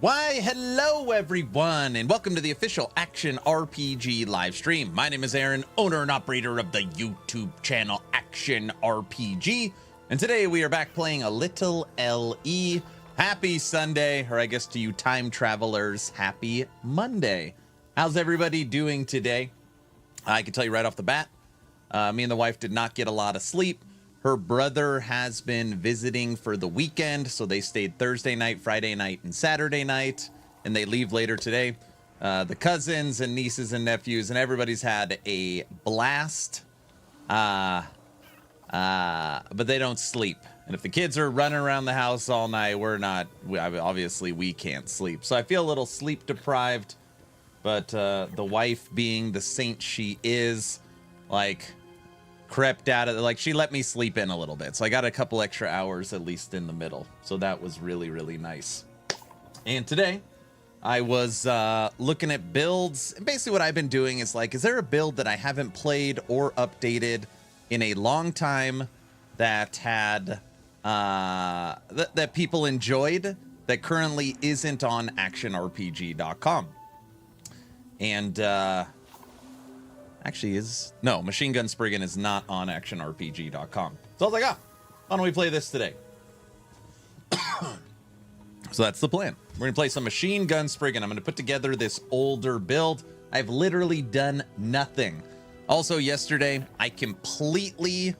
Why, hello everyone, and welcome to the official Action RPG live stream. My name is Aaron, owner and operator of the YouTube channel Action RPG, and today we are back playing a little LE. Happy Sunday, or I guess to you time travelers, happy Monday. How's everybody doing today? I can tell you right off the bat, me and the wife did not get a lot of sleep. Her brother has been visiting for the weekend, so they stayed Thursday night, Friday night, and Saturday night, and they leave later today. The cousins and nieces and nephews and everybody's had a blast, but they don't sleep. And if the kids are running around the house all night, obviously we can't sleep. So I feel a little sleep deprived, but the wife, being the saint she is, crept out of, she let me sleep in a little bit, so I got a couple extra hours at least in the middle, so that was really, really nice. And today I was looking at builds, and basically what I've been doing is is there a build that I haven't played or updated in a long time that had that people enjoyed that currently isn't on actionrpg.com. And actually no, Machine Gun Spriggan is not on actionrpg.com. So I was like, why don't we play this today? So that's the plan. We're gonna play some Machine Gun Spriggan. I'm gonna put together this older build. I've literally done nothing. Also yesterday, I completely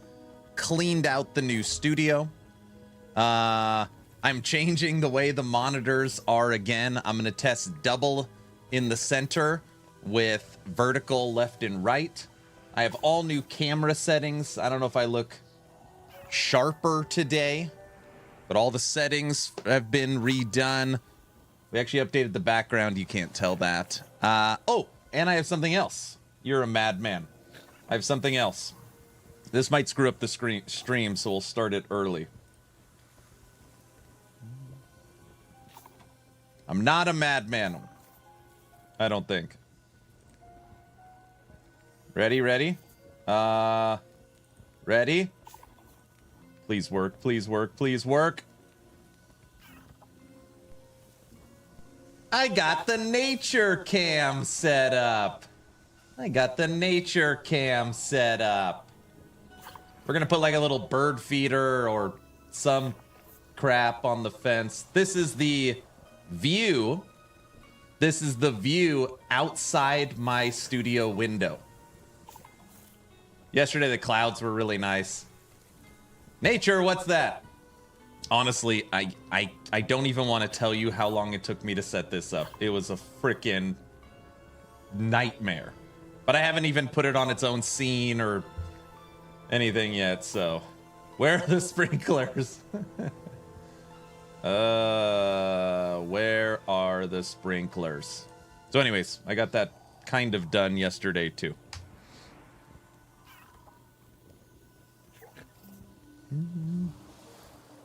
cleaned out the new studio. I'm changing the way the monitors are again. I'm gonna test double in the center with vertical left and right. I have all new camera settings. I don't know if I look sharper today, but all the settings have been redone. We actually updated the background. You can't tell that. Oh, and I have something else. You're a madman. I have something else. This might screw up the stream, so we'll start it early. I'm not a madman. I don't think. Ready? Ready? Please work, please work, please work. I got the nature cam set up. We're gonna put a little bird feeder or some crap on the fence. This is the view. This is the view outside my studio window. Yesterday, the clouds were really nice. Nature, what's that? Honestly, I don't even want to tell you how long it took me to set this up. It was a freaking nightmare. But I haven't even put it on its own scene or anything yet, so. Where are the sprinklers? Where are the sprinklers? So anyways, I got that kind of done yesterday, too.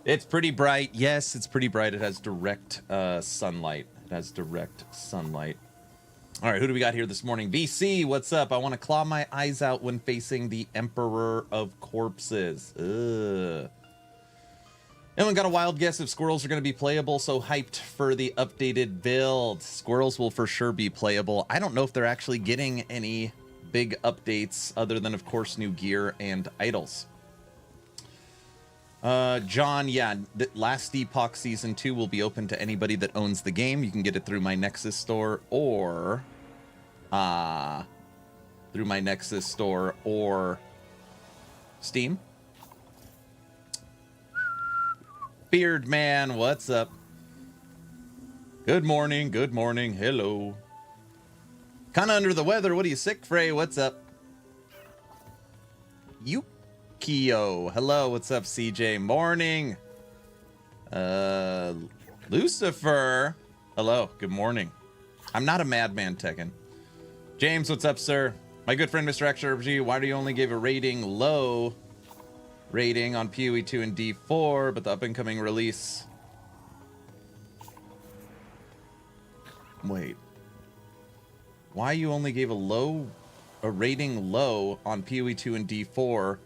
It's pretty bright. Yes, it's pretty bright. It has direct sunlight. All right, who do we got here this morning? VC, what's up? I want to claw my eyes out when facing the Emperor of Corpses. Ugh. Anyone got a wild guess if squirrels are going to be playable? So hyped for the updated build. Squirrels will for sure be playable. I don't know if they're actually getting any big updates other than, of course, new gear and idols. John, yeah, the Last Epoch Season 2 will be open to anybody that owns the game. You can get it through my Nexus store or Steam. Beard Man, what's up? Good morning, hello. Kinda under the weather, what are you sick, Frey? What's up? Kyo, hello, what's up, CJ? Morning. Lucifer, hello, good morning. I'm not a madman, Tekken. James, what's up, sir? My good friend, Mr. XRG, why do you only give a low rating on PoE 2 and D4, but the up-and-coming release? Wait. Why you only gave a rating low on PoE 2 and D4,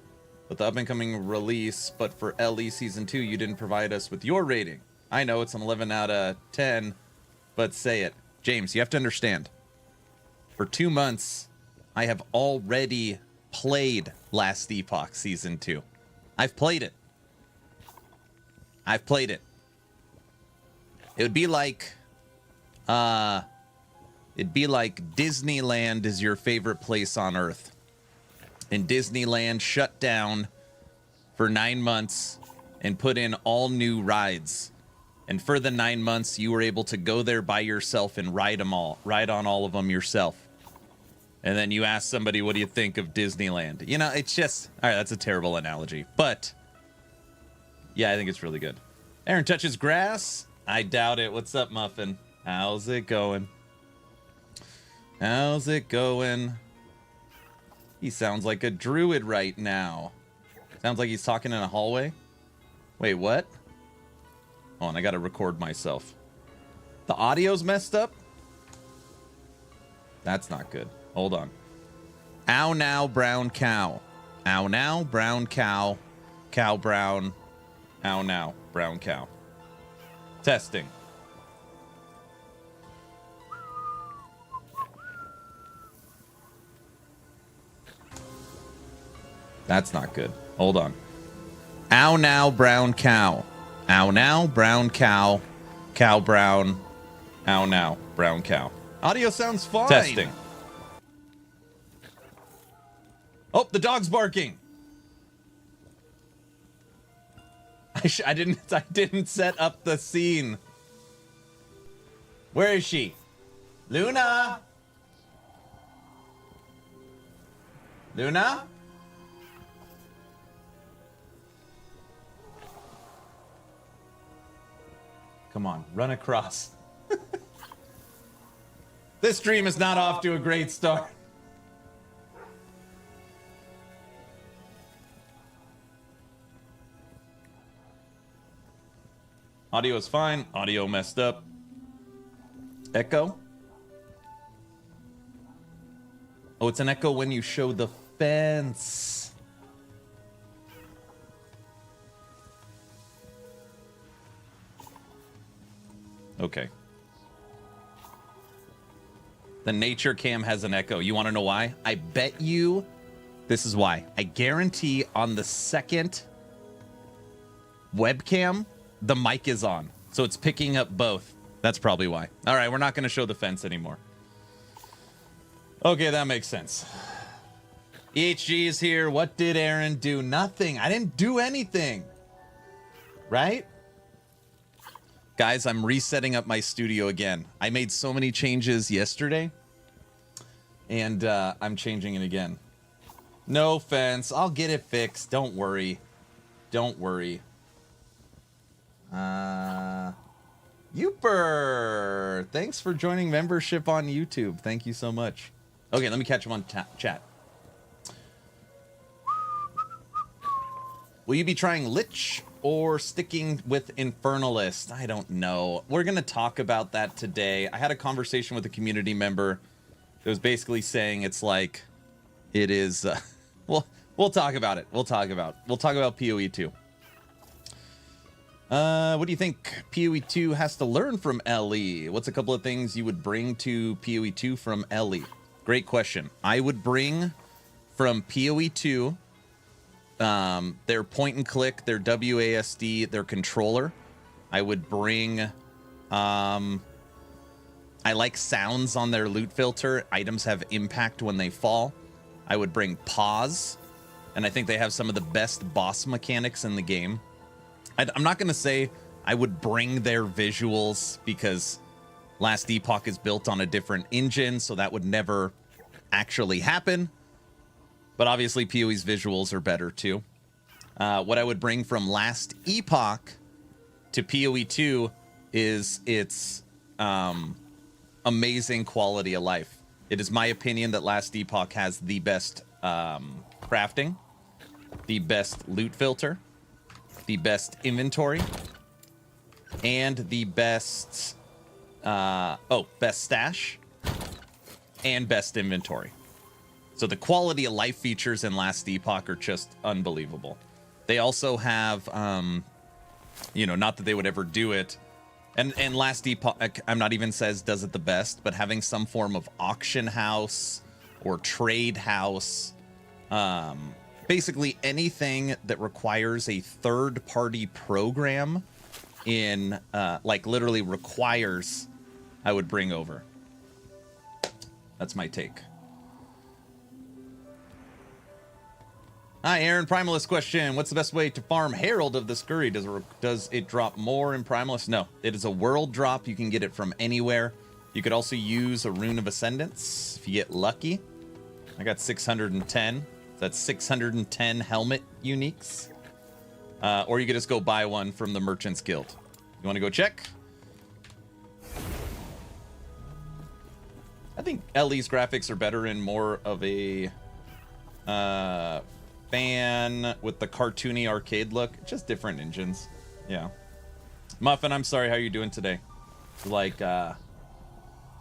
but the up-and-coming release, but for LE Season 2, you didn't provide us with your rating? I know it's an 11 out of 10, but say it. James, you have to understand. For 2 months, I have already played Last Epoch Season 2. I've played it. I've played it. It would be like... it'd be like Disneyland is your favorite place on Earth. And Disneyland shut down for 9 months and put in all new rides. And for the 9 months, you were able to go there by yourself and ride them all. Ride on all of them yourself. And then you ask somebody, what do you think of Disneyland? You know, it's just... All right, that's a terrible analogy. But, yeah, I think it's really good. Aaron touches grass? I doubt it. What's up, Muffin? How's it going? How's it going? He sounds like a druid right now. Sounds like he's talking in a hallway. Wait, what? Oh, and I gotta record myself. The audio's messed up? That's not good. Hold on. Ow now, brown cow. Ow now, brown cow. Cow brown. Ow now, brown cow. Testing. That's not good. Hold on. Ow now, brown cow. Ow now, brown cow. Cow brown. Ow now, brown cow. Audio sounds fine. Testing. Oh, the dog's barking. I didn't set up the scene. Where is she? Luna? Luna? Come on, run across. This stream is not off to a great start. Audio is fine. Audio messed up. Echo? Oh, it's an echo when you show the fence. Okay. The nature cam has an echo. You want to know why? I bet you this is why. I guarantee on the second webcam, the mic is on. So it's picking up both. That's probably why. All right, we're not going to show the fence anymore. Okay, that makes sense. EHG is here. What did Aaron do? Nothing. I didn't do anything. Right? Guys, I'm resetting up my studio again. I made so many changes yesterday. And I'm changing it again. No fence. I'll get it fixed. Don't worry. Don't worry. Youper! Thanks for joining membership on YouTube. Thank you so much. Okay, let me catch him on chat. Will you be trying Lich or sticking with Infernalist? I don't know. We're going to talk about that today. I had a conversation with a community member that was basically saying it's like it is... well, we'll talk about it. We'll talk about PoE 2. What do you think PoE 2 has to learn from LE? What's a couple of things you would bring to PoE 2 from LE? Great question. I would bring from PoE 2 their point and click, their WASD, their controller. I would bring I like sounds on their loot filter. Items have impact when they fall. I would bring pause, and I think they have some of the best boss mechanics in the game. I'm not going to say I would bring their visuals because Last Epoch is built on a different engine, so that would never actually happen. But obviously, PoE's visuals are better too. What I would bring from Last Epoch to PoE 2 is its amazing quality of life. It is my opinion that Last Epoch has the best crafting, the best loot filter, the best inventory, and the best best stash and best inventory. So the quality of life features in Last Epoch are just unbelievable. They also have not that they would ever do it, And Last Epoch, I'm not even says does it the best, but having some form of auction house or trade house, basically anything that requires a third-party program in, like literally requires, I would bring over. That's my take. Hi, Aaron. Primalist question. What's the best way to farm Herald of the Scurry? Does it drop more in Primalist? No. It is a world drop. You can get it from anywhere. You could also use a Rune of Ascendance if you get lucky. I got 610. That's 610 helmet uniques. Or you could just go buy one from the Merchant's Guild. You want to go check? I think LE's graphics are better in more of a... fan with the cartoony arcade look. Just different engines. Yeah. Muffin, I'm sorry. How you doing today? Like, so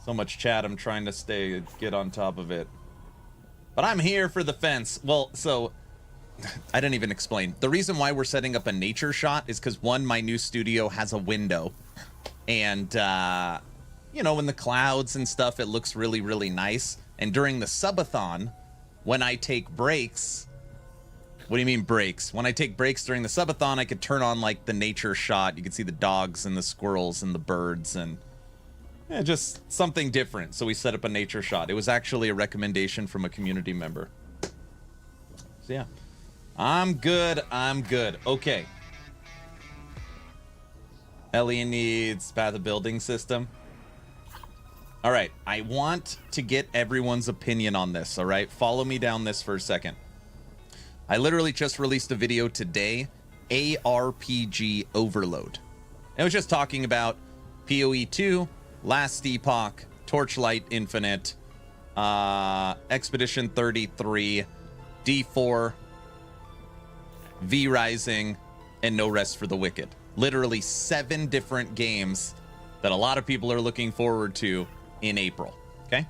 much chat. I'm trying to get on top of it. But I'm here for the fence. Well, so I didn't even explain. The reason why we're setting up a nature shot is because one, my new studio has a window. And, you know, in the clouds and stuff, it looks really, really nice. And during the subathon, when I take breaks... What do you mean breaks? When I take breaks during the subathon, I could turn on like the nature shot. You can see the dogs and the squirrels and the birds and just something different. So we set up a nature shot. It was actually a recommendation from a community member. So yeah, I'm good. I'm good. Okay. Ellie needs Path of Building System. All right. I want to get everyone's opinion on this. All right. Follow me down this for a second. I literally just released a video today, ARPG Overload. It was just talking about PoE 2, Last Epoch, Torchlight Infinite, Expedition 33, D4, V Rising, and No Rest for the Wicked. Literally 7 different games that a lot of people are looking forward to in April. Okay?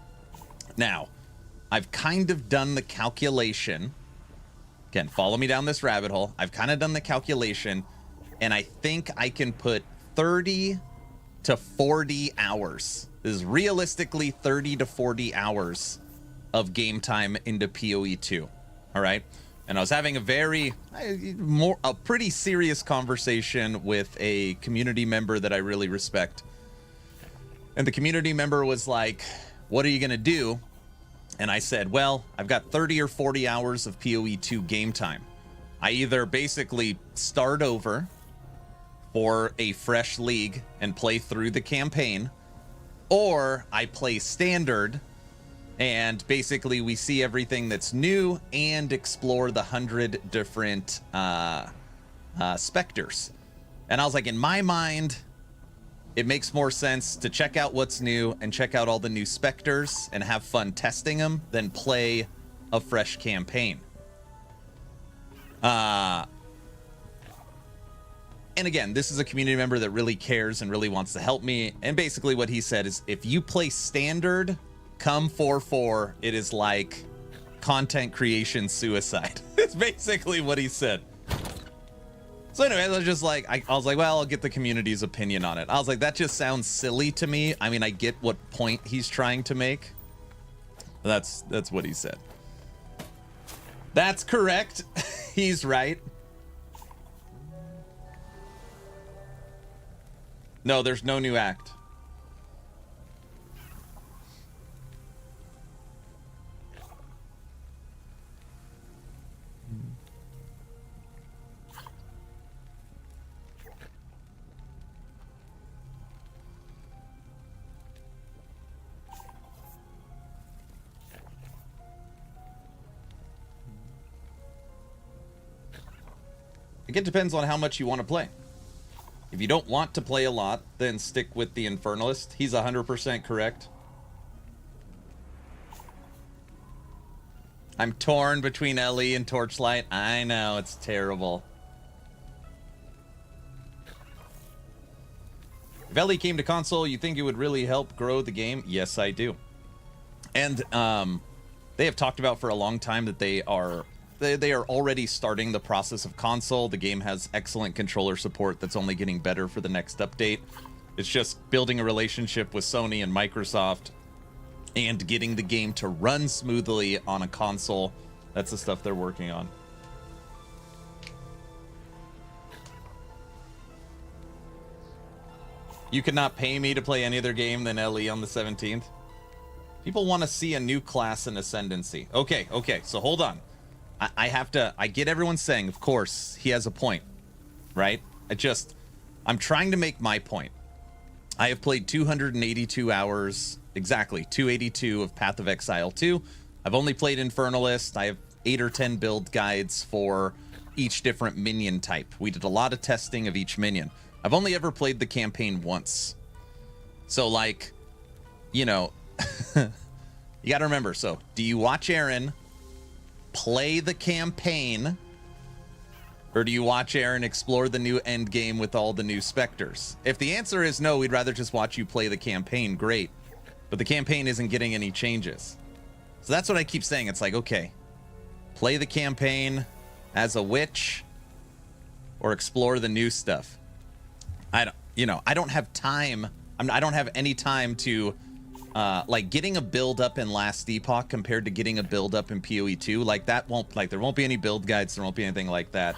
Now, I've kind of done the calculation. Again, follow me down this rabbit hole. I've kind of done the calculation, and I think I can put 30 to 40 hours. This is realistically 30 to 40 hours of game time into PoE 2. All right? And I was having a pretty serious conversation with a community member that I really respect. And the community member was like, what are you going to do? And I said, well, I've got 30 or 40 hours of PoE 2 game time. I either basically start over for a fresh league and play through the campaign, or I play standard and basically we see everything that's new and explore the 100 different specters. And I was like, in my mind, it makes more sense to check out what's new and check out all the new specters and have fun testing them than play a fresh campaign. And again, this is a community member that really cares and really wants to help me. And basically what he said is, if you play standard, come 4-4, it is like content creation suicide. It's basically what he said. So anyway, I was just like, I was like, well, I'll get the community's opinion on it. I was like, that just sounds silly to me. I mean, I get what point he's trying to make. That's what he said. That's correct. He's right. No, there's no new act. It depends on how much you want to play. If you don't want to play a lot, then stick with the Infernalist. He's 100% correct. I'm torn between LE and Torchlight. I know, it's terrible. If LE came to console, you think it would really help grow the game? Yes, I do. And they have talked about for a long time that they are already starting the process of console. The game has excellent controller support that's only getting better for the next update. It's just building a relationship with Sony and Microsoft and getting the game to run smoothly on a console. That's the stuff they're working on. You could not pay me to play any other game than LE on the 17th. People want to see a new class in Ascendancy. Okay, so hold on. I get everyone saying, of course, he has a point, right? I'm trying to make my point. I have played 282 hours, exactly, 282 of Path of Exile 2. I've only played Infernalist. I have 8 or 10 build guides for each different minion type. We did a lot of testing of each minion. I've only ever played the campaign once. So, like, you know, you got to remember, so, do you watch Aaron play the campaign, or do you watch Aaron explore the new endgame with all the new specters? If the answer is no, we'd rather just watch you play the campaign, great. But the campaign isn't getting any changes. So that's what I keep saying. It's like, okay, play the campaign as a witch or explore the new stuff. I don't have time. I don't have any time to, like, getting a build up in Last Epoch compared to getting a build up in PoE 2. Like, that won't, like, there won't be any build guides. There won't be anything like that.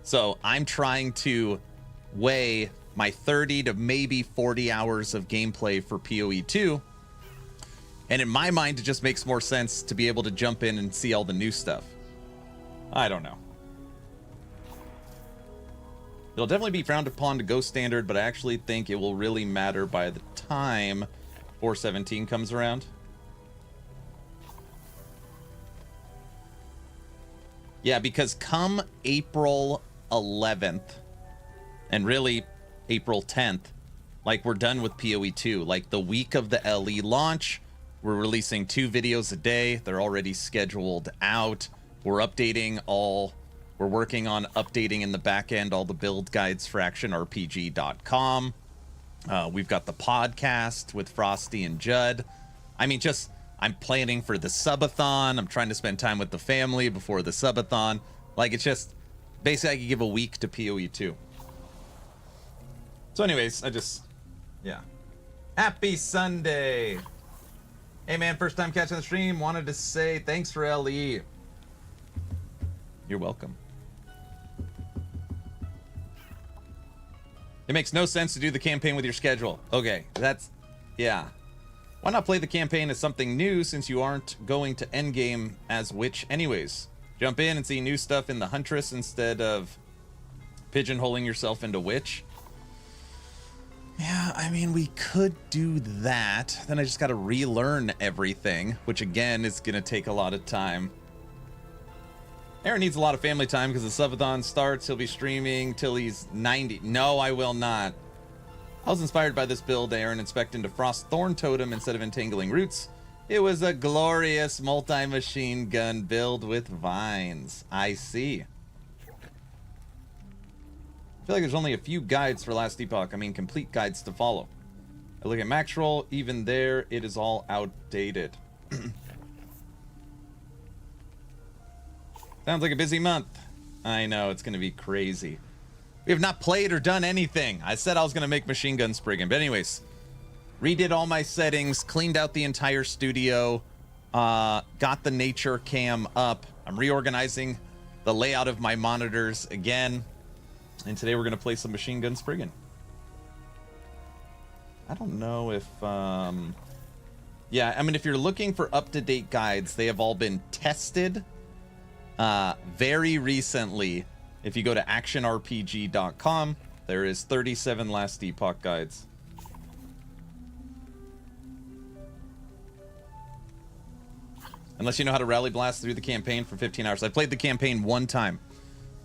So I'm trying to weigh my 30 to maybe 40 hours of gameplay for PoE 2. And in my mind, it just makes more sense to be able to jump in and see all the new stuff. I don't know. It'll definitely be frowned upon to go standard, but I actually think it will really matter by the time 417 comes around. Yeah, because come April 11th, and really April 10th, like, we're done with PoE 2. Like, the week of the LE launch, we're releasing 2 videos a day. They're already scheduled out. We're working on updating in the back end all the build guides for actionrpg.com. We've got the podcast with Frosty and Judd. I mean, I'm planning for the Subathon. I'm trying to spend time with the family before the Subathon. Like, it's just, basically, I could give a week to PoE 2. So anyways, yeah. Happy Sunday. Hey, man, first time catching the stream. Wanted to say thanks for LE. You're welcome. It makes no sense to do the campaign with your schedule. Okay, yeah. Why not play the campaign as something new since you aren't going to endgame as Witch anyways? Jump in and see new stuff in the Huntress instead of pigeonholing yourself into Witch. Yeah, I mean, we could do that. Then I just got to relearn everything, which again is going to take a lot of time. Aaron needs a lot of family time because the Subathon starts. He'll be streaming till he's 90. No, I will not. I was inspired by this build, Aaron, inspecting to Frost Thorn Totem instead of Entangling Roots. It was a glorious multi-machine gun build with vines. I see. I feel like there's only a few guides for Last Epoch. I mean, complete guides to follow. I look at Max Roll. Even there, it is all outdated. Sounds like a busy month. I know, it's going to be crazy. We have not played or done anything. I said I was going to make Machine Gun Spriggan. But anyways, redid all my settings, cleaned out the entire studio, got the nature cam up. I'm reorganizing the layout of my monitors again. And today we're going to play some Machine Gun Spriggan. I don't know if... yeah, I mean, if you're looking for up-to-date guides, they have all been tested very recently. If you go to actionrpg.com, there is 37 Last Epoch guides. Unless you know how to rally blast through the campaign for 15 hours. I played the campaign one time.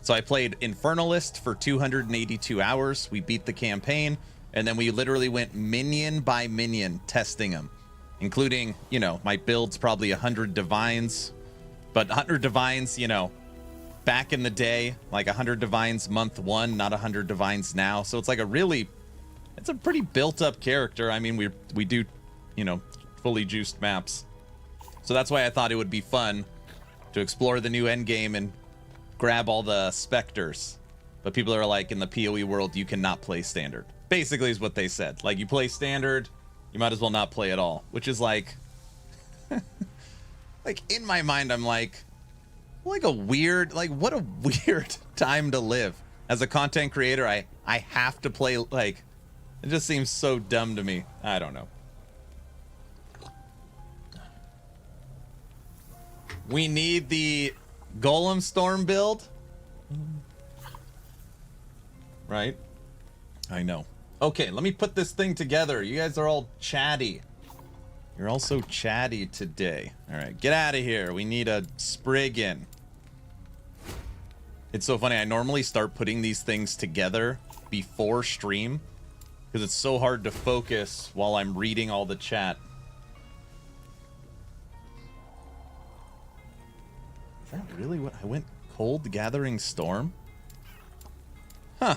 So I played Infernalist for 282 hours. We beat the campaign, and then we literally went minion by minion testing them, including, you know, my build's probably 100 divines, but 100 divines, you know, back in the day, like 100 divines month 1, not 100 divines now. So it's like it's a pretty built up character. I mean, we do, you know, fully juiced maps. So that's why I thought it would be fun to explore the new endgame and grab all the specters. But people are like, in the PoE world, you cannot play standard. Basically is what they said. Like, you play standard, you might as well not play at all. Which is like... like, in my mind, I'm like a weird... Like, what a weird time to live. As a content creator, I have to play, like... It just seems so dumb to me. I don't know. We need the Golem Storm build. Right? I know. Okay, let me put this thing together. You guys are all chatty. You're all so chatty today. All right, get out of here. We need a Spriggan. It's so funny. I normally start putting these things together before stream because it's so hard to focus while I'm reading all the chat. Is that really what I went? Cold Gathering Storm? Huh.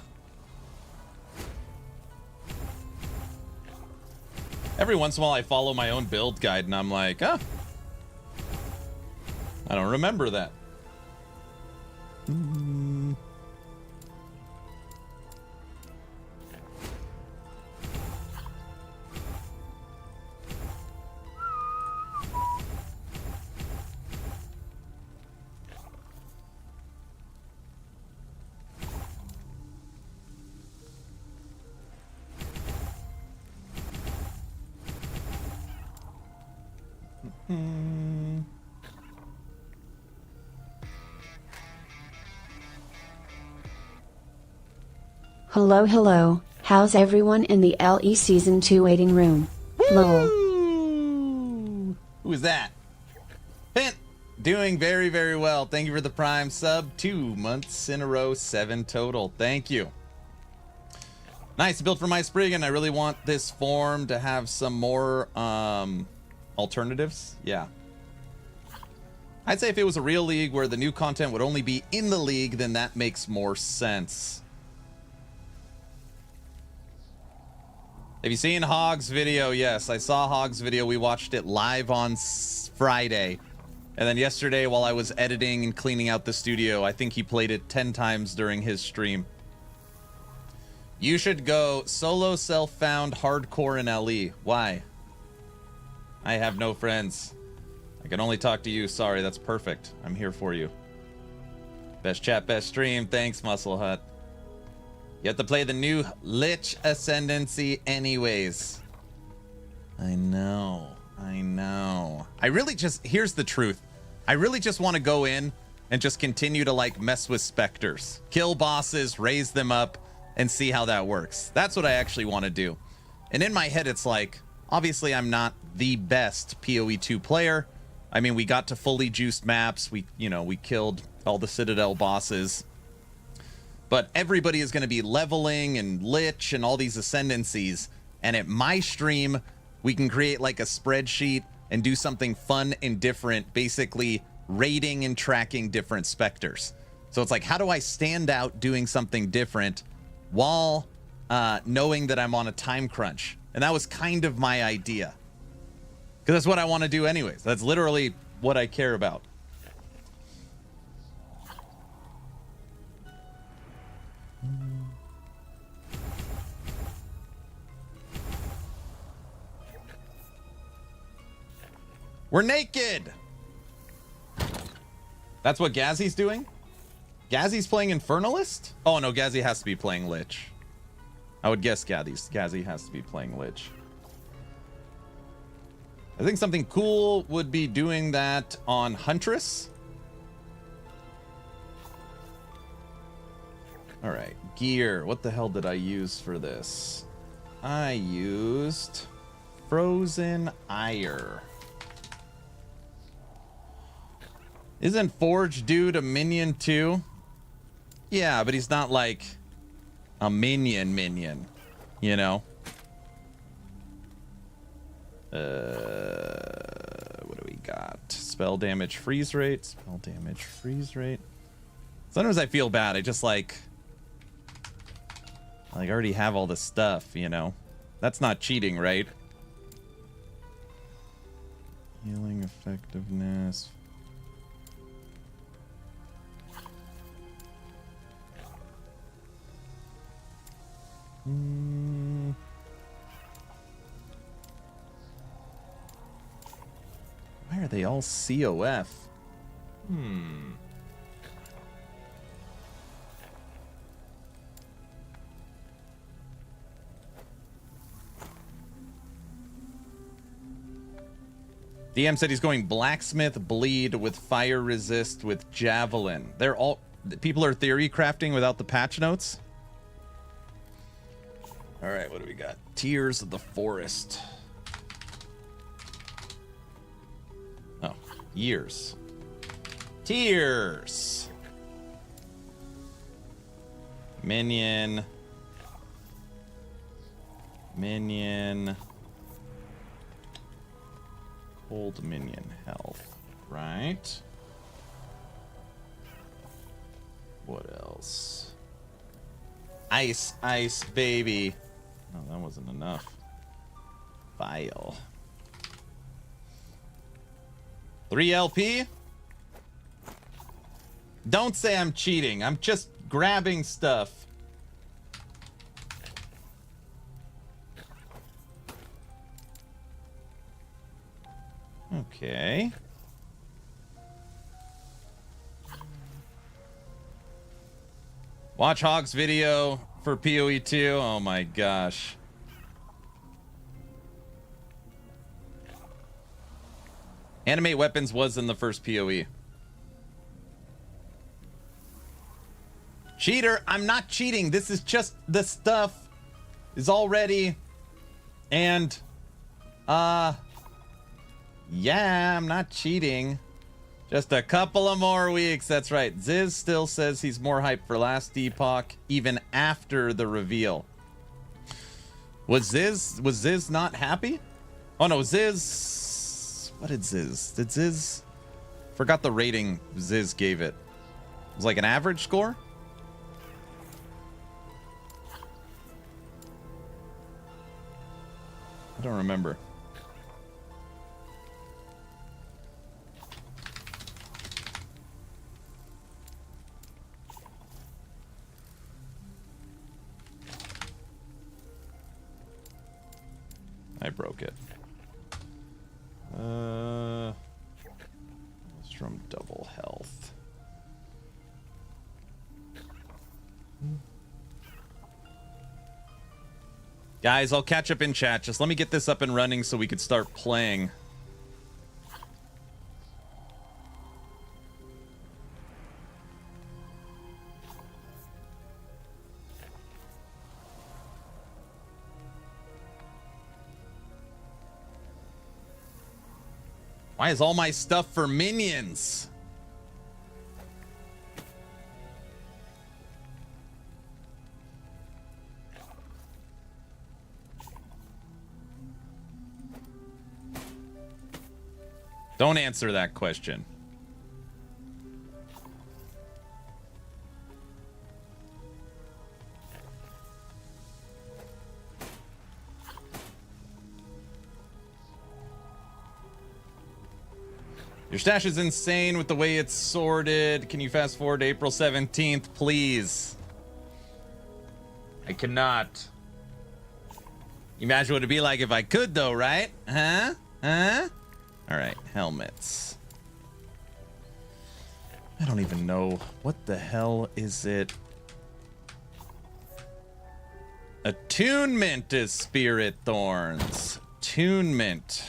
Every once in a while I follow my own build guide and I'm like, I don't remember that. Hello, hello. How's everyone in the LE Season 2 waiting room? Lol. Who is that? Pint! Doing very, very well. Thank you for the Prime sub. 2 months in a row, 7 total. Thank you. Nice build for my Spriggan. I really want this form to have some more alternatives. Yeah. I'd say if it was a real league where the new content would only be in the league, then that makes more sense. Have you seen Hog's video? Yes, I saw Hog's video. We watched it live on Friday. And then yesterday while I was editing and cleaning out the studio, I think he played it 10 times during his stream. You should go solo self-found hardcore in LE. Why? I have no friends. I can only talk to you. Sorry, that's perfect. I'm here for you. Best chat, best stream. Thanks, Muscle Hut. You have to play the new Lich Ascendancy anyways. I know. I know. I really just... Here's the truth. I really just want to go in and just continue to, like, mess with specters. Kill bosses, raise them up, and see how that works. That's what I actually want to do. And in my head, it's like, obviously, I'm not the best PoE2 player. I mean, we got to fully juiced maps. We killed all the Citadel bosses. But everybody is going to be leveling and Lich and all these ascendancies. And at my stream, we can create like a spreadsheet and do something fun and different, basically rating and tracking different specters. So it's like, how do I stand out doing something different while knowing that I'm on a time crunch? And that was kind of my idea. Because that's what I want to do anyways. That's literally what I care about. We're naked! That's what Gazzy's doing? Gazzy's playing Infernalist? Oh no, Gazzy has to be playing Lich. I would guess Gazzy has to be playing Lich. I think something cool would be doing that on Huntress. Alright, gear. What the hell did I use for this? I used Frozen Ire. Isn't Forge dude a minion too? Yeah, but he's not like a minion, you know? What do we got? Spell damage, freeze rate. Spell damage, freeze rate. Sometimes I feel bad. I just like already have all the stuff, you know? That's not cheating, right? Healing effectiveness. Why are they all COF? DM said he's going blacksmith bleed with fire resist with javelin. They're all people are theory crafting without the patch notes. All right, what do we got? Tears of the Forest. Oh, years. Tears. Minion. Hold minion health. Right. What else? Ice, baby. No, that wasn't enough. Vile. 3 LP? Don't say I'm cheating. I'm just grabbing stuff. Okay. Watch Hog's video for PoE 2. Oh my gosh. Animate weapons was in the first PoE. Cheater, I'm not cheating. This is just the stuff is already. And yeah, I'm not cheating. Just a couple of more weeks. That's right. Ziz still says he's more hyped for Last Epoch even after the reveal. Was Ziz not happy? Oh no, Ziz. What did Ziz? Did Ziz? Forgot the rating Ziz gave it. It was like an average score? I don't remember. I broke it. It's from double health. Guys, I'll catch up in chat. Just let me get this up and running so we could start playing. Why is all my stuff for minions? Don't answer that question. Your stash is insane with the way it's sorted. Can you fast forward to April 17th, please? I cannot. Imagine what it'd be like if I could, though, right? Huh? Huh? All right, helmets. I don't even know. What the hell is it? Attunement is Spirit Thorns. Attunement.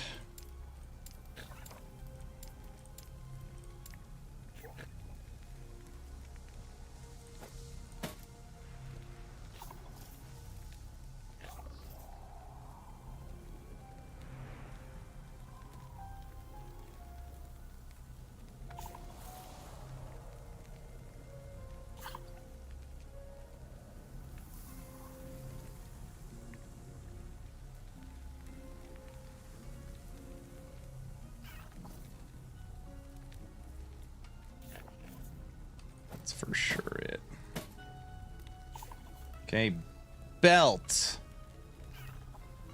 For sure it. Okay, belt.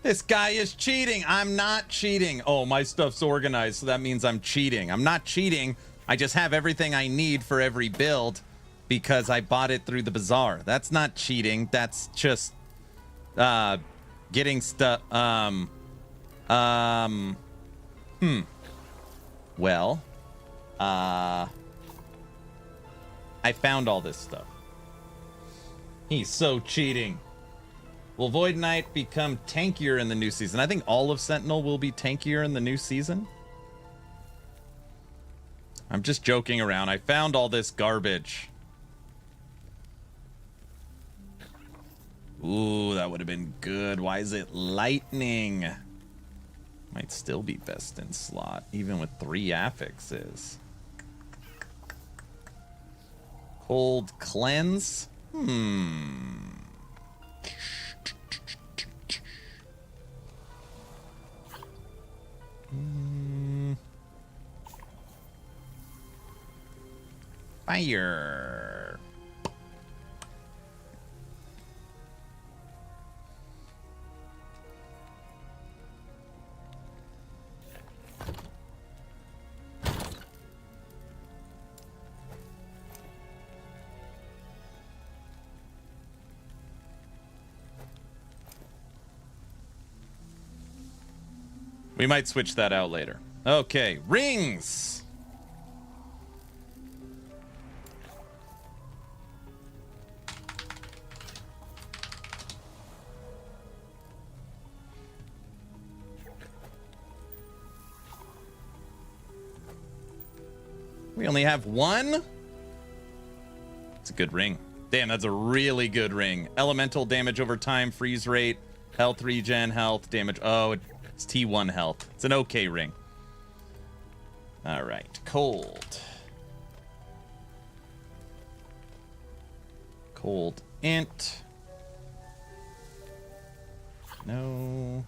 This guy is cheating. I'm not cheating. Oh, my stuff's organized, so that means I'm cheating. I'm not cheating. I just have everything I need for every build because I bought it through the bazaar. That's not cheating. That's just getting stuff. Well, I found all this stuff. He's so cheating. Will Void Knight become tankier in the new season? I think all of Sentinel will be tankier in the new season. I'm just joking around. I found all this garbage. Ooh, that would have been good. Why is it lightning? Might still be best in slot, even with 3 affixes. Cold cleanse? Fire. We might switch that out later. Okay, rings. We only have one? It's a good ring. Damn, that's a really good ring. Elemental damage over time, freeze rate, health regen, health damage. Oh, it's T1 health. It's an okay ring. All right, cold. Cold int. No.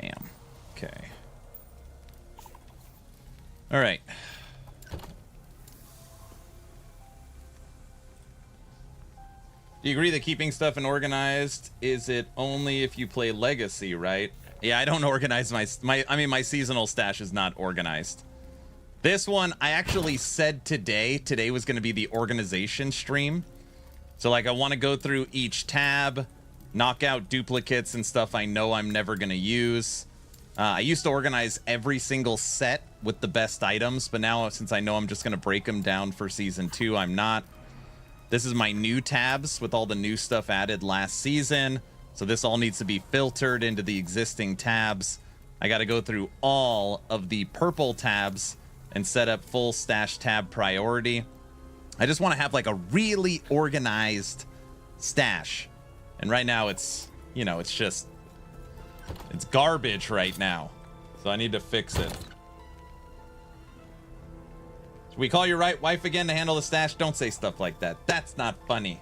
Bam. Okay. All right. Do you agree that keeping stuff in organized, is it only if you play Legacy, right? Yeah, I don't organize my seasonal stash is not organized. This one, I actually said today was going to be the organization stream. So like I want to go through each tab, knock out duplicates and stuff I know I'm never going to use. I used to organize every single set with the best items, but now since I know I'm just going to break them down for season 2, I'm not. This is my new tabs with all the new stuff added last season. So this all needs to be filtered into the existing tabs. I got to go through all of the purple tabs and set up full stash tab priority. I just want to have like a really organized stash. And right now it's, you know, it's garbage right now. So I need to fix it. Should we call your right wife again to handle the stash? Don't say stuff like that. That's not funny.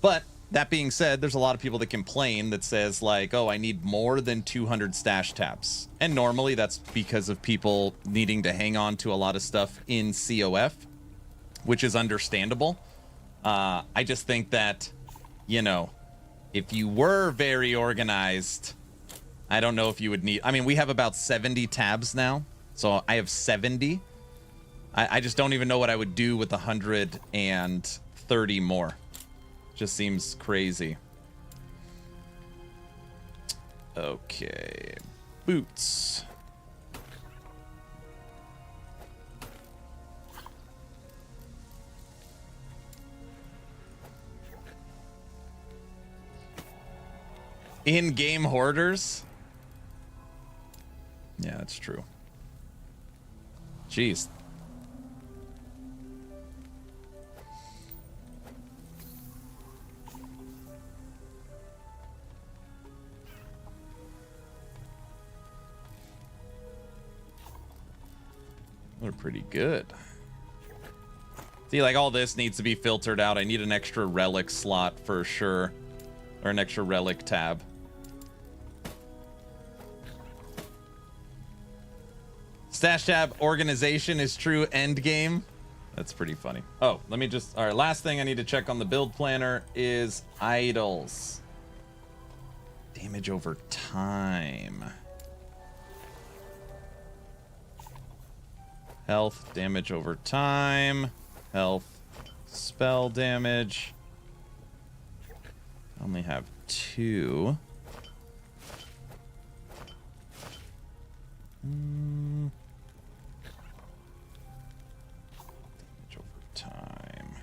But that being said, there's a lot of people that complain that says like, oh, I need more than 200 stash tabs. And normally that's because of people needing to hang on to a lot of stuff in COF, which is understandable. I just think that, you know, if you were very organized, I don't know if you would need... I mean, we have about 70 tabs now, so I have 70. I just don't even know what I would do with 130 more. Just seems crazy. Okay. Boots. In-game hoarders? Yeah, that's true. Jeez. They're pretty good. See, like all this needs to be filtered out. I need an extra relic slot for sure. Or an extra relic tab. Stash tab organization is true end game. That's pretty funny. Oh, let me just... All right, last thing I need to check on the build planner is idols. Damage over time. Health, damage over time. Health, spell damage. I only have 2. Damage over time.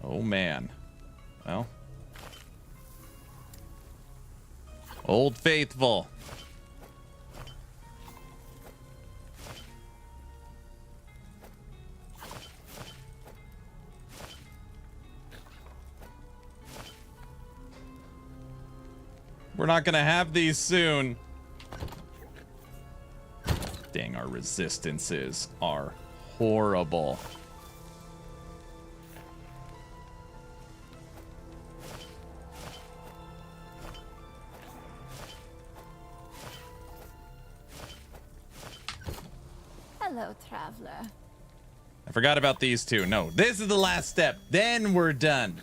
Oh man. Well. Old Faithful. We're not gonna have these soon. Dang, our resistances are horrible. Hello, traveler. I forgot about these two. No, this is the last step. Then we're done.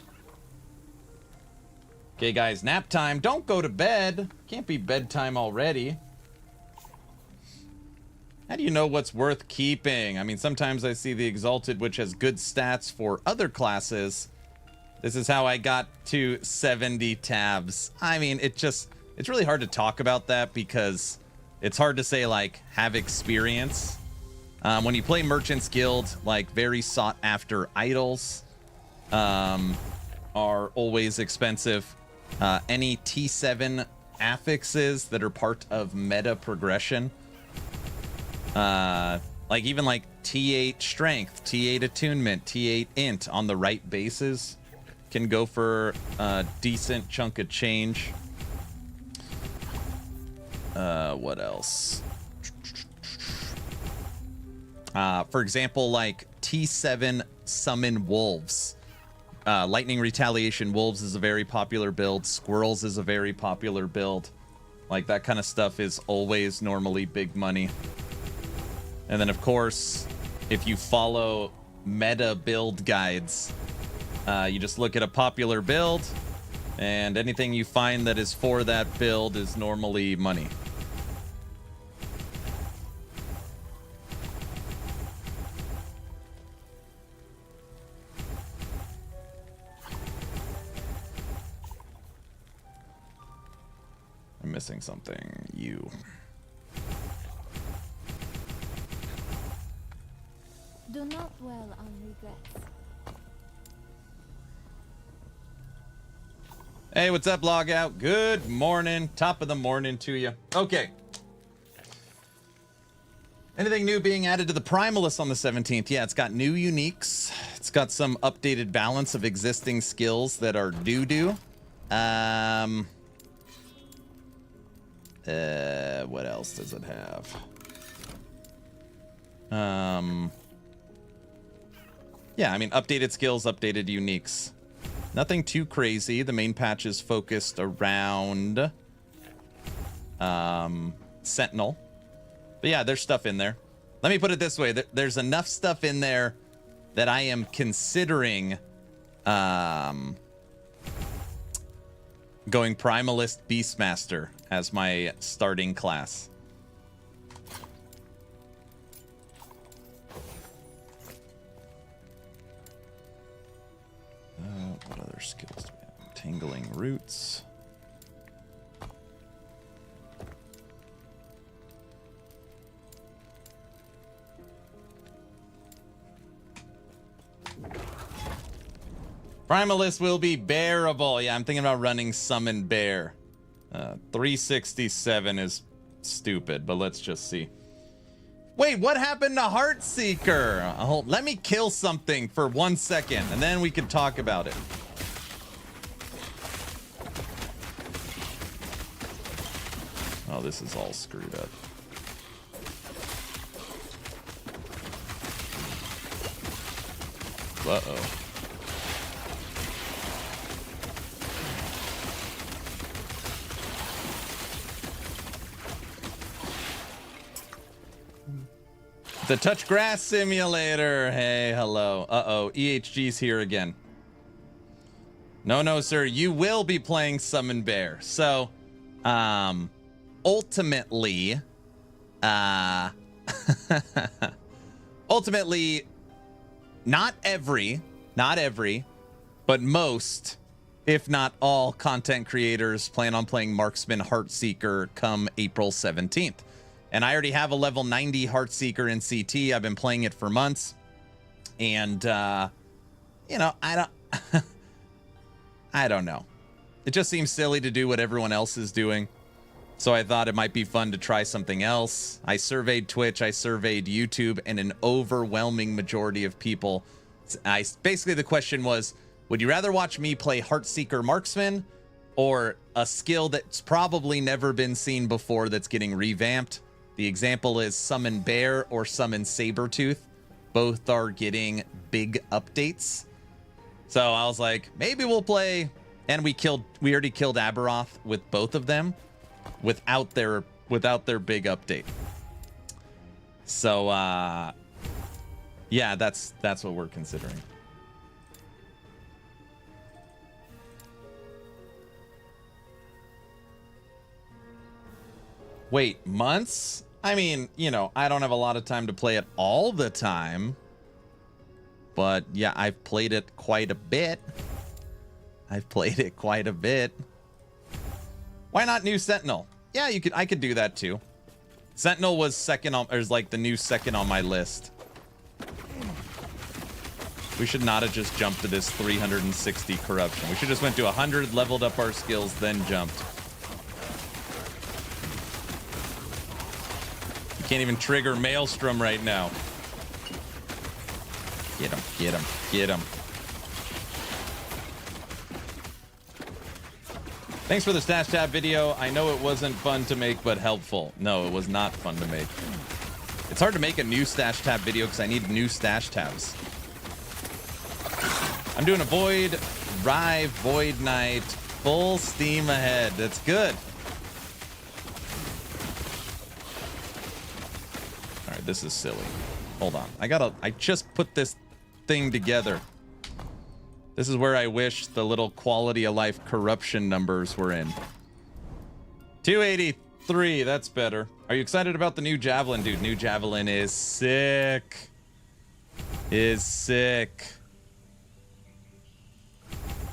Okay, guys, nap time. Don't go to bed. Can't be bedtime already. How do you know what's worth keeping? I mean, sometimes I see the Exalted, which has good stats for other classes. This is how I got to 70 tabs. I mean, it's really hard to talk about that because it's hard to say, like, have experience. When you play Merchant's Guild, like, very sought after idols are always expensive. Any T7 affixes that are part of meta progression, like even like T8 strength, T8 attunement, T8 int on the right bases can go for a decent chunk of change. What else? For example, like T7 summon wolves. Lightning Retaliation Wolves is a very popular build. Squirrels is a very popular build. Like, that kind of stuff is always normally big money. And then, of course, if you follow meta build guides, you just look at a popular build, and anything you find that is for that build is normally money. I'm missing something. You. Do not dwell on regrets. Hey, what's up, Logout? Good morning. Top of the morning to you. Okay. Anything new being added to the Primalist on the 17th? Yeah, it's got new uniques. It's got some updated balance of existing skills that are doo-doo. What else does it have? Yeah, I mean, updated skills, updated uniques. Nothing too crazy. The main patch is focused around Sentinel. But yeah, there's stuff in there. Let me put it this way. There's enough stuff in there that I am considering going Primalist Beastmaster as my starting class. What other skills do we have? Tingling Roots. Primalist will be bearable. Yeah, I'm thinking about running Summon Bear. 367 is stupid, but let's just see. Wait, what happened to Heartseeker? Let me kill something for 1 second, and then we can talk about it. Oh, this is all screwed up. Uh-oh. the Touch Grass Simulator. Hey, hello. Uh-oh, EHG's here again. No, sir. You will be playing Summon Bear. So, ultimately, ultimately, not every, but most, if not all, content creators plan on playing Marksman Heartseeker come April 17th. And I already have a level 90 Heartseeker in CT. I've been playing it for months. And, you know, I don't know. It just seems silly to do what everyone else is doing. So I thought it might be fun to try something else. I surveyed Twitch, I surveyed YouTube, and an overwhelming majority of people, basically the question was, would you rather watch me play Heartseeker Marksman or a skill that's probably never been seen before that's getting revamped? The example is Summon Bear or Summon Sabertooth. Both are getting big updates. So I was like, maybe we'll play, and we already killed Aberoth with both of them without their big update. So yeah, that's what we're considering. Wait, months? I mean, you know, I don't have a lot of time to play it all the time. But yeah, I've played it quite a bit. Why not new Sentinel? Yeah, I could do that too. Sentinel was second on, or is like the new second on my list. We should not have just jumped to this 360 corruption. We should just went to 100, leveled up our skills, then jumped. You can't even trigger Maelstrom right now. Get him, get him, get him. Thanks for the stash tab video. I know it wasn't fun to make, but helpful. No, it was not fun to make. It's hard to make a new stash tab video because I need new stash tabs. I'm doing a Void, Rive, Void Knight, full steam ahead. That's good. All right, this is silly. Hold on. I just put this thing together. This is where I wish the little quality of life corruption numbers were in. 283, that's better. Are you excited about the new Javelin, dude? New Javelin is sick.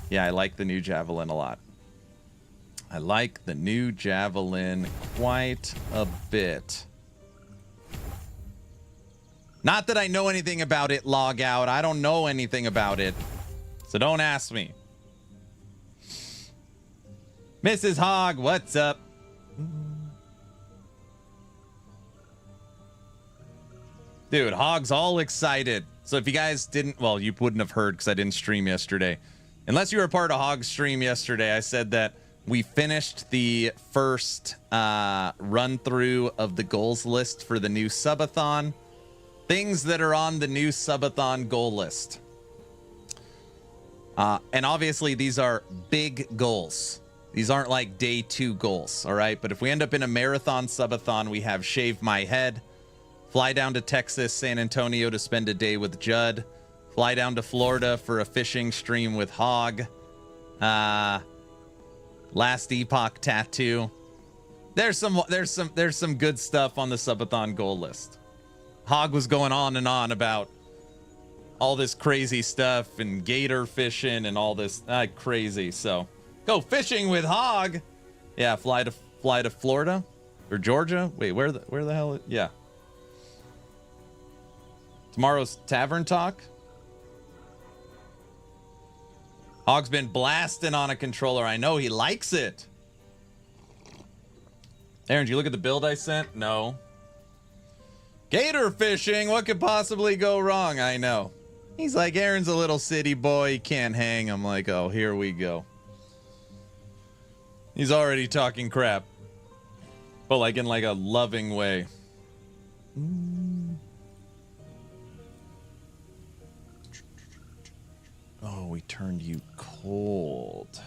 Yeah, I like the new Javelin a lot. I like the new Javelin quite a bit. Not that I know anything about it, log out. I don't know anything about it. So don't ask me. Mrs. Hogg, what's up? Dude, Hogg's all excited. So if you guys didn't, well, you wouldn't have heard because I didn't stream yesterday. Unless you were a part of Hogg's stream yesterday, I said that we finished the first run through of the goals list for the new Subathon. Things that are on the new Subathon goal list. And obviously these are big goals. These aren't like day 2 goals, all right? But if we end up in a marathon Subathon, we have Shave My Head, fly down to Texas, San Antonio to spend a day with Judd, fly down to Florida for a fishing stream with Hogg, Last Epoch tattoo. There's some good stuff on the Subathon goal list. Hogg was going on and on about all this crazy stuff and gator fishing and all this crazy. So go fishing with Hogg. Yeah, fly to Florida or Georgia. Wait, where the hell? Yeah. Tomorrow's Tavern Talk. Hogg's been blasting on a controller. I know he likes it. Aaron, did you look at the build I sent? No. Gator fishing. What could possibly go wrong? I know. He's like, Aaron's a little city boy. He can't hang. I'm like, oh, here we go. He's already talking crap. But like in like a loving way. Oh, we turned you cold.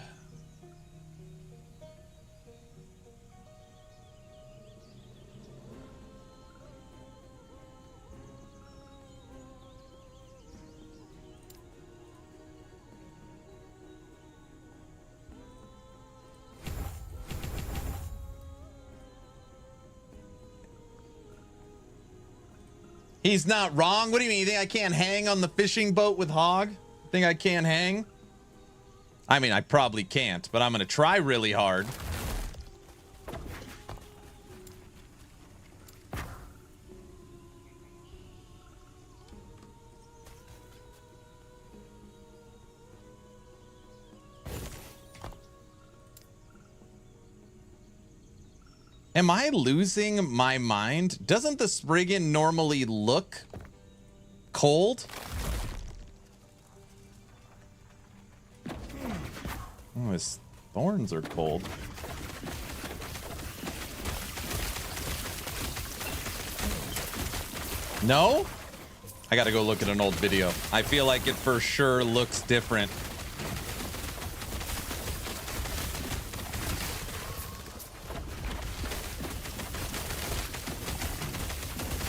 He's not wrong. What do you mean? You think I can't hang on the fishing boat with Hog? Think I can't hang? I mean, I probably can't, but I'm going to try really hard. Am I losing my mind? Doesn't the Spriggan normally look cold? Oh, his thorns are cold. No? I gotta go look at an old video. I feel like it for sure looks different.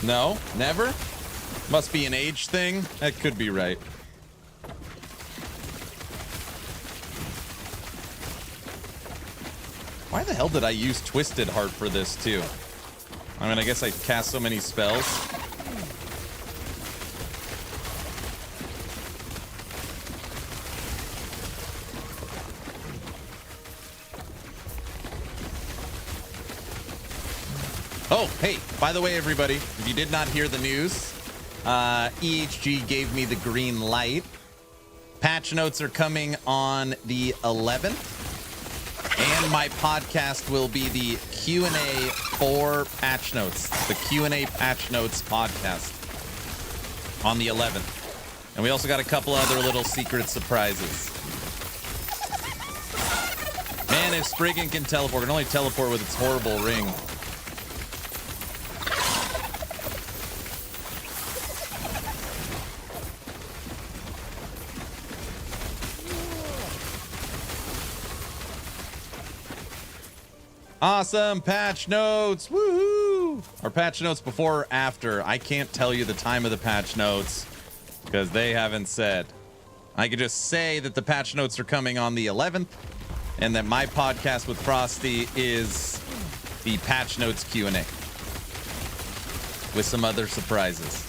No, never? Must be an age thing. That could be right. Why the hell did I use Twisted Heart for this too? I mean, I guess I cast so many spells. Oh, hey, by the way, everybody, if you did not hear the news, EHG gave me the green light. Patch notes are coming on the 11th. And my podcast will be the Q&A for patch notes. The Q&A patch notes podcast on the 11th. And we also got a couple other little secret surprises. Man, if Spriggan can teleport, it can only teleport with its horrible ring. Awesome patch notes. Woohoo! Are patch notes before or after? I can't tell you the time of the patch notes because they haven't said. I could just say that the patch notes are coming on the 11th and that my podcast with Frosty is the patch notes Q&A with some other surprises.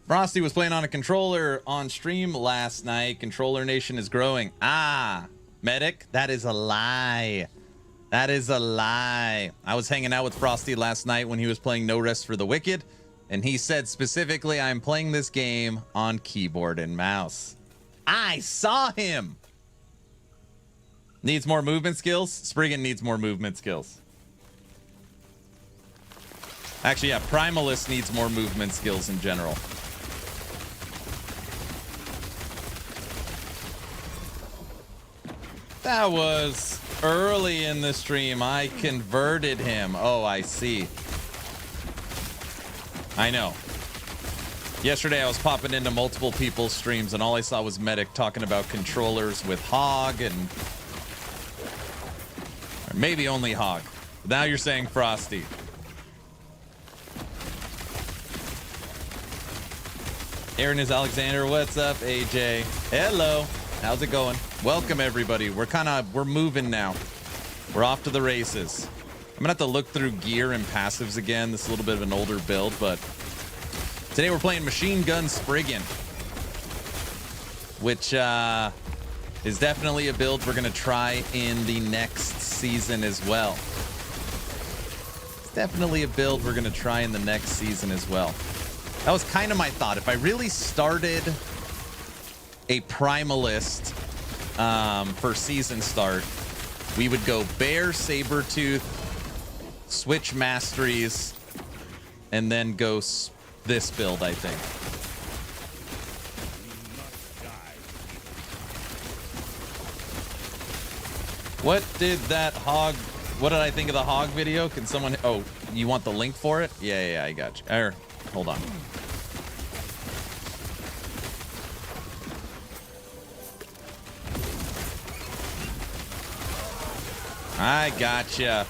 Frosty was playing on a controller on stream last night. Controller Nation is growing. Ah, Medic, that is a lie. That is a lie. I was hanging out with Frosty last night when he was playing No Rest for the Wicked, and he said specifically, I'm playing this game on keyboard and mouse. I saw him. Needs more movement skills? Spriggan needs more movement skills. Actually, yeah, Primalist needs more movement skills in general. That was early in the stream. I converted him. Oh, I see. I know. Yesterday, I was popping into multiple people's streams, and all I saw was Medic talking about controllers with Hog, and or maybe only Hog. Now you're saying Frosty. Aaron is Alexander. What's up, AJ? Hello. How's it going? Welcome, everybody. We're moving now. We're off to the races. I'm gonna have to look through gear and passives again. This is a little bit of an older build, but today we're playing Machine Gun Spriggan, which is definitely a build we're gonna try in the next season as well. It's definitely a build we're gonna try in the next season as well. That was kind of my thought. If I really started a Primalist for season start, we would go Bear, Sabertooth, switch Masteries, and then go this build, I think. What did I think of the Hog video? Can someone... Oh, you want the link for it? Yeah, I got you. Hold on. I gotcha.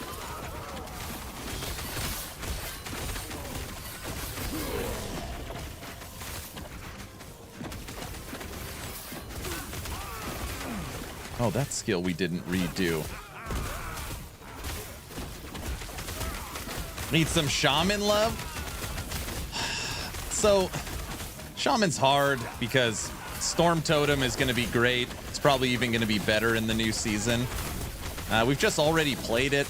Oh, that skill we didn't redo. Need some shaman love? So, shaman's hard because Storm Totem is going to be great. It's probably even going to be better in the new season. We've just already played it.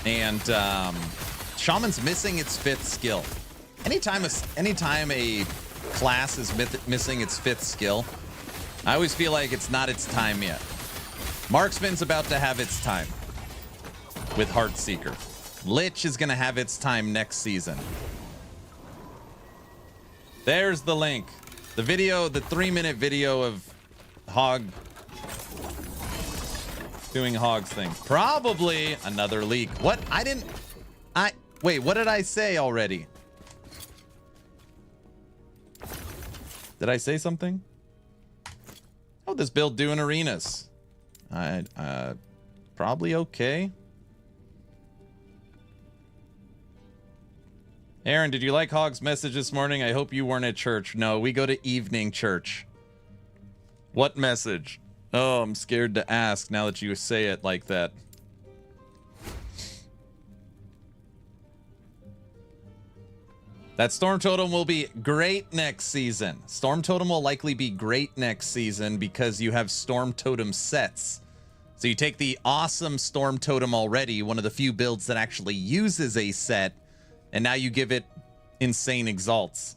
And shaman's missing its 5th skill. Anytime a class is missing its 5th skill, I always feel like it's not its time yet. Marksman's about to have its time with Heartseeker. Lich is going to have its time next season. There's the link. The video, the 3-minute video of Hog doing Hog's thing. Probably another leak. What? Wait, what did I say already? Did I say something? Oh, this build doing arenas. Probably okay. Aaron, did you like Hog's message this morning? I hope you weren't at church. No, we go to evening church. What message? Oh, I'm scared to ask now that you say it like that. That Storm Totem will be great next season. Storm Totem will likely be great next season because you have Storm Totem sets. So you take the awesome Storm Totem already, one of the few builds that actually uses a set, and now you give it insane exalts.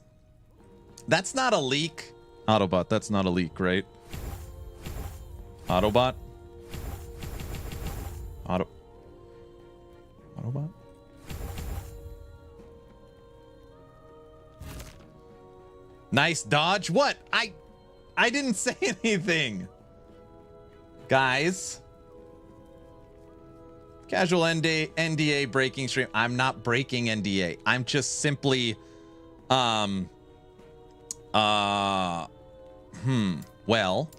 That's not a leak. Autobot, that's not a leak, right? Autobot? Autobot? Nice dodge. What? I didn't say anything. Guys. Casual NDA breaking stream. I'm not breaking NDA. I'm just simply well,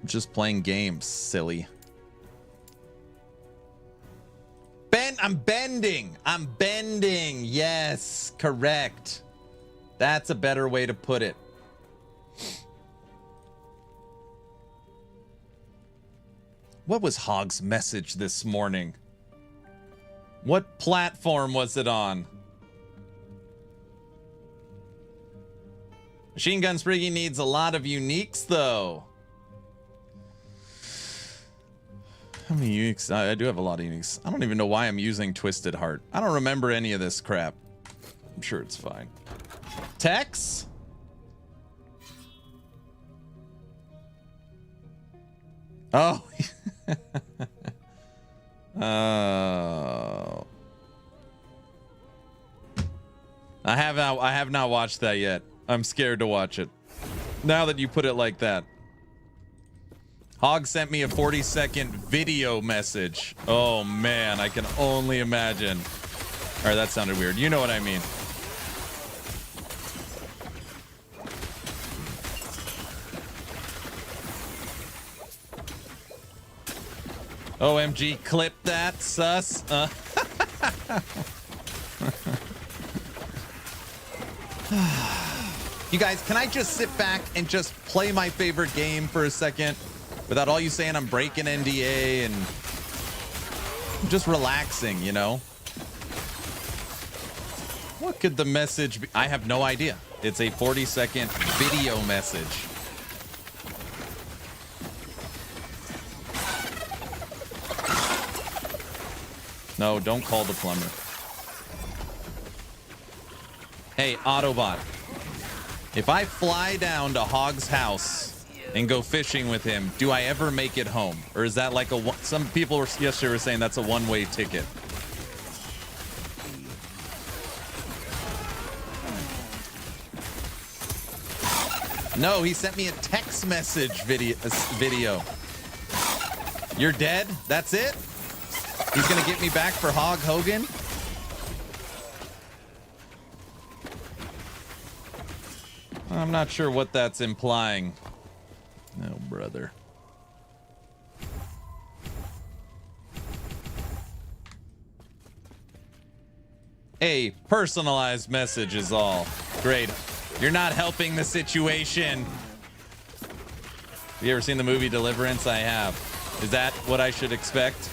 just playing games, silly. I'm bending. I'm bending. Yes, correct. That's a better way to put it. What was Hog's message this morning? What platform was it on? Machine Gun Spriggan needs a lot of uniques, though. How many uniques? I do have a lot of uniques. I don't even know why I'm using Twisted Heart. I don't remember any of this crap. I'm sure it's fine. Tex? Oh. Oh. I have not watched that yet. I'm scared to watch it. Now that you put it like that. Hog sent me a 40-second video message. Oh man, I can only imagine. All right, that sounded weird. You know what I mean. OMG, clip that, sus. You guys, can I just sit back and just play my favorite game for a second without all you saying I'm breaking NDA and I'm just relaxing, you know? What could the message be? I have no idea. It's a 40-second video message. No, don't call the plumber. Hey, Autobot. If I fly down to Hog's house and go fishing with him, do I ever make it home? Or is that like some people yesterday were saying that's a one-way ticket? No, he sent me a text message video. You're dead? That's it? He's gonna get me back for Hog Hogan? I'm not sure what that's implying. No, brother. A personalized message is all. Great. You're not helping the situation. Have you ever seen the movie Deliverance? I have. Is that what I should expect?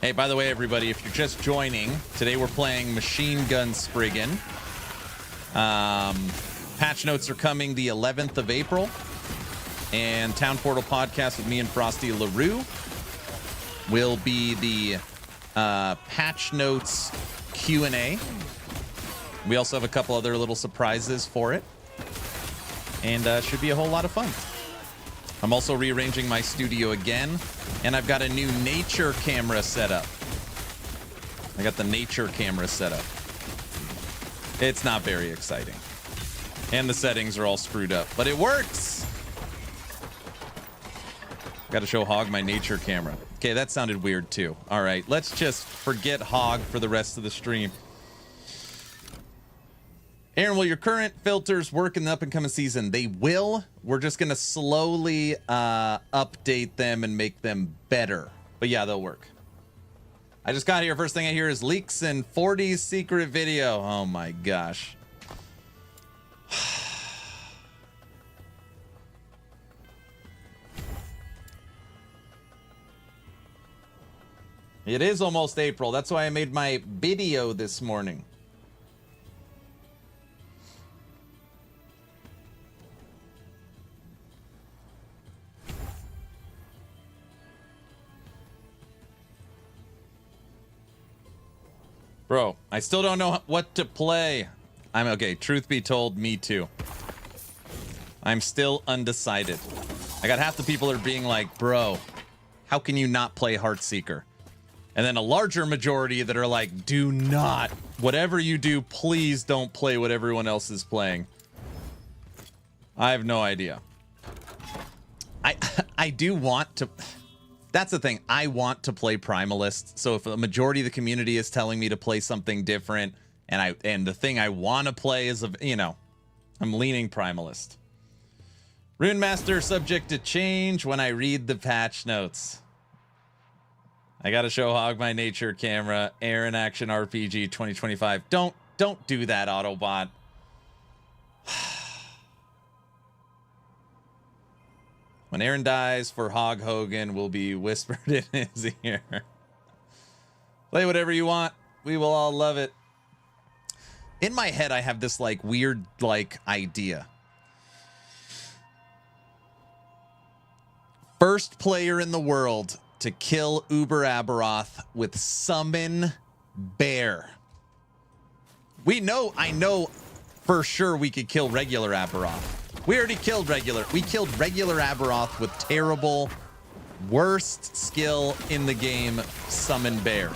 Hey, by the way, everybody, if you're just joining, today we're playing Machine Gun Spriggan. Patch notes are coming the 11th of April. And Town Portal podcast with me and Frosty LaRue will be the patch notes Q&A. We also have a couple other little surprises for it. And should be a whole lot of fun. I'm also rearranging my studio again. And I've got a new nature camera set up. I got the nature camera set up. It's not very exciting. And the settings are all screwed up. But it works! Got to show Hog my nature camera. Okay, that sounded weird too. All right, let's just forget Hog for the rest of the stream. Aaron, will your current filters work in the up-and-coming season? They will. We're just going to slowly update them and make them better. But yeah, they'll work. I just got here. First thing I hear is leaks and 40's secret video. Oh my gosh. It is almost April. That's why I made my video this morning. Bro, I still don't know what to play. I'm okay. Truth be told, me too. I'm still undecided. I got half the people are being like, bro, how can you not play Heartseeker? And then a larger majority that are like, do not. Whatever you do, please don't play what everyone else is playing. I have no idea. I do want to... That's the thing. I want to play Primalist. So if a majority of the community is telling me to play something different, and the thing I want to play is, I'm leaning Primalist. Rune Master subject to change when I read the patch notes. I gotta show Hog my nature camera. Aaron Action RPG 2025. Don't do that, Autobot. When Aaron dies for Hog Hogan will be whispered in his ear. Play whatever you want. We will all love it. In my head, I have this weird idea. First player in the world to kill Uber Aberoth with Summon Bear. I know for sure we could kill regular Aberoth. We already killed regular. We killed regular Aberoth with terrible, worst skill in the game, Summon Bear.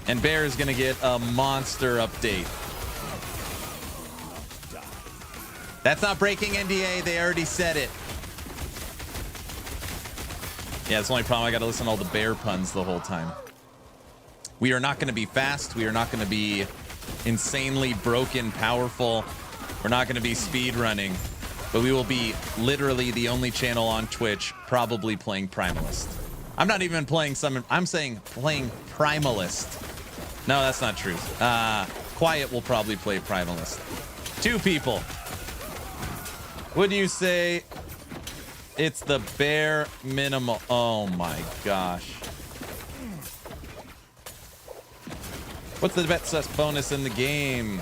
And Bear is going to get a monster update. That's not breaking NDA. They already said it. Yeah, that's the only problem. I got to listen to all the Bear puns the whole time. We are not going to be fast. We are not going to be insanely broken powerful. We're not going to be speed running, but we will be literally the only channel on Twitch probably playing Primalist. I'm not even playing Summon. I'm saying playing Primalist. No, that's not true. Quiet will probably play Primalist. 2 people. Would you say it's the bare minimum? Oh my gosh. What's the bet sus bonus in the game?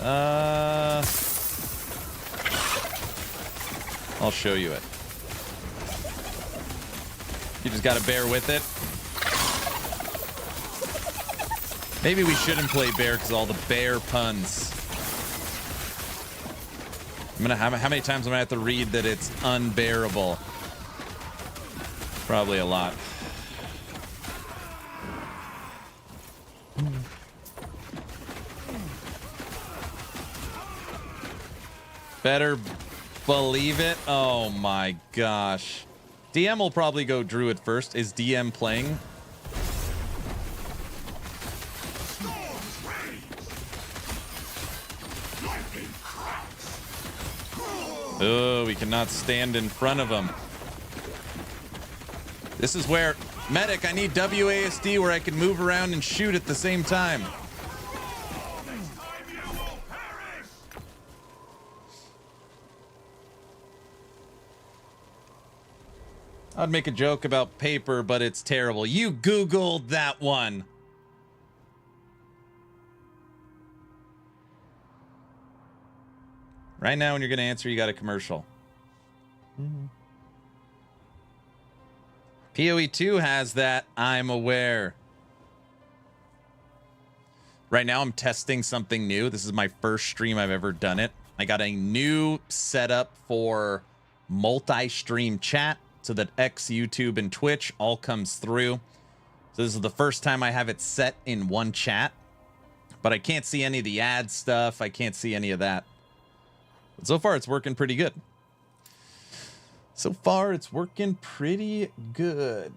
I'll show you it. You just gotta bear with it. Maybe we shouldn't play Bear because all the Bear puns. How many times am I have to read that it's unbearable? Probably a lot. Better believe it. Oh my gosh. DM will probably go Druid first. Is DM playing? Oh, we cannot stand in front of him. This is where, medic, I need WASD where I can move around and shoot at the same time. I'd make a joke about paper, but it's terrible. You Googled that one. Right now, when you're going to answer, you got a commercial. PoE 2 has that, I'm aware. Right now, I'm testing something new. This is my first stream I've ever done it. I got a new setup for multi-stream chat so that X, YouTube, and Twitch all comes through. So this is the first time I have it set in one chat. But I can't see any of the ad stuff. I can't see any of that. But so far, it's working pretty good. So far, it's working pretty good.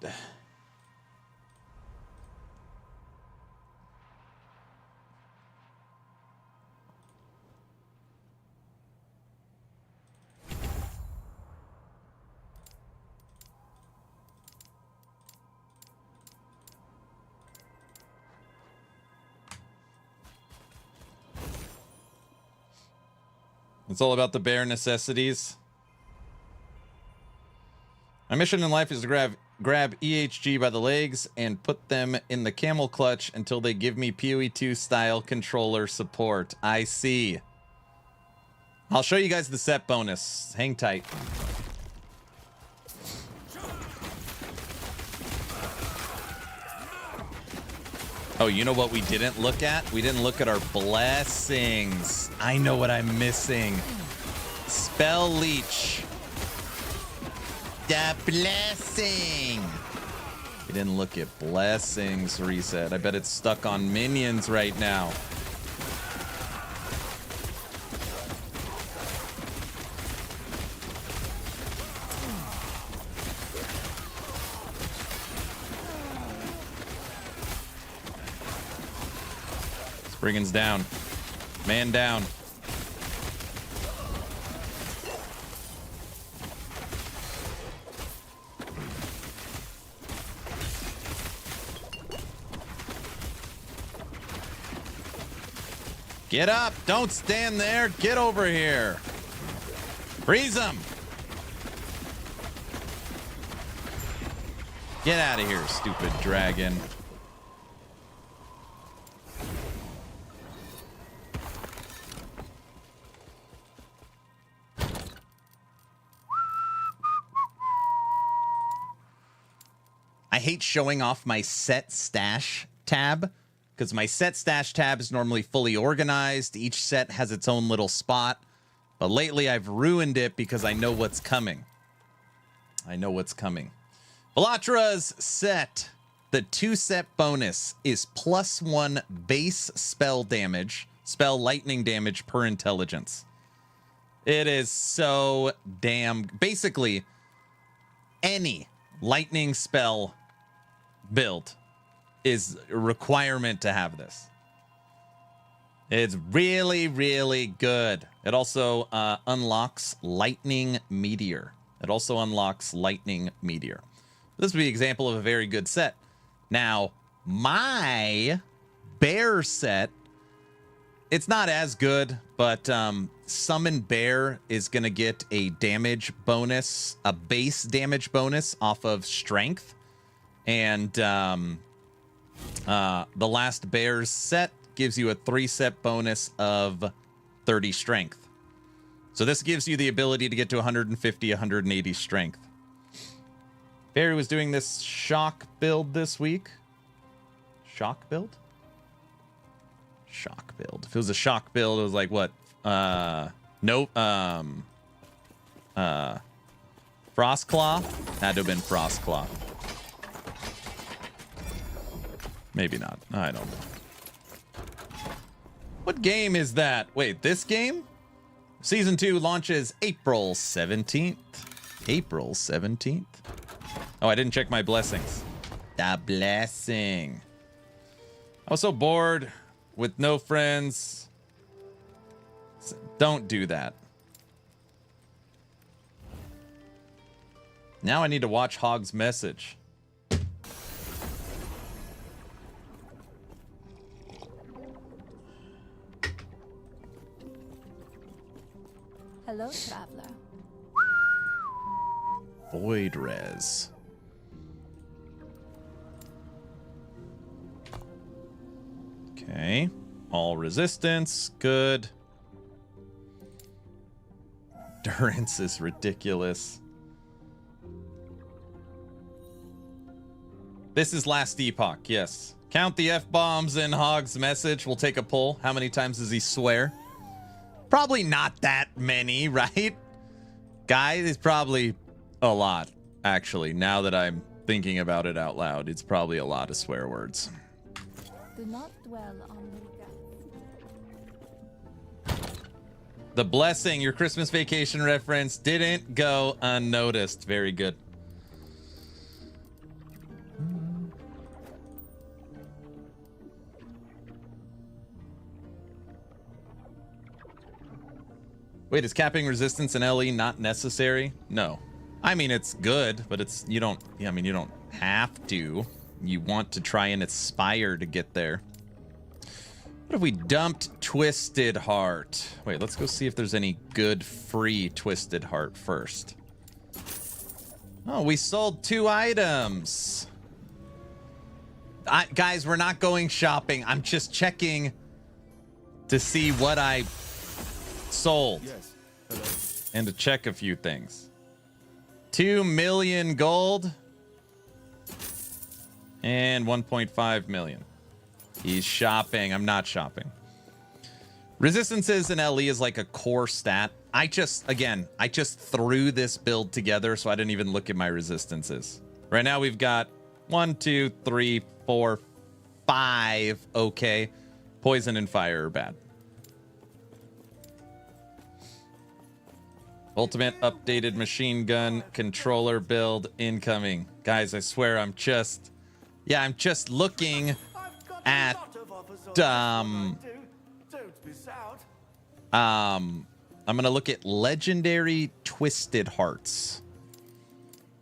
It's all about the bare necessities. My mission in life is to grab EHG by the legs and put them in the camel clutch until they give me PoE 2 style controller support. I see. I'll show you guys the set bonus. Hang tight. Oh, you know what we didn't look at? We didn't look at our blessings. I know what I'm missing. Spell leech. The blessing. We didn't look at blessings reset. I bet it's stuck on minions right now. Spriggan's down. Man down. Get up! Don't stand there! Get over here! Freeze him! Get out of here, stupid dragon. I hate showing off my set stash tab because my set stash tab is normally fully organized. Each set has its own little spot. But lately I've ruined it because I know what's coming. I know what's coming. Velatra's set. The 2-set bonus is +1 base spell damage, spell lightning damage per intelligence. It is so damn... Basically, any lightning spell build is a requirement to have this. It's really, really good. It also unlocks Lightning Meteor. It also unlocks Lightning Meteor. This would be an example of a very good set. Now, my bear set, it's not as good, but Summon Bear is going to get a damage bonus, a base damage bonus off of Strength. And the Last Bears set gives you a 3-set bonus of 30 Strength. So this gives you the ability to get to 150, 180 Strength. Barry was doing this shock build this week. Shock build? Shock build. If it was a shock build, it was like what? Nope. Frostclaw? Had to have been Frostclaw. Maybe not. I don't know. What game is that? Wait, this game? Season 2 launches April 17th. April 17th. Oh, I didn't check my blessings. The blessing. I was so bored with no friends. Don't do that. Now I need to watch Hog's message. Hello, traveler. Void res. Okay. All resistance. Good. Endurance is ridiculous. This is Last Epoch, yes. Count the F-bombs in Hog's message. We'll take a poll. How many times does he swear? Probably not that many, right? Guys, it's probably a lot, actually. Now that I'm thinking about it out loud, it's probably a lot of swear words. Do not dwell on regrets. The blessing, your Christmas vacation reference, didn't go unnoticed. Very good. Wait, is capping resistance and LE not necessary? No. I mean, it's good, but it's, you don't have to. You want to try and aspire to get there. What if we dumped Twisted Heart? Wait, let's go see if there's any good free Twisted Heart first. Oh, we sold 2 items. Guys, we're not going shopping. I'm just checking to see what I sold. Yes. Hello. And to check a few things. 2 million gold and 1.5 million. He's shopping. I'm not shopping. Resistances and LE is like a core stat. I just threw this build together, so I didn't even look at my resistances. Right now we've got 1, 2, 3, 4, 5. Okay. Poison and fire are bad. Ultimate updated machine gun controller build incoming. Guys, I swear I'm just looking at I'm gonna look at legendary Twisted Hearts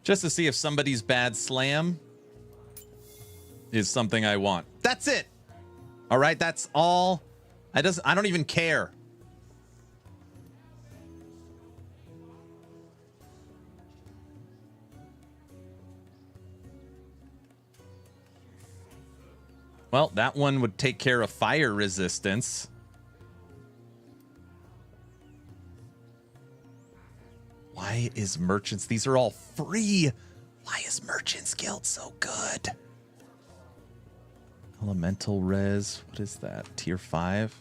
just to see if somebody's bad slam is something I want. That's it. All right, that's all. I don't even care. Well, that one would take care of fire resistance. Why is Merchants? These are all free. Why is Merchants Guild so good? Elemental res. What is that? Tier 5?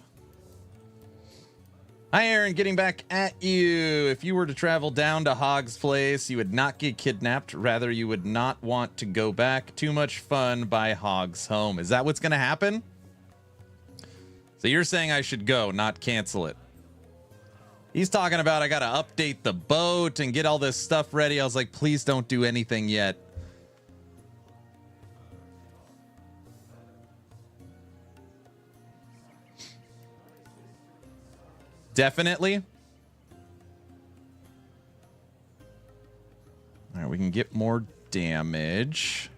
Hi, Aaron. Getting back at you. If you were to travel down to Hog's place, you would not get kidnapped. Rather, you would not want to go back. Too much fun by Hog's home. Is that what's going to happen? So you're saying I should go, not cancel it. He's talking about I got to update the boat and get all this stuff ready. I was like, please don't do anything yet. Definitely. All right, we can get more damage.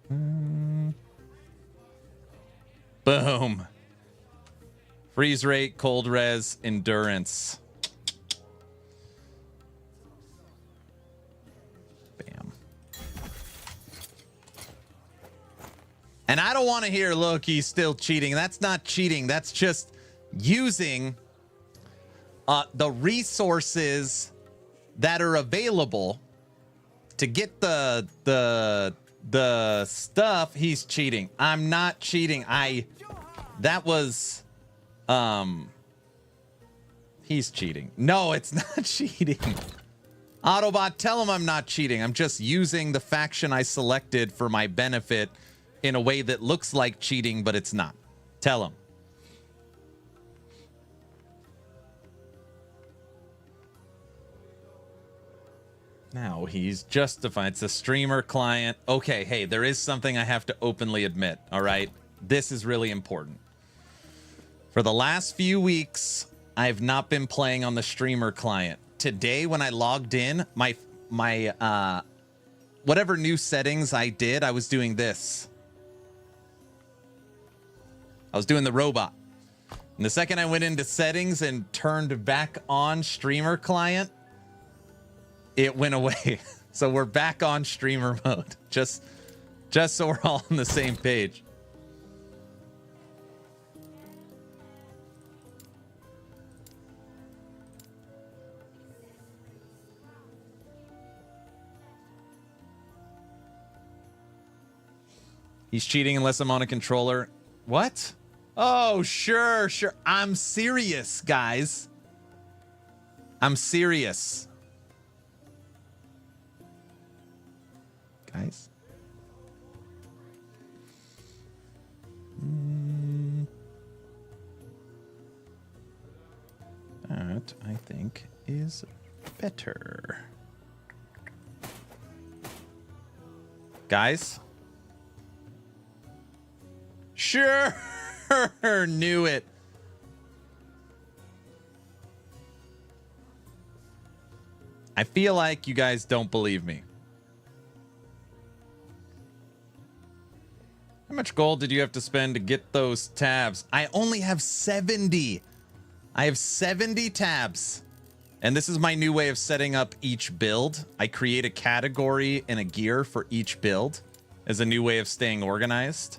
Boom. Freeze rate, cold res, endurance. Bam. And I don't want to hear, look, he's still cheating. That's not cheating. That's just using the resources that are available to get the stuff. He's cheating. I'm not cheating. He's cheating. No, it's not cheating. Autobot, tell him I'm not cheating. I'm just using the faction I selected for my benefit in a way that looks like cheating, but it's not. Tell him. Now he's justified. It's a streamer client. Okay, hey, there is something I have to openly admit, all right? This is really important. For the last few weeks, I've not been playing on the streamer client. Today, when I logged in, my whatever new settings I did, I was doing this. I was doing the robot. And the second I went into settings and turned back on streamer client, it went away. So we're back on streamer mode. Just so we're all on the same page. He's cheating unless I'm on a controller. What? Oh, sure. I'm serious, guys. I'm serious. Guys. That, I think, is better. Guys. Sure. Knew it. I feel like you guys don't believe me. How much gold did you have to spend to get those tabs? I only have 70. I have 70 tabs. And this is my new way of setting up each build. I create a category and a gear for each build as a new way of staying organized.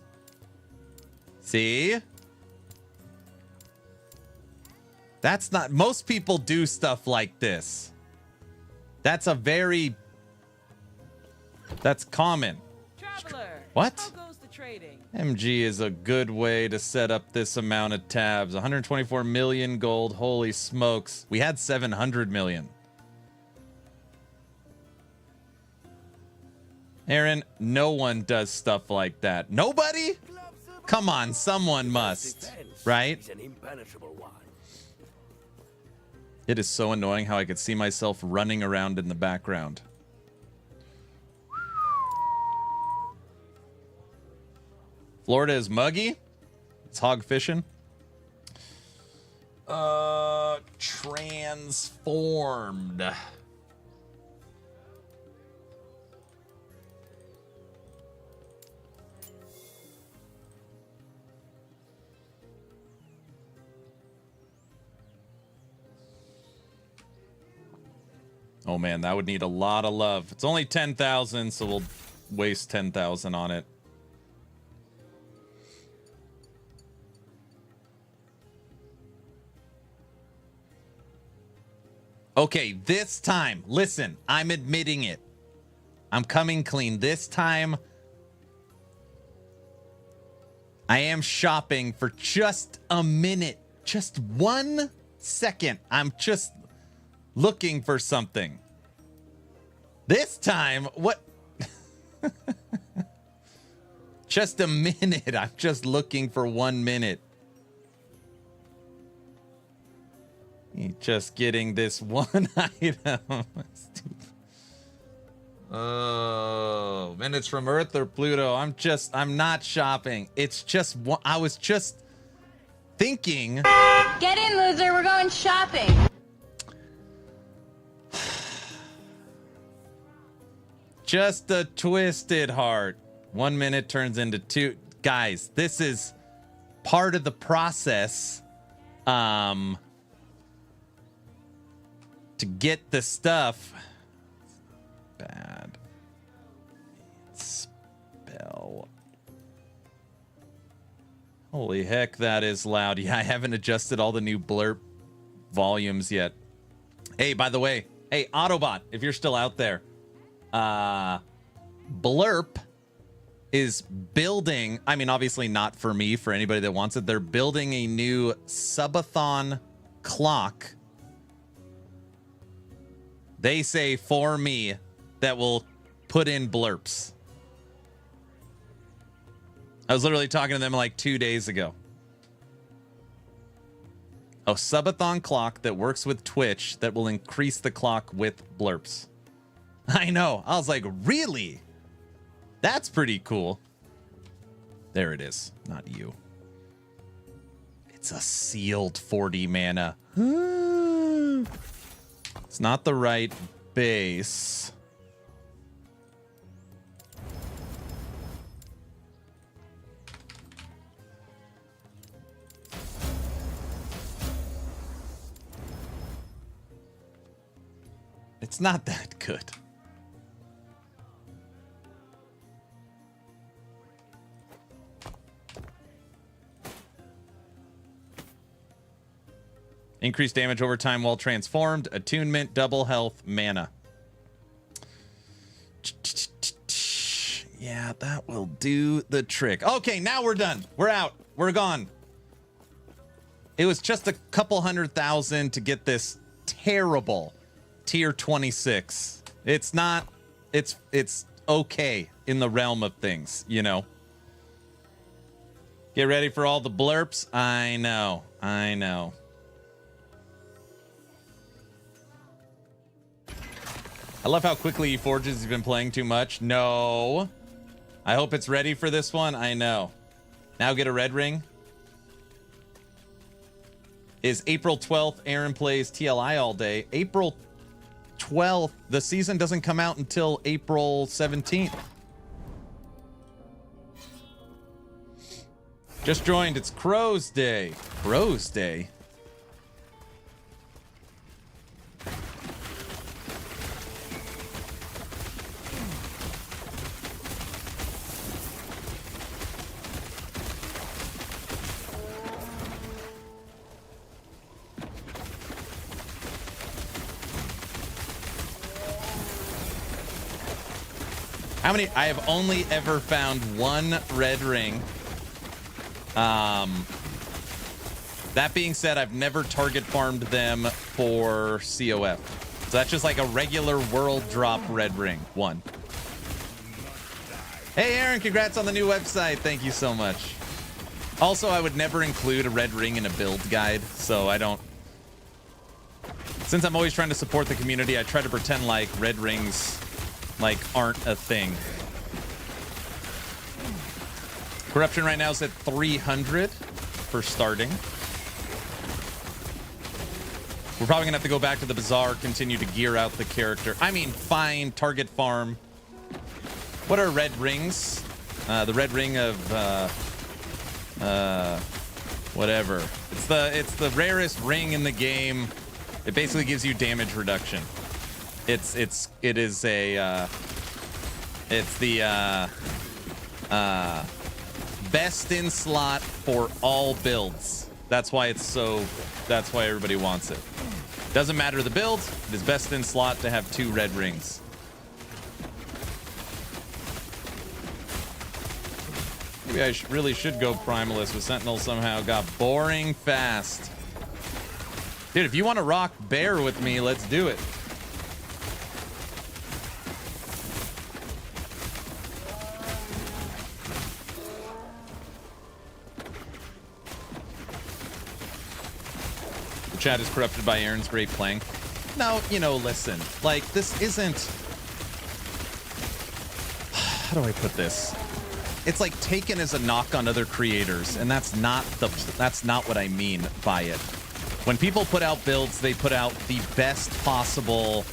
See? That's not... Most people do stuff like this. That's a very... That's common. Traveler, what? How goes the trading? MG is a good way to set up this amount of tabs. 124 million gold. Holy smokes. We had 700 million. Aaron, no one does stuff like that. Nobody? Come on, someone must, right? It is so annoying how I could see myself running around in the background. Florida is muggy. It's hog fishing. Transformed. Oh man, that would need a lot of love. It's only 10,000, so we'll waste 10,000 on it. Okay, this time, listen, I'm admitting it. I'm coming clean. This time, I am shopping for just a minute. Just 1 second. I'm just looking for something. This time, what? Just a minute. I'm just looking for 1 minute. Just getting this one item. Oh, minutes from Earth or Pluto. I'm not shopping. It's just one. I was just thinking. Get in, loser. We're going shopping. Just a twisted heart. 1 minute turns into 2. Guys, this is part of the process. To get the stuff. Bad. Spell. Holy heck, that is loud. Yeah, I haven't adjusted all the new blurb volumes yet. Hey, by the way, hey, Autobot, if you're still out there, Blurp is building, I mean, obviously not for me, for anybody that wants it. They're building a new Subathon clock. They say for me that will put in blurps. I was literally talking to them like 2 days ago. A Subathon clock that works with Twitch that will increase the clock with blurps. I know. I was like, really? That's pretty cool. There it is. Not you. It's a sealed 40 mana. It's not the right base. It's not that good. Increased damage over time while transformed. Attunement, double health, mana. Yeah, that will do the trick. Okay, now we're done. We're out. We're gone. It was just a couple 100,000 to get this terrible tier 26. It's not, it's okay in the realm of things, you know. Get ready for all the blurps. I know. I love how quickly he forges. He's been playing too much. No. I hope it's ready for this one. I know. Now get a red ring. Is April 12th. Aaron plays TLI all day. April 12th. The season doesn't come out until April 17th. Just joined. It's Crow's Day. Crow's Day. How many? I have only ever found one red ring. That being said, I've never target farmed them for COF. So that's just like a regular world drop red ring. One. Hey, Aaron, congrats on the new website. Thank you so much. Also, I would never include a red ring in a build guide, so I don't. Since I'm always trying to support the community, I try to pretend like red rings like aren't a thing. Corruption right now is at 300 for starting. We're probably gonna have to go back to the bazaar, continue to gear out the character. I mean, fine, target farm. What are red rings? The red ring of whatever. It's the rarest ring in the game. It basically gives you damage reduction. It's the best in slot for all builds. That's why everybody wants it. Doesn't matter the build, it is best in slot to have 2 red rings. Maybe I really should go Primalist with Sentinel somehow. Got boring fast. Dude, if you want to rock bear with me, let's do it. Chat is corrupted by Aaron's great playing. No, you know, listen, like, this isn't, how do I put this? It's like taken as a knock on other creators, and that's not what I mean by it. When people put out builds, they put out the best possible,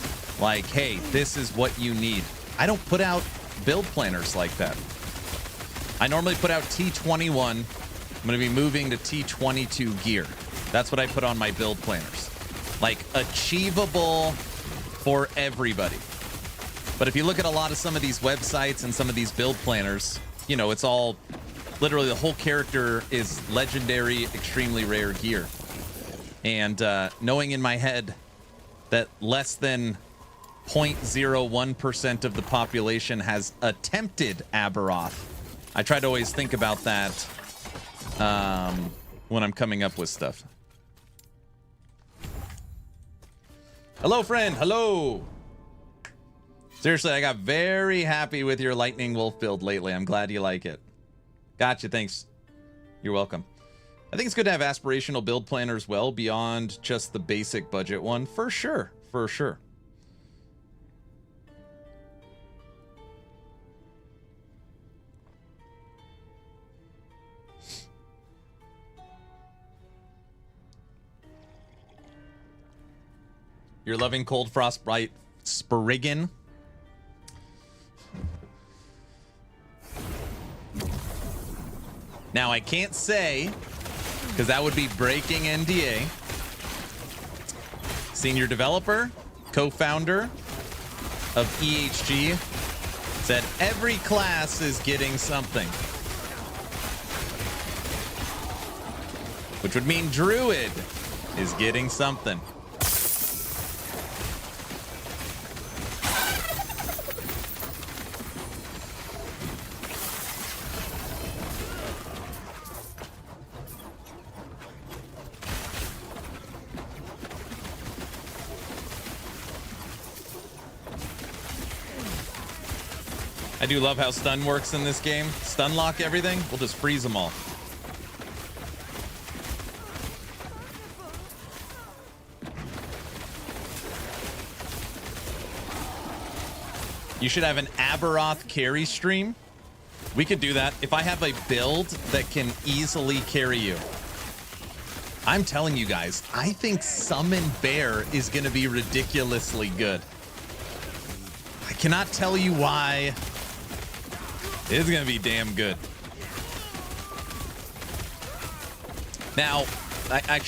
like, hey, this is what you need. I don't put out build planners like that. I normally put out T21. I'm going to be moving to T22 gear. That's what I put on my build planners. Like, achievable for everybody. But if you look at a lot of some of these websites and some of these build planners, you know, it's all, literally the whole character is legendary, extremely rare gear. And knowing in my head that less than 0.01% of the population has attempted Aberoth, I try to always think about that when I'm coming up with stuff. Hello, friend. Hello. Seriously, I got very happy with your Lightning Wolf build lately. I'm glad you like it. Gotcha. Thanks. You're welcome. I think it's good to have aspirational build planners well beyond just the basic budget one. For sure. For sure. You're loving Cold Frostbite Spriggan. Now, I can't say, because that would be breaking NDA. Senior developer, co-founder of EHG, said every class is getting something. Which would mean Druid is getting something. I do love how stun works in this game. Stun lock everything, we'll just freeze them all. You should have an Aberoth carry stream. We could do that if I have a build that can easily carry you. I'm telling you guys, I think Summon Bear is going to be ridiculously good. I cannot tell you why. It's going to be damn good. Now, I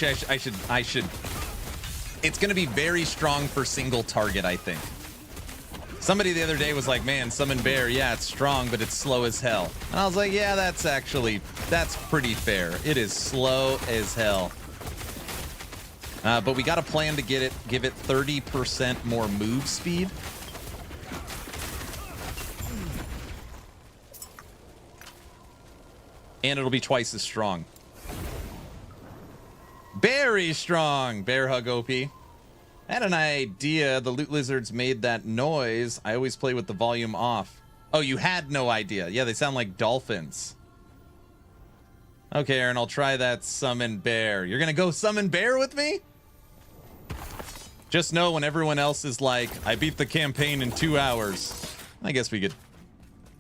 should. It's going to be very strong for single target, I think. Somebody the other day was like, man, Summon Bear, yeah, it's strong, but it's slow as hell. And I was like, yeah, that's pretty fair. It is slow as hell. But we got a plan to give it 30% more move speed. And it'll be twice as strong. Very strong. Bear hug OP. I had an idea. The loot lizards made that noise. I always play with the volume off. Oh, you had no idea. Yeah, they sound like dolphins. Okay, Aaron, I'll try that Summon Bear. You're gonna go Summon Bear with me? Just know when everyone else is like, I beat the campaign in 2 hours. I guess we could...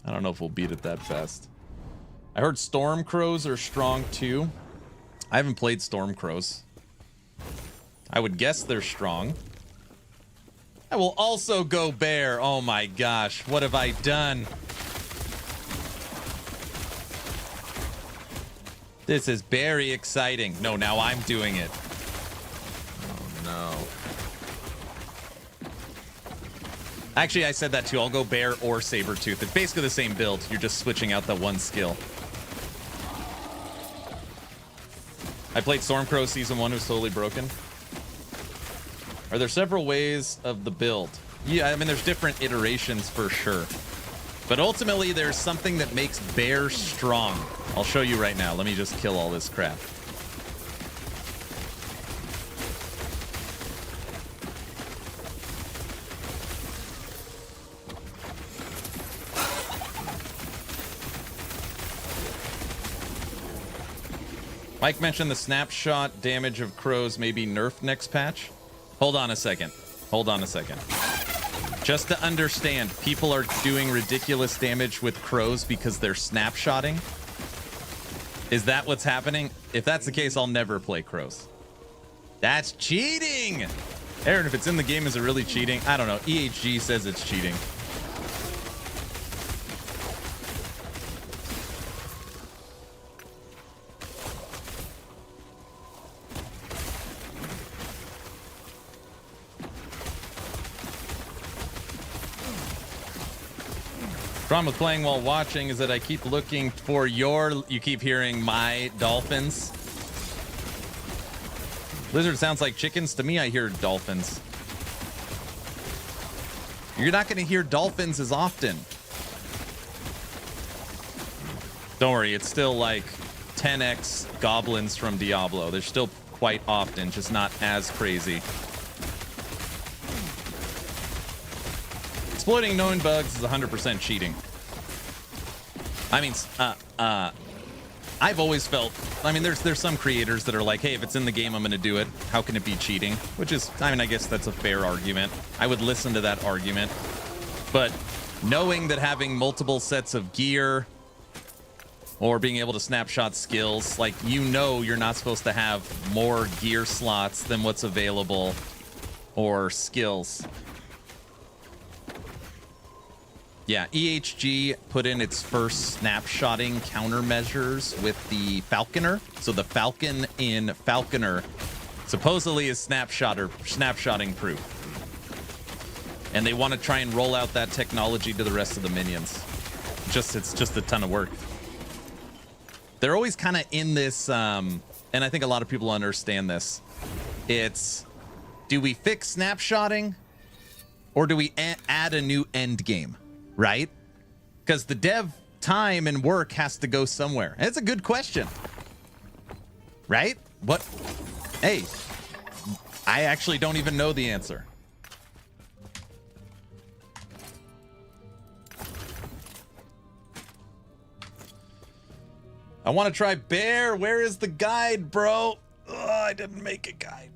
I don't know if we'll beat it that fast. I heard Storm Crows are strong too. I haven't played Storm Crows. I would guess they're strong. I will also go Bear. Oh my gosh, what have I done? This is very exciting. No, now I'm doing it. Oh no. Actually, I said that too. I'll go Bear or Sabertooth. It's basically the same build. You're just switching out that one skill. I played Stormcrow Season 1, who's totally broken. Are there several ways of the build? Yeah, I mean, there's different iterations for sure. But ultimately, there's something that makes Bear strong. I'll show you right now. Let me just kill all this crap. Mike mentioned the snapshot damage of crows may be nerfed next patch. Hold on a second. Hold on a second. Just to understand, people are doing ridiculous damage with crows because they're snapshotting. Is that what's happening? If that's the case, I'll never play crows. That's cheating! Aaron, if it's in the game, is it really cheating? I don't know. EHG says it's cheating. Problem with playing while watching is that I keep looking for your... You keep hearing my dolphins. Lizard sounds like chickens. To me, I hear dolphins. You're not going to hear dolphins as often. Don't worry, it's still like 10x goblins from Diablo. They're still quite often, just not as crazy. Exploiting known bugs is 100% cheating. I mean, I've always felt, I mean, there's some creators that are like, hey, if it's in the game, I'm going to do it. How can it be cheating? Which is, I mean, I guess that's a fair argument. I would listen to that argument. But knowing that having multiple sets of gear or being able to snapshot skills, like, you know, you're not supposed to have more gear slots than what's available. or skills. Yeah, EHG put in its first snapshotting countermeasures with the Falconer. So the Falcon in Falconer supposedly is snapshotting proof. And they want to try and roll out that technology to the rest of the minions. It's just a ton of work. They're always kind of in this, and I think a lot of people understand this. It's, do we fix snapshotting or do we add a new end game, right? Because the dev time and work has to go somewhere. And it's a good question, right? What? Hey, I actually don't even know the answer. I want to try bear. Where is the guide, bro? I didn't make a guide.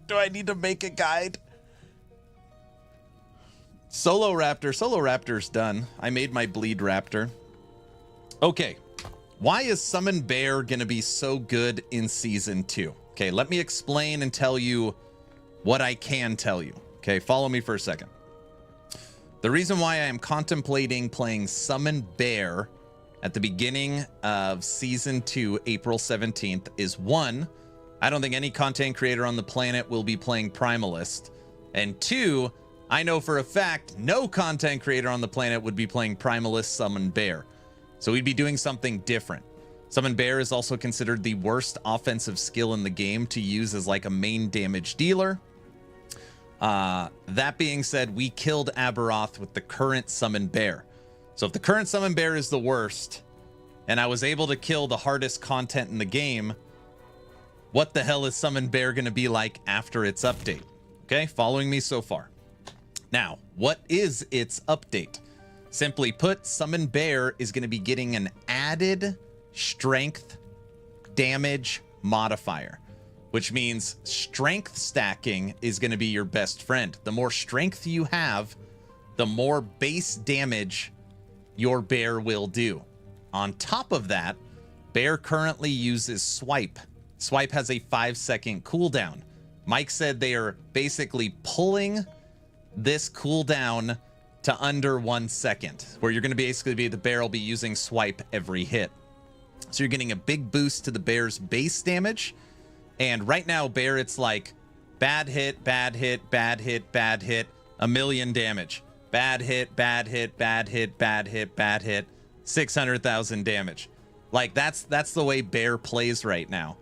Do I need to make a guide? Solo Raptor. Solo Raptor's done. I made my bleed raptor. Okay. Why is Summon Bear going to be so good in Season 2? Okay, let me explain and tell you what I can tell you. Okay, follow me for a second. The reason why I am contemplating playing Summon Bear at the beginning of Season 2, April 17th, is one, I don't think any content creator on the planet will be playing Primalist. And two, I know for a fact no content creator on the planet would be playing Primalist Summon Bear. So we'd be doing something different. Summon Bear is also considered the worst offensive skill in the game to use as like a main damage dealer. That being said, we killed Aberoth with the current Summon Bear. So if the current Summon Bear is the worst, and I was able to kill the hardest content in the game, what the hell is Summon Bear going to be like after its update? Okay, following me so far. Now, what is its update? Simply put, Summon Bear is going to be getting an added strength damage modifier, which means strength stacking is going to be your best friend. The more strength you have, the more base damage your bear will do. On top of that, Bear currently uses Swipe. Swipe has a 5-second cooldown. Mike said they are basically pulling this cooldown to under 1 second, where you're going to basically be, the bear will be using Swipe every hit. So you're getting a big boost to the bear's base damage. And right now, Bear, it's like bad hit, bad hit, bad hit, bad hit, 1,000,000 damage. Bad hit, bad hit, bad hit, bad hit, bad hit, 600,000 damage. Like that's the way Bear plays right now.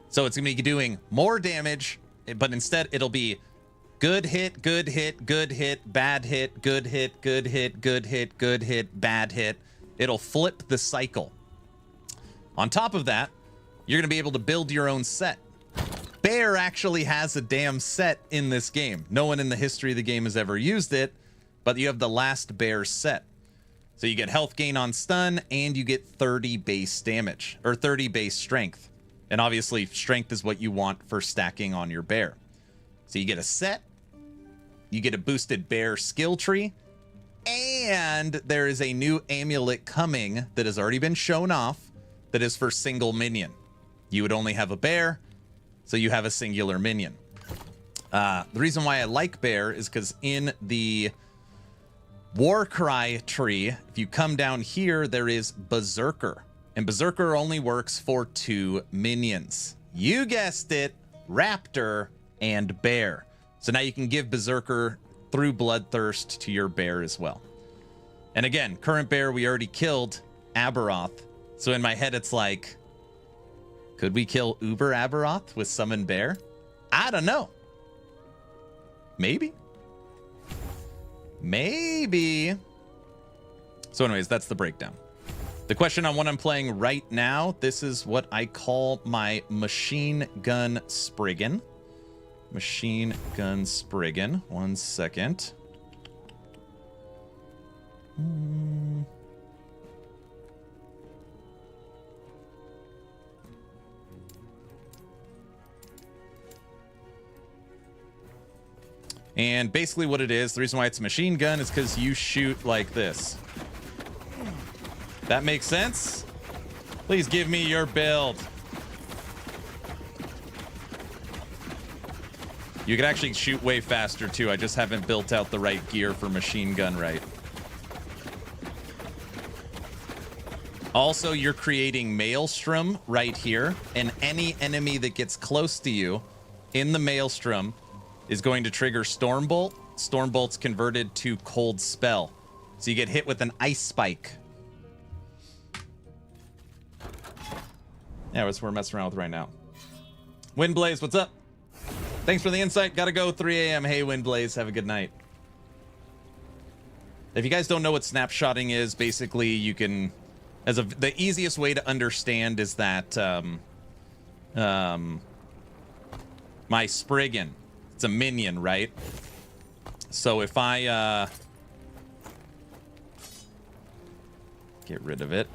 So it's going to be doing more damage, but instead it'll be good hit, good hit, good hit, bad hit, good hit, good hit, good hit, good hit, bad hit. It'll flip the cycle. On top of that, you're going to be able to build your own set. Bear actually has a damn set in this game. No one in the history of the game has ever used it, but you have the Last Bear set. So you get health gain on stun, and you get 30 base damage, or 30 base strength. And obviously, strength is what you want for stacking on your bear. So you get a set, you get a boosted bear skill tree, and there is a new amulet coming that has already been shown off that is for single minion. You would only have a bear, so you have a singular minion. The reason why I like bear is because in the Warcry tree, if you come down here, there is Berserker. And Berserker only works for 2 minions. You guessed it, Raptor and Bear. So now you can give Berserker through Bloodthirst to your bear as well. And again, current bear, we already killed Aberoth. So in my head, it's like, could we kill Uber Aberoth with Summon Bear? I don't know. Maybe. Maybe. So anyways, that's the breakdown. The question on what I'm playing right now, this is what I call my Machine Gun Spriggan. Machine Gun Spriggan. 1 second. And basically what it is, the reason why it's a machine gun is because you shoot like this. That makes sense? Please give me your build. You can actually shoot way faster too. I just haven't built out the right gear for machine gun right. Also, you're creating Maelstrom right here, and any enemy that gets close to you in the Maelstrom is going to trigger Stormbolt. Stormbolt's converted to Cold Spell. So you get hit with an Ice Spike. Yeah, that's what we're messing around with right now. Windblaze, what's up? Thanks for the insight. Gotta go, 3 a.m. Hey, Windblaze, have a good night. If you guys don't know what snapshotting is, basically you can... the easiest way to understand is that my Spriggan, it's a minion, right? So if I get rid of it.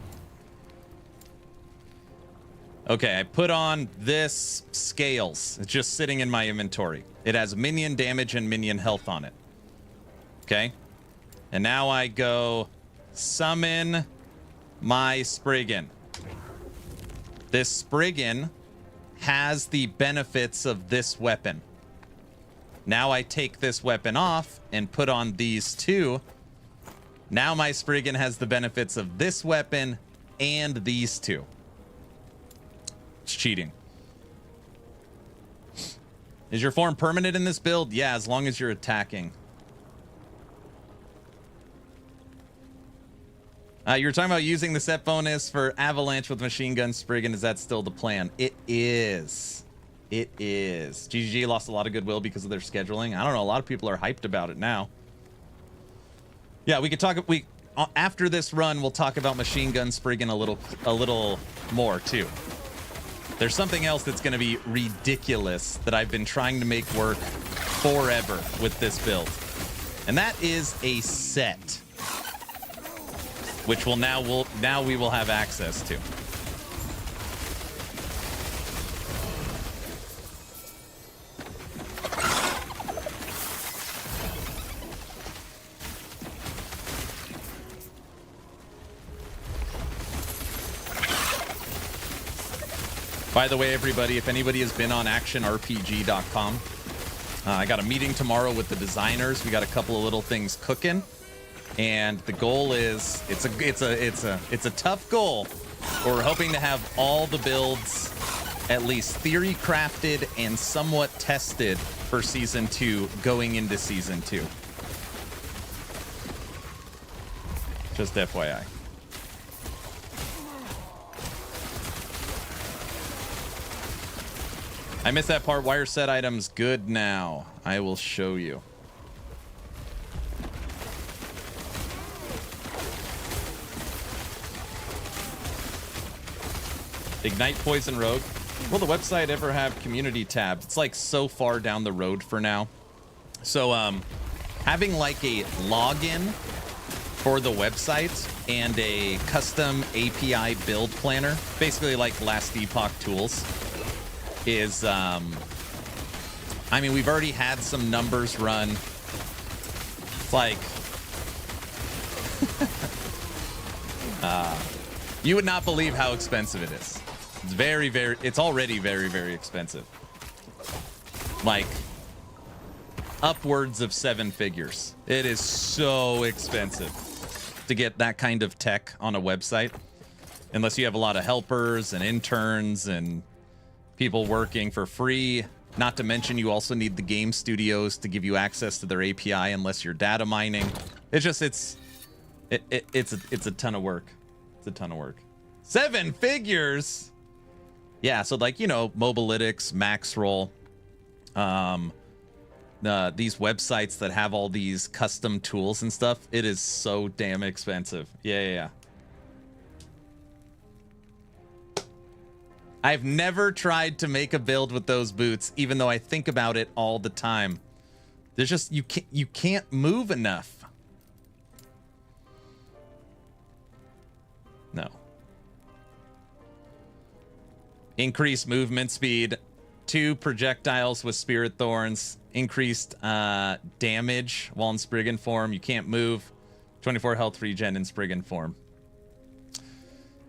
Okay, I put on this Scales. It's just sitting in my inventory. It has minion damage and minion health on it. Okay. And now I go summon my Spriggan. This Spriggan has the benefits of this weapon. Now I take this weapon off and put on these two. Now my Spriggan has the benefits of this weapon and these two. It's cheating. Is your form permanent in this build? Yeah, as long as you're attacking. You were talking about using the set bonus for Avalanche with Machine Gun Spriggan. Is that still the plan? It is. It is. GGG lost a lot of goodwill because of their scheduling. I don't know. A lot of people are hyped about it now. Yeah, we could talk. After this run, we'll talk about Machine Gun Spriggan a little more too. There's something else that's going to be ridiculous that I've been trying to make work forever with this build, and that is a set, which we will have access to. By the way, everybody, if anybody has been on actionrpg.com, I got a meeting tomorrow with the designers. We got a couple of little things cooking, and the goal is it's a tough goal. But we're hoping to have all the builds at least theory crafted and somewhat tested for season 2 going into season 2. Just FYI. I missed that part. Why are set items good now? I will show you. Ignite Poison Rogue. Will the website ever have community tab? It's like so far down the road for now. So having like a login for the website and a custom API build planner, basically like Last Epoch tools, is I mean, we've already had some numbers run. It's like you would not believe how expensive it is. It's it's already very, very expensive. Like upwards of 7 figures. It is so expensive to get that kind of tech on a website, unless you have a lot of helpers and interns and people working for free. Not to mention, you also need the game studios to give you access to their API unless you're data mining. It's just it's a ton of work. It's a ton of work. 7 figures. Yeah, so like, you know, Mobalytics, Maxroll, these websites that have all these custom tools and stuff, it is so damn expensive. Yeah. I've never tried to make a build with those boots, even though I think about it all the time. There's just, you can't move enough. No. Increased movement speed, 2 projectiles with Spirit Thorns, increased damage while in Spriggan form. You can't move. 24 health regen in Spriggan form.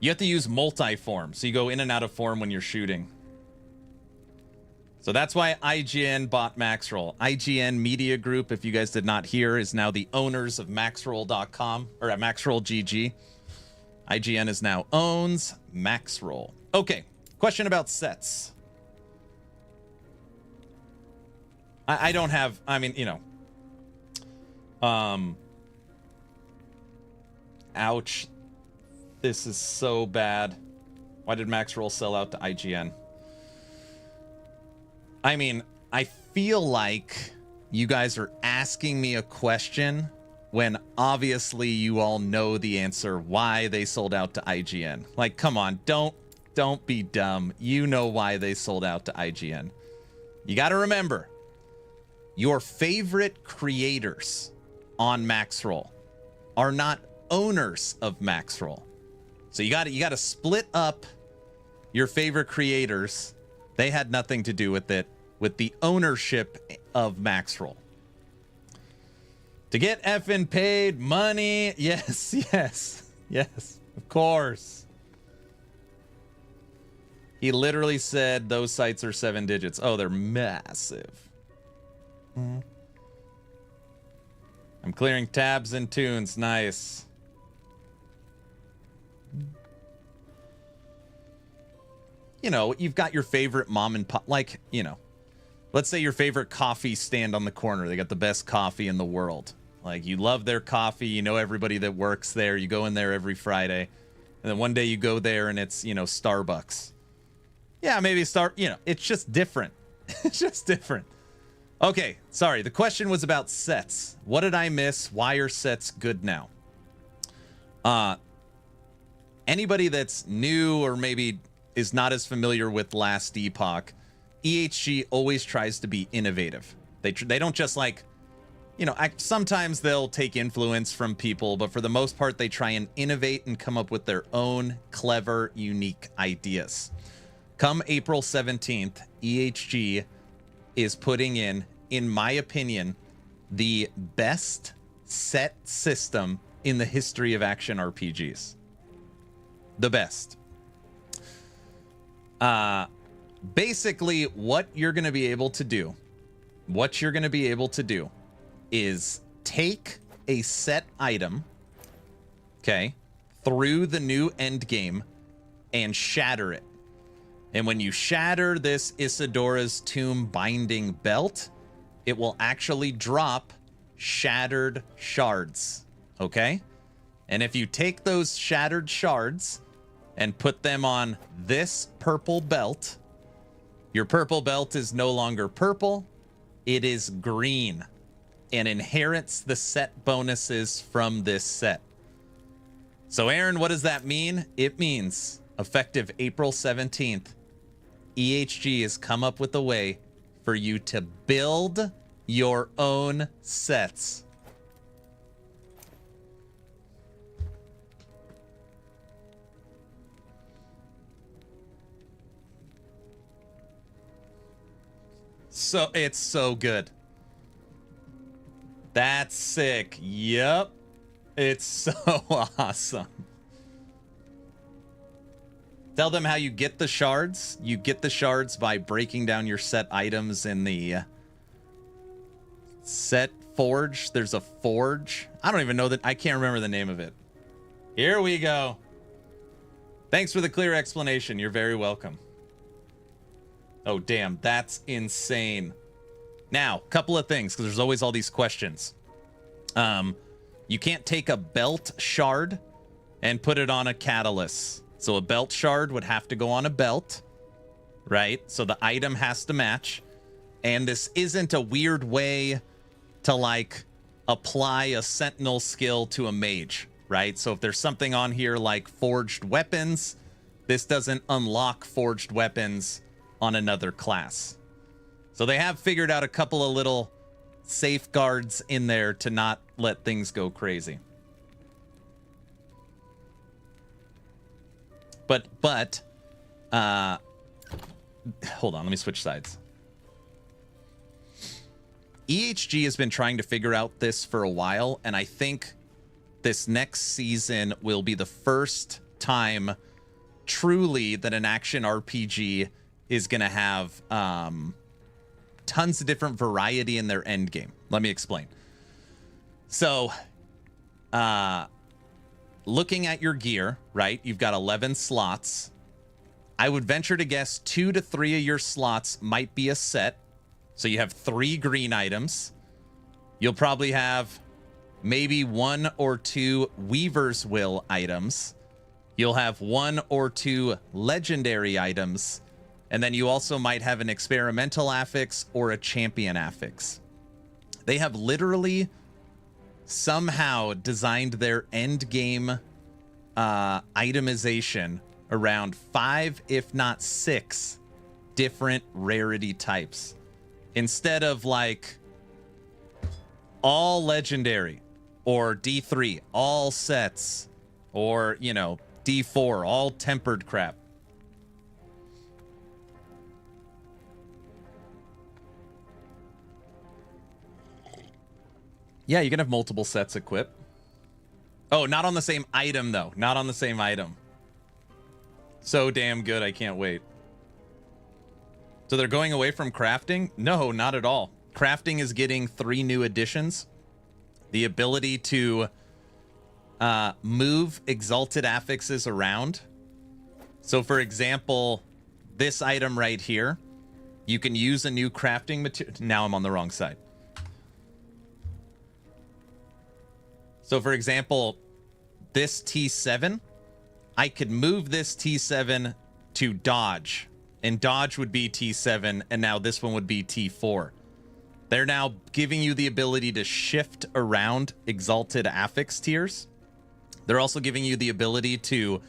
You have to use multi-form, so you go in and out of form when you're shooting. So that's why IGN bought Maxroll. IGN Media Group, if you guys did not hear, is now the owners of Maxroll.com, or at Maxroll GG. IGN is now owns Maxroll. Okay, question about sets. I don't have, I mean, you know. Ouch. This is so bad. Why did Maxroll sell out to IGN? I mean, I feel like you guys are asking me a question when obviously you all know the answer why they sold out to IGN. Like, come on, don't be dumb. You know why they sold out to IGN. You got to remember, your favorite creators on Maxroll are not owners of Maxroll. So you got to split up your favorite creators. They had nothing to do with it, with the ownership of Maxroll. To get effing paid money. Yes, of course. He literally said those sites are 7 digits. Oh, they're massive. I'm clearing tabs and tunes. Nice. You know, you've got your favorite mom and pop, like, you know, let's say your favorite coffee stand on the corner. They got the best coffee in the world. Like, you love their coffee. You know everybody that works there. You go in there every Friday. And then one day you go there and it's, you know, Starbucks. Yeah, maybe you know, it's just different. It's just different. Okay, sorry. The question was about sets. What did I miss? Why are sets good now? Anybody that's new or maybe is not as familiar with Last Epoch, EHG always tries to be innovative. They don't just, like, you know, sometimes they'll take influence from people, but for the most part, they try and innovate and come up with their own clever, unique ideas. Come April 17th, EHG is putting in my opinion, the best set system in the history of action RPGs. The best. Basically, what you're going to be able to do is take a set item, okay, through the new endgame and shatter it. And when you shatter this Isidora's Tomb binding belt, it will actually drop shattered shards, okay? And if you take those shattered shards and put them on this purple belt, your purple belt is no longer purple, it is green and inherits the set bonuses from this set. So Aaron, what does that mean? It means effective April 17th, EHG has come up with a way for you to build your own sets. So it's so good. That's sick. Yep. It's so awesome. Tell them how you get the shards. You get the shards by breaking down your set items in the set forge. There's a forge. I don't even know that. I can't remember the name of it. Here we go. Thanks for the clear explanation. You're very welcome. Oh, damn. That's insane. Now, couple of things, because there's always all these questions. You can't take a belt shard and put it on a catalyst. So a belt shard would have to go on a belt, right? So the item has to match. And this isn't a weird way to, like, apply a Sentinel skill to a Mage, right? So if there's something on here like forged weapons, this doesn't unlock forged weapons on another class. So they have figured out a couple of little safeguards in there to not let things go crazy. But hold on, let me switch sides. EHG has been trying to figure out this for a while, and I think this next season will be the first time truly that an action RPG is going to have tons of different variety in their end game. Let me explain. So, looking at your gear, right? You've got 11 slots. I would venture to guess 2 to 3 of your slots might be a set. So you have 3 green items. You'll probably have maybe 1 or 2 Weaver's Will items. You'll have 1 or 2 legendary items. And then you also might have an experimental affix or a champion affix. They have literally somehow designed their end game itemization around 5, if not 6, different rarity types. Instead of like all legendary or D3, all sets, or, you know, D4, all tempered crap. Yeah, you can have multiple sets equipped. Oh, not on the same item, though. Not on the same item. So damn good, I can't wait. So they're going away from crafting? No, not at all. Crafting is getting 3 new additions. The ability to move exalted affixes around. So for example, this item right here, you can use a new crafting material. Now I'm on the wrong side. So for example, this T7, I could move this T7 to dodge, and dodge would be T7, and now this one would be T4. They're now giving you the ability to shift around exalted affix tiers. They're also giving you the ability to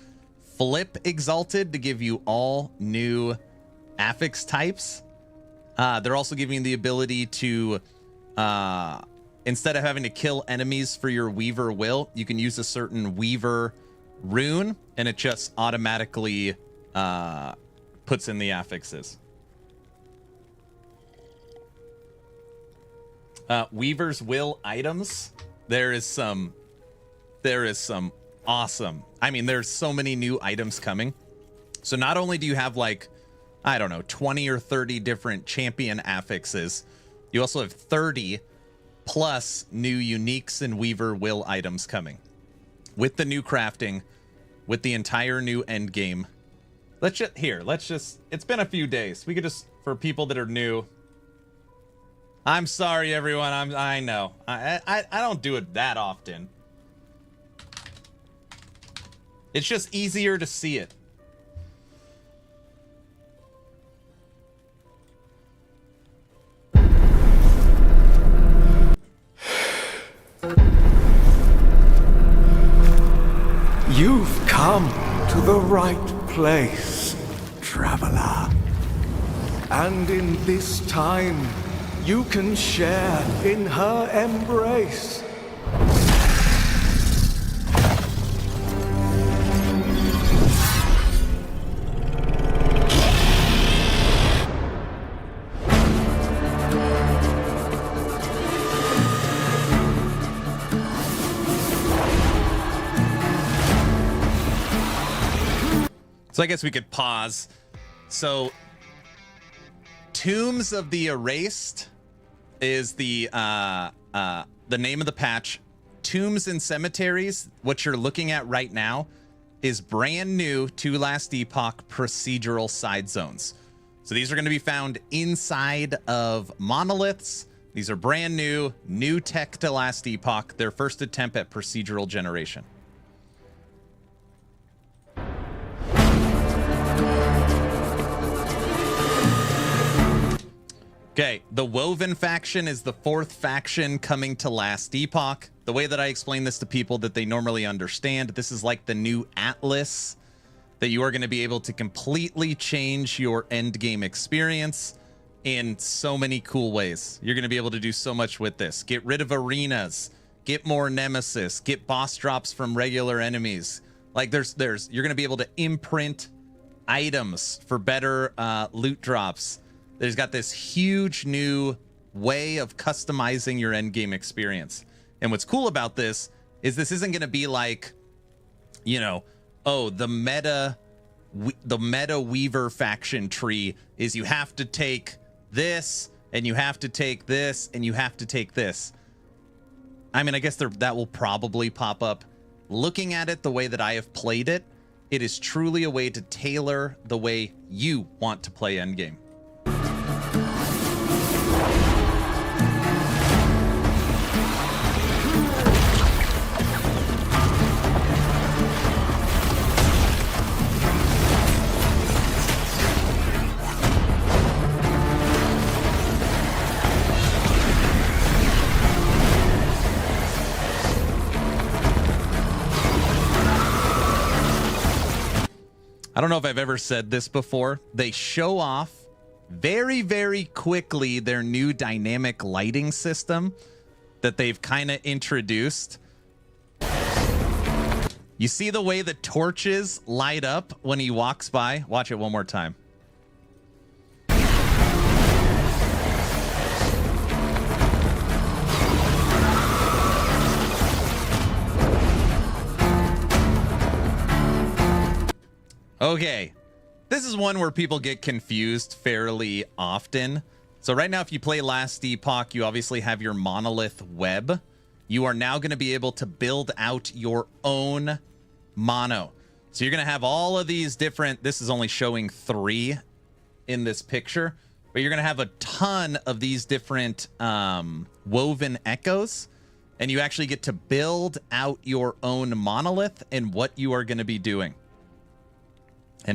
flip exalted to give you all new affix types. They're also giving you the ability to, instead of having to kill enemies for your Weaver Will, you can use a certain Weaver rune, and it just automatically puts in the affixes. Weaver's Will items. There is some awesome. I mean, there's so many new items coming. So not only do you have like, I don't know, 20 or 30 different champion affixes, you also have 30 plus new uniques and Weaver Will items coming. With the new crafting, with the entire new end game. Let's just, it's been a few days. We could just, for people that are new, I'm sorry, everyone. I know. I don't do it that often. It's just easier to see it. You've come to the right place, traveler. And in this time, you can share in her embrace. So I guess we could pause. So Tombs of the Erased is the name of the patch. Tombs and Cemeteries, what you're looking at right now, is brand new to Last Epoch procedural side zones. So these are going to be found inside of monoliths. These are brand new tech to Last Epoch, their first attempt at procedural generation. Okay, the Woven faction is the 4th faction coming to Last Epoch. The way that I explain this to people that they normally understand, this is like the new Atlas, that you are going to be able to completely change your endgame experience in so many cool ways. You're going to be able to do so much with this. Get rid of arenas, get more nemesis, get boss drops from regular enemies. Like you're going to be able to imprint items for better loot drops. There's got this huge new way of customizing your endgame experience. And what's cool about this is this isn't going to be like, you know, oh, the meta Weaver faction tree is you have to take this and you have to take this, and you have to take this. I mean, I guess that will probably pop up. Looking at it the way that I have played it, it is truly a way to tailor the way you want to play endgame. I don't know if I've ever said this before. They show off very, very quickly their new dynamic lighting system that they've kind of introduced. You see the way the torches light up when he walks by? Watch it one more time. Okay, this is one where people get confused fairly often. So right now, if you play Last Epoch, you obviously have your monolith web. You are now going to be able to build out your own mono. So you're going to have all of these different, this is only showing 3 in this picture, but you're going to have a ton of these different woven echoes, and you actually get to build out your own monolith and what you are going to be doing. So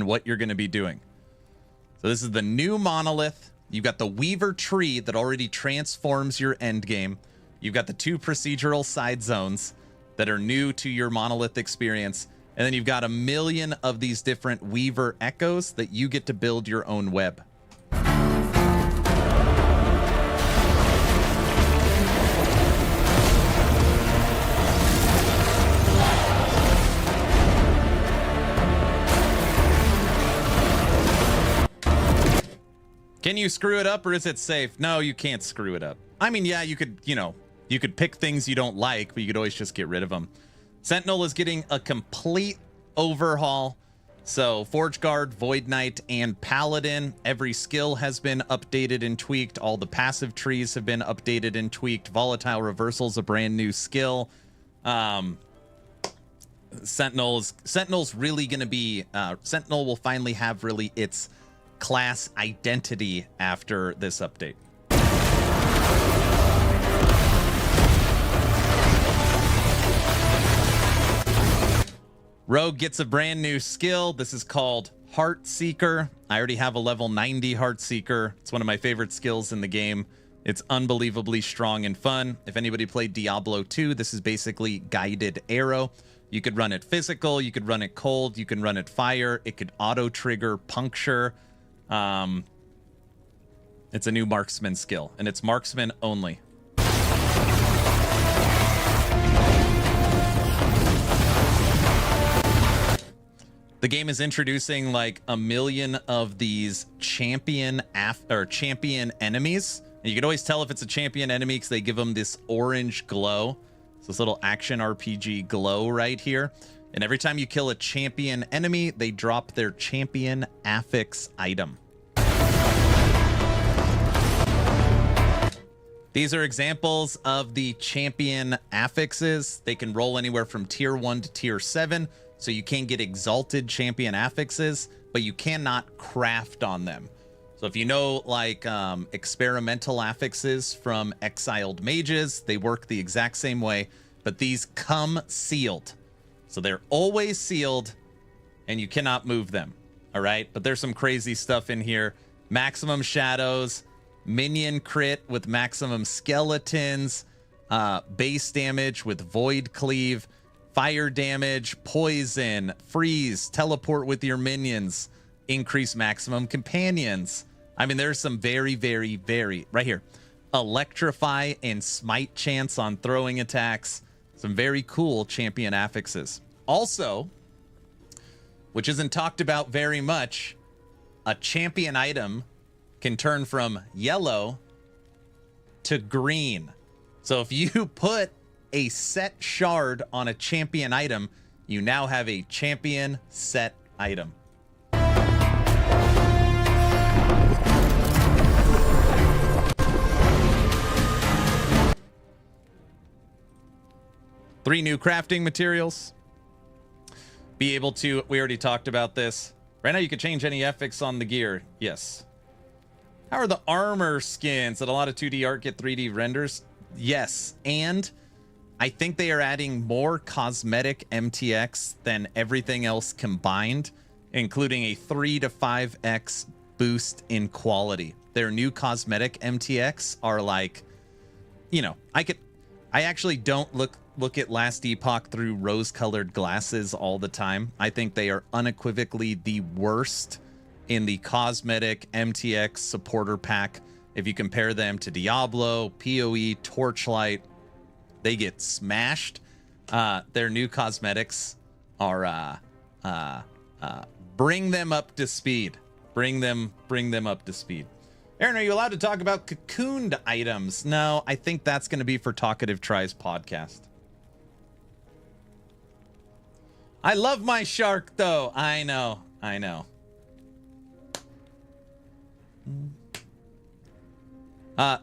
this is the new monolith. You've got the Weaver tree that already transforms your endgame. You've got the 2 procedural side zones that are new to your monolith experience. And then you've got a million of these different Weaver echoes that you get to build your own web. Can you screw it up, or is it safe? No, you can't screw it up. I mean, yeah, you could, you could pick things you don't like, but you could always just get rid of them. Sentinel is getting a complete overhaul. So Forge Guard, Void Knight, and Paladin. Every skill has been updated and tweaked. All the passive trees have been updated and tweaked. Volatile Reversal's a brand new skill. Sentinel's really going to be... Sentinel will finally have really its class identity after this update. Rogue gets a brand new skill. This is called Heart Seeker. I already have a level 90 Heart Seeker. It's one of my favorite skills in the game. It's unbelievably strong and fun. If anybody played Diablo 2, this is basically guided arrow. You could run it physical, you could run it cold, you can run it fire, it could auto trigger puncture. It's a new marksman skill, and it's marksman only. The game is introducing like a million of these champion enemies. And you can always tell if it's a champion enemy because they give them this orange glow. It's this little action RPG glow right here. And every time you kill a champion enemy, they drop their champion affix item. These are examples of the champion affixes. They can roll anywhere from tier 1 to tier 7. So you can get exalted champion affixes, but you cannot craft on them. So if you know like experimental affixes from exiled mages, they work the exact same way, but these come sealed. So they're always sealed and you cannot move them. All right. But there's some crazy stuff in here. Maximum shadows, minion crit with maximum skeletons, base damage with void cleave, fire damage, poison, freeze, teleport with your minions, increase maximum companions. I mean, there's some very, very, very, right here, electrify and smite chance on throwing attacks. Some very cool champion affixes. Also, which isn't talked about very much, a champion item can turn from yellow to green. So if you put a set shard on a champion item, you now have a champion set item. 3 new crafting materials. Be able to, we already talked about this. Right now you can change any effects on the gear. Yes. How are the armor skins? Did a lot of 2D art get 3D renders? Yes. And I think they are adding more cosmetic MTX than everything else combined, including a 3 to 5x boost in quality. Their new cosmetic MTX are like, you know, I actually don't look at Last Epoch through rose-colored glasses all the time. I think they are unequivocally the worst in the cosmetic MTX supporter pack. If you compare them to Diablo, PoE, Torchlight, they get smashed. Their new cosmetics are bring them up to speed. Bring them up to speed. Aaron, are you allowed to talk about cocooned items? No, I think that's going to be for Talkative Tries podcast. I love my shark, though. I know.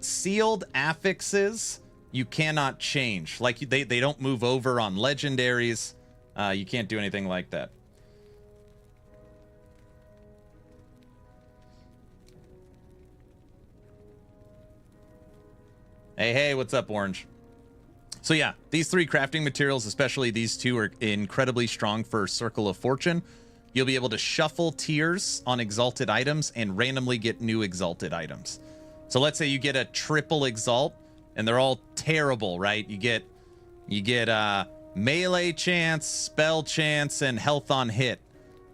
Sealed affixes you cannot change. Like, they don't move over on legendaries. You can't do anything like that. Hey, what's up, Orange? So yeah, these 3 crafting materials, especially these 2, are incredibly strong for Circle of Fortune. You'll be able to shuffle tiers on exalted items and randomly get new exalted items. So let's say you get a triple exalt and they're all terrible, right? You get melee chance, spell chance, and health on hit.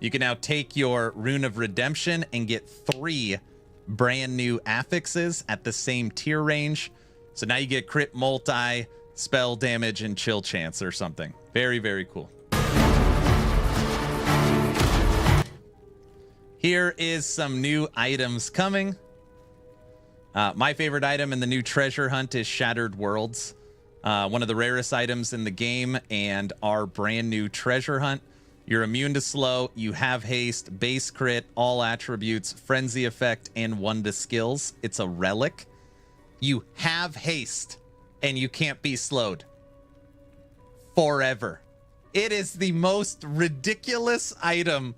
You can now take your Rune of Redemption and get 3 brand new affixes at the same tier range. So now you get crit multi, spell damage, and chill chance or something. Very, very cool. Here is some new items coming. My favorite item in the new treasure hunt is Shattered Worlds. One of the rarest items in the game and our brand new treasure hunt. You're immune to slow, you have haste, base crit, all attributes, frenzy effect, and 1 to skills. It's a relic. You have haste, and you can't be slowed. Forever. It is the most ridiculous item.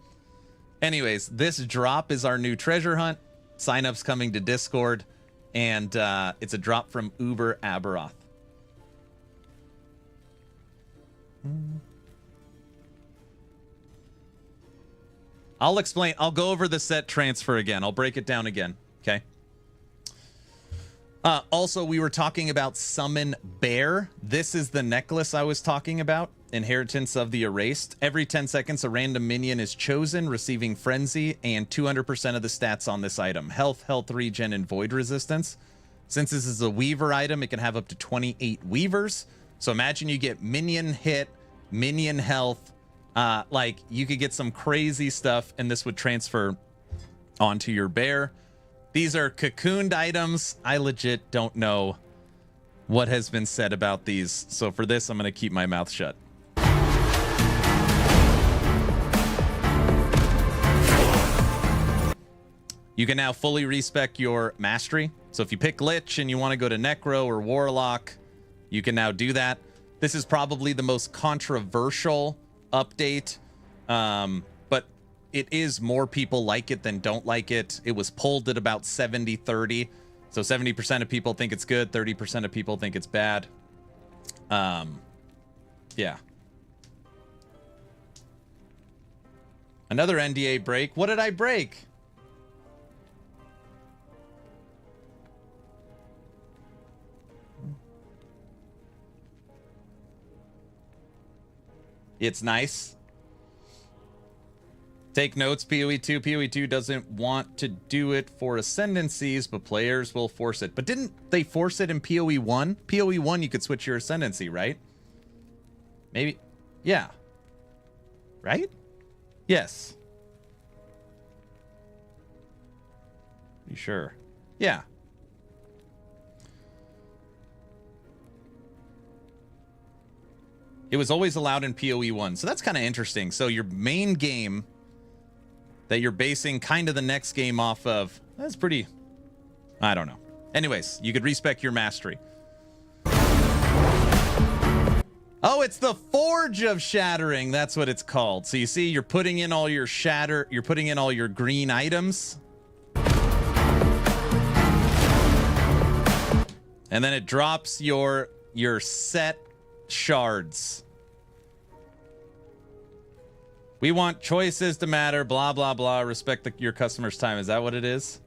Anyways, this drop is our new treasure hunt. Sign-ups coming to Discord, and it's a drop from Uber Aberoth. I'll explain. I'll go over the set transfer again. I'll break it down again. Okay. Also, we were talking about Summon Bear. This is the necklace I was talking about. Inheritance of the Erased. Every 10 seconds, a random minion is chosen, receiving Frenzy and 200% of the stats on this item. Health, health regen, and void resistance. Since this is a Weaver item, it can have up to 28 Weavers. So imagine you get minion hit, minion health. Like, you could get some crazy stuff, and this would transfer onto your bear. These are cocooned items. I legit don't know what has been said about these. So for this, I'm going to keep my mouth shut. You can now fully respec your mastery. So if you pick Lich and you want to go to Necro or Warlock, you can now do that. This is probably the most controversial update. But it is more people like it than don't like it. It was polled at about 70-30. So 70% of people think it's good, 30% of people think it's bad. Yeah. Another NDA break. What did I break? It's nice. Take notes, PoE2. PoE2 doesn't want to do it for ascendancies, but players will force it. But didn't they force it in PoE1? PoE1, you could switch your ascendancy, right? Maybe. Yeah. Right? Yes. You sure? Yeah. It was always allowed in PoE1. So that's kind of interesting. So your main game that you're basing kind of the next game off of, that's pretty, I don't know. Anyways, you could respec your mastery. Oh, it's the Forge of Shattering. That's what it's called. So you see, you're putting in all your you're putting in all your green items. And then it drops your set shards. We want choices to matter, blah, blah, blah. Respect your customer's time. Is that what it is?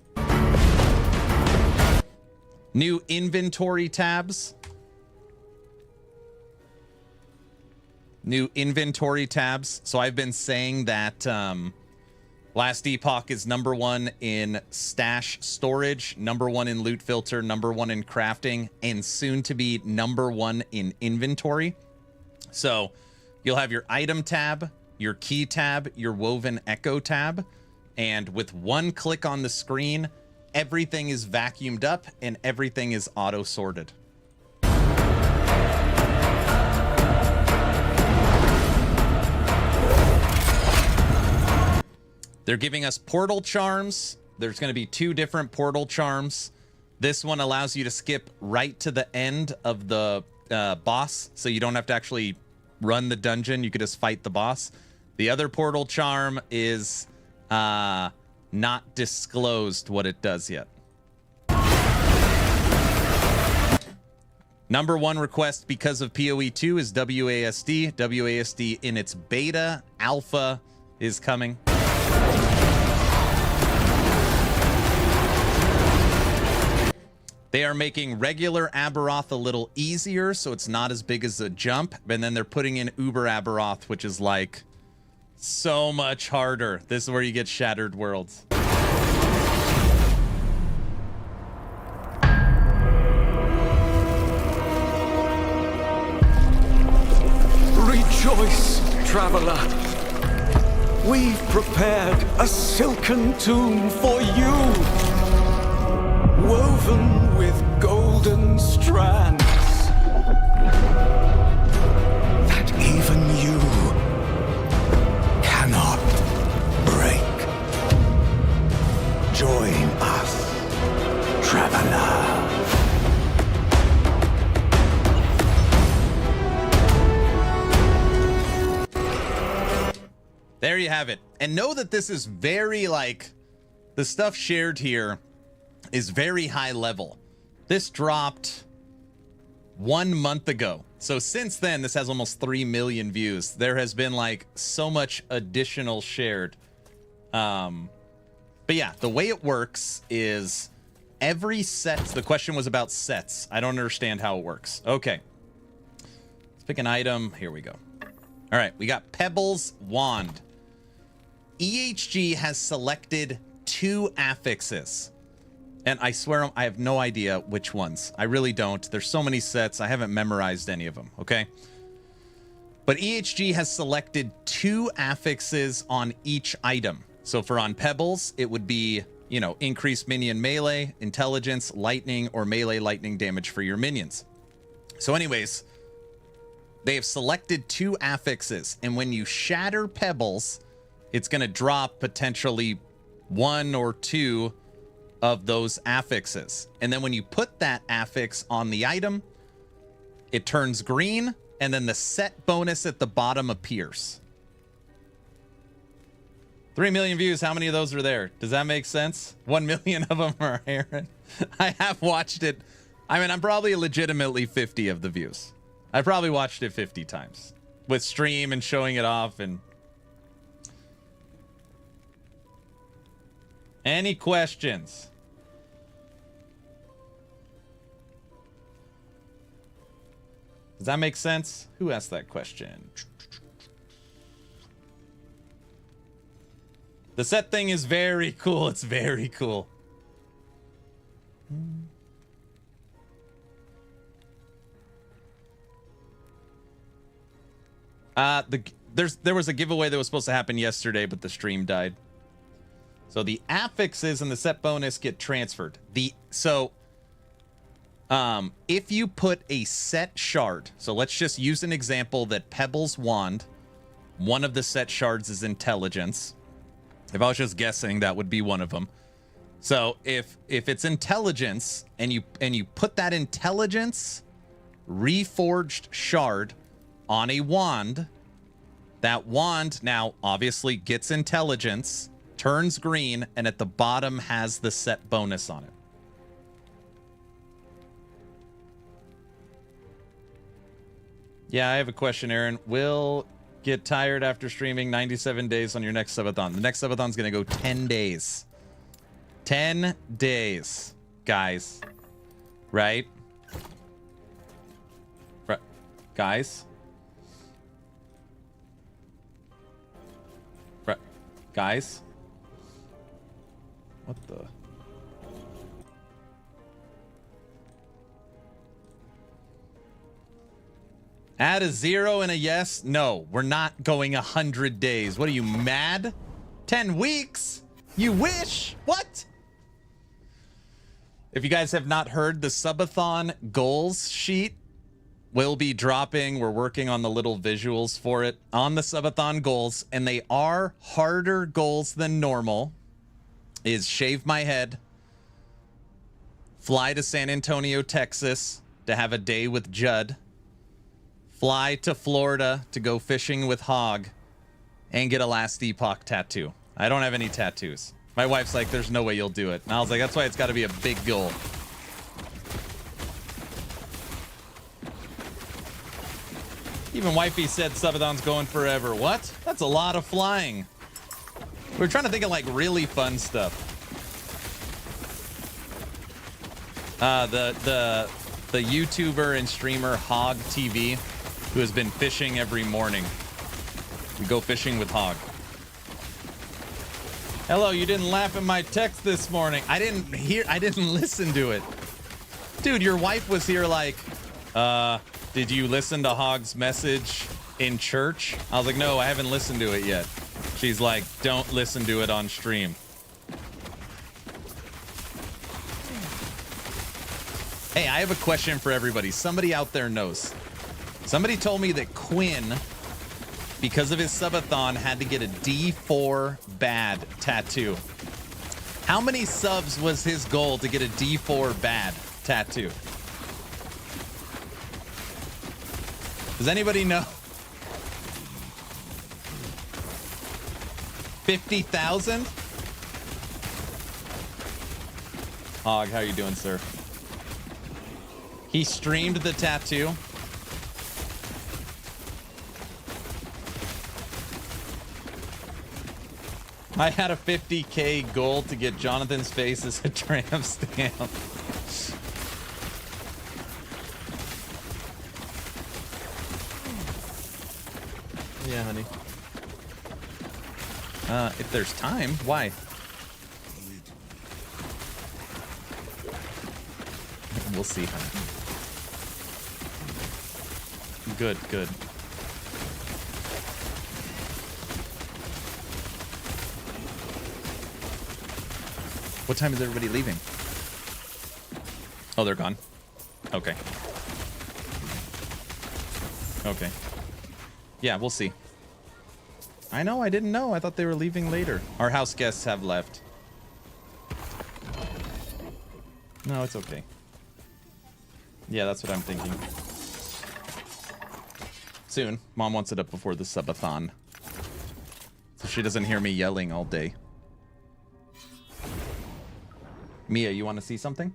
New inventory tabs. New inventory tabs. So I've been saying that Last Epoch is #1 in stash storage, #1 in loot filter, #1 in crafting, and soon to be #1 in inventory. So you'll have your item tab, your key tab, your woven echo tab, and with one click on the screen, everything is vacuumed up and everything is auto sorted. They're giving us portal charms. There's going to be 2 different portal charms. This one allows you to skip right to the end of the boss, so you don't have to actually run the dungeon. You could just fight the boss. The other portal charm is not disclosed what it does yet. #1 request because of PoE2 is WASD. WASD in its beta alpha is coming. They are making regular Aberoth a little easier, so it's not as big as a jump. And then they're putting in Uber Aberoth, which is like so much harder. This is where you get Shattered Worlds. Rejoice, traveler. We've prepared a silken tomb for you, woven with golden strands that even you cannot break. Join us, traveler. There you have it. And know that this is very, like, the stuff shared here is very high level. This dropped 1 month ago. So since then, this has almost 3 million views. There has been, like, so much additional shared. But yeah, the way it works is every set. The question was about sets. I don't understand how it works. Okay. Let's pick an item. Here we go. All right, we got Pebble's Wand. EHG has selected 2 affixes. And I swear I have no idea which ones. I really don't. There's so many sets. I haven't memorized any of them, okay? But EHG has selected 2 affixes on each item. So for on Pebbles, it would be, you know, increased minion melee, intelligence, lightning, or melee lightning damage for your minions. So anyways, they have selected 2 affixes. And when you shatter Pebbles, it's going to drop potentially 1 or 2 of those affixes. And then when you put that affix on the item, it turns green, and then the set bonus at the bottom appears. 3 million views. How many of those are there? Does that make sense? 1 million of them are Aaron. I have watched it. I mean, I'm probably legitimately 50 of the views. I probably watched it 50 times with stream and showing it off. And any questions? Does that make sense? Who asked that question? The set thing is very cool. It's very cool. There was a giveaway that was supposed to happen yesterday, but the stream died. So the affixes and the set bonus get transferred. If you put a set shard, so let's just use an example that Pebble's Wand, one of the set shards is intelligence. If I was just guessing, that would be one of them. So if it's intelligence and you put that intelligence reforged shard on a wand. That wand now obviously gets intelligence, turns green, and at the bottom has the set bonus on it. Yeah, I have a question, Aaron. Will get tired after streaming 97 days on your next subathon. The next subathon's going to go 10 days. 10 days, guys. Right? Guys? Guys? What the? Add a 0 and a yes? No, we're not going 100 days. What are you, mad? 10 weeks? You wish? What? If you guys have not heard, the Subathon goals sheet will be dropping. We're working on the little visuals for it on the Subathon goals, and they are harder goals than normal. Is shave my head, fly to San Antonio, Texas to have a day with Judd, fly to Florida to go fishing with Hog, and get a Last Epoch tattoo. I don't have any tattoos. My wife's like, there's no way you'll do it. And I was like, that's why it's got to be a big goal. Even wifey said Subathon's going forever. What? That's a lot of flying. We're trying to think of like really fun stuff. The YouTuber and streamer Hog TV, who has been fishing every morning. We go fishing with Hog. Hello, you didn't laugh at my text this morning. I didn't listen to it. Dude, your wife was here like, did you listen to Hog's message in church? I was like, no, I haven't listened to it yet. She's like, don't listen to it on stream. Hey, I have a question for everybody. Somebody out there knows. Somebody told me that Quinn, because of his subathon, had to get a D4 bad tattoo. How many subs was his goal to get a D4 bad tattoo? Does anybody know? 50,000? Hog, how you doing, sir? He streamed the tattoo. I had a 50K goal to get Jonathan's face as a tramp stamp. Yeah, honey. If there's time, why? We'll see, honey. Good, good. What time is everybody leaving? Oh, they're gone. Okay. Okay. Yeah, we'll see. I know, I didn't know. I thought they were leaving later. Our house guests have left. No, it's okay. Yeah, that's what I'm thinking. Soon. Mom wants it up before the subathon, so she doesn't hear me yelling all day. Mia, you want to see something?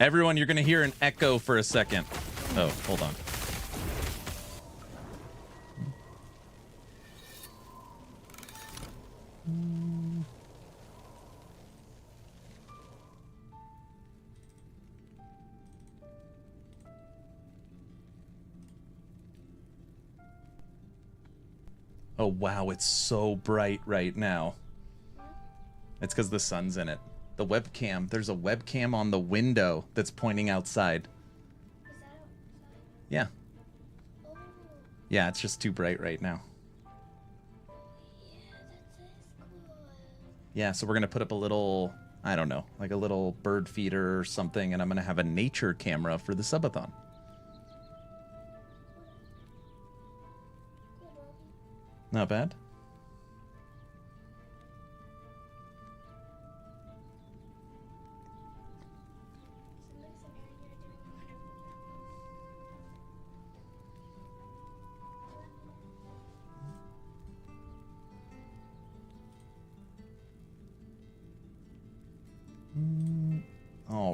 Everyone, you're going to hear an echo for a second. Oh, hold on. Oh, wow, it's so bright right now. It's because the sun's in it. The webcam, there's a webcam on the window that's pointing outside. Yeah. Yeah, it's just too bright right now. Yeah, so we're going to put up a little, I don't know, like a little bird feeder or something, and I'm going to have a nature camera for the subathon. Not bad.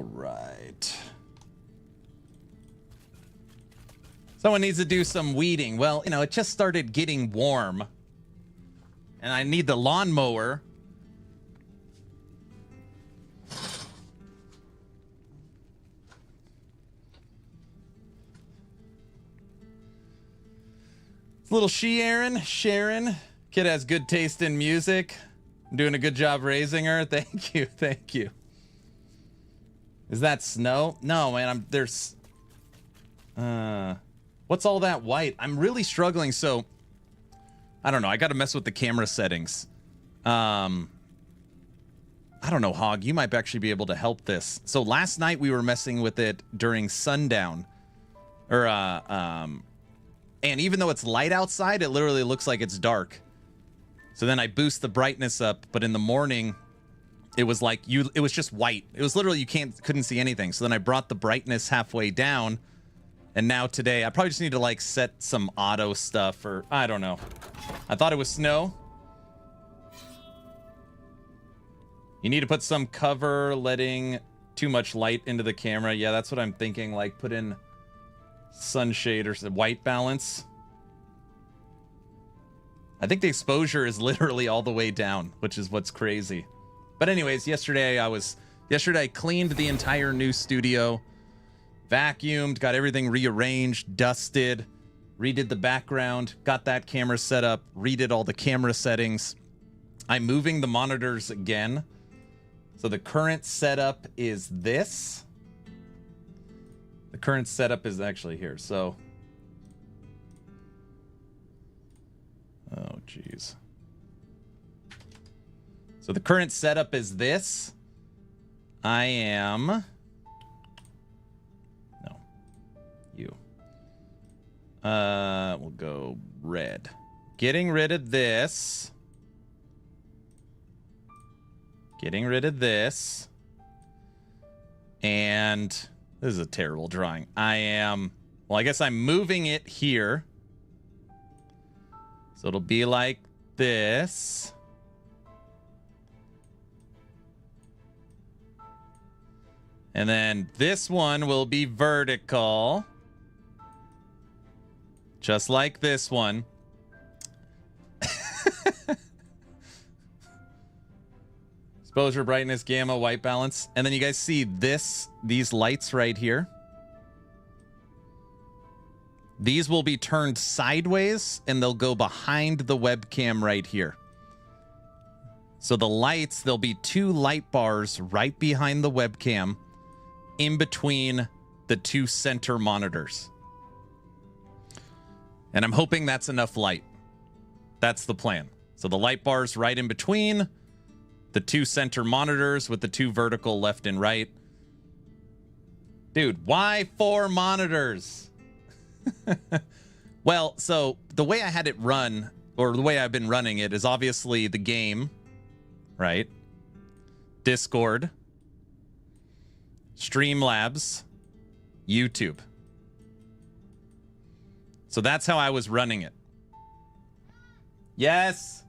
All right. Someone needs to do some weeding. Well, you know, it just started getting warm. And I need the lawnmower. It's little Sharon. Kid has good taste in music. I'm doing a good job raising her. Thank you. Thank you. Is that snow? No, man, there's what's all that white? I'm really struggling. So I don't know. I got to mess with the camera settings. I don't know, Hog. You might actually be able to help this. So last night we were messing with it during sundown. And even though it's light outside, it literally looks like it's dark. So then I boost the brightness up, but in the morning, it was like it was just white. It was literally couldn't see anything. So then I brought the brightness halfway down, and now today I probably just need to like set some auto stuff, or I don't know. I thought it was snow. You need to put some cover, letting too much light into the camera. Yeah, that's what I'm thinking. Like put in sunshade or some white balance. I think the exposure is literally all the way down, which is what's crazy. But anyways, yesterday I cleaned the entire new studio, vacuumed, got everything rearranged, dusted, redid the background, got that camera set up, redid all the camera settings. I'm moving the monitors again. So the current setup is this. The current setup is actually here. So, oh geez. So the current setup is this. I am, no, you. We'll go red. Getting rid of this. Getting rid of this. And this is a terrible drawing. Well, I guess I'm moving it here. So it'll be like this. And then this one will be vertical. Just like this one. Exposure, brightness, gamma, white balance. And then you guys see these lights right here. These will be turned sideways and they'll go behind the webcam right here. So the lights, there'll be two light bars right behind the webcam in between the two center monitors. And I'm hoping that's enough light. That's the plan. So the light bars right in between the two center monitors with the two vertical left and right. Dude, why 4 monitors? Well, so the way I had it run, or the way I've been running it, is obviously the game, right? Discord, Streamlabs, YouTube. So that's how I was running it. Yes.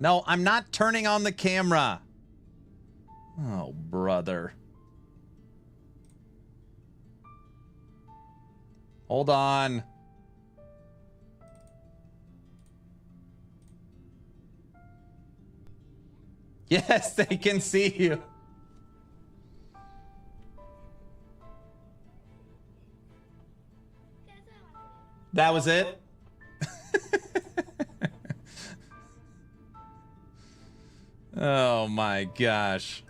No, I'm not turning on the camera. Oh, brother. Hold on. Yes, they can see you. That was it? Oh my gosh.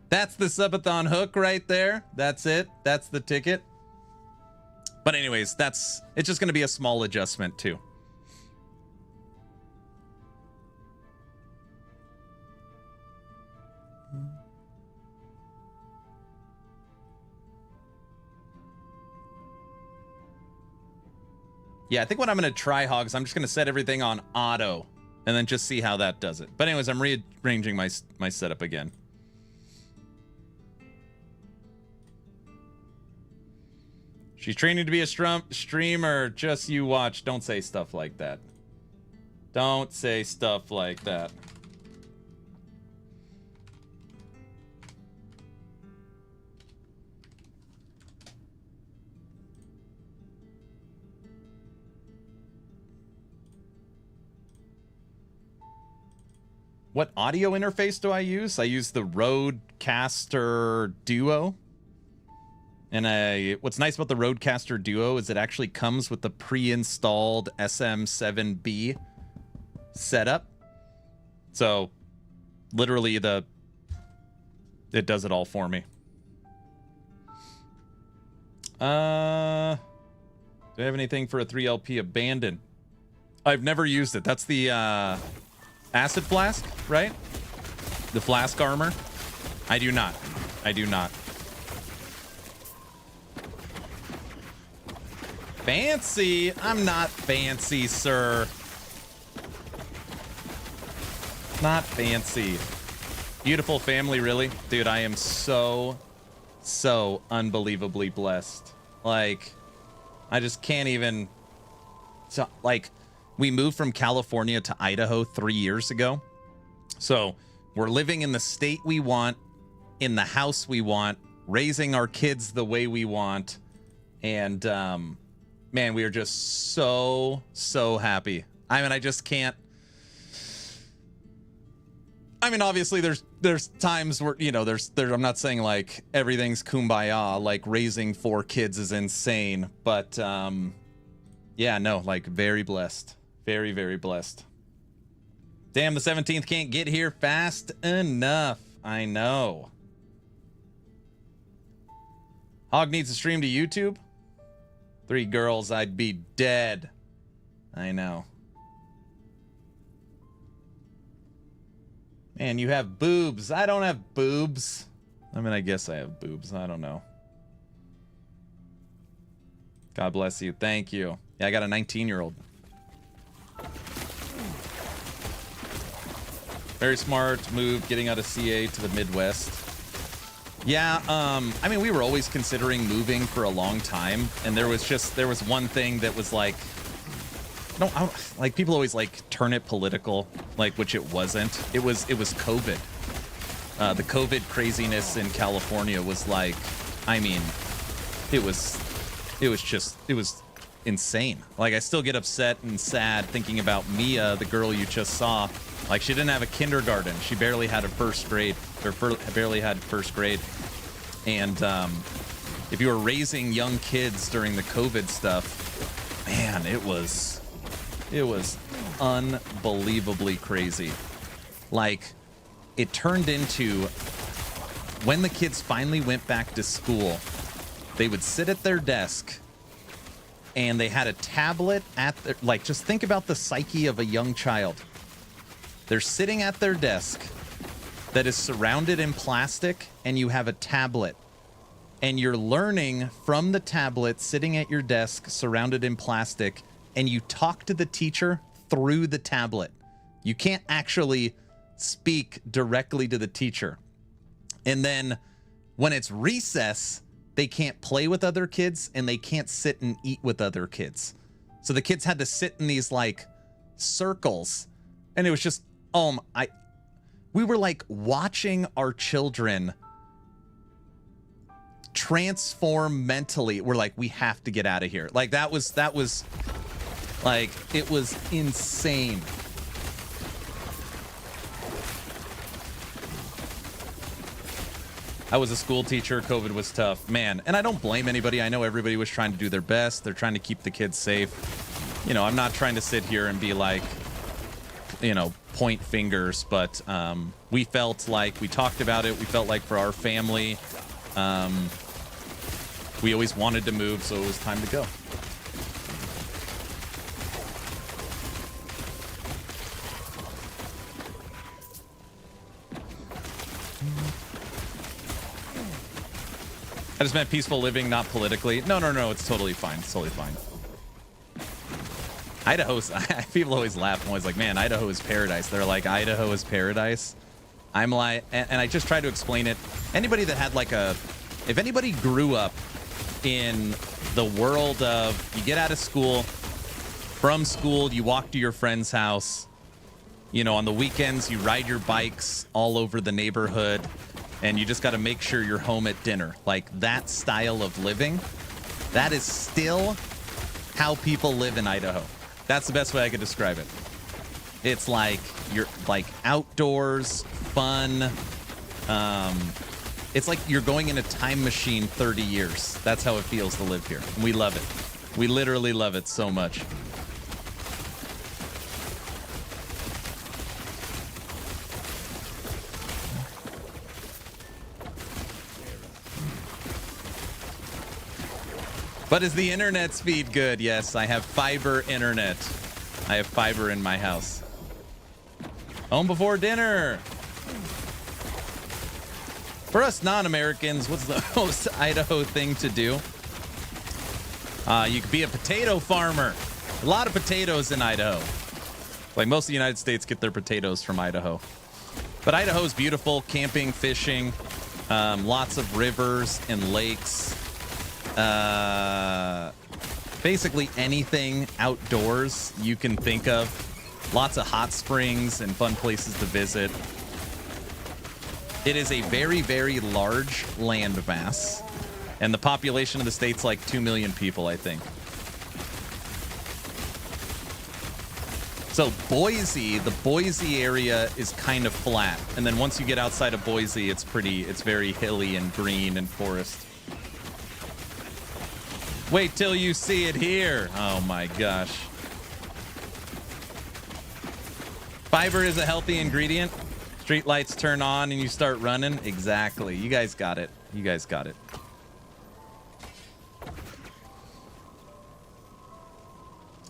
That's the Subathon hook right there. That's it. That's the ticket. But anyways, it's just going to be a small adjustment too. Yeah, I think what I'm going to try, Hogs, I'm just going to set everything on auto and then just see how that does it. But anyways, I'm rearranging my setup again. She's training to be a streamer. Just you watch. Don't say stuff like that. Don't say stuff like that. What audio interface do I use? I use the Rodecaster Duo. And what's nice about the Rodecaster Duo is it actually comes with the pre-installed SM7B setup. So literally it does it all for me. Do I have anything for a 3LP Abandon? I've never used it. That's the Acid Flask, right? The Flask Armor. I do not. I do not. Fancy? I'm not fancy, sir. Not fancy. Beautiful family, really? Dude, I am so unbelievably blessed. Like, I just can't even... So, like, we moved from California to Idaho 3 years ago. So, we're living in the state we want, in the house we want, raising our kids the way we want. And, man, we are just so happy. I mean, I just can't... I mean, obviously, there's times where, you know, there's I'm not saying like everything's kumbaya, like raising 4 kids is insane, but yeah, no, like very blessed, very blessed. Damn, the 17th can't get here fast enough. I know. Hog needs to stream to YouTube. 3 girls, I'd be dead. I know. Man, you have boobs. I don't have boobs. I mean, I guess I have boobs. I don't know. God bless you. Thank you. Yeah, I got a 19-year-old. Very smart move getting out of CA to the Midwest. Yeah, I mean, we were always considering moving for a long time, and there was one thing that was like, like people always like turn it political, like, which it wasn't. It was COVID. The COVID craziness in California was like, I mean, it was insane. Like, I still get upset and sad thinking about Mia, the girl you just saw. Like, she didn't have a kindergarten. She barely had a first grade, or barely had first grade. And if you were raising young kids during the COVID stuff, man, it was unbelievably crazy. Like, it turned into, when the kids finally went back to school, they would sit at their desk and they had a tablet at their, like, just think about the psyche of a young child. They're sitting at their desk that is surrounded in plastic, and you have a tablet, and you're learning from the tablet sitting at your desk surrounded in plastic, and you talk to the teacher through the tablet. You can't actually speak directly to the teacher. And then when it's recess, they can't play with other kids and they can't sit and eat with other kids. So the kids had to sit in these like circles, and it was just, we were like watching our children transform mentally. We're like, we have to get out of here. Like, that was like, it was insane. I was a school teacher. COVID was tough, man. And I don't blame anybody. I know everybody was trying to do their best. They're trying to keep the kids safe. You know, I'm not trying to sit here and be like, you know, point fingers, but we felt like, we talked about it. We felt like for our family, we always wanted to move, so it was time to go. I just meant peaceful living, not politically. No, it's totally fine. It's totally fine. Idaho's, people always laugh. I'm always like, man, Idaho is paradise. They're like, Idaho is paradise. I'm like, and I just try to explain it. Anybody that had like if anybody grew up in the world of, you get out of school, from school, you walk to your friend's house, you know, on the weekends, you ride your bikes all over the neighborhood, and you just got to make sure you're home at dinner. Like, that style of living, that is still how people live in Idaho. That's the best way I could describe it. It's like you're like outdoors, fun. It's like you're going in a time machine 30 years. That's how it feels to live here. We love it. We literally love it so much. But is the internet speed good? Yes, I have fiber internet. I have fiber in my house. Home before dinner. For us non-Americans, what's the most Idaho thing to do? You could be a potato farmer. A lot of potatoes in Idaho. Like most of the United States get their potatoes from Idaho. But Idaho's beautiful. Camping, fishing, lots of rivers and lakes. Basically anything outdoors you can think of. Lots of hot springs and fun places to visit. It is a very, very large land mass, and the population of the state's like 2 million people, I think. So Boise, the Boise area is kind of flat, and then once you get outside of Boise, it's very hilly and green and forest. Wait till you see it here. Oh my gosh. Fiber is a healthy ingredient. Street lights turn on and you start running. Exactly. You guys got it. You guys got it.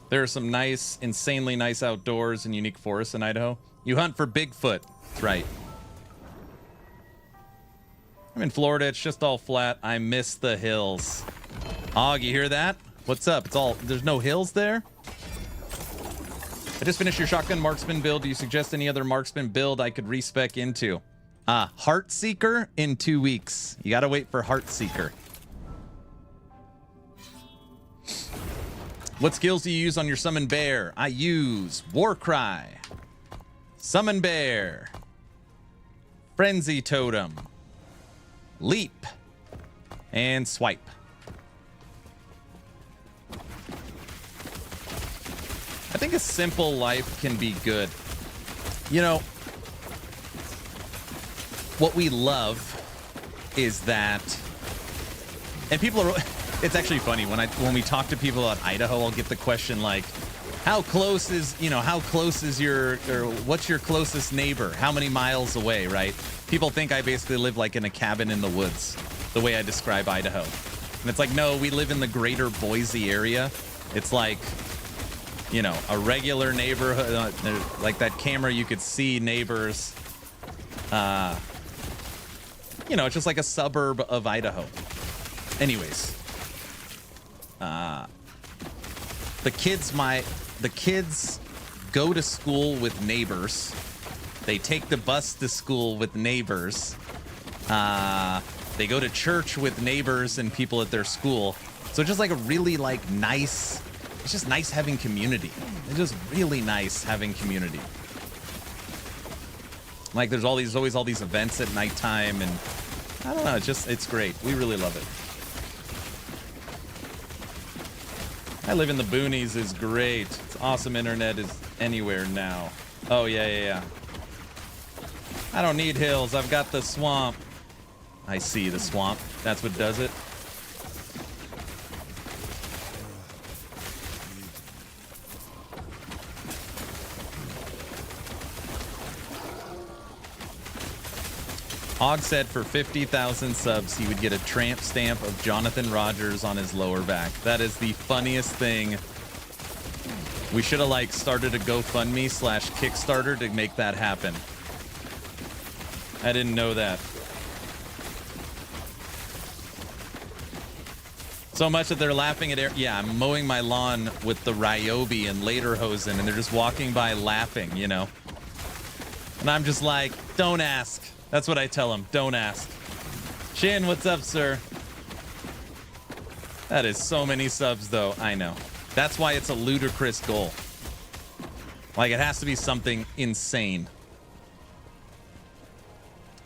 There are some nice, insanely nice outdoors and unique forests in Idaho. You hunt for Bigfoot. That's right. I'm in Florida. It's just all flat. I miss the hills. Og, you hear that? What's up? There's no hills there? I just finished your shotgun marksman build. Do you suggest any other marksman build I could respec into? Heartseeker in 2 weeks. You gotta wait for Heartseeker. What skills do you use on your summon bear? I use Warcry, Summon Bear, Frenzy Totem, Leap, and Swipe. I think a simple life can be good. You know, what we love is that, and people are, it's actually funny when we talk to people about Idaho, I'll get the question like, how close is your, or what's your closest neighbor? How many miles away, right? People think I basically live like in a cabin in the woods, the way I describe Idaho. And it's like, no, we live in the greater Boise area. It's like, you know, a regular neighborhood, like that camera, you could see neighbors. You know, it's just like a suburb of Idaho. Anyways, the kids go to school with neighbors. They take the bus to school with neighbors. They go to church with neighbors and people at their school. So just like a really like nice. It's just nice having community. It's just really nice having community. Like there's always all these events at nighttime, and I don't know, it's great. We really love it. I live in the boonies is great. It's awesome. Internet is anywhere now. Oh yeah. I don't need hills. I've got the swamp. I see the swamp. That's what does it. Og said for 50,000 subs, he would get a tramp stamp of Jonathan Rogers on his lower back. That is the funniest thing. We should have like started a GoFundMe / Kickstarter to make that happen. I didn't know that. So much that they're laughing at yeah, I'm mowing my lawn with the Ryobi and Lederhosen, and they're just walking by laughing, you know? And I'm just like, don't ask. That's what I tell them. Don't ask. Shin, what's up, sir? That is so many subs, though. I know. That's why it's a ludicrous goal. Like, it has to be something insane.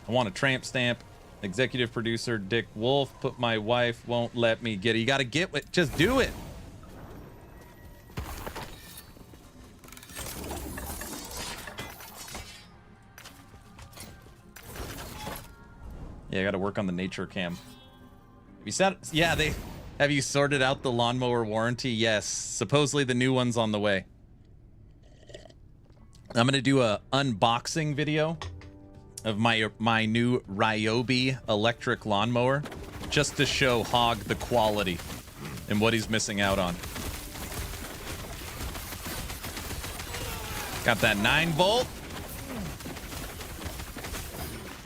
I want a tramp stamp. Executive producer Dick Wolf. But my wife won't let me get it. You got to get it. Just do it. Yeah, I got to work on the nature cam. Have you said? Yeah, have you sorted out the lawnmower warranty? Yes, supposedly the new one's on the way. I'm gonna do a unboxing video of my new Ryobi electric lawnmower, just to show Hog the quality and what he's missing out on. Got that 9-volt.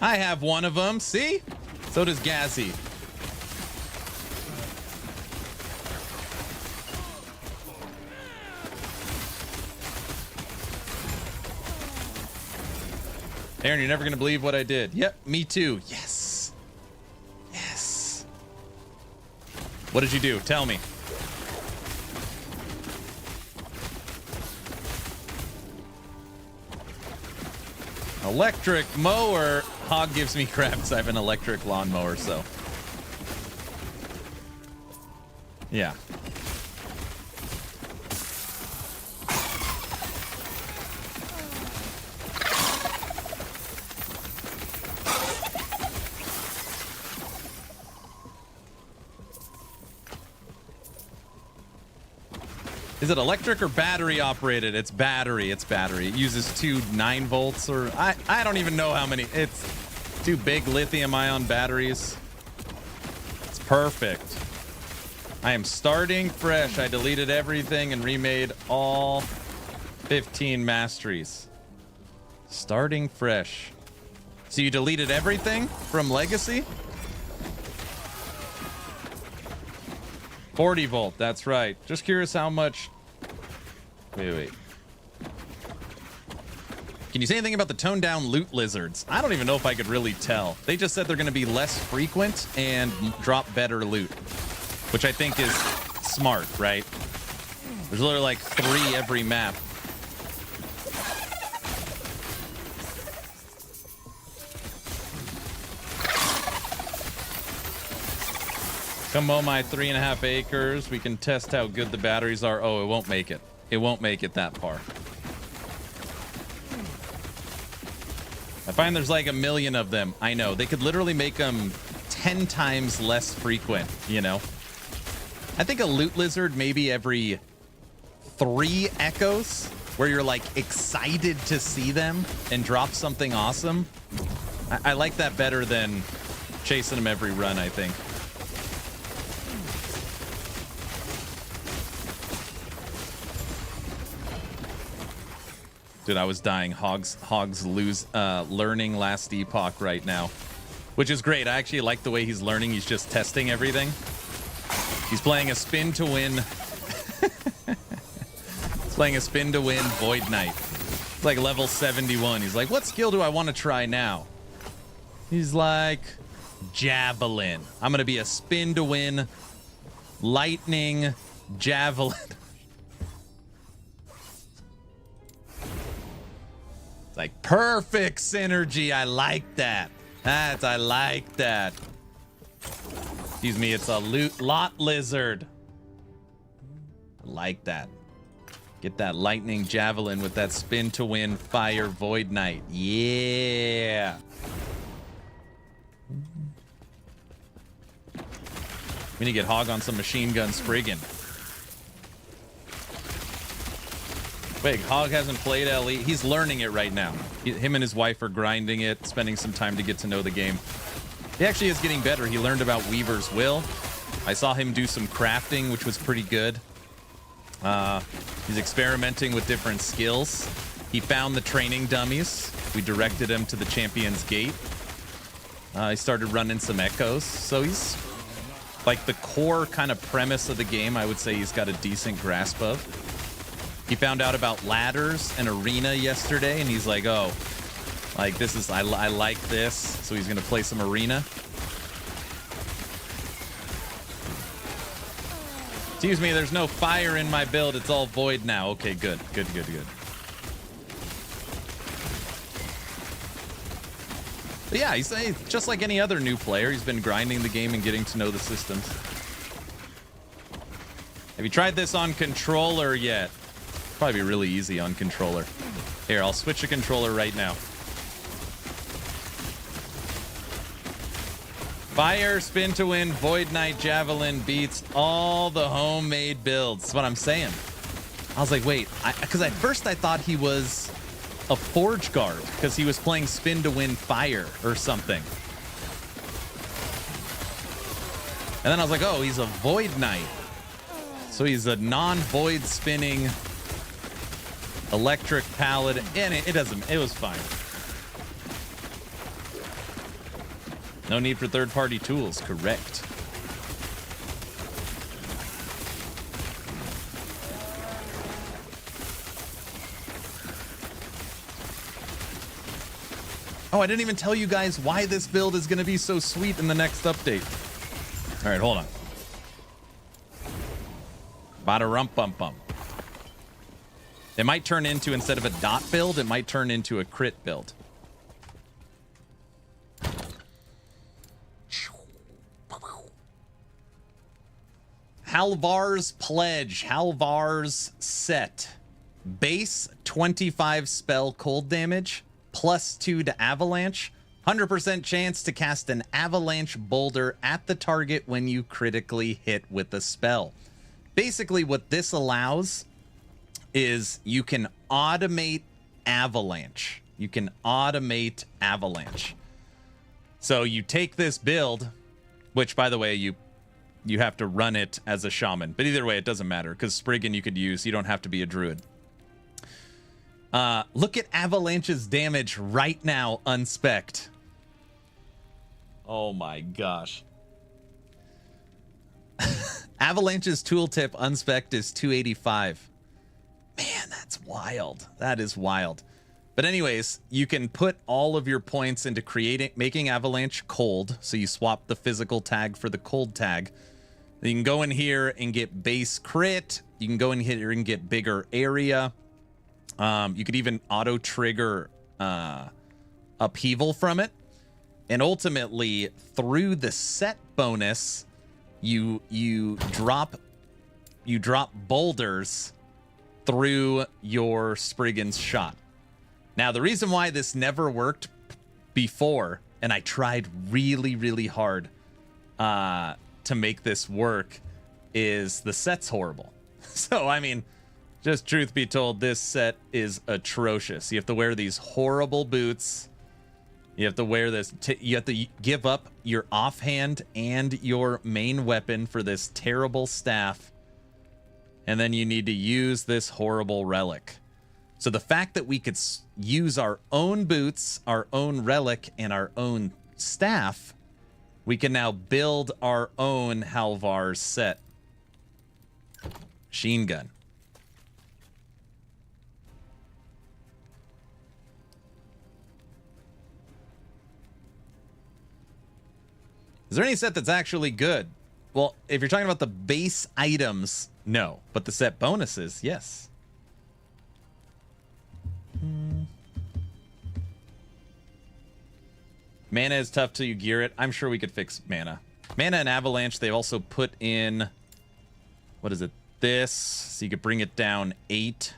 I have one of them. See? So does Gazzy. Aaron, you're never going to believe what I did. Yep, me too. Yes. Yes. What did you do? Tell me. Electric mower. Hog gives me crap because I have an electric lawnmower, so. Yeah. Is it electric or battery operated? It's battery. It's battery. It uses 2 9-volts or I don't even know how many. It's 2 big lithium ion batteries. It's perfect. I am starting fresh. I deleted everything and remade all 15 masteries. Starting fresh. So you deleted everything from Legacy? 40 volt, that's right. Just curious how much. Wait. Can you say anything about the toned down loot lizards? I don't even know if I could really tell. They just said they're going to be less frequent and drop better loot, which I think is smart, right? There's literally like 3 every map. Come mow my 3.5 acres. We can test how good the batteries are. Oh, it won't make it. It won't make it that far. I find there's like 1 million of them. I know. They could literally make them 10 times less frequent, you know? I think a loot lizard maybe every 3 echoes where you're like excited to see them and drop something awesome. I like that better than chasing them every run, I think. Dude, I was dying. Hogs learning Last Epoch right now, which is great. I actually like the way he's learning. He's just testing everything. He's playing a spin to win. He's playing a spin to win Void Knight. It's like level 71. He's like, what skill do I want to try now? He's like, Javelin. I'm going to be a spin to win lightning javelin. Like perfect synergy. I like that. I like that. Excuse me, it's a lot lizard. I like that. Get that lightning javelin with that spin to win fire Void Knight. Yeah. We need to get Hog on some machine gun Spriggan. Wait, Hog hasn't played LE. He's learning it right now. Him and his wife are grinding it, spending some time to get to know the game. He actually is getting better. He learned about Weaver's Will. I saw him do some crafting, which was pretty good. He's experimenting with different skills. He found the training dummies. We directed him to the Champion's Gate. He started running some echoes. So he's like the core kind of premise of the game, I would say he's got a decent grasp of. He found out about ladders and arena yesterday, and he's like, oh, like this is, I like this. So he's going to play some arena. Excuse me, there's no fire in my build. It's all void now. Okay, good. Good. But yeah, he's just like any other new player. He's been grinding the game and getting to know the systems. Have you tried this on controller yet? Probably be really easy on controller. Here, I'll switch a controller right now. Fire, spin to win, Void Knight, Javelin beats all the homemade builds. That's what I'm saying. I was like, wait, because at first I thought he was a Forge Guard because he was playing spin to win fire or something. And then I was like, oh, he's a Void Knight. So he's a non-void spinning electric paladin. And it was fine. No need for third-party tools, correct. Oh, I didn't even tell you guys why this build is going to be so sweet in the next update. All right, hold on. Bada rump bump bump. It might turn into, instead of a dot build, it might turn into a crit build. Halvar's Pledge, Halvar's Set. Base 25 spell cold damage, +2 to avalanche. 100% chance to cast an avalanche boulder at the target when you critically hit with a spell. Basically, what this allows is you can automate avalanche. You can automate avalanche. So you take this build, which, by the way, you have to run it as a shaman. But either way, it doesn't matter, because Spriggan you could use. You don't have to be a druid. Look at Avalanche's damage right now, unspec'd. Oh my gosh. Avalanche's tooltip unspec'd is 285. Man, that's wild. That is wild. But anyways, you can put all of your points into making Avalanche cold. So you swap the physical tag for the cold tag. You can go in here and get base crit. You can go in here and get bigger area. You could even auto trigger upheaval from it. And ultimately, through the set bonus, you drop boulders through your Spriggan's shot. Now, the reason why this never worked before, and I tried really, really hard to make this work, is the set's horrible. So, I mean, just truth be told, this set is atrocious. You have to wear these horrible boots. You have to wear this. You have to give up your offhand and your main weapon for this terrible staff. And then you need to use this horrible relic. So the fact that we could use our own boots, our own relic, and our own staff, we can now build our own Halvar's set. Machine gun. Is there any set that's actually good? Well, if you're talking about the base items, no. But the set bonuses, yes. Mana is tough till you gear it. I'm sure we could fix mana. Mana and Avalanche, they also put in... What is it? This. So you could bring it down 8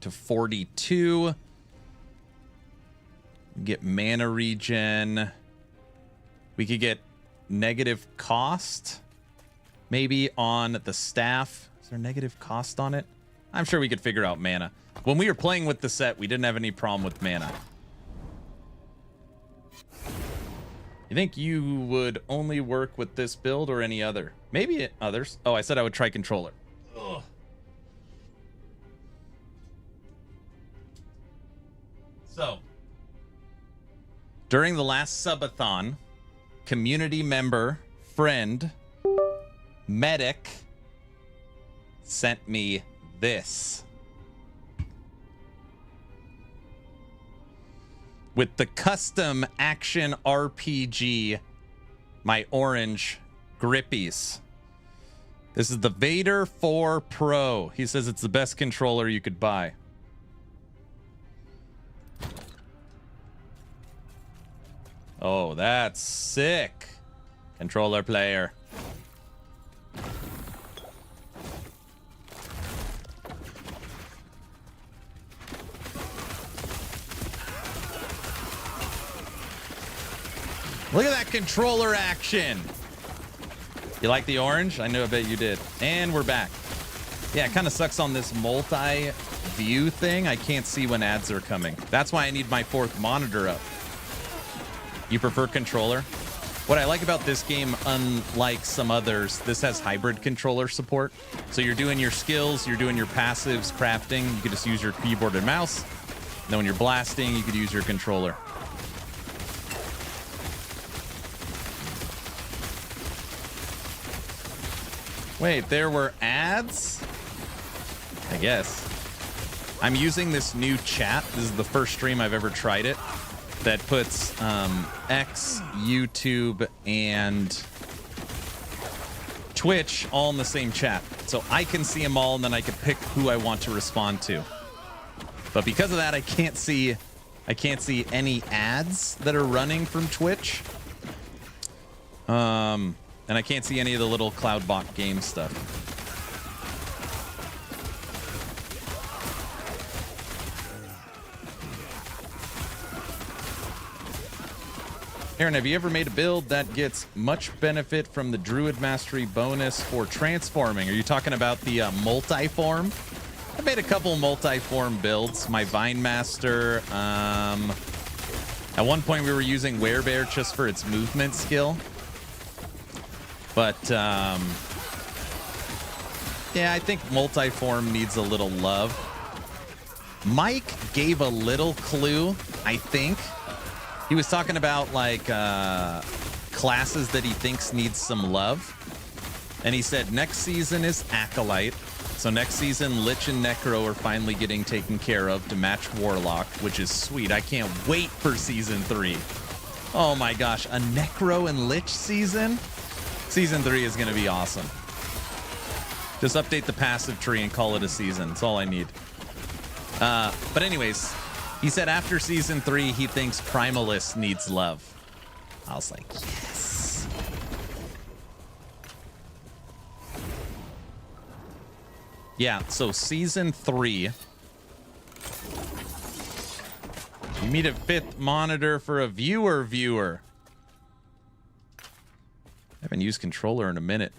to 42. Get mana regen. We could get negative cost, maybe on the staff. Is there negative cost on it? I'm sure we could figure out mana. When we were playing with the set, we didn't have any problem with mana. You think you would only work with this build or any other? Maybe others. Oh, I said I would try controller. Ugh. So, during the last subathon, community member, friend, medic sent me this. With the custom action RPG, my orange grippies. This is the Vader 4 Pro. He says it's the best controller you could buy. Oh, that's sick. Controller player. Look at that controller action. You like the orange? I know, I bet you did. And we're back. Yeah, it kind of sucks on this multi-view thing. I can't see when ads are coming. That's why I need my 4th monitor up. You prefer controller? What I like about this game, unlike some others, this has hybrid controller support. So you're doing your skills, you're doing your passives, crafting. You could just use your keyboard and mouse. And then when you're blasting, you could use your controller. Wait, there were ads? I guess. I'm using this new chat. This is the first stream I've ever tried it. That puts X, YouTube, and Twitch all in the same chat. So I can see them all, and then I can pick who I want to respond to. But because of that, I can't see any ads that are running from Twitch. And I can't see any of the little Cloudbot game stuff. Aaron, have you ever made a build that gets much benefit from the Druid Mastery bonus for transforming? Are you talking about the multi-form? I made a couple multi-form builds. My Vine Master. At one point, we were using Werebear just for its movement skill. But, yeah, I think multi-form needs a little love. Mike gave a little clue, I think. He was talking about, like, classes that he thinks needs some love. And he said next season is Acolyte. So next season, Lich and Necro are finally getting taken care of to match Warlock, which is sweet. I can't wait for Season 3. Oh my gosh, a Necro and Lich season? Season 3 is going to be awesome. Just update the passive tree and call it a season. That's all I need. But anyways... He said after Season 3, he thinks Primalist needs love. I was like, yes. Yeah, so Season 3. You need a 5th monitor for a viewer. I haven't used controller in a minute.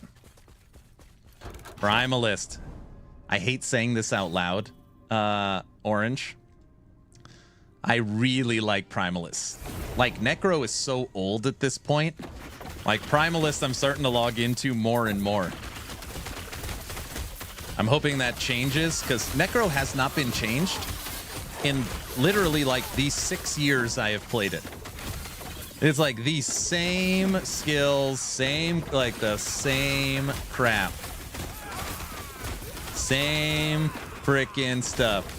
Primalist. I hate saying this out loud. Orange. I really like Primalist. Like, Necro is so old at this point. Like, Primalist, I'm starting to log into more and more. I'm hoping that changes, because Necro has not been changed in literally, like, these 6 years I have played it. It's like the same skills, the same crap. Same frickin' stuff.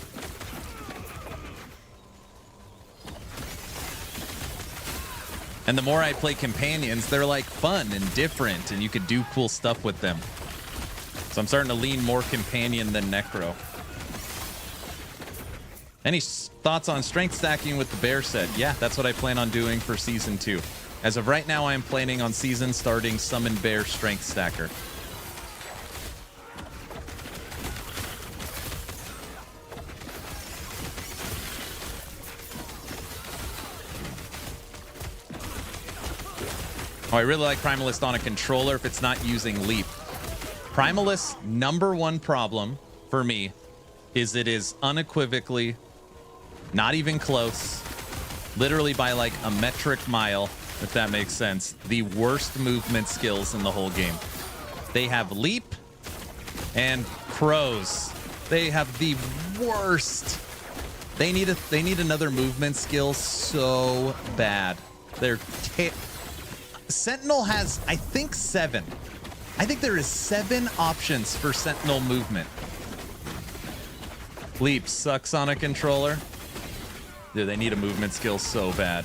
And the more I play companions, they're like fun and different, and you could do cool stuff with them. So I'm starting to lean more companion than Necro. Any thoughts on strength stacking with the bear set? Yeah, that's what I plan on doing for Season 2. As of right now, I am planning on season starting Summon Bear Strength Stacker. Oh, I really like Primalist on a controller if it's not using Leap. Primalist's #1 problem for me is it is unequivocally, not even close, literally by like a metric mile, if that makes sense, the worst movement skills in the whole game. They have Leap and Crows. They have the worst. They need another movement skill so bad. They're Sentinel has, I think, 7. I think there is 7 options for Sentinel movement. Leap sucks on a controller. Dude, they need a movement skill so bad.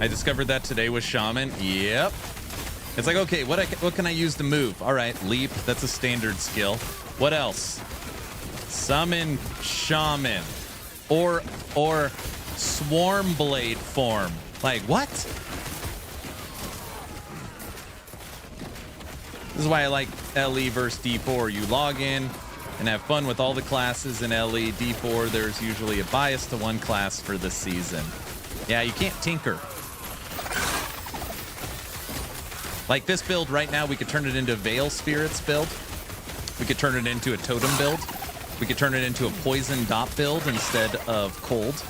I discovered that today with Shaman. Yep. It's like, okay, what can I use to move? All right, Leap, that's a standard skill. What else? Summon Shaman. Or Swarm Blade form. Like, what? This is why I like LE versus D4. You log in, and have fun with all the classes in LE. D4, there's usually a bias to one class for the season. Yeah, you can't tinker. Like this build right now, we could turn it into a Veil Spirits build. We could turn it into a Totem build. We could turn it into a Poison Dot build instead of Cold.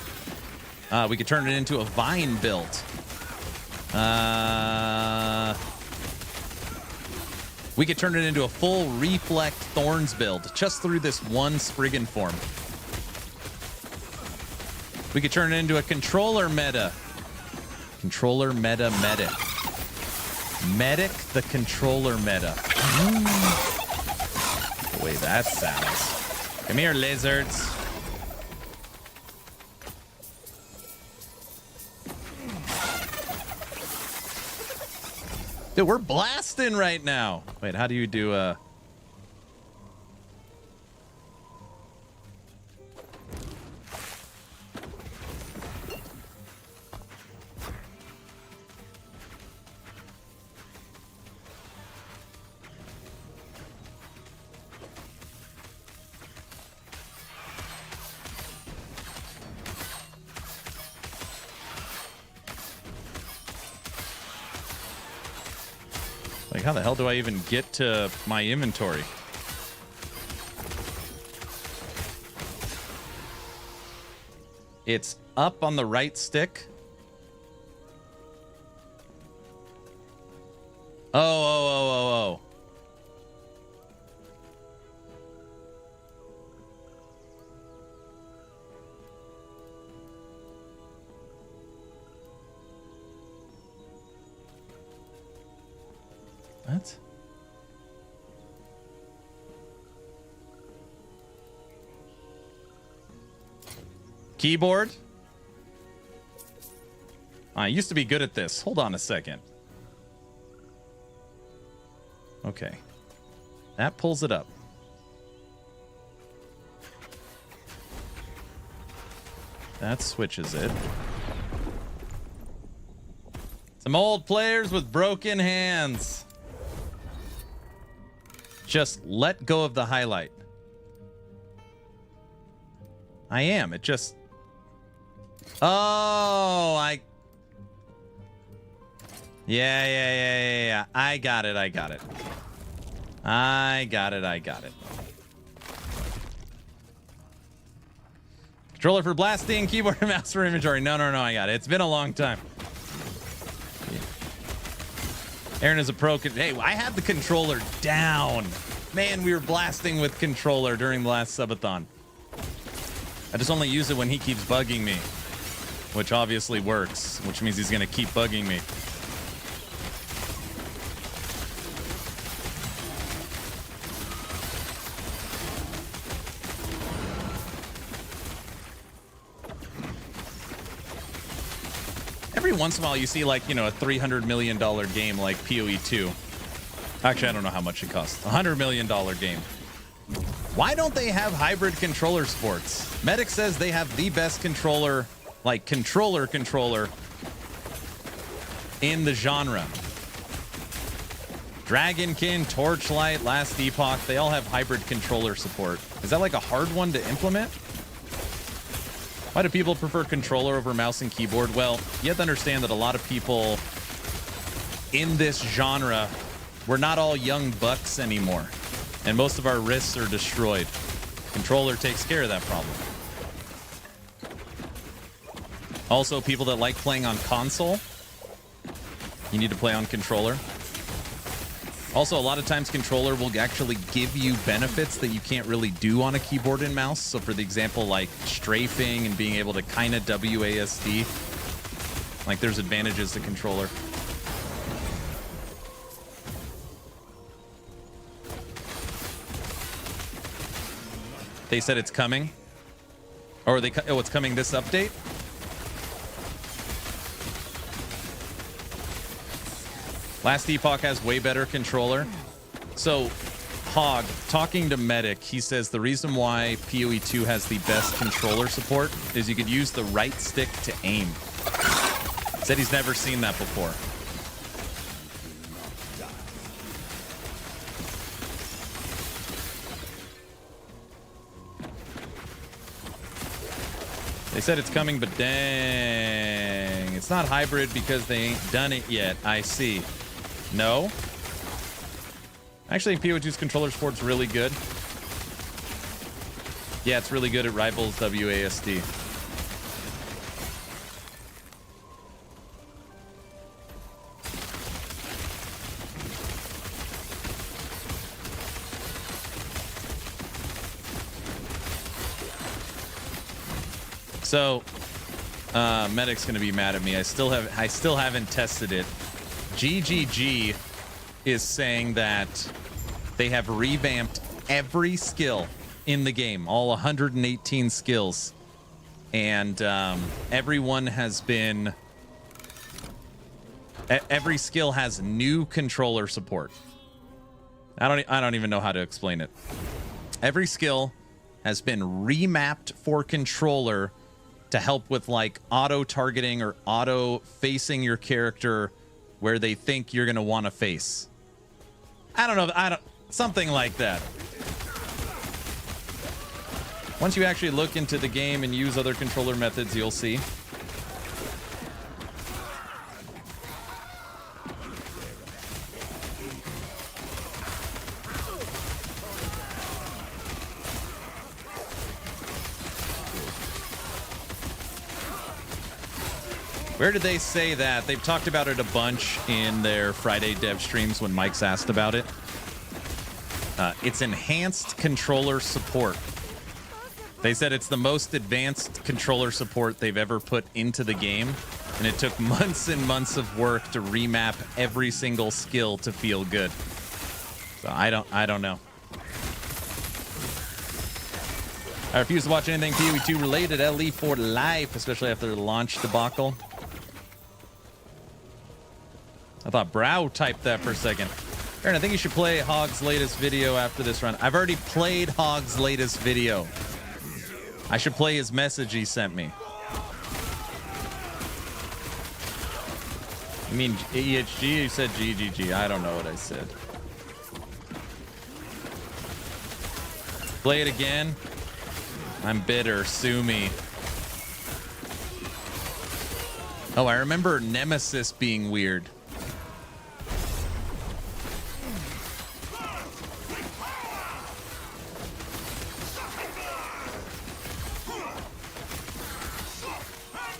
We could turn it into a Vine build. We could turn it into a full Reflect Thorns build just through this one Spriggan form. We could turn it into a Controller meta. Controller meta medic. Medic the Controller meta. The way that sounds. Come here, lizards. Dude, we're blasting right now. Wait, how do you do like, how the hell do I even get to my inventory? It's up on the right stick. Oh. What? Keyboard? I used to be good at this. Hold on a second. Okay. That pulls it up. That switches it. Some old players with broken hands. Just let go of the highlight. I am. It just... Oh, Yeah. I got it. Controller for blasting, keyboard and mouse for inventory. No, I got it. It's been a long time. Aaron is a pro. Hey, I had the controller down. Man, we were blasting with controller during the last subathon. I just only use it when he keeps bugging me, which obviously works, which means he's going to keep bugging me. Every once in a while you see, like, you know, a $300 million game like PoE 2. Actually, I don't know how much it costs. $100 million game. Why don't they have hybrid controller sports? Medic says they have the best controller, like controller in the genre. Dragonkin, Torchlight, Last Epoch, they all have hybrid controller support. Is that like a hard one to implement? Why do people prefer controller over mouse and keyboard? Well, you have to understand that a lot of people in this genre, we're not all young bucks anymore. And most of our wrists are destroyed. Controller takes care of that problem. Also, people that like playing on console, you need to play on controller. Also, a lot of times controller will actually give you benefits that you can't really do on a keyboard and mouse. So for the example, like strafing and being able to kind of WASD, like there's advantages to controller. They said it's coming. Or it's coming this update. Last Epoch has way better controller. So, Hog, talking to Medic, he says the reason why PoE 2 has the best controller support is you could use the right stick to aim. Said he's never seen that before. They said it's coming, but dang. It's not hybrid because they ain't done it yet. I see. No. Actually, PO2's controller support's really good. Yeah, it's really good. It rivals WASD. So, Medic's gonna be mad at me. I still haven't tested it. GGG is saying that they have revamped every skill in the game, all 118 skills, and everyone has been. Every skill has new controller support. I don't even know how to explain it. Every skill has been remapped for controller to help with like auto targeting or auto facing your character where they think you're going to want to face. I don't know. Something like that. Once you actually look into the game and use other controller methods, you'll see. Where did they say that? They've talked about it a bunch in their Friday dev streams when Mike's asked about it. It's enhanced controller support. They said it's the most advanced controller support they've ever put into the game, and it took months and months of work to remap every single skill to feel good. So I don't know. I refuse to watch anything PoE2 related. LE for life, especially after the launch debacle. I thought Brow typed that for a second. Aaron, I think you should play Hog's latest video after this run. I've already played Hog's latest video. I should play his message he sent me. You mean EHG? You said GGG. I don't know what I said. Play it again. I'm bitter. Sue me. Oh, I remember Nemesis being weird.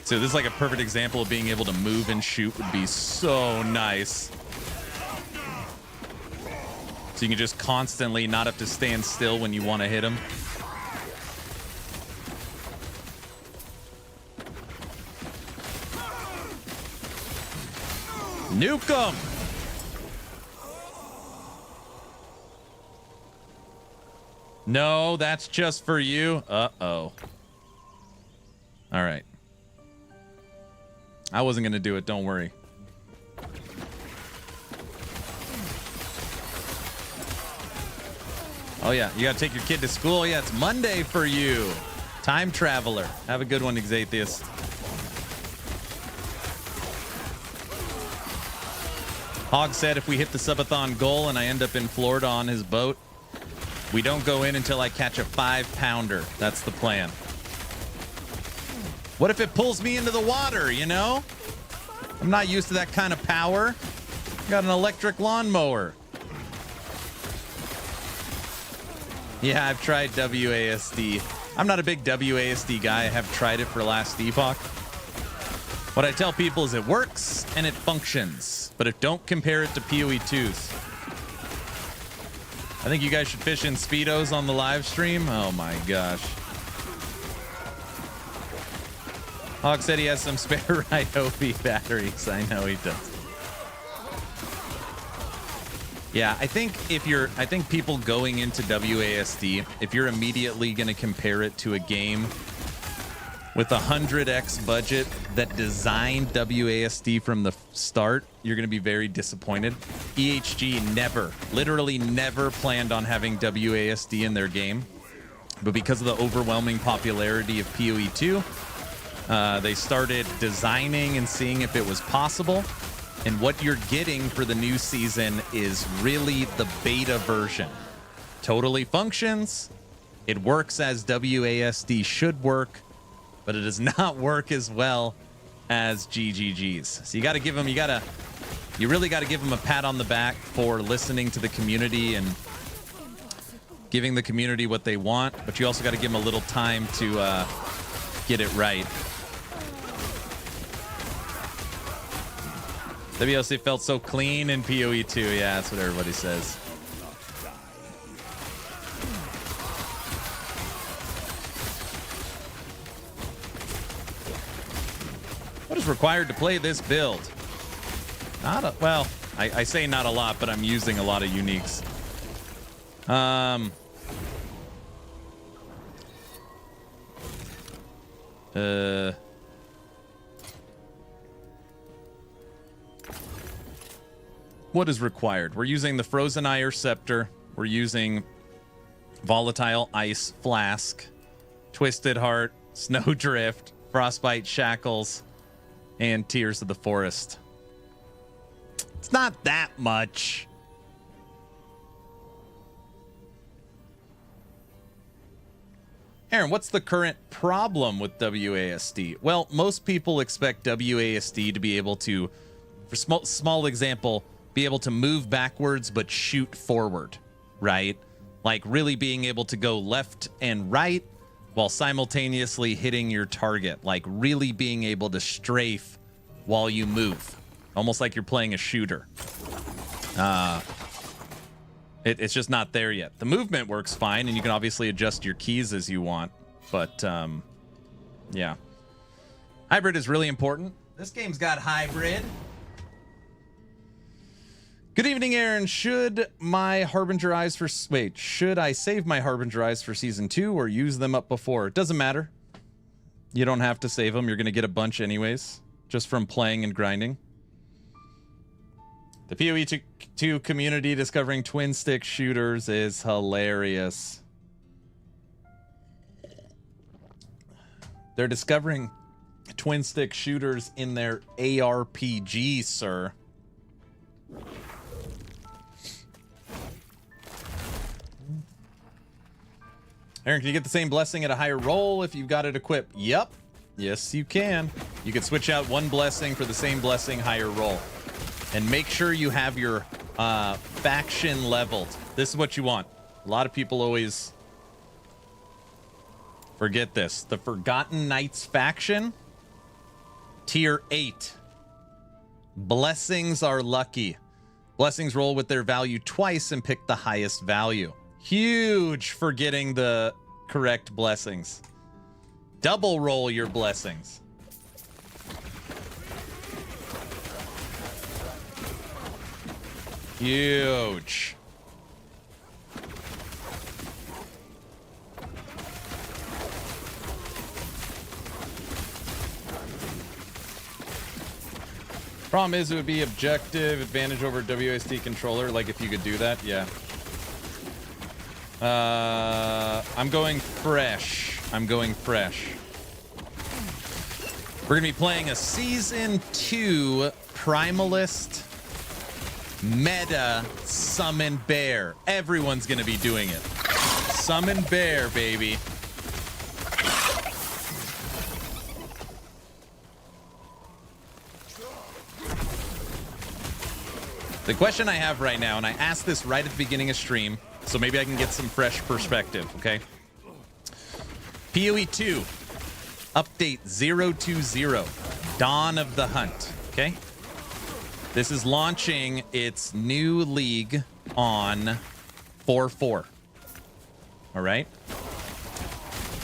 So this is like a perfect example of being able to move and shoot would be so nice. So you can just constantly not have to stand still when you want to hit him. Nuke 'em! No, that's just for you. Uh-oh. All right. I wasn't going to do it. Don't worry. Oh, yeah. You got to take your kid to school. Yeah, it's Monday for you. Time traveler. Have a good one, Exatheus. Hog said if we hit the subathon goal and I end up in Florida on his boat, we don't go in until I catch a 5-pounder. That's the plan. What if it pulls me into the water, you know? I'm not used to that kind of power. Got an electric lawnmower. Yeah, I've tried WASD. I'm not a big WASD guy. I have tried it for Last Epoch. What I tell people is it works and it functions, but don't compare it to PoE2's. I think you guys should fish in Speedos on the live stream. Oh my gosh. Hawk said he has some spare Ryobi batteries. I know he does. Yeah, I think people going into WASD, if you're immediately going to compare it to a game with a 100x budget that designed WASD from the start, you're going to be very disappointed. EHG literally never planned on having WASD in their game. But because of the overwhelming popularity of PoE2, they started designing and seeing if it was possible. And what you're getting for the new season is really the beta version. Totally functions. It works as WASD should work. but it does not work as well as GGGs. So you got to give them, you really got to give them a pat on the back for listening to the community and giving the community what they want, but you also got to give them a little time to get it right. WOC felt so clean in PoE 2. Yeah, that's what everybody says. What is required to play this build? Well, I say not a lot, but I'm using a lot of uniques. What is required? We're using the Frozen Ire Scepter. We're using Volatile Ice Flask, Twisted Heart, Snowdrift, Frostbite Shackles, and Tears of the Forest. It's not that much. Aaron, what's the current problem with WASD? Well, most people expect WASD to be able to, for small example, be able to move backwards but shoot forward, right? Like really being able to go left and right while simultaneously hitting your target, like really being able to strafe while you move, almost like you're playing a shooter. It's just not there yet. The movement works fine, and you can obviously adjust your keys as you want, but yeah. Hybrid is really important. This game's got hybrid. Good evening, Aaron. Should I save my Harbinger Eyes for Season 2 or use them up before? It doesn't matter. You don't have to save them. You're going to get a bunch anyways, just from playing and grinding. The PoE 2 community discovering twin stick shooters is hilarious. They're discovering twin stick shooters in their ARPG, sir. Aaron, can you get the same blessing at a higher roll if you've got it equipped? Yep. Yes, you can. You can switch out one blessing for the same blessing higher roll. And make sure you have your faction leveled. This is what you want. A lot of people always forget this. The Forgotten Knights faction, tier 8. Blessings are lucky. Blessings roll with their value twice and pick the highest value. Huge for getting the correct blessings. Double roll your blessings. Huge. Problem is, it would be objective advantage over WASD controller. Like if you could do that, yeah. I'm going fresh. We're gonna be playing a Season 2 Primalist meta Summon Bear. Everyone's gonna be doing it. Summon Bear, baby. The question I have right now, and I asked this right at the beginning of stream, so maybe I can get some fresh perspective, okay? PoE 2, update 020, Dawn of the Hunt, okay? This is launching its new league on 4/4, all right?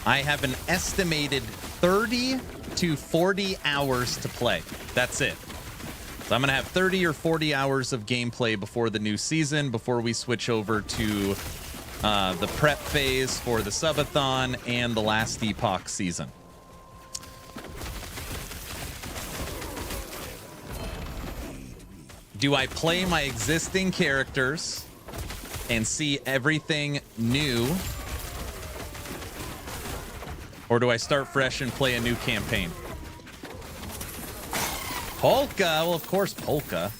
I have an estimated 30 to 40 hours to play. That's it. So I'm going to have 30 or 40 hours of gameplay before the new season, before we switch over to the prep phase for the Subathon and the Last Epoch season. Do I play my existing characters and see everything new? Or do I start fresh and play a new campaign? Polka? Well, of course, Polka.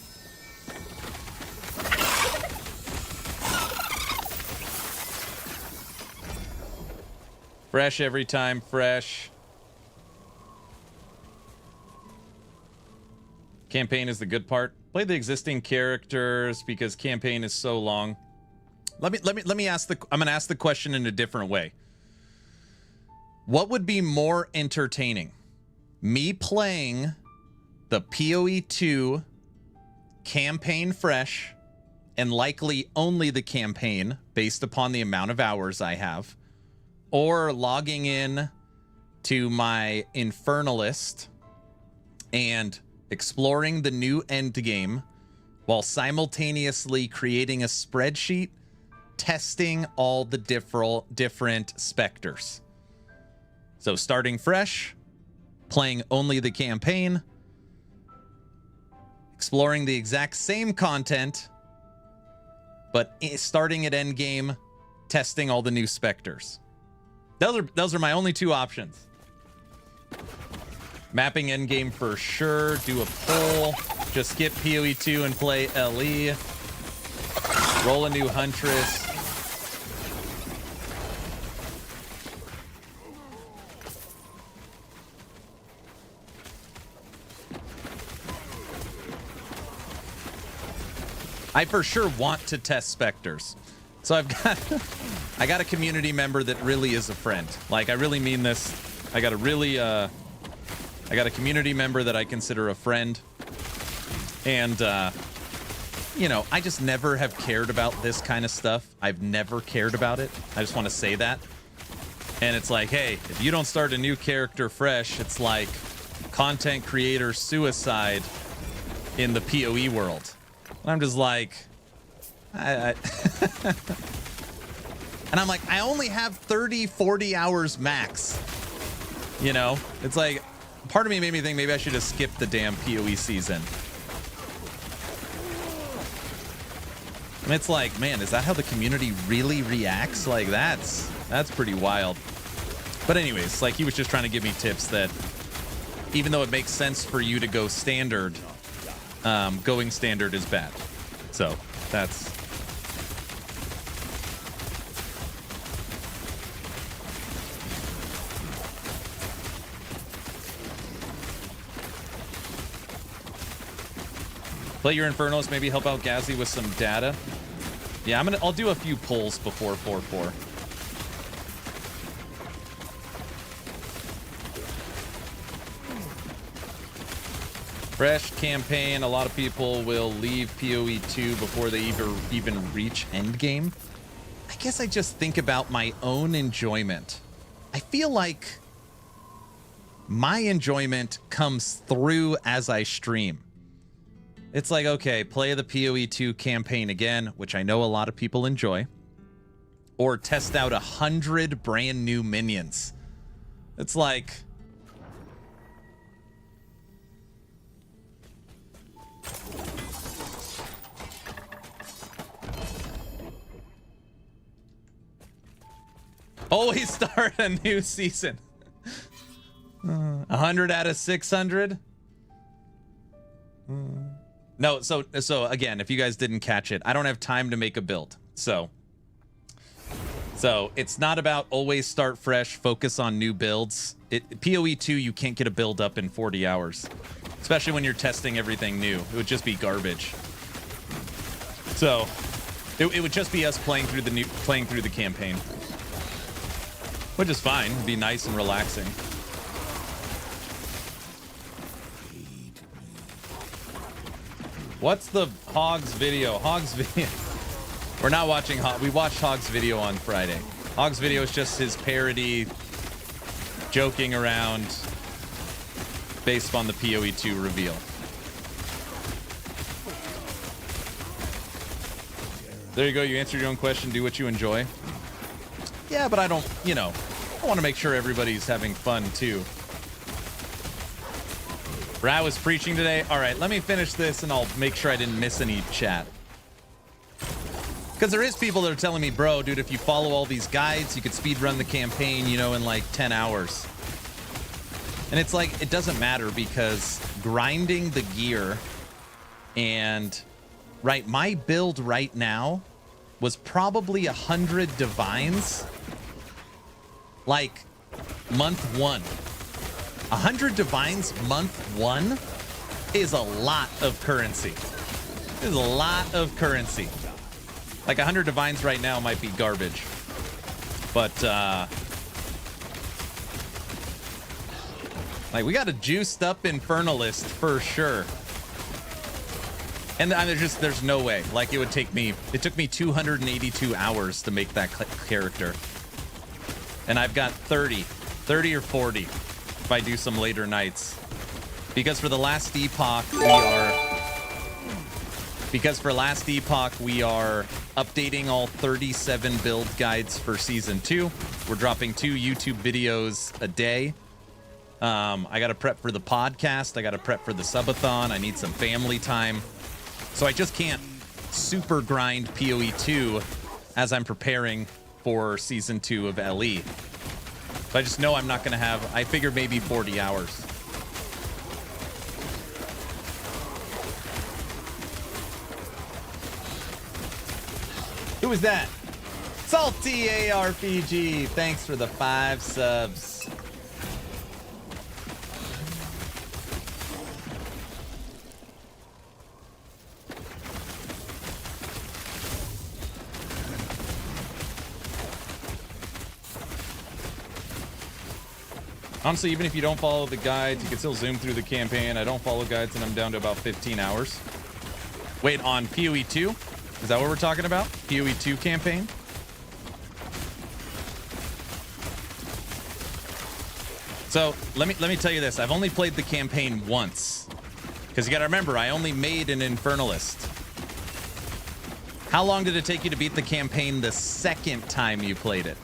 Fresh every time, fresh. Campaign is the good part. Play the existing characters because campaign is so long. Let me ask I'm gonna ask the question in a different way. What would be more entertaining? Me playing the PoE 2 campaign fresh and likely only the campaign based upon the amount of hours I have, or logging in to my Infernalist and exploring the new endgame while simultaneously creating a spreadsheet testing all the different specters. So starting fresh, playing only the campaign, exploring the exact same content, but starting at endgame, testing all the new specters. Those are my only two options. Mapping endgame for sure. Do a poll. Just skip PoE 2 and play LE. Roll a new Huntress. I for sure want to test specters. So I got a community member that really is a friend. Like, I really mean this. I got a community member that I consider a friend. And, you know, I just never have cared about this kind of stuff. I've never cared about it. I just want to say that. And it's like, hey, if you don't start a new character fresh, it's like content creator suicide in the PoE world. And I'm just like, and I'm like, I only have 30, 40 hours max. You know, it's like, part of me made me think maybe I should have skipped the damn PoE season. And it's like, man, is that how the community really reacts? Like, that's pretty wild. But anyways, like, he was just trying to give me tips that even though it makes sense for you to go standard, going standard is bad. So that's... Play your Infernals, maybe help out Gazzy with some data. Yeah, I'll do a few polls before 4-4. Fresh campaign. A lot of people will leave PoE 2 before they even reach endgame. I guess I just think about my own enjoyment. I feel like my enjoyment comes through as I stream. It's like, okay, play the PoE 2 campaign again, which I know a lot of people enjoy, or test out 100 brand new minions. It's like... always start a new season. 100 out of 600? No, so again, if you guys didn't catch it, I don't have time to make a build. So it's not about always start fresh, focus on new builds. PoE 2, you can't get a build up in 40 hours, especially when you're testing everything new. It would just be garbage. So it would just be us playing through the campaign, which is fine. It'd be nice and relaxing. What's the Hogs video? Hogs video. We're not watching Hog. We watched Hogs video on Friday. Hogs video is just his parody, joking around based on the PoE 2 reveal. There you go. You answered your own question. Do what you enjoy. Yeah, but I don't, you know, I want to make sure everybody's having fun too. Brad was preaching today. All right, let me finish this and I'll make sure I didn't miss any chat. Because there is people that are telling me, bro, dude, if you follow all these guides, you could speed run the campaign, you know, in like 10 hours. And it's like, it doesn't matter because grinding the gear and, right, my build right now was probably 100 divines, like month 1. 100 divines month 1, is a lot of currency. There's a lot of currency. Like 100 divines right now might be garbage. But, like, we got a juiced up Infernalist for sure. And there's no way. Like, it took me 282 hours to make that character. And I've got 30 or 40 if I do some later nights. Because for the Last Epoch, we are updating all 37 build guides for Season 2. We're dropping 2 YouTube videos a day. I got to prep for the podcast. I got to prep for the Subathon. I need some family time. So I just can't super grind PoE 2 as I'm preparing for Season 2 of LE. So I just know I'm not going to have, I figured maybe 40 hours. Who was that? Salty ARPG. Thanks for the 5 subs. Honestly, even if you don't follow the guides, you can still zoom through the campaign. I don't follow guides, and I'm down to about 15 hours. Wait, on PoE 2? Is that what we're talking about? PoE 2 campaign? So, let me tell you this. I've only played the campaign once. Because you gotta remember, I only made an Infernalist. How long did it take you to beat the campaign the second time you played it?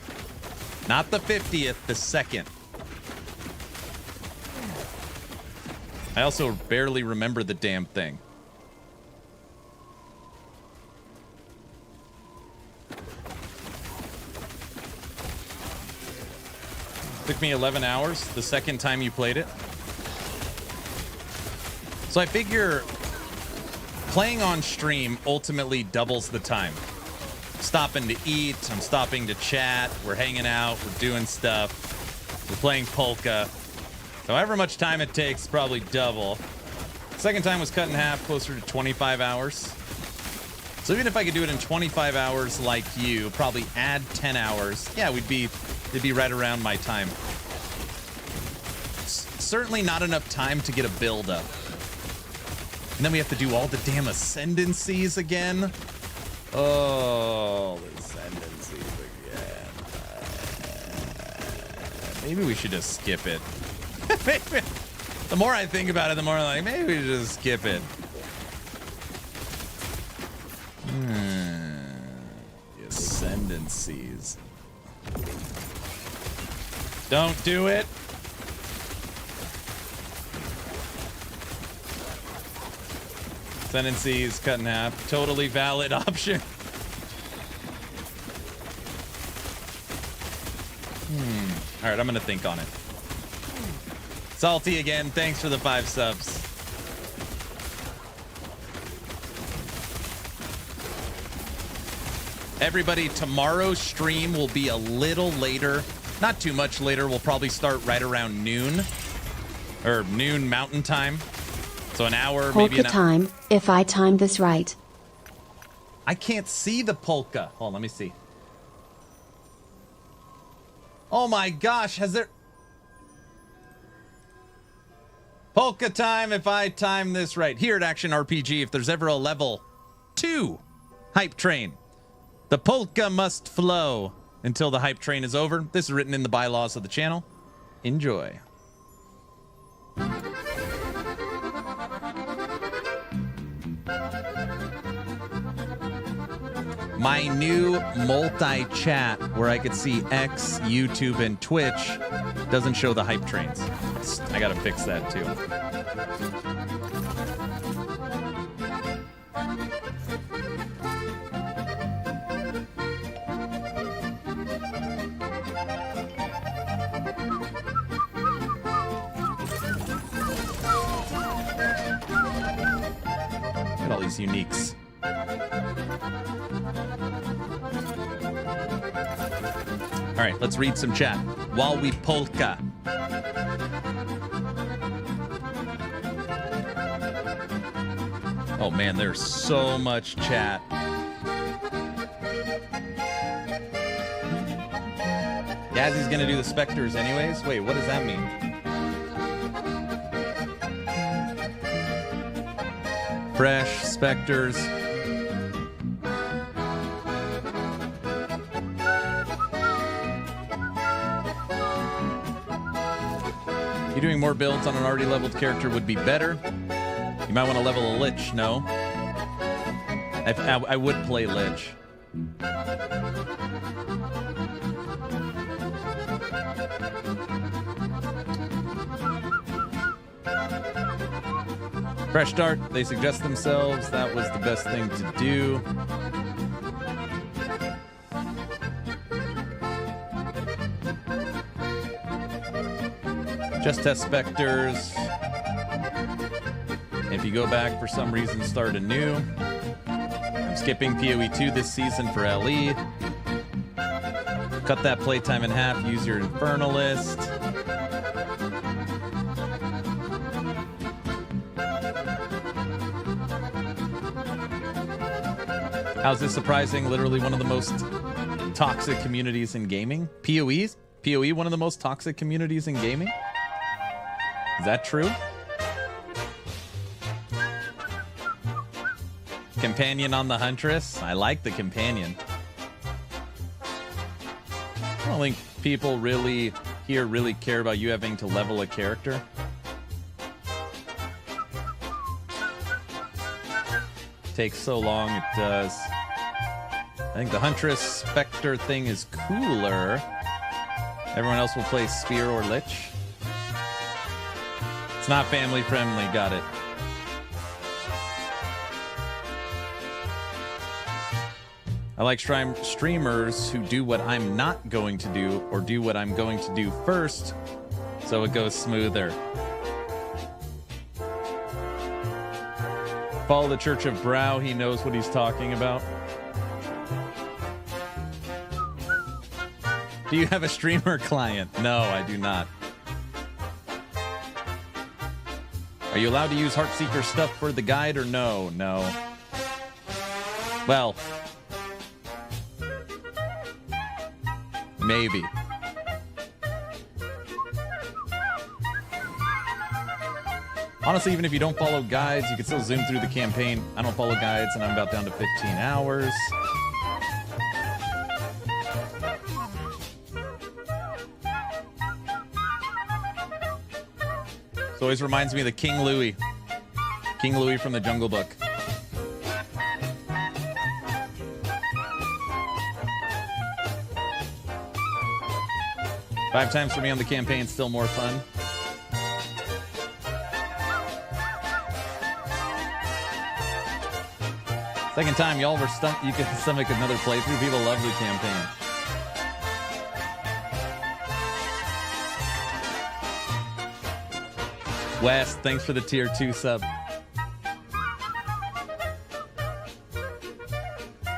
Not the 50th, the second. I also barely remember the damn thing. Took me 11 hours the second time you played it. So I figure playing on stream ultimately doubles the time. Stopping to eat, I'm stopping to chat, we're hanging out, we're doing stuff, we're playing Polka. However much time it takes, probably double. Second time was cut in half, closer to 25 hours. So even if I could do it in 25 hours like you, probably add 10 hours, yeah, it'd be right around my time. Certainly not enough time to get a build up. And then we have to do all the damn ascendancies again. Oh, the ascendancies again. Maybe we should just skip it. Maybe. The more I think about it, the more I'm like, maybe we should just skip it. The ascendancies. Don't do it. Ascendancies cut in half. Totally valid option. All right, I'm gonna think on it. Salty again, thanks for the 5 subs. Everybody, tomorrow's stream will be a little later. Not too much later. We'll probably start right around noon. Or noon mountain time. So an hour, maybe an hour. Polka time, if I time this right. I can't see the polka. Hold on, let me see. Oh my gosh, has there... Polka time if I time this right. Here at Action RPG, if there's ever a level 2 hype train, the polka must flow until the hype train is over. This is written in the bylaws of the channel. Enjoy. My new multi-chat where I could see X, YouTube, and Twitch doesn't show the hype trains. I gotta fix that too. Look at all these uniques. All right, let's read some chat while we polka. Oh man, there's so much chat. Yazzy's gonna do the specters anyways? Wait, what does that mean? Fresh, specters. You doing more builds on an already leveled character would be better. You might want to level a Lich, no? I would play Lich. Fresh start, they suggest themselves. That was the best thing to do. Just test specters. If you go back for some reason, start anew. I'm skipping PoE 2 this season for LE. Cut that playtime in half, use your Infernalist. How's this surprising? Literally one of the most toxic communities in gaming. PoE, one of the most toxic communities in gaming? Is that true? Companion on the Huntress? I like the companion. I don't think people really care about you having to level a character. Takes so long, it does. I think the Huntress Spectre thing is cooler. Everyone else will play Spear or Lich. It's not family friendly, got it. I like streamers who do what I'm not going to do or do what I'm going to do first so it goes smoother. Follow the Church of Brow, he knows what he's talking about. Do you have a streamer client? No, I do not. Are you allowed to use Heartseeker stuff for the guide or no? No. Well, maybe. Honestly, even if you don't follow guides, you can still zoom through the campaign. I don't follow guides, and I'm about down to 15 hours. This always reminds me of the King Louis. King Louis from the Jungle Book. Five times for me on the campaign, still more fun. Second time, y'all were you could stomach another playthrough. People love the campaign. West, thanks for the tier 2 sub.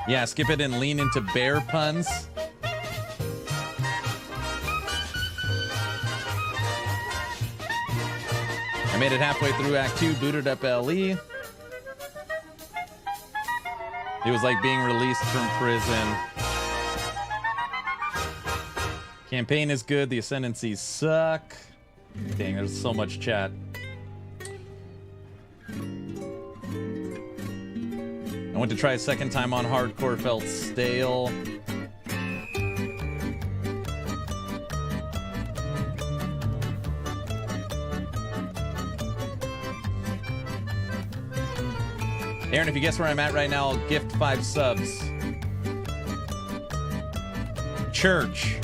Yeah, skip it and lean into bear puns. I made it halfway through Act 2, booted up LE. It was like being released from prison. Campaign is good, the ascendancies suck. Dang, there's so much chat. I went to try a second time on hardcore, felt stale. Aaron, if you guess where I'm at right now, I'll gift 5 subs. Church.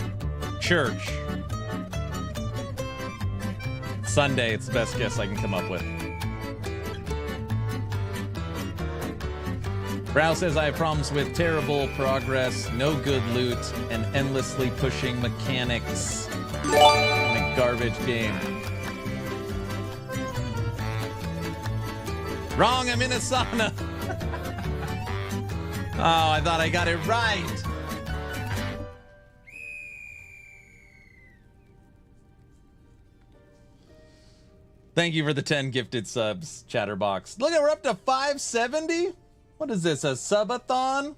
Sunday, it's the best guess I can come up with. Brow says, I have problems with terrible progress, no good loot, and endlessly pushing mechanics in a garbage game. Wrong, I'm in a sauna. Oh, I thought I got it right. Thank you for the 10 gifted subs, Chatterbox. Look at, we're up to 570. What is this, a subathon?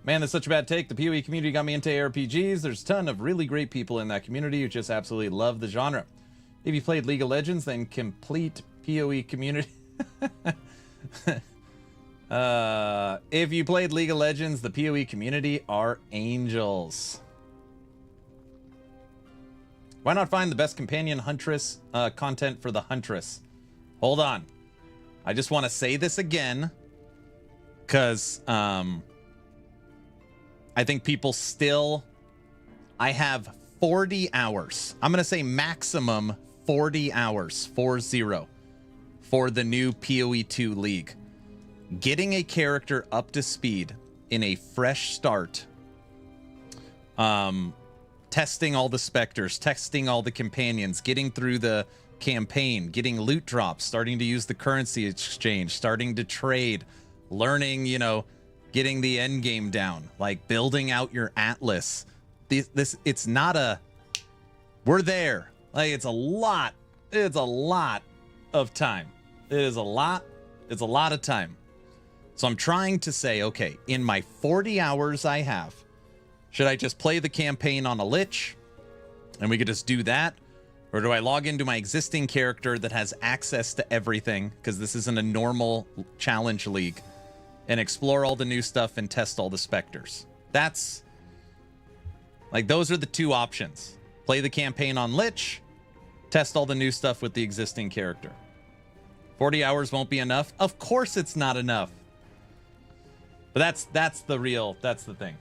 Man, that's such a bad take. The PoE community got me into ARPGs. There's a ton of really great people in that community who just absolutely love the genre. If you played League of Legends, then complete PoE community. If you played League of Legends, the PoE community are angels. Why not find the best companion huntress content for the huntress? Hold on. I just want to say this again, because I think people still... I have 40 hours. I'm going to say maximum 40 hours, 40, for the new PoE2 League. Getting a character up to speed in a fresh start. Testing all the specters, testing all the companions, getting through the campaign, getting loot drops, starting to use the currency exchange, starting to trade, learning, you know, getting the end game down, like building out your atlas. This it's not a, we're there. Like, it's a lot of time. It's a lot of time. So I'm trying to say, okay, in my 40 hours I have, should I just play the campaign on a Lich and we could just do that? Or do I log into my existing character that has access to everything, because this isn't a normal challenge league, and explore all the new stuff and test all the specters? That's like, those are the two options. Play the campaign on Lich, test all the new stuff with the existing character. 40 hours won't be enough. Of course it's not enough. But that's the thing.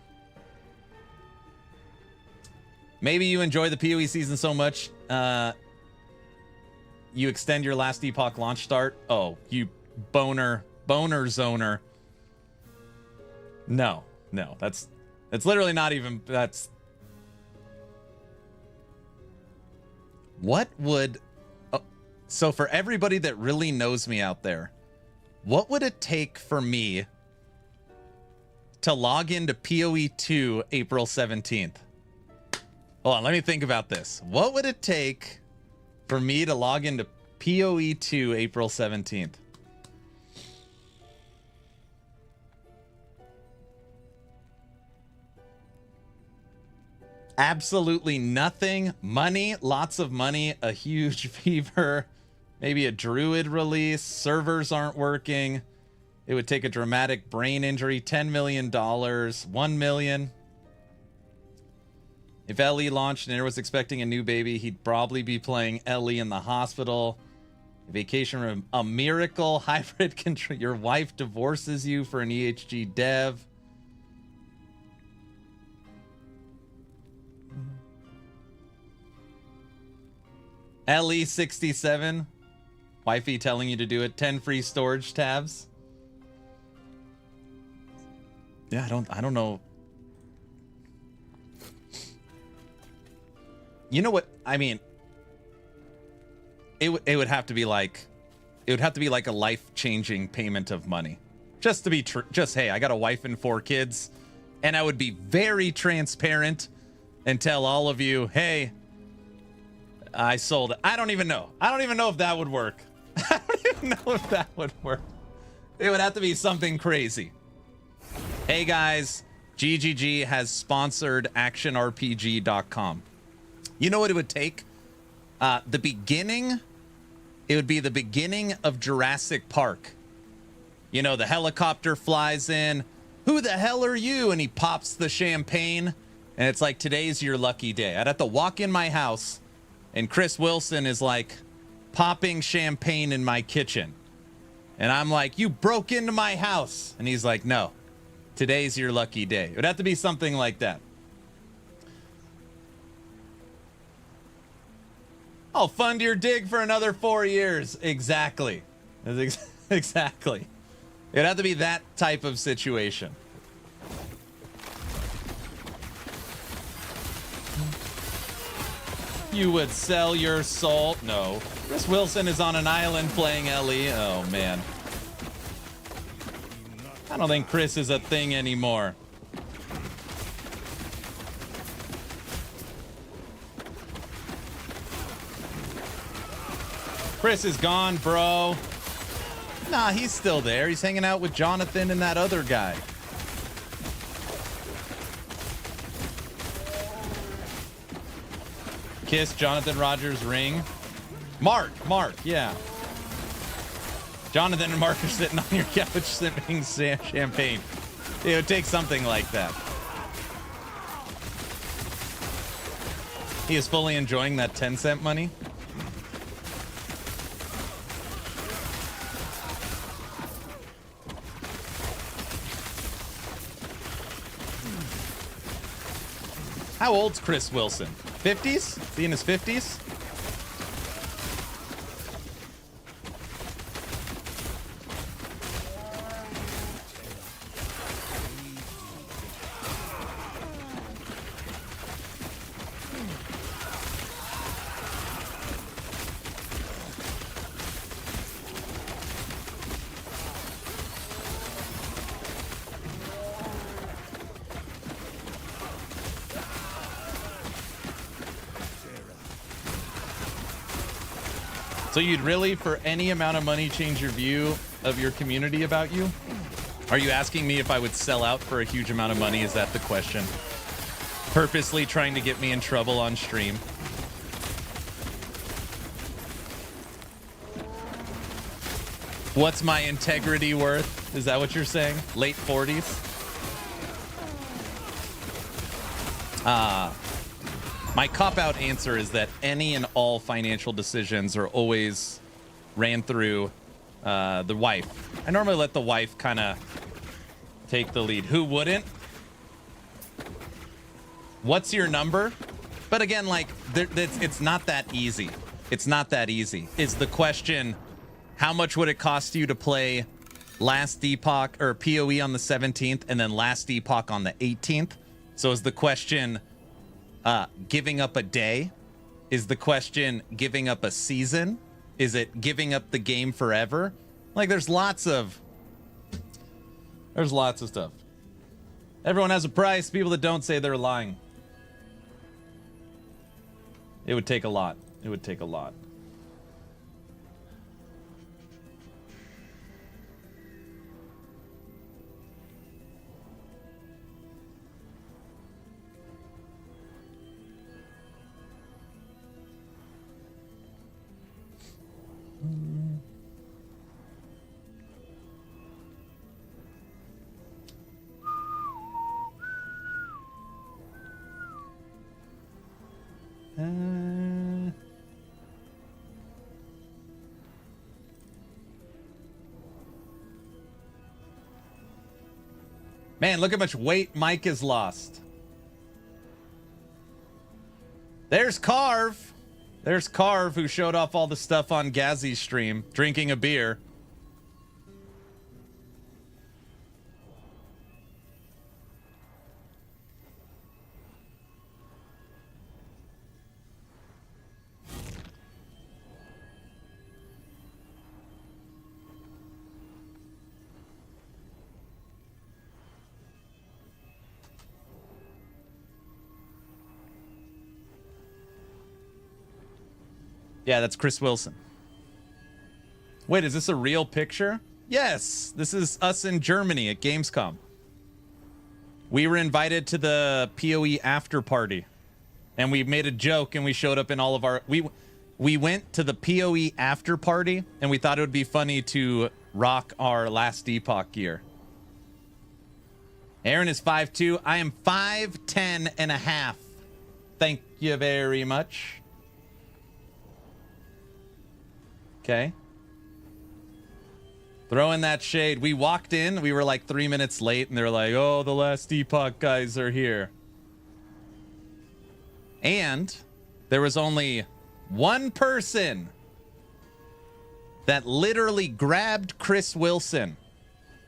Maybe you enjoy the PoE season so much, you extend your Last Epoch launch start. Oh, you boner zoner. No, that's literally not even, that's... What would... Oh, so for everybody that really knows me out there, what would it take for me to log into PoE 2 April 17th? Hold on, let me think about this. What would it take for me to log into PoE 2 April 17th? Absolutely nothing. Money, lots of money, a huge fever, maybe a druid release, servers aren't working. It would take a dramatic brain injury, $10 million, 1 million. If LE launched and Air was expecting a new baby, he'd probably be playing LE in the hospital. A vacation room, a miracle, hybrid control. Your wife divorces you for an EHG dev. LE 67, wifey telling you to do it. 10 free storage tabs. Yeah, I don't know. You know what? I mean, it would have to be like, a life-changing payment of money. Just to be just, hey, I got a wife and 4 kids, and I would be very transparent and tell all of you, hey, I sold it. I don't even know if that would work. I don't even know if that would work. It would have to be something crazy. Hey guys, GGG has sponsored actionrpg.com. You know what it would take? It would be the beginning of Jurassic Park. You know, the helicopter flies in. Who the hell are you? And he pops the champagne. And it's like, today's your lucky day. I'd have to walk in my house, and Chris Wilson is like popping champagne in my kitchen. And I'm like, you broke into my house. And he's like, no, today's your lucky day. It would have to be something like that. I'll fund your dig for another 4 years. Exactly. Exactly. It'd have to be that type of situation. You would sell your soul? No. Chris Wilson is on an island playing LE. Oh, man. I don't think Chris is a thing anymore. Chris is gone, bro. Nah, he's still there. He's hanging out with Jonathan and that other guy. Kiss Jonathan Rogers' ring. Mark, yeah. Jonathan and Mark are sitting on your couch sipping champagne. It would take something like that. He is fully enjoying that 10-cent money. How old's Chris Wilson? 50s? Is he in his 50s? So you'd really, for any amount of money, change your view of your community about you? Are you asking me if I would sell out for a huge amount of money? Is that the question? Purposely trying to get me in trouble on stream. What's my integrity worth? Is that what you're saying? Late 40s? My cop-out answer is that any and all financial decisions are always ran through the wife. I normally let the wife kind of take the lead. Who wouldn't? What's your number? But again, like, it's not that easy. It's not that easy. Is the question, how much would it cost you to play Last Epoch or PoE on the 17th and then Last Epoch on the 18th? So is the question... giving up a day? Is the question giving up a season? Is it giving up the game forever? Like, there's lots of stuff. Everyone has a price. People that don't say they're lying. It would take a lot. It would take a lot. Man, look how much weight Mike has lost. There's Carve. There's Carve, who showed off all the stuff on Gazzy's stream, drinking a beer. Yeah, that's Chris Wilson. Wait, is this a real picture? Yes, this is us in Germany at Gamescom. We were invited to the PoE after party, and we made a joke, and we showed up in all of our... We went to the PoE after party, and we thought it would be funny to rock our Last Epoch gear. Aaron is 5'2". I am 5'10 and a half. Thank you very much. Okay. Throw in that shade. We walked in. We were like 3 minutes late, and they were like, oh, the Last Epoch guys are here. And there was only one person that literally grabbed Chris Wilson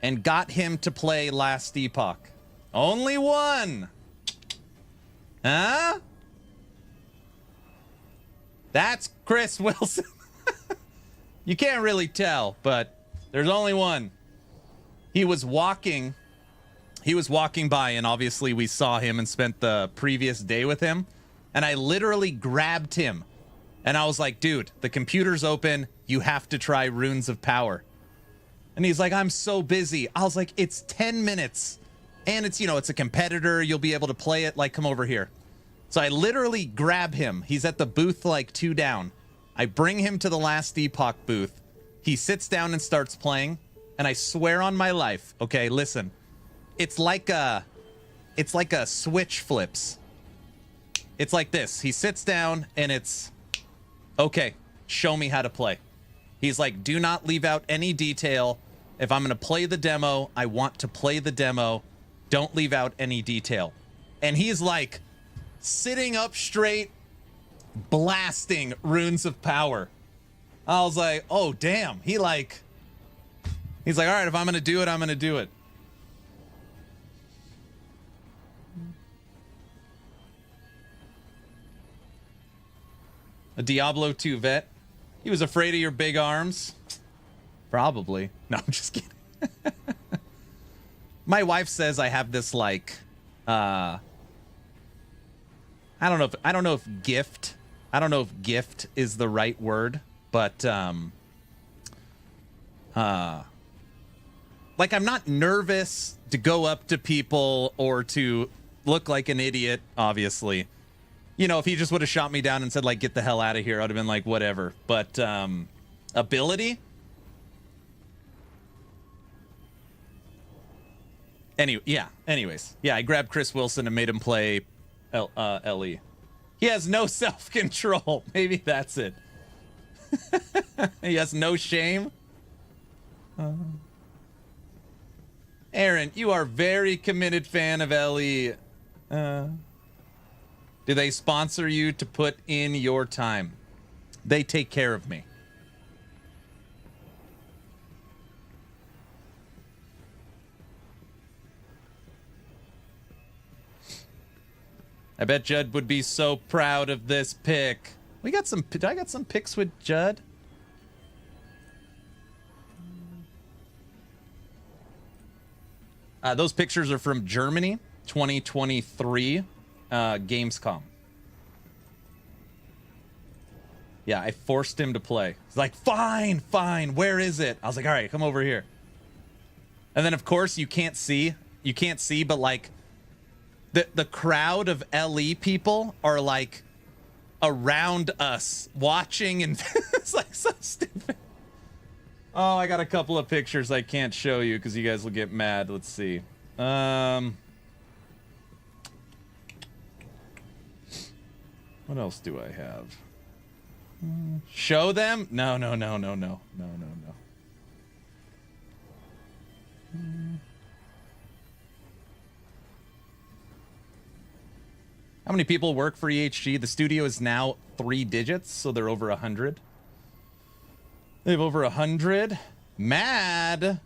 and got him to play Last Epoch. Only one. Huh? That's Chris Wilson. You can't really tell, but there's only one. He was walking by, and obviously we saw him and spent the previous day with him. And I literally grabbed him And I was like, dude, the computer's open. You have to try Runes of Power. And he's like, I'm so busy. I was like, it's 10 minutes. And it's, you know, it's a competitor. You'll be able to play it. Like, come over here. So I literally grab him. He's at the booth like 2 down. I bring him to the Last Epoch booth. He sits down and starts playing. And I swear on my life, okay, listen. It's like a switch flips. It's like this. He sits down and it's, okay, show me how to play. He's like, do not leave out any detail. If I'm going to play the demo, I want to play the demo. Don't leave out any detail. And he's like sitting up straight, blasting Runes of Power. I was like, oh, damn. He's like, all right, if I'm going to do it, I'm going to do it. A Diablo 2 vet. He was afraid of your big arms. Probably. No, I'm just kidding. My wife says I have this like I don't know if gift is the right word, but like I'm not nervous to go up to people or to look like an idiot, obviously. You know, if he just would have shot me down and said, like, get the hell out of here, I would have been like, whatever. But ability? Anyways. Yeah, I grabbed Chris Wilson and made him play LE. He has no self-control. Maybe that's it. He has no shame. Aaron, you are a very committed fan of LE. Do they sponsor you to put in your time? They take care of me. I bet Judd would be so proud of this pick. Did I got some picks with Judd? Those pictures are from Germany, 2023. Gamescom. Yeah, I forced him to play. He's like, fine, where is it? I was like, all right, come over here. And then, of course, you can't see, but like the crowd of LE people are like around us watching, and it's like so stupid. Oh, I got a couple of pictures I can't show you because you guys will get mad. Let's see. What else do I have? Show them? No. How many people work for EHG? The studio is now 3 digits, so they're over 100. They have over 100. Mad.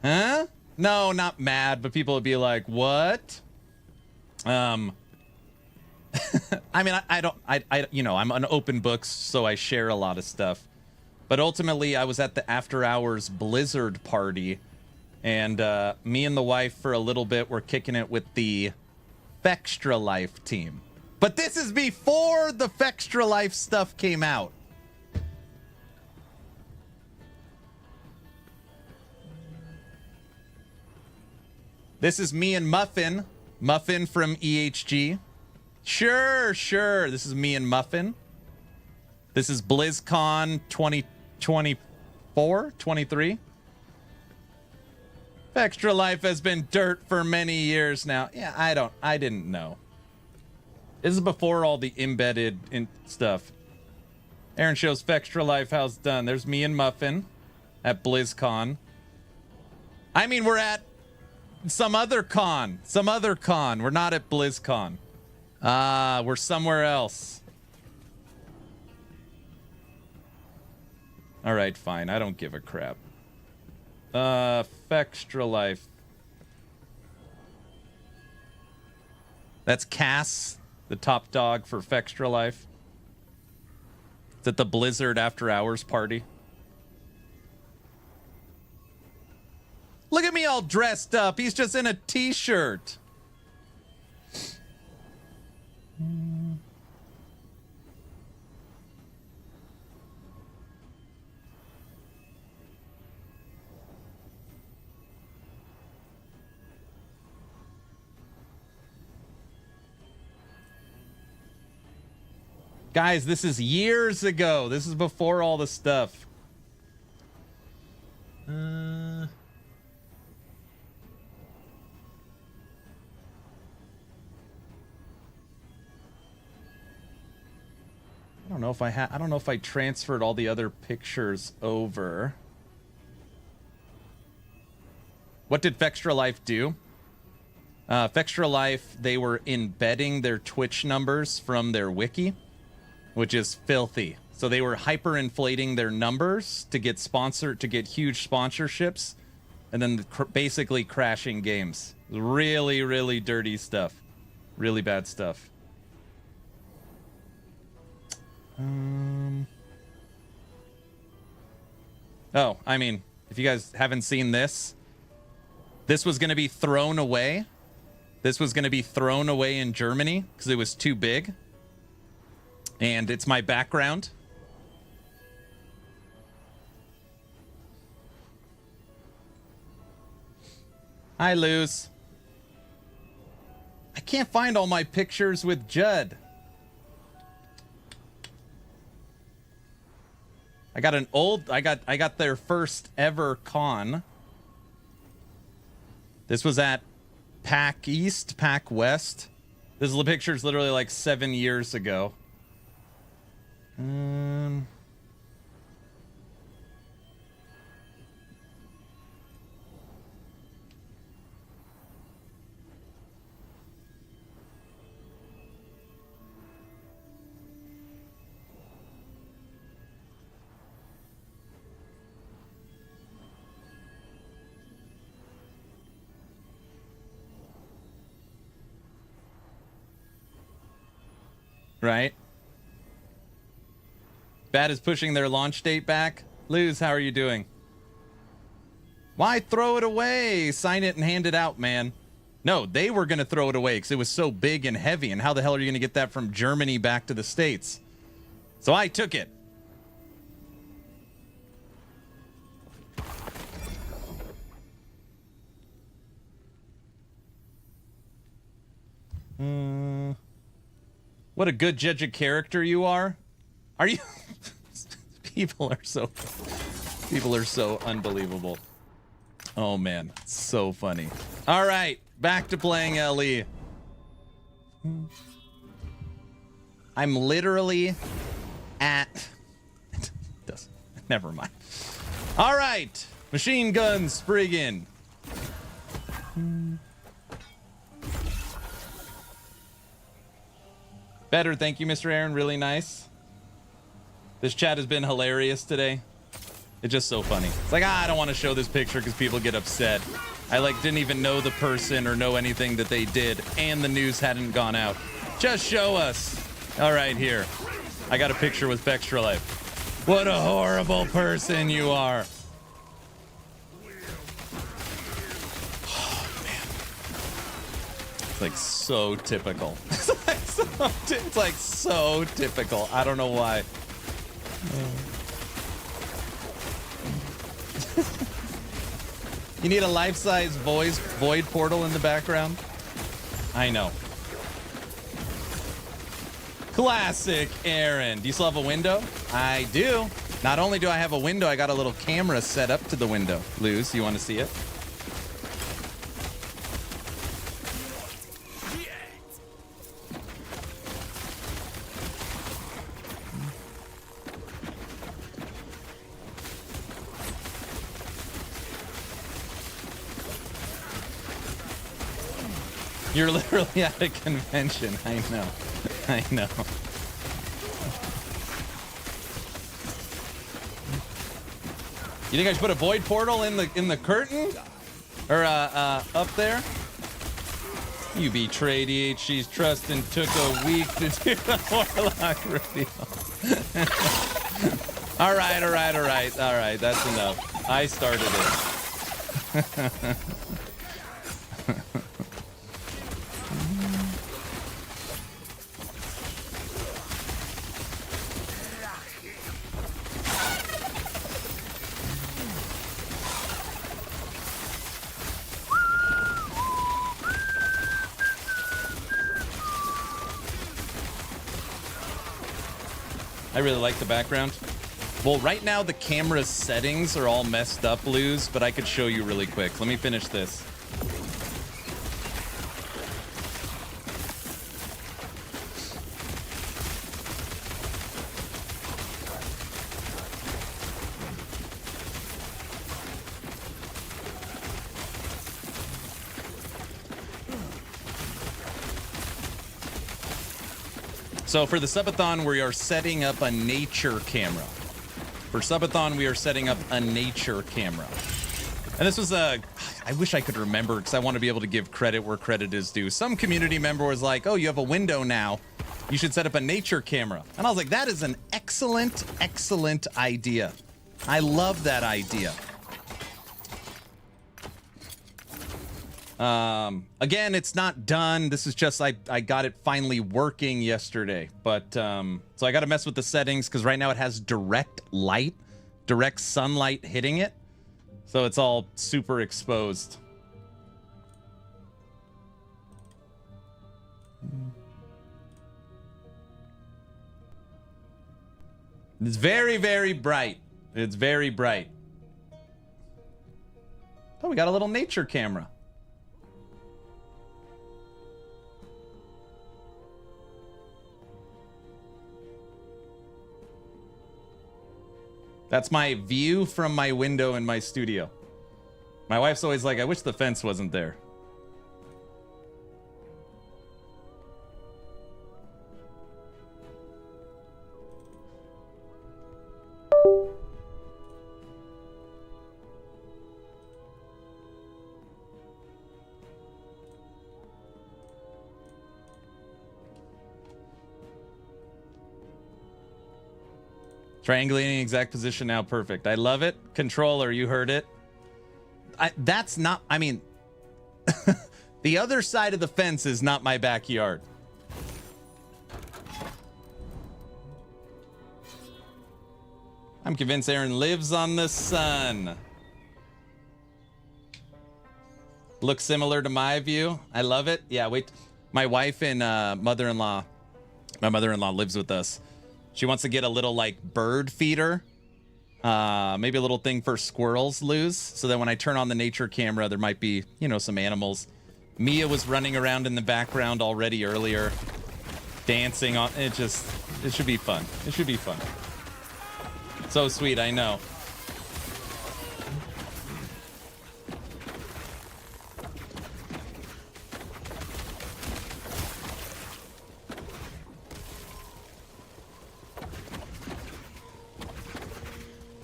Huh? No, not mad, but people would be like, what? I mean, I you know, I'm an open book, so I share a lot of stuff. But ultimately, I was at the after hours Blizzard party, and me and the wife for a little bit were kicking it with the Fextra Life team. But this is before the Fextra Life stuff came out. This is me and Muffin. Muffin from EHG. Sure. This is me and Muffin. This is BlizzCon 2024, 23. Extra Life has been dirt for many years now. Yeah, I didn't know. This is before all the embedded in stuff. Aaron shows Fextra Life how's done. There's me and Muffin at BlizzCon. I mean, we're at some other con. We're not at BlizzCon. We're somewhere else. All right, fine. I don't give a crap. Fextra Life. That's Cass, the top dog for Fextra Life. It's at the Blizzard After Hours party. Look at me all dressed up. He's just in a t-shirt. Guys, this is years ago. This is before all the stuff. I don't know if I don't know if I transferred all the other pictures over. What did Fextra Life do? Fextra Life, they were embedding their Twitch numbers from their wiki, which is filthy. So they were hyperinflating their numbers to get huge sponsorships, and then basically crashing games. Really, really dirty stuff. Really bad stuff. Oh, I mean, if you guys haven't seen this, this was going to be thrown away. This was going to be thrown away in Germany because it was too big. And it's my background. Hi, Luz. I can't find all my pictures with Judd. I got their first ever con. This was at PAC East, PAC West. This is the pictures literally like 7 years ago. Right? Bad is pushing their launch date back. Luz, how are you doing? Why throw it away? Sign it and hand it out, man. No, they were going to throw it away because it was so big and heavy. And how the hell are you going to get that from Germany back to the States? So I took it. What a good judge of character you are. Are you? People are so unbelievable. Oh man, it's so funny. All right, back to playing LE. I'm literally at never mind. All right, machine gun Spriggan. Better, thank you, Mr. Aaron. Really nice. This chat has been hilarious today. It's just so funny. It's like, I don't want to show this picture because people get upset. I didn't even know the person or know anything that they did, and the news hadn't gone out. Just show us. All right, here. I got a picture with Fextra Life. What a horrible person you are. Like so typical. It's like so typical. I don't know why. You need a life-size void portal in the background? I know. Classic Aaron. Do you still have a window? I do. Not only do I have a window, I got a little camera set up to the window. Luz, you want to see it? You're literally at a convention. I know. I know. You think I should put a void portal in the curtain? Or up there? You betrayed EHG's trust and took a week to do the Warlock reveal. All right. That's enough. I started it. I really like the background. Well, right now the camera settings are all messed up, Luz, but I could show you really quick. Let me finish this. So for the Subathon, we are setting up a nature camera. For Subathon, we are setting up a nature camera. And this was I wish I could remember because I want to be able to give credit where credit is due. Some community member was like, oh, you have a window now. You should set up a nature camera. And I was like, that is an excellent, excellent idea. I love that idea. Again, it's not done. This is just, I got it finally working yesterday, but, so I got to mess with the settings because right now it has direct light, direct sunlight hitting it. So it's all super exposed. It's very, very bright. It's very bright. Oh, we got a little nature camera. That's my view from my window in my studio. My wife's always like, I wish the fence wasn't there. Triangulating exact position now. Perfect. I love it. Controller, you heard it. That's not, I mean, the other side of the fence is not my backyard. I'm convinced Aaron lives on the sun. Looks similar to my view. I love it. Yeah, wait. My wife and mother-in-law, my mother-in-law lives with us. She wants to get a little like bird feeder, maybe a little thing for squirrels, Luz, so that when I turn on the nature camera, there might be, you know, some animals. Mia was running around in the background already earlier, dancing on. It should be fun. It should be fun. So sweet, I know.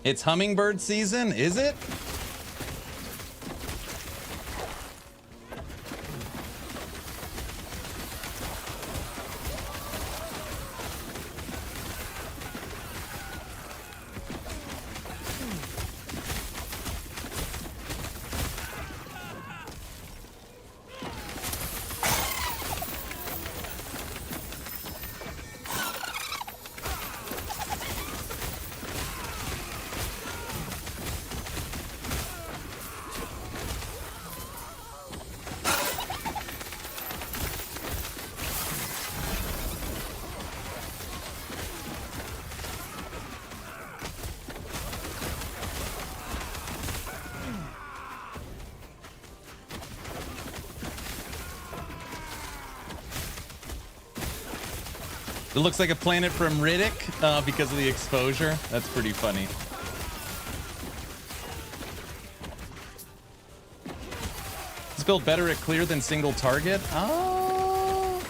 It's hummingbird season, is it? It looks like a planet from Riddick because of the exposure. That's pretty funny. Is build better at clear than single target? Oh,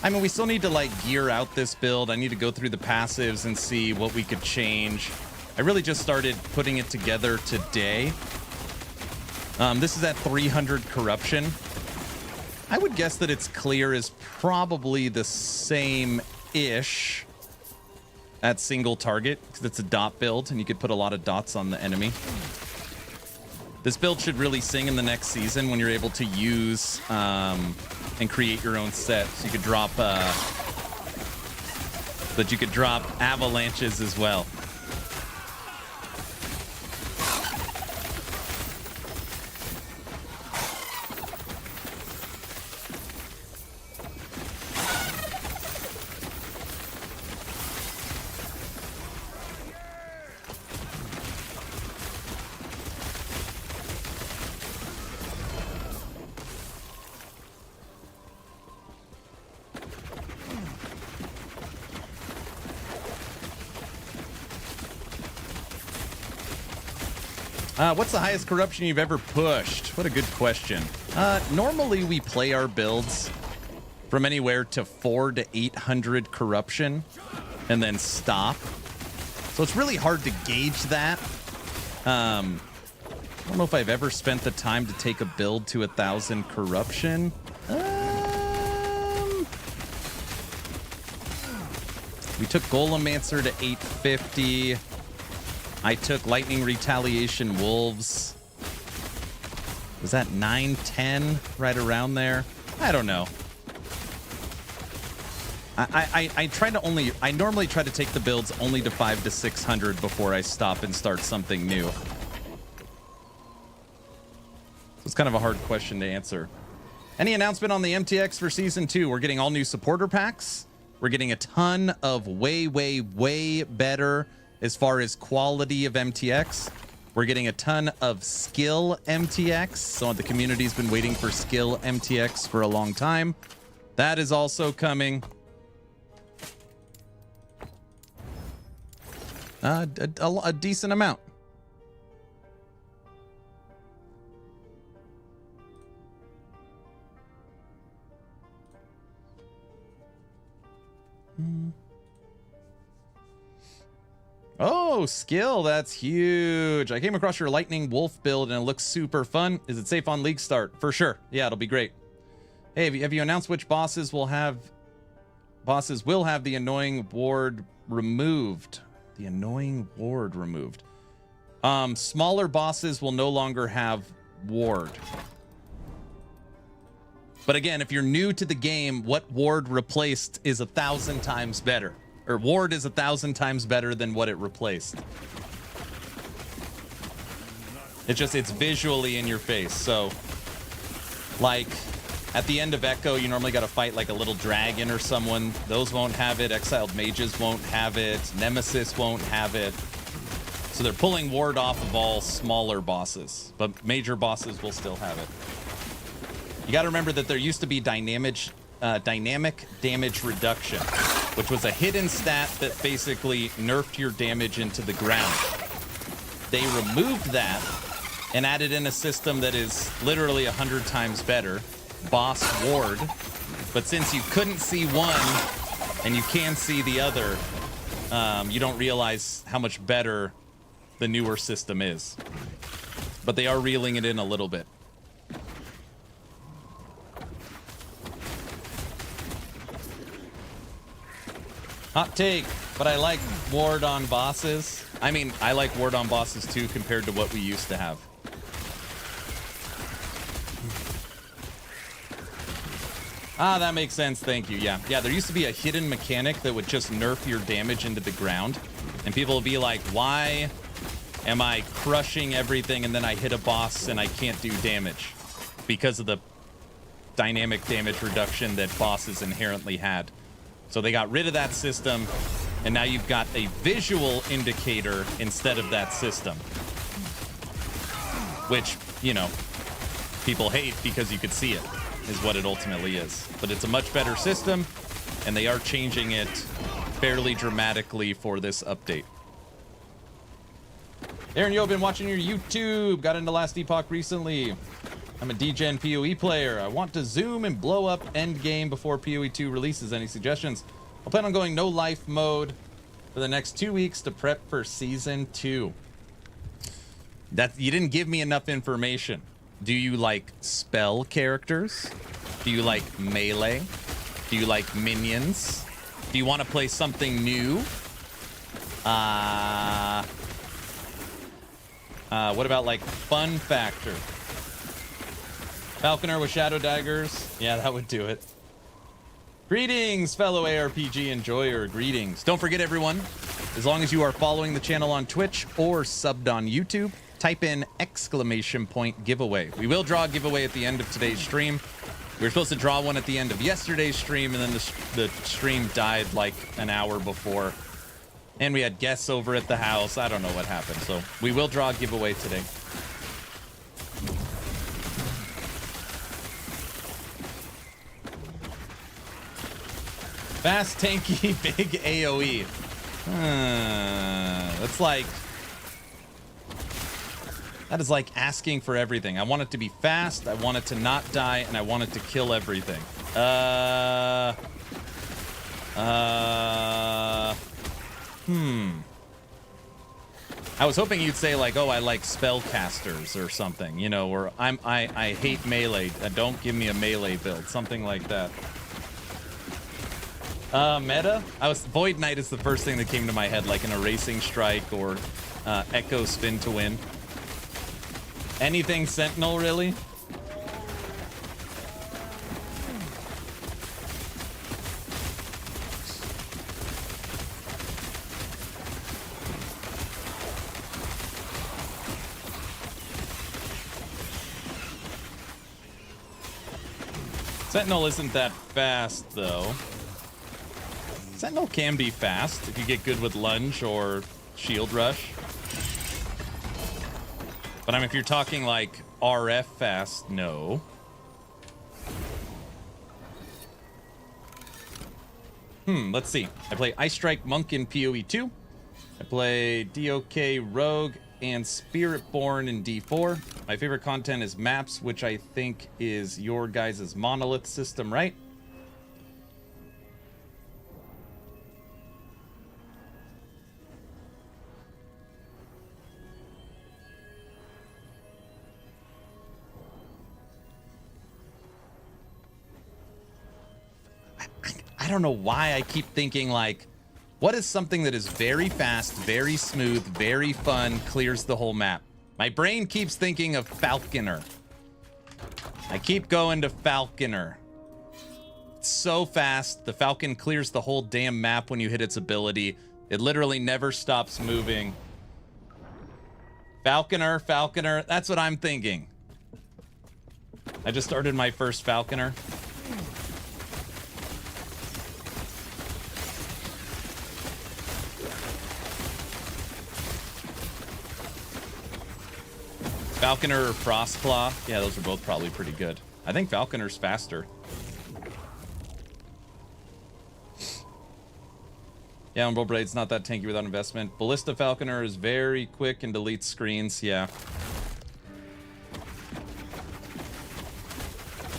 I mean, we still need to like gear out this build. I need to go through the passives and see what we could change. I really just started putting it together today. This is at 300 corruption. I would guess that its clear is probably the same-ish at single target because it's a dot build and you could put a lot of dots on the enemy. This build should really sing in the next season when you're able to use and create your own set. So you could drop, but you could drop avalanches as well. What's the highest corruption you've ever pushed? What a good question. Normally we play our builds from anywhere to 400 to 800 corruption and then stop. So it's really hard to gauge that. I don't know if I've ever spent the time to take a build to 1,000 corruption. We took Golemancer to 850. I took Lightning Retaliation Wolves. Was that 910? Right around there? I don't know. I normally try to take the builds only to 500 to 600 before I stop and start something new. So it's kind of a hard question to answer. Any announcement on the MTX for Season 2? We're getting all new supporter packs. We're getting a ton of way better as far as quality of MTX. We're getting a ton of skill MTX. So the community's been waiting for skill MTX for a long time. That is also coming. A decent amount. Oh, skill. That's huge. I came across your Lightning Wolf build and it looks super fun. Is it safe on League Start? For sure. Yeah, it'll be great. Hey, have you announced which bosses will have the annoying ward removed? The annoying ward removed. Smaller bosses will no longer have ward. But again, if you're new to the game, what ward replaced is 1,000 times better. Or ward is 1,000 times better than what it replaced. It's visually in your face. So, like, at the end of Echo, you normally got to fight like a little dragon or someone. Those won't have it. Exiled mages won't have it. Nemesis won't have it. So they're pulling ward off of all smaller bosses, but major bosses will still have it. You got to remember that there used to be dynamic damage reduction, which was a hidden stat that basically nerfed your damage into the ground. They removed that and added in a system that is literally 100 times better, boss ward. But since you couldn't see one and you can see the other, you don't realize how much better the newer system is. But they are reeling it in a little bit. Hot take, but I like ward on bosses. I mean, I like ward on bosses too compared to what we used to have. Ah, that makes sense. Thank you. Yeah, there used to be a hidden mechanic that would just nerf your damage into the ground. And people will be like, why am I crushing everything and then I hit a boss and I can't do damage? Because of the dynamic damage reduction that bosses inherently had. So they got rid of that system, and now you've got a visual indicator instead of that system. Which, you know, people hate because you could see it, is what it ultimately is. But it's a much better system, and they are changing it fairly dramatically for this update. Aaron, yo, been watching your YouTube. Got into Last Epoch recently. I'm a DGen PoE player. I want to zoom and blow up endgame before PoE 2 releases. Any suggestions? I plan on going no life mode for the next 2 weeks to prep for Season 2. You didn't give me enough information. Do you like spell characters? Do you like melee? Do you like minions? Do you want to play something new? What about like fun factor? Falconer with Shadow Daggers. Yeah, that would do it. Greetings, fellow ARPG enjoyer. Greetings. Don't forget, everyone, as long as you are following the channel on Twitch or subbed on YouTube, type in !giveaway. We will draw a giveaway at the end of today's stream. We were supposed to draw one at the end of yesterday's stream, and then the stream died like an hour before. And we had guests over at the house. I don't know what happened. So we will draw a giveaway today. Fast, tanky, big AoE. That's like... That is like asking for everything. I want it to be fast, I want it to not die, and I want it to kill everything. I was hoping you'd say like, oh, I like spellcasters or something, you know, or I hate melee. Don't give me a melee build, something like that. Meta? Void Knight is the first thing that came to my head, like an Erasing Strike or Echo Spin to win. Anything Sentinel, really? Sentinel isn't that fast, though. Sentinel can be fast if you get good with lunge or shield rush. But I mean, if you're talking like RF fast, no. Let's see. I play Ice Strike Monk in PoE 2. I play DOK Rogue and Spiritborn in D4. My favorite content is maps, which I think is your guys' monolith system, right? I don't know why I keep thinking like, what is something that is very fast, very smooth, very fun, clears the whole map? My brain keeps thinking of Falconer. I keep going to Falconer. It's so fast. The Falcon clears the whole damn map when you hit its ability. It literally never stops moving. Falconer, Falconer. That's what I'm thinking. I just started my first Falconer. Falconer or Frostclaw. Yeah, those are both probably pretty good. I think Falconer's faster. Yeah, Umbral Blade's not that tanky without investment. Ballista Falconer is very quick and deletes screens. Yeah.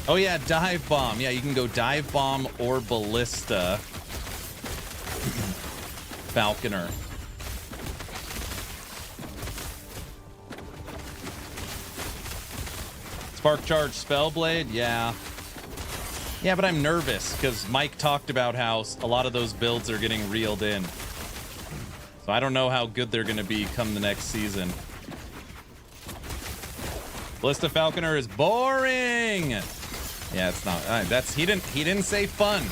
Oh yeah, Dive Bomb. Yeah, you can go Dive Bomb or Ballista Falconer. Spark Charge Spellblade, yeah. Yeah, but I'm nervous because Mike talked about how a lot of those builds are getting reeled in. So I don't know how good they're going to be come the next season. Ballista Falconer is boring. Yeah, it's not. He didn't say fun.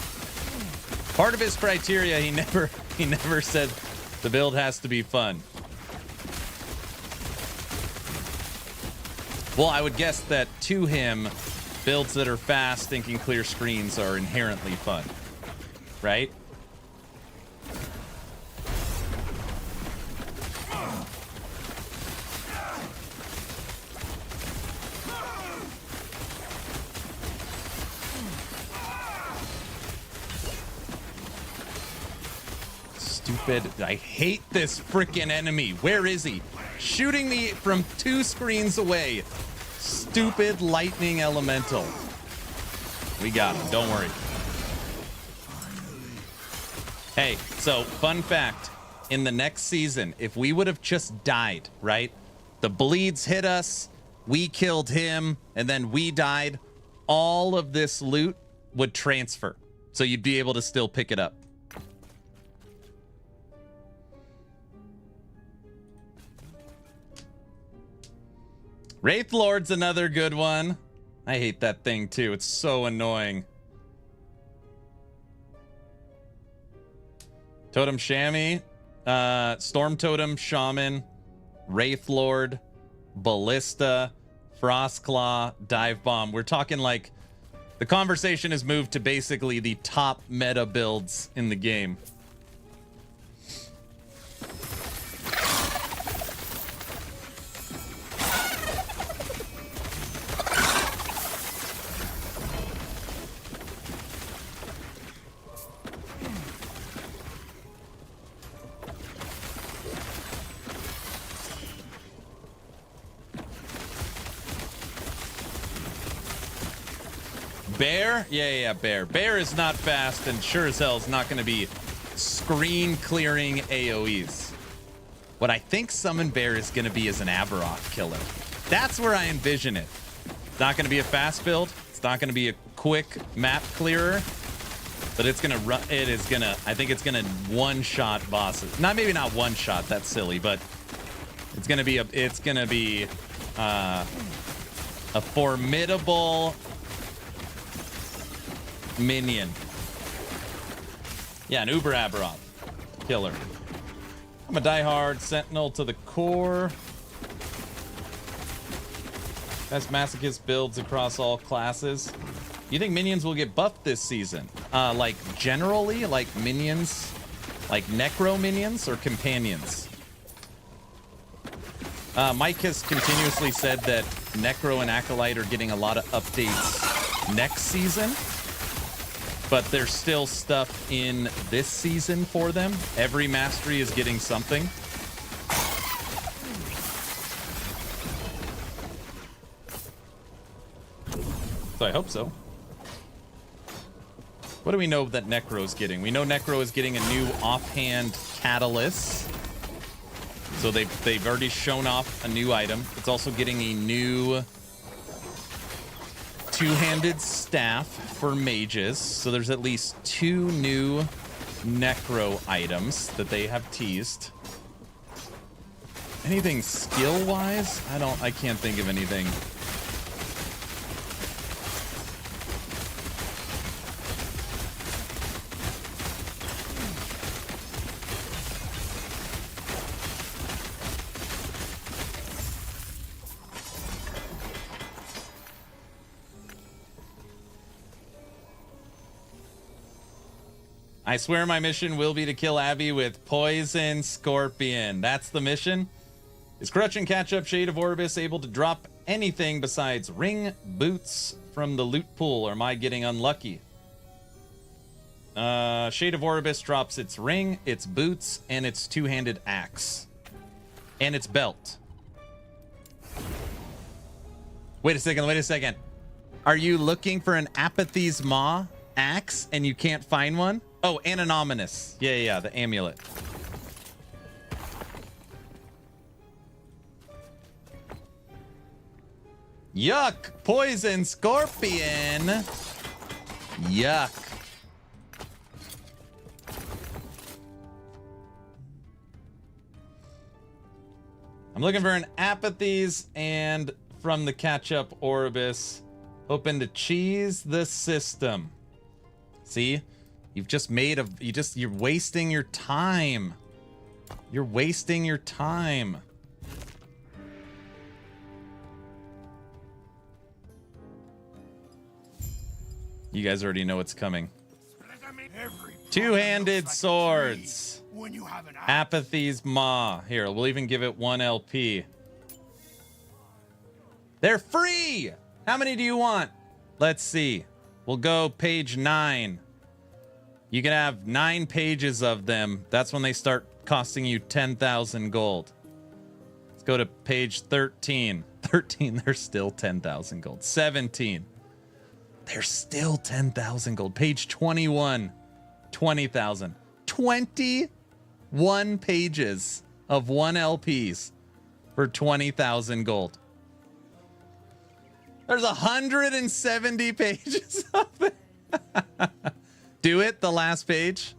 Part of his criteria, he never said the build has to be fun. Well, I would guess that to him, builds that are fast and can clear screens are inherently fun, right? Stupid. I hate this freaking enemy. Where is he? Shooting me from 2 screens away. Stupid lightning elemental. We got him. Don't worry. Hey, so fun fact. In the next season, if we would have just died, right? The bleeds hit us. We killed him. And then we died. All of this loot would transfer. So you'd be able to still pick it up. Wraith Lord's another good one. I hate that thing too. It's so annoying. Totem Chamois, Storm Totem, Shaman, Wraith Lord, Ballista, Frostclaw, Dive Bomb. We're talking like the conversation has moved to basically the top meta builds in the game. Bear? Yeah, bear. Bear is not fast and sure as hell is not going to be screen clearing AoEs. What I think Summon Bear is going to be is an Aberoth killer. That's where I envision it. It's not going to be a fast build. It's not going to be a quick map clearer. But it's going to run. It is going to. I think it's going to one-shot bosses. Maybe not one-shot. That's silly. But it's going to be a formidable minion. Yeah, an Uber Aberoth killer. I'm a diehard Sentinel to the core. Best masochist builds across all classes. You think minions will get buffed this season? Like generally, like minions, like necro minions or companions? Mike has continuously said that necro and acolyte are getting a lot of updates next season. But there's still stuff in this season for them. Every mastery is getting something. So I hope so. What do we know that Necro's getting? We know Necro is getting a new offhand catalyst. So they've already shown off a new item. It's also getting a new two-handed staff for mages. So there's at least 2 new Necro items that they have teased. Anything skill-wise? I can't think of anything. I swear my mission will be to kill Abby with Poison Scorpion. That's the mission. Is Crutch and Catch-Up Shade of Orbis able to drop anything besides ring boots from the loot pool, or am I getting unlucky? Shade of Orbis drops its ring, its boots, and its two-handed axe. And its belt. Wait a second. Are you looking for an Apathy's Maw axe and you can't find one? Oh, and an ominous. Yeah, the amulet. Yuck! Poison Scorpion! Yuck. I'm looking for an Apathy's and from the Catch-Up Orbis. Hoping to cheese the system. See? You've just made you're wasting your time. You're wasting your time. You guys already know what's coming. Two-handed swords. Apathy's Maw. Here, we'll even give it 1 LP. They're free! How many do you want? Let's see. We'll go page 9. You can have 9 pages of them. That's when they start costing you 10,000 gold. Let's go to page 13. 13, they're still 10,000 gold. 17. They're still 10,000 gold. Page 21, 20,000. 21 pages of 1 LPs for 20,000 gold. There's 170 pages of it. Do it, the last page.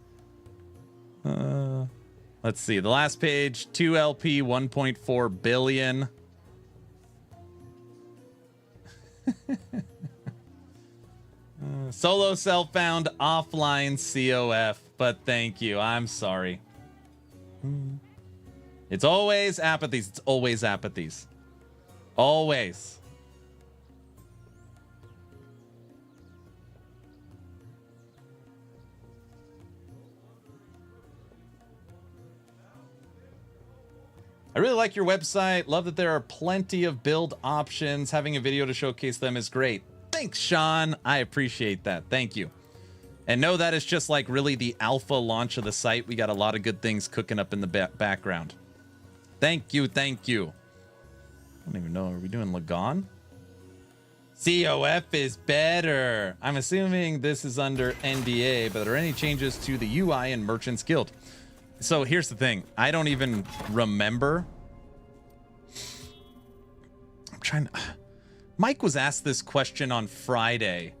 Let's see. The last page, 2 LP, 1.4 billion. Solo self-found offline COF, but thank you. I'm sorry. It's always apathies. It's always apathies. Always. I really like your website. Love that there are plenty of build options. Having a video to showcase them is great. Thanks, Sean. I appreciate that. Thank you. And no, that is just like really the alpha launch of the site. We got a lot of good things cooking up in the background. Thank you. Thank you. I don't even know. Are we doing Lagon? COF is better. I'm assuming this is under NDA, but are there any changes to the UI in Merchants Guild? So here's the thing. I don't even remember. I'm trying to... Mike was asked this question on Friday,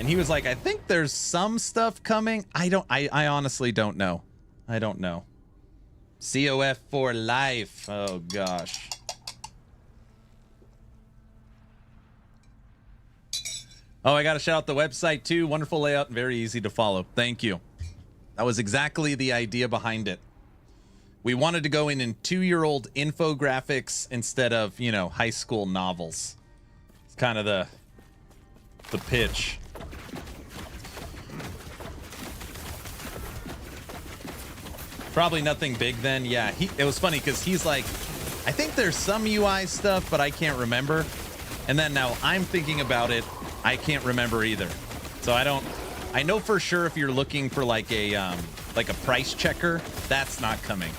and he was like, I think there's some stuff coming. I honestly don't know. I don't know. COF for life. Oh, gosh. Oh, I got to shout out the website, too. Wonderful layout and very easy to follow. Thank you. That was exactly the idea behind it. We wanted to go in 2-year-old infographics instead of, you know, high school novels. It's kind of the pitch. Probably nothing big then. Yeah, it was funny because he's like, I think there's some UI stuff, but I can't remember. And then now I'm thinking about it. I can't remember either. So I know for sure if you're looking for like a price checker, that's not coming,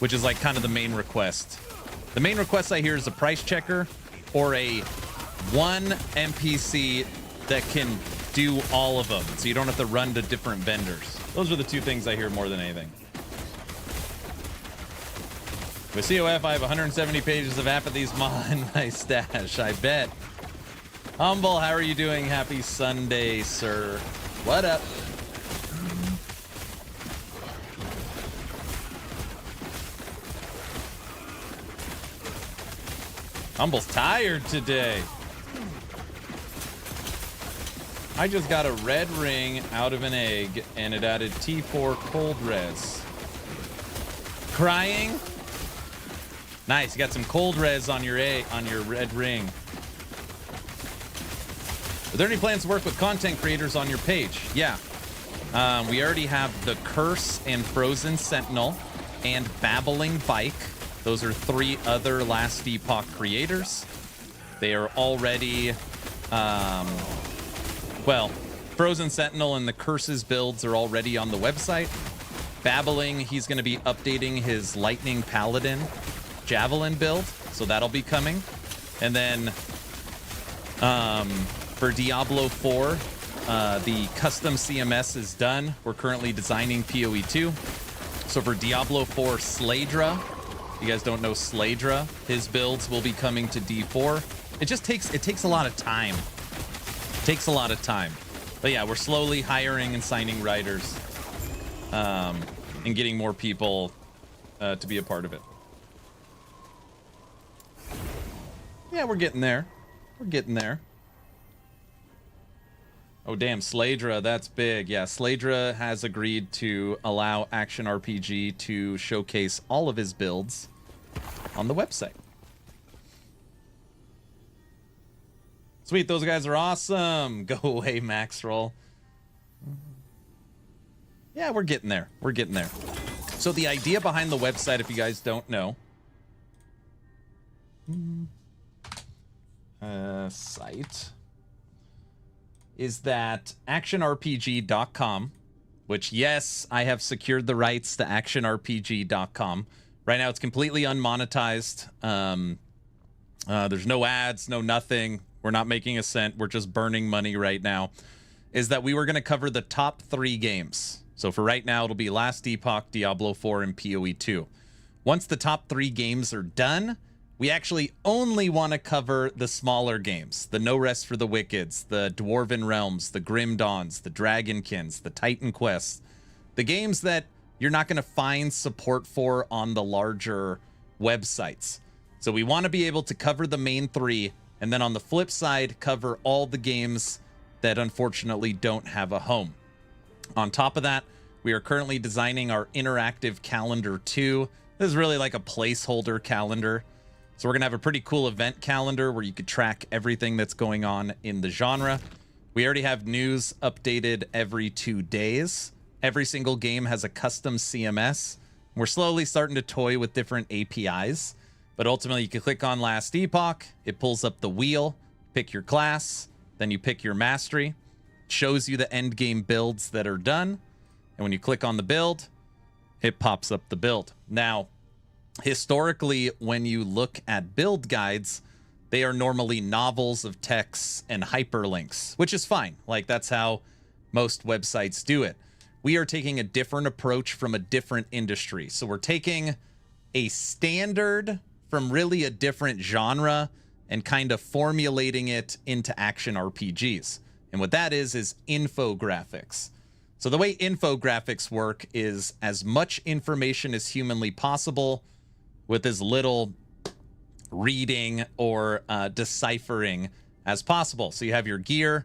which is like kind of the main request. The main request I hear is a price checker or a one NPC that can do all of them. So you don't have to run to different vendors. Those are the two things I hear more than anything. With COF, I have 170 pages of apathy's mod in my stash. I bet. Humble, how are you doing? Happy Sunday, sir. What up? Humble's tired today. I just got a red ring out of an egg, and it added T4 cold res. Crying? Nice, you got some cold res on your red ring. Are there any plans to work with content creators on your page? Yeah. We already have The Curse and Frozen Sentinel and Babbling Bike. Those are 3 other Last Epoch creators. They are already... well, Frozen Sentinel and The Curse's builds are already on the website. Babbling, he's going to be updating his Lightning Paladin Javelin build, so that'll be coming. And then... for Diablo 4, the custom CMS is done. We're currently designing PoE 2. So for Diablo 4 Slaydra, you guys don't know Slaydra, his builds will be coming to D4. It takes a lot of time. It takes a lot of time. But yeah, we're slowly hiring and signing writers, and getting more people to be a part of it. Yeah, we're getting there. We're getting there. Oh, damn, Slaydra, that's big. Yeah, Slaydra has agreed to allow Action RPG to showcase all of his builds on the website. Sweet, those guys are awesome. Go away, Maxroll. Yeah, we're getting there. We're getting there. So the idea behind the website, if you guys don't know... site... is that actionrpg.com, which, yes, I have secured the rights to actionrpg.com. Right now, it's completely unmonetized. There's no ads, no nothing. We're not making a cent. We're just burning money right now. Is that we were going to cover the top 3 games. So for right now, it'll be Last Epoch, Diablo 4, and PoE 2. Once the top 3 games are done, we actually only want to cover the smaller games. The No Rest for the Wickeds, the Dwarven Realms, the Grim Dawns, the Dragonkins, the Titan Quests. The games that you're not going to find support for on the larger websites. So we want to be able to cover the main 3, and then on the flip side, cover all the games that unfortunately don't have a home. On top of that, we are currently designing our interactive calendar too. This is really like a placeholder calendar. So we're going to have a pretty cool event calendar where you could track everything that's going on in the genre. We already have news updated every 2 days. Every single game has a custom CMS. We're slowly starting to toy with different APIs. But ultimately, you can click on Last Epoch. It pulls up the wheel, pick your class, then you pick your mastery. It shows you the endgame builds that are done. And when you click on the build, it pops up the build. Now, historically, when you look at build guides, they are normally novels of texts and hyperlinks, which is fine. Like, that's how most websites do it. We are taking a different approach from a different industry. So we're taking a standard from really a different genre and kind of formulating it into action RPGs. And what that is infographics. So the way infographics work is as much information as humanly possible with as little reading or deciphering as possible. So you have your gear,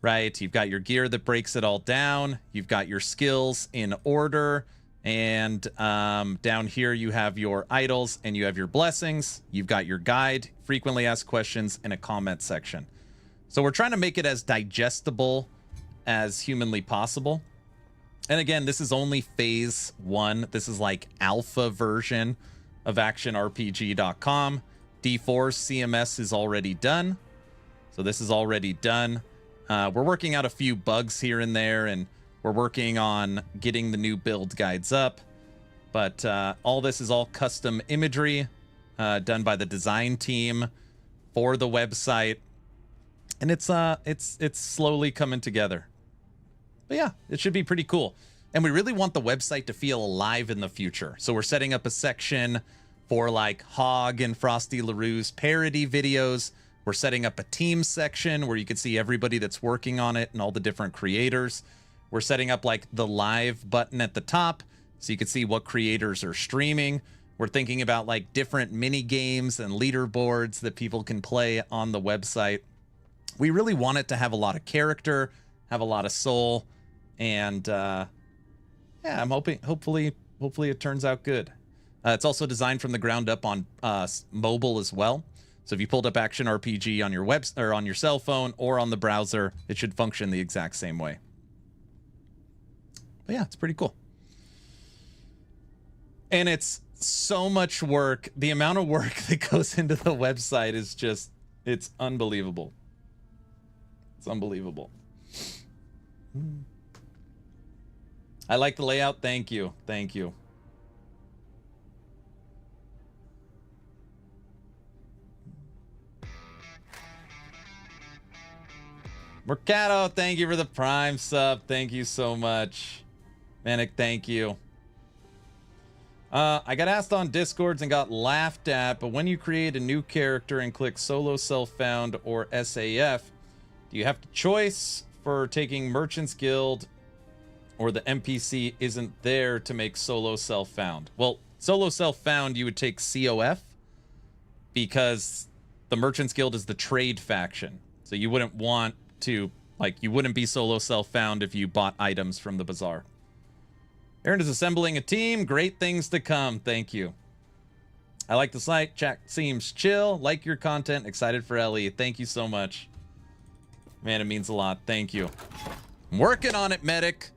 right? You've got your gear that breaks it all down. You've got your skills in order. And down here you have your idols and you have your blessings. You've got your guide, frequently asked questions, and a comment section. So we're trying to make it as digestible as humanly possible. And again, this is only phase 1. This is like alpha version of actionrpg.com. D4's CMS is already done. So this is already done. We're working out a few bugs here and there, and we're working on getting the new build guides up. But all this is all custom imagery done by the design team for the website. And it's slowly coming together. But yeah, it should be pretty cool. And we really want the website to feel alive in the future. So we're setting up a section for like Hog and Frosty LaRue's parody videos. We're setting up a team section where you can see everybody that's working on it and all the different creators. We're setting up like the live button at the top so you can see what creators are streaming. We're thinking about like different mini games and leaderboards that people can play on the website. We really want it to have a lot of character, have a lot of soul, and yeah, I'm hopefully it turns out good. It's also designed from the ground up on mobile as well. So if you pulled up Action RPG on your or on your cell phone or on the browser, it should function the exact same way. But yeah, it's pretty cool. And it's so much work. The amount of work that goes into the website is just, it's unbelievable. It's unbelievable. I like the layout. Thank you. Thank you. Mercado, thank you for the Prime sub. Thank you so much. Manic, thank you. I got asked on Discords and got laughed at, but when you create a new character and click solo self-found or SAF, do you have the choice for taking Merchant's Guild, or the NPC isn't there to make solo self-found? Well, solo self-found, you would take COF because the Merchant's Guild is the trade faction. So you wouldn't want to, like, you wouldn't be solo self-found if you bought items from the bazaar. Aaron is assembling a team. Great things to come. Thank you. I like the site. Chat seems chill. Like your content. Excited for LE. Thank you so much. Man, it means a lot. Thank you. I'm working on it, Medic.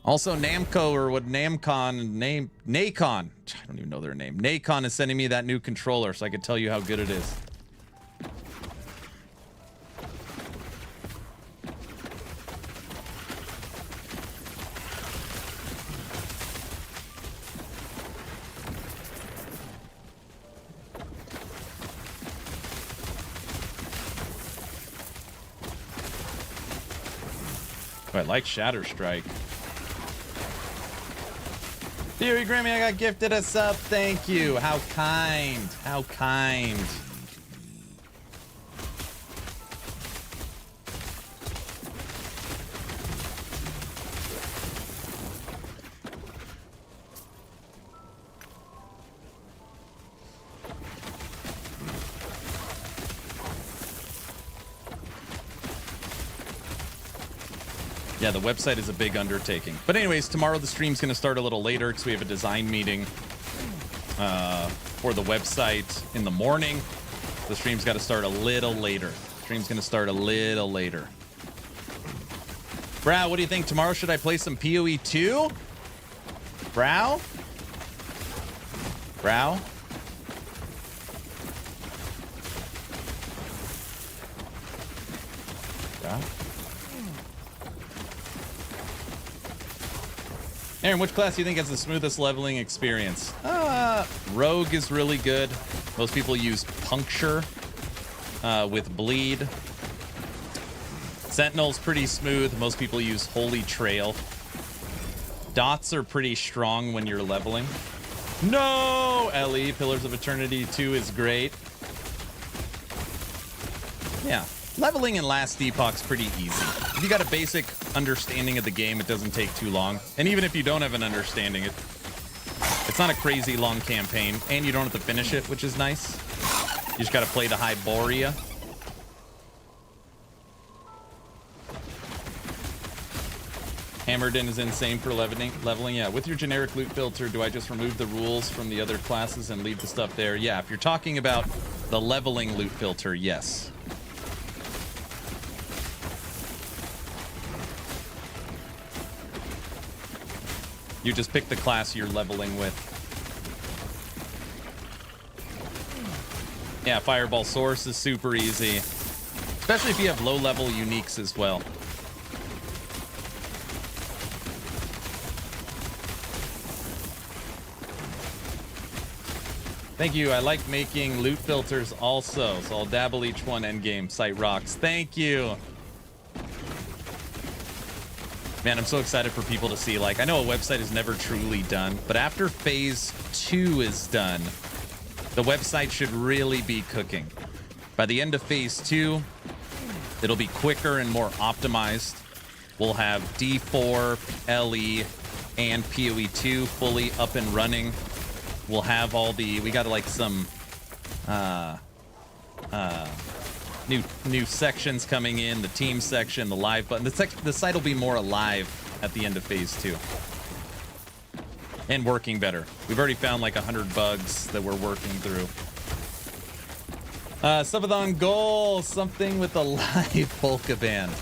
Also, Namco, or what Namcon, Nacon. I don't even know their name. Nacon is sending me that new controller so I can tell you how good it is. Oh, I like Shatter Strike. Theory Grammy, I got gifted a sub. Thank you. How kind. How kind. Yeah, the website is a big undertaking. But anyways, tomorrow the stream's going to start a little later because we have a design meeting for the website in the morning. The stream's got to start a little later. Stream's going to start a little later. Brow, what do you think? Tomorrow, should I play some PoE 2? Brow? Brow? Brow? Aaron, which class do you think has the smoothest leveling experience? Rogue is really good. Most people use Puncture with bleed. Sentinel's pretty smooth. Most people use Holy Trail. Dots are pretty strong when you're leveling. No! LE, Pillars of Eternity 2 is great. Yeah, leveling in Last Epoch's pretty easy. If you got a basic understanding of the game, it doesn't take too long. And even if you don't have an understanding, it's not a crazy long campaign, and you don't have to finish it, which is nice. You just gotta play the Hyboria. Hammered in is insane for leveling. Yeah, with your generic loot filter, do I just remove the rules from the other classes and leave the stuff there? Yeah, if you're talking about the leveling loot filter, yes. You just pick the class you're leveling with. Yeah, Fireball Source is super easy, especially if you have low-level uniques as well. Thank you. I like making loot filters also, so I'll dabble each one endgame. Site rocks. Thank you. Man, I'm so excited for people to see. Like, I know a website is never truly done, but after phase 2 is done, the website should really be cooking. By the end of phase 2, it'll be quicker and more optimized. We'll have D4, LE, and PoE2 fully up and running. We'll have all the, we got like some new sections coming in, the team section, the live button. The site will be more alive at the end of phase 2 and working better. We've already found like 100 bugs that we're working through. Subathon goal, something with a live polka band.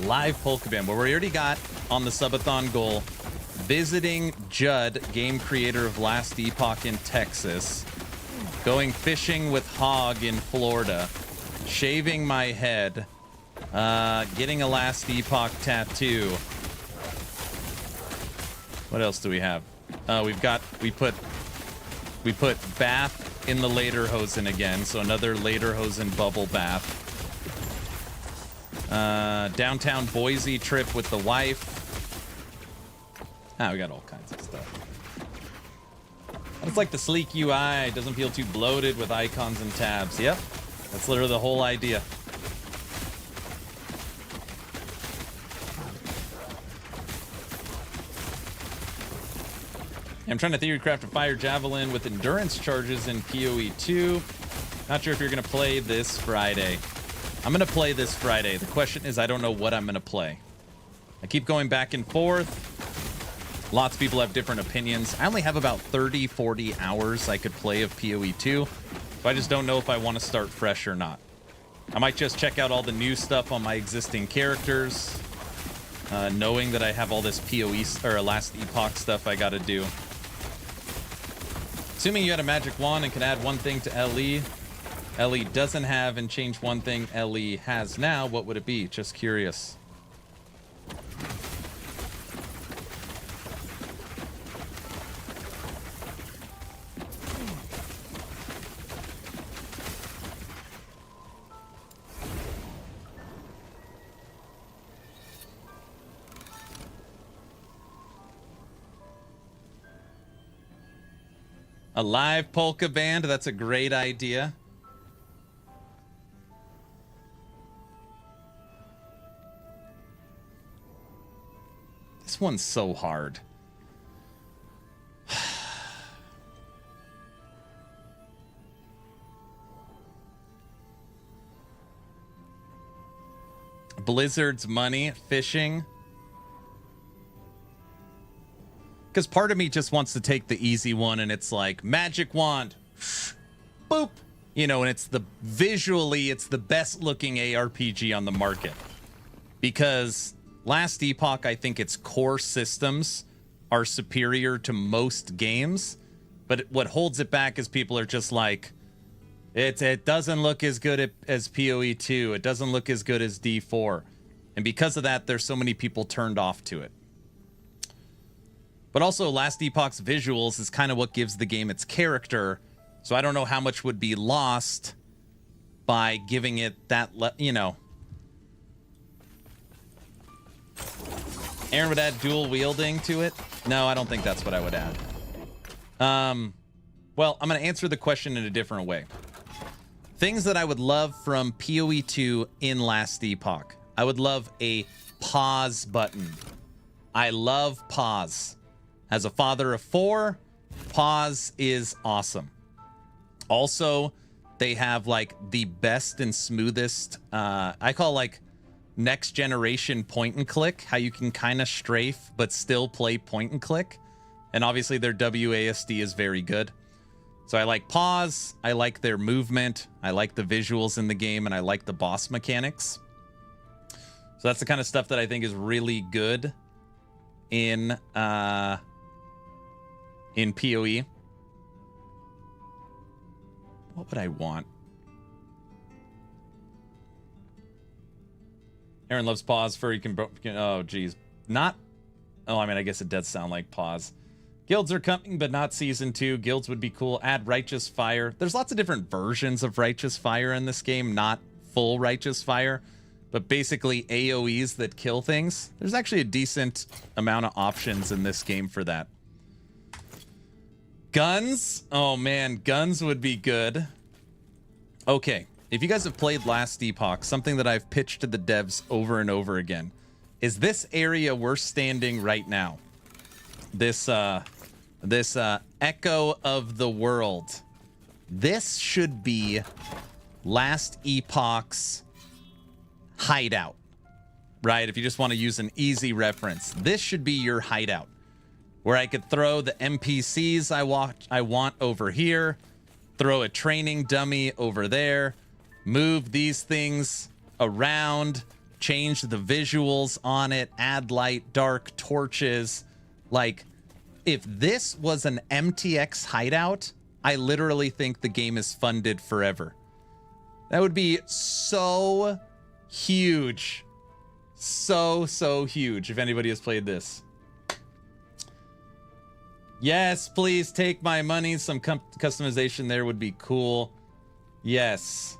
Live polka band. Well, we already got on the Subathon goal visiting Judd, game creator of Last Epoch in Texas, going fishing with Hog in Florida, shaving my head, getting a Last Epoch tattoo. What else do we have? We put bath in the Lederhosen again, so another Lederhosen bubble bath. Downtown Boise trip with the wife. We got all kinds of stuff. It's like the sleek UI. It doesn't feel too bloated with icons and tabs. Yep, that's literally the whole idea. I'm trying to theory craft a fire javelin with endurance charges in PoE2. Not sure if you're going to play this Friday. I'm going to play this Friday. The question is, I don't know what I'm going to play. I keep going back and forth. Lots of people have different opinions. I only have about 30, 40 hours I could play of PoE2. So I just don't know if I want to start fresh or not. I might just check out all the new stuff on my existing characters, knowing that I have all this PoE or Last Epoch stuff I got to do. Assuming you had a magic wand and can add one thing to LE, LE doesn't have, and change one thing LE has now, what would it be? Just curious. A live polka band, that's a great idea. This one's so hard. Blizzard's money, fishing. Because part of me just wants to take the easy one, and it's like magic wand, boop, you know, and it's visually it's the best looking ARPG on the market. Because Last Epoch, I think its core systems are superior to most games, but what holds it back is people are just like, it doesn't look as good as PoE2, it doesn't look as good as D4, and because of that, there's so many people turned off to it. But also, Last Epoch's visuals is kind of what gives the game its character. So I don't know how much would be lost by giving it that, you know. Aaron would add dual wielding to it. No, I don't think that's what I would add. Well, I'm going to answer the question in a different way. Things that I would love from PoE 2 in Last Epoch. I would love a pause button. I love pause. As a father of 4, pause is awesome. Also, they have like the best and smoothest, I call like next generation point and click, how you can kind of strafe but still play point and click. And obviously their WASD is very good. So I like pause, I like their movement, I like the visuals in the game, and I like the boss mechanics. So that's the kind of stuff that I think is really good in PoE. What would I want? Aaron loves pause for you can oh geez. Not oh, I mean, I guess it does sound like pause. Guilds are coming, but not season 2. Guilds would be cool. Add Righteous Fire. There's lots of different versions of Righteous Fire in this game, not full Righteous Fire, but basically AoEs that kill things. There's actually a decent amount of options in this game for that. Guns? Oh man, guns would be good. Okay, if you guys have played Last Epoch, something that I've pitched to the devs over and over again is this area we're standing right now. This Echo of the World. This should be Last Epoch's hideout, right? If you just want to use an easy reference, this should be your hideout, where I could throw the NPCs I want over here, throw a training dummy over there, move these things around, change the visuals on it, add light, dark, torches. Like, if this was an MTX hideout, I literally think the game is funded forever. That would be so huge. So huge if anybody has played this. Yes, please take my money. Some customization there would be cool. Yes.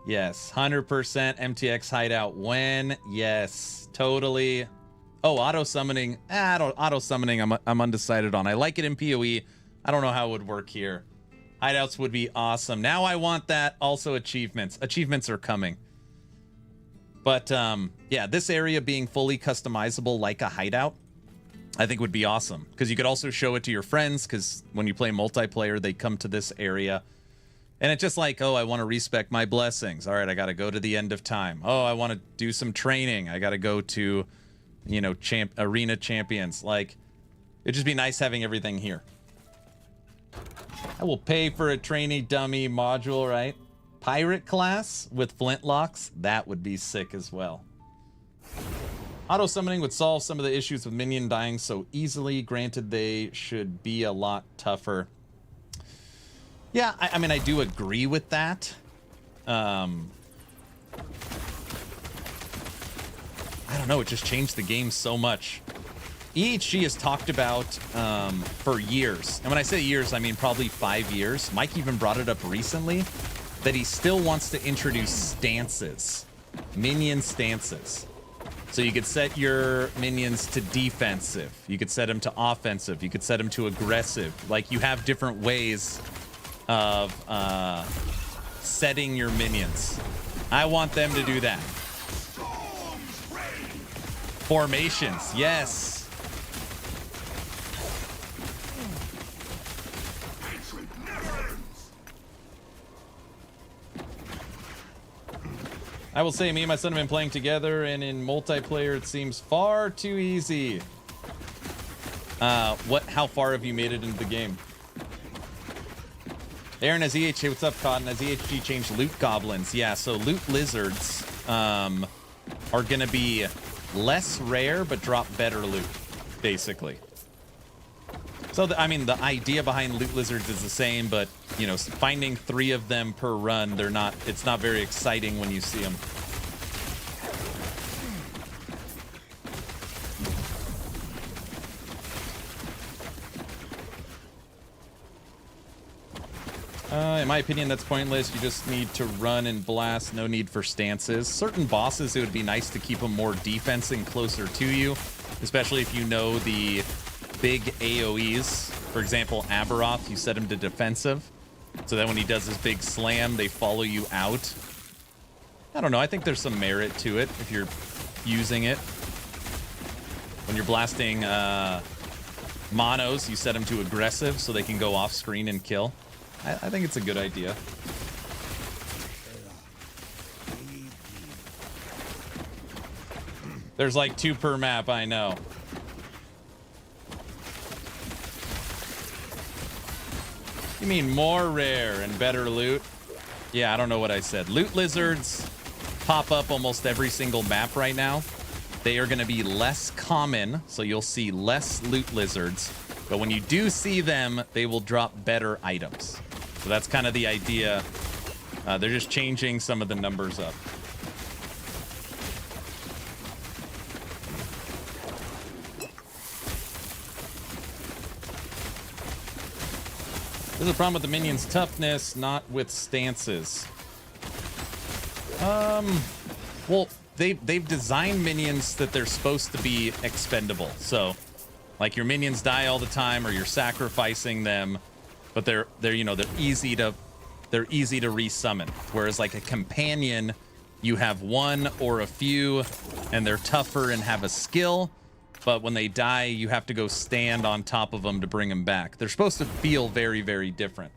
Yes. 100% MTX hideout. When? Yes. Totally. Oh, auto summoning. Auto summoning. I'm undecided on. I like it in PoE. I don't know how it would work here. Hideouts would be awesome. Now I want that. Also achievements. Achievements are coming. But yeah, this area being fully customizable like a hideout, I think would be awesome, because you could also show it to your friends, because when you play multiplayer, they come to this area. And it's just like, oh, I want to respec my blessings. All right, I got to go to the end of time. Oh, I want to do some training. I got to go to, you know, arena champions. Like, it'd just be nice having everything here. I will pay for a trainee dummy module, right? Pirate class with flintlocks. That would be sick as well. Auto summoning would solve some of the issues with minion dying so easily. Granted, they should be a lot tougher. Yeah, I mean, I do agree with that. I don't know, it just changed the game so much. EHG has talked about for years, and when I say years, I mean probably 5 years. Mike even brought it up recently, that he still wants to introduce stances, minion stances. So you could set your minions to defensive, you could set them to offensive, you could set them to aggressive. Like, you have different ways of setting your minions. I want them to do that. Formations, yes. I will say, me and my son have been playing together, and in multiplayer, it seems far too easy. How far have you made it into the game? Aaron, has EHG, what's up, Cotton? Has EHG changed loot goblins? Yeah, so loot lizards are going to be less rare, but drop better loot, basically. So, I mean, the idea behind loot lizards is the same, but, you know, finding 3 of them per run, it's not very exciting when you see them. In my opinion, that's pointless. You just need to run and blast. No need for stances. Certain bosses, it would be nice to keep them more defense and closer to you, especially if you know the big AoEs. For example, Aberoth, you set him to defensive, so that when he does his big slam, they follow you out. I don't know. I think there's some merit to it if you're using it. When you're blasting monos, you set them to aggressive so they can go off screen and kill. I think it's a good idea. There's like 2 per map, I know. You mean more rare and better loot? Yeah, I don't know what I said. Loot lizards pop up almost every single map right now. They are going to be less common, so you'll see less loot lizards. But when you do see them, they will drop better items. So that's kind of the idea. They're just changing some of the numbers up. There's a problem with the minions' toughness, not with stances. Well, they've designed minions that they're supposed to be expendable. So, like your minions die all the time, or you're sacrificing them, but they're easy to resummon. Whereas like a companion, you have one or a few, and they're tougher and have a skill. But when they die, you have to go stand on top of them to bring them back. They're supposed to feel very, very different.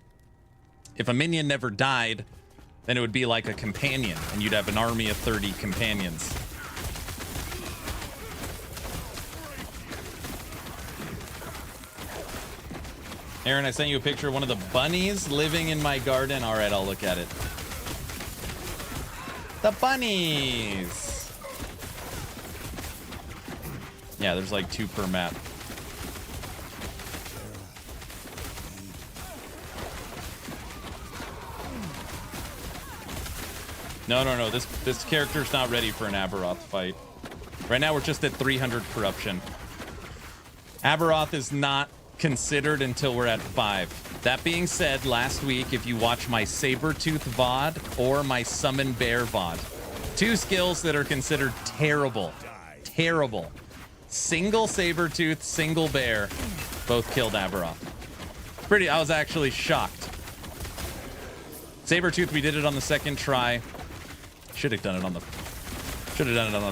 If a minion never died, then it would be like a companion, and you'd have an army of 30 companions. Aaron, I sent you a picture of one of the bunnies living in my garden. All right, I'll look at it. The bunnies! Yeah, there's like 2 per map. No. This character's not ready for an Aberoth fight. Right now, we're just at 300 corruption. Aberoth is not considered until we're at 5. That being said, last week, if you watch my Sabertooth VOD or my Summon Bear VOD, 2 skills that are considered terrible. Terrible. Single Sabertooth, single Bear, both killed Aberoth. I was actually shocked. Sabertooth, we did it on the 2nd try. Should have done it on the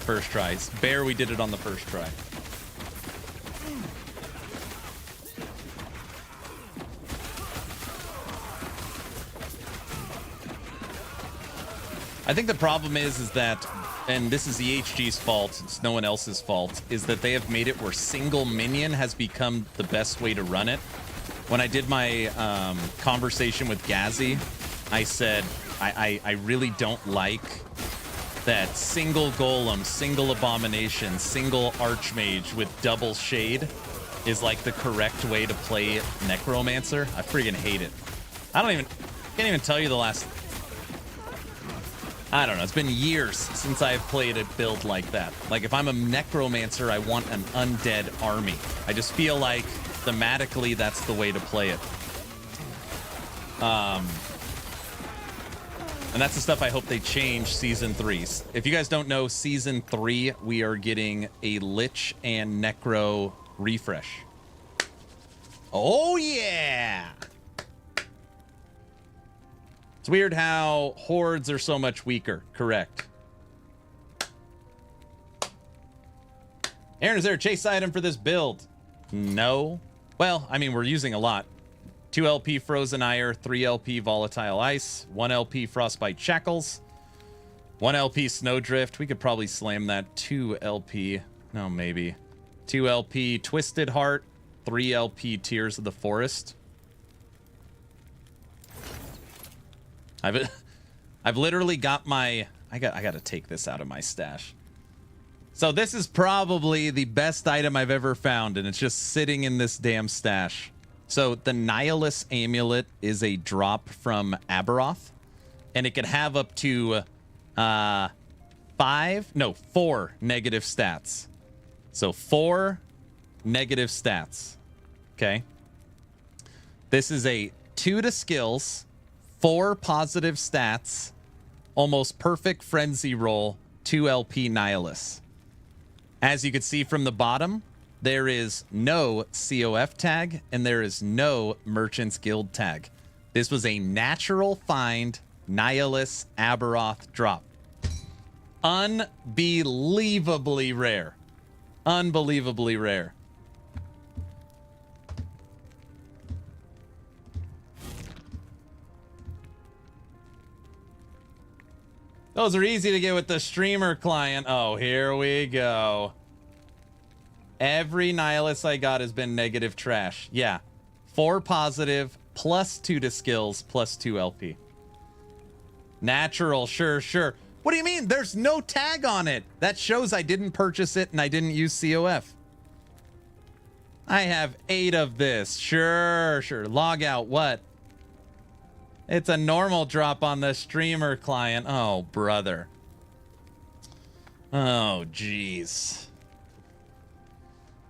first try. Bear, we did it on the 1st try. I think the problem is that, and this is the HG's fault, it's no one else's fault, is that they have made it where single minion has become the best way to run it. When I did my conversation with Gazi, I said, I really don't like that single golem, single abomination, single archmage with double shade is like the correct way to play necromancer. I freaking hate it. Can't even tell you the last, I don't know, it's been years since I've played a build like that. Like if I'm a necromancer, I want an undead army. I just feel like thematically that's the way to play it. And that's the stuff I hope they change Season 3. If you guys don't know, Season 3, we are getting a Lich and Necro refresh. Oh, yeah! It's weird how hordes are so much weaker. Correct. Aaron, is there a chase item for this build? No. Well, I mean, we're using a lot. 2 LP Frozen Ire, 3 LP Volatile Ice, 1 LP Frostbite Shackles, 1 LP Snowdrift. We could probably slam that. 2 LP, no, maybe. 2 LP Twisted Heart, 3 LP Tears of the Forest. I've literally got my, I got to take this out of my stash. So this is probably the best item I've ever found, and it's just sitting in this damn stash. So the Nihilus Amulet is a drop from Aberoth, and it can have up to 4 negative stats. So 4 negative stats. Okay. This is a 2 to skills, 4 positive stats, almost perfect frenzy roll, 2 LP Nihilus. As you can see from the bottom, there is no COF tag and there is no Merchant's Guild tag. This was a natural find Nihilus Aberoth drop. Unbelievably rare. Unbelievably rare. Those are easy to get with the streamer client. Oh, here we go. Every Nihilus I got has been negative trash. Yeah. 4 positive, plus 2 to skills, plus 2 LP. Natural, sure, sure. What do you mean? There's no tag on it. That shows I didn't purchase it and I didn't use COF. I have 8 of this. Sure, sure. Log out. What? It's a normal drop on the streamer client. Oh, brother. Oh, jeez.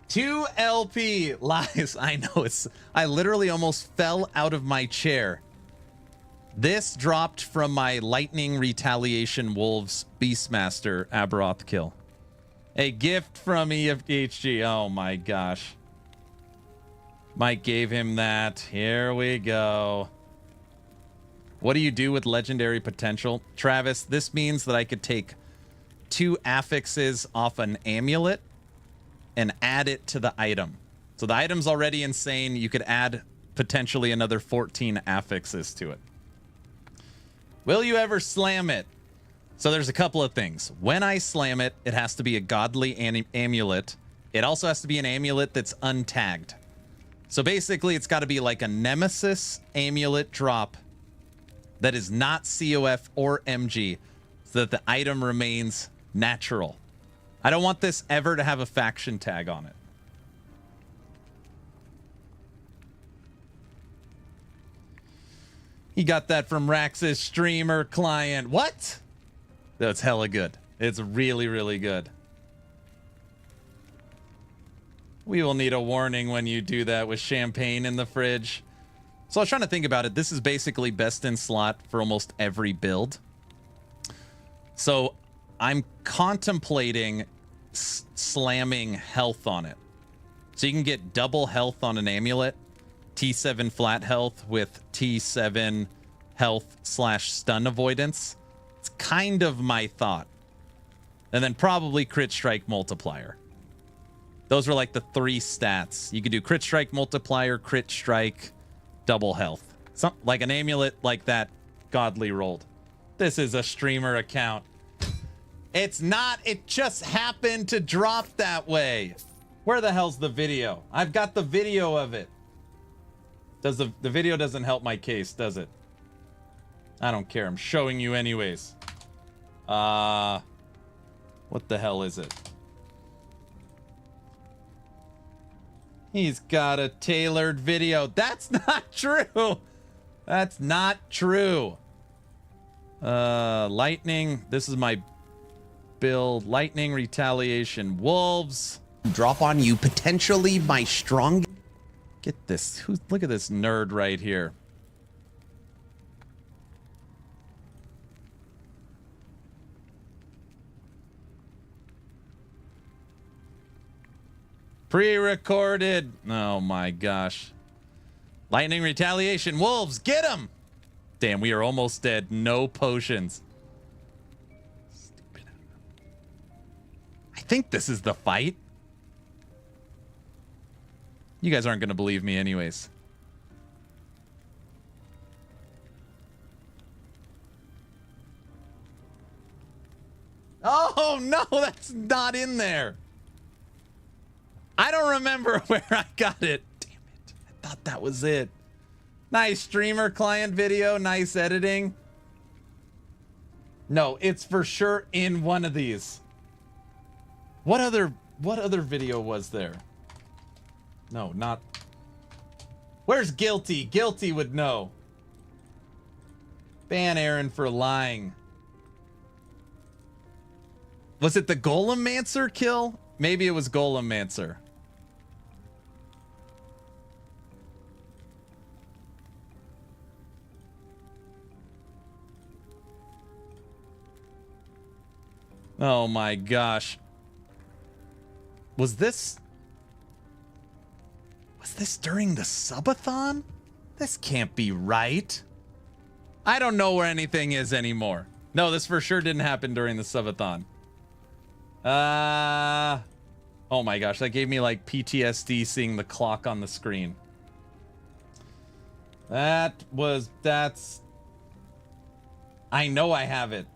2 LP lies. I know I literally almost fell out of my chair. This dropped from my Lightning Retaliation Wolves Beastmaster Aberoth kill. A gift from EFDHG. Oh my gosh. Mike gave him that. Here we go. What do you do with legendary potential? Travis, this means that I could take 2 affixes off an amulet and add it to the item. So the item's already insane. You could add potentially another 14 affixes to it. Will you ever slam it? So there's a couple of things. When I slam it, it has to be a godly amulet. It also has to be an amulet that's untagged. So basically, it's got to be like a Nemesis amulet drop that is not COF or MG, so that the item remains natural. I don't want this ever to have a faction tag on it. He got that from Rax's streamer client. What? That's hella good. It's really, really good. We will need a warning when you do that with champagne in the fridge. So I was trying to think about it. This is basically best in slot for almost every build. So I'm contemplating slamming health on it. So you can get double health on an amulet. T7 flat health with T7 health / stun avoidance. It's kind of my thought. And then probably crit strike multiplier. Those are like the 3 stats. You could do crit strike multiplier, crit strike, double health. Something like an amulet like that godly rolled. This is a streamer account. It's not. It just happened to drop that way. Where the hell's the video? I've got the video of it. Does the video doesn't help my case, does it? I don't care. I'm showing you anyways. What the hell is it? He's got a tailored video. That's not true. That's not true. Lightning. This is my build. Lightning Retaliation Wolves. Drop on you, potentially my strong. Get this. Look at this nerd right here. Pre-recorded. Oh my gosh. Lightning Retaliation Wolves. Get him. Damn, we are almost dead. No potions. Stupid. I think this is the fight. You guys aren't going to believe me anyways. Oh, no, that's not in there. I don't remember where I got it. Damn it. I thought that was it. Nice streamer client video. Nice editing. No, it's for sure in one of these. What other video was there? No, not. Where's Guilty? Guilty would know. Ban Aaron for lying. Was it the Golemmancer kill? Maybe it was Golemmancer. Oh my gosh. Was this during the Subathon? This can't be right. I don't know where anything is anymore. No, this for sure didn't happen during the Subathon. Oh my gosh, that gave me like PTSD seeing the clock on the screen. That's... I know I have it.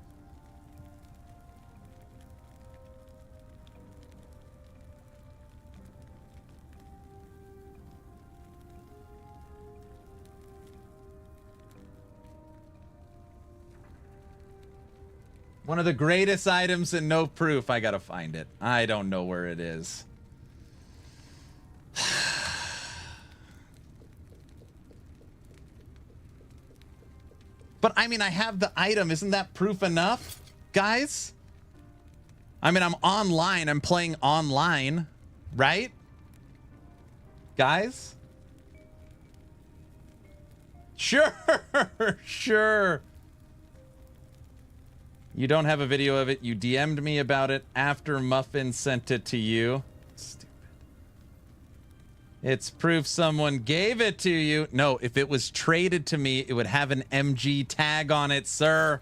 One of the greatest items and no proof. I gotta find it. I don't know where it is. But I mean, I have the item. Isn't that proof enough, guys? I mean, I'm online. I'm playing online, right? Guys? Sure, sure. You don't have a video of it. You DM'd me about it after Muffin sent it to you. Stupid. It's proof someone gave it to you. No, if it was traded to me, it would have an MG tag on it, sir.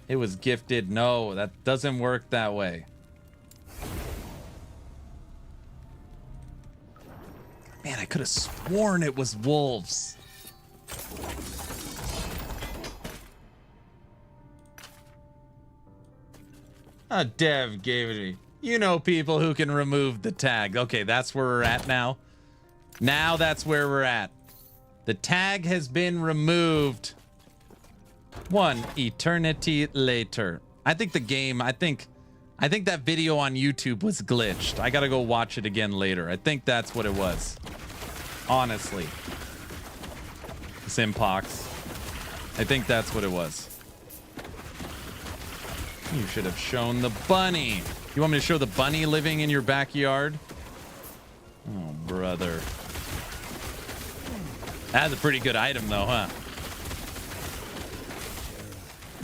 It was gifted. No, that doesn't work that way. Man, I could have sworn it was wolves. A dev gave it to me. You know people who can remove the tag. Okay, that's where we're at now. Now that's where we're at. The tag has been removed. One eternity later. I think the game, I think that video on YouTube was glitched. I gotta go watch it again later. I think that's what it was. Honestly. Simpox. I think that's what it was. You should have shown the bunny. You want me to show the bunny living in your backyard? Oh, brother. That's a pretty good item, though, huh?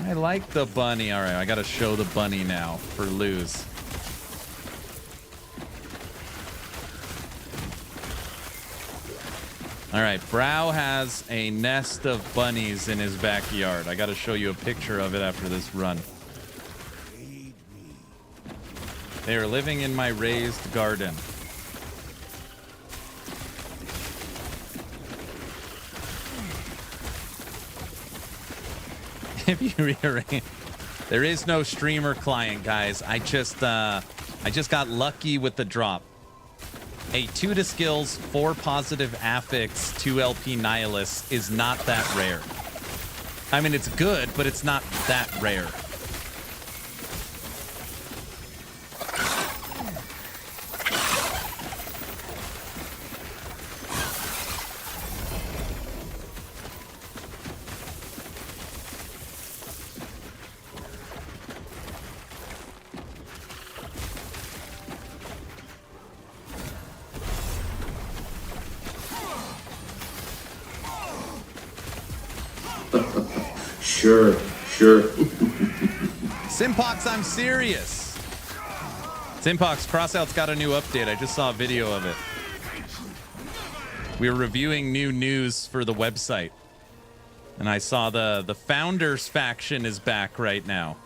I like the bunny. All right, I got to show the bunny now for lose. All right, Brow has a nest of bunnies in his backyard. I got to show you a picture of it after this run. They are living in my raised garden. If you rearrange, there is no streamer client, guys. I just got lucky with the drop. A 2 to skills, 4 positive affix, 2 LP Nihilus is not that rare. I mean, it's good, but it's not that rare. Sure. Simpox, I'm serious. Simpox, Crossout's got a new update. I just saw a video of it. We were reviewing new news for the website. And I saw the Founders faction is back right now.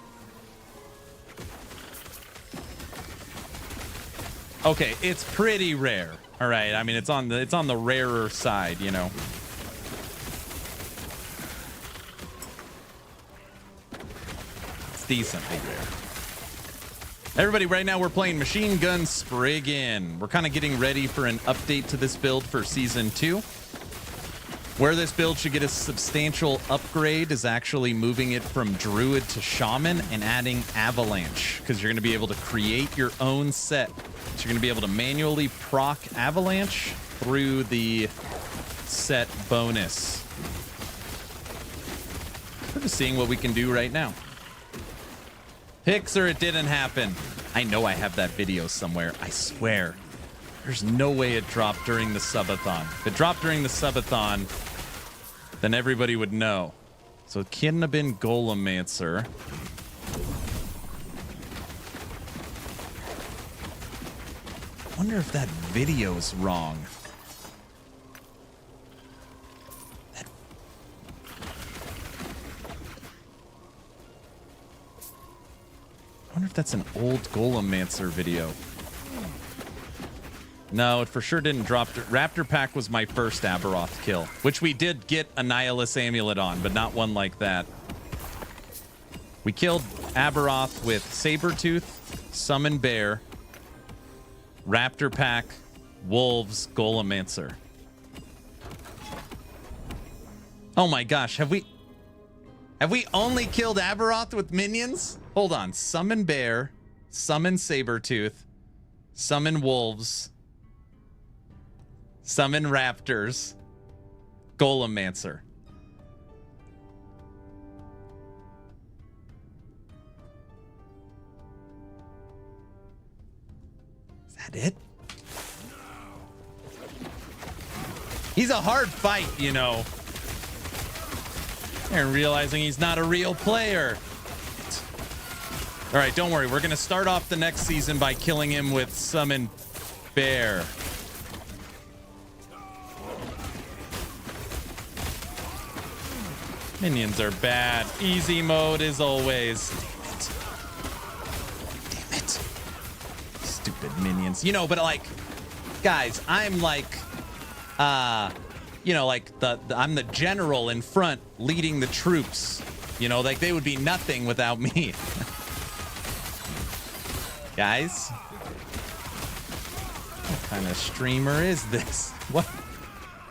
Okay, it's pretty rare. All right, I mean it's on the rarer side, you know. Decently rare. Everybody, right now we're playing Machine Gun Spriggan. We're kind of getting ready for an update to this build for Season 2. Where this build should get a substantial upgrade is actually moving it from Druid to Shaman and adding Avalanche, because you're going to be able to create your own set. So you're going to be able to manually proc Avalanche through the set bonus. We're just seeing what we can do right now. Picks or it didn't happen. I know I have that video somewhere. I swear. There's no way it dropped during the Subathon. If it dropped during the Subathon, then everybody would know. So it couldn't have been Golemancer. Wonder if that video's wrong. I wonder if that's an old Golemancer video. No, it for sure didn't drop. Raptor Pack was my first Aberoth kill, which we did get a Nihilus Amulet on, but not one like that. We killed Aberoth with Sabertooth, Summon Bear, Raptor Pack, Wolves, Golemancer. Oh my gosh, have we only killed Aberoth with minions? Hold on. Summon Bear, Summon Sabertooth, Summon Wolves, Summon Raptors, Golemancer. Is that it? He's a hard fight, you know. And realizing he's not a real player. All right, don't worry. We're going to start off the next season by killing him with Summon Bear. Minions are bad. Easy mode is always. Damn it. Stupid minions. You know, but like, guys, I'm like, you know, like I'm the general in front leading the troops. You know, like they would be nothing without me. Guys, what kind of streamer is this? What?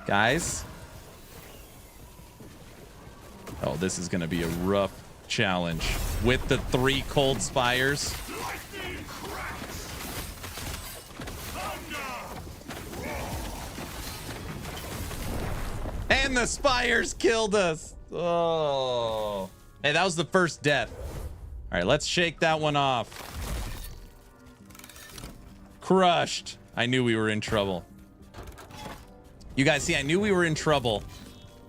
Guys? Oh, this is going to be a rough challenge with the 3 Cold Spires. And the Spires killed us. Oh. Hey, that was the first death. All right, let's shake that one off. Crushed. I knew we were in trouble. You guys see, I knew we were in trouble,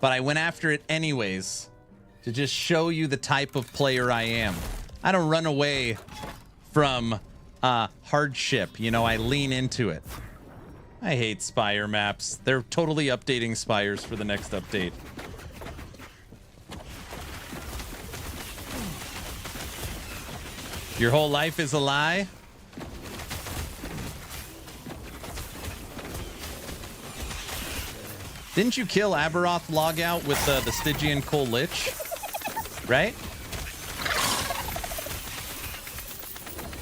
but I went after it anyways to just show you the type of player I am. I don't run away from hardship. You know, I lean into it. I hate Spire maps. They're totally updating Spires for the next update. Your whole life is a lie? Didn't you kill Aberoth Logout with the Stygian Coal Lich? Right?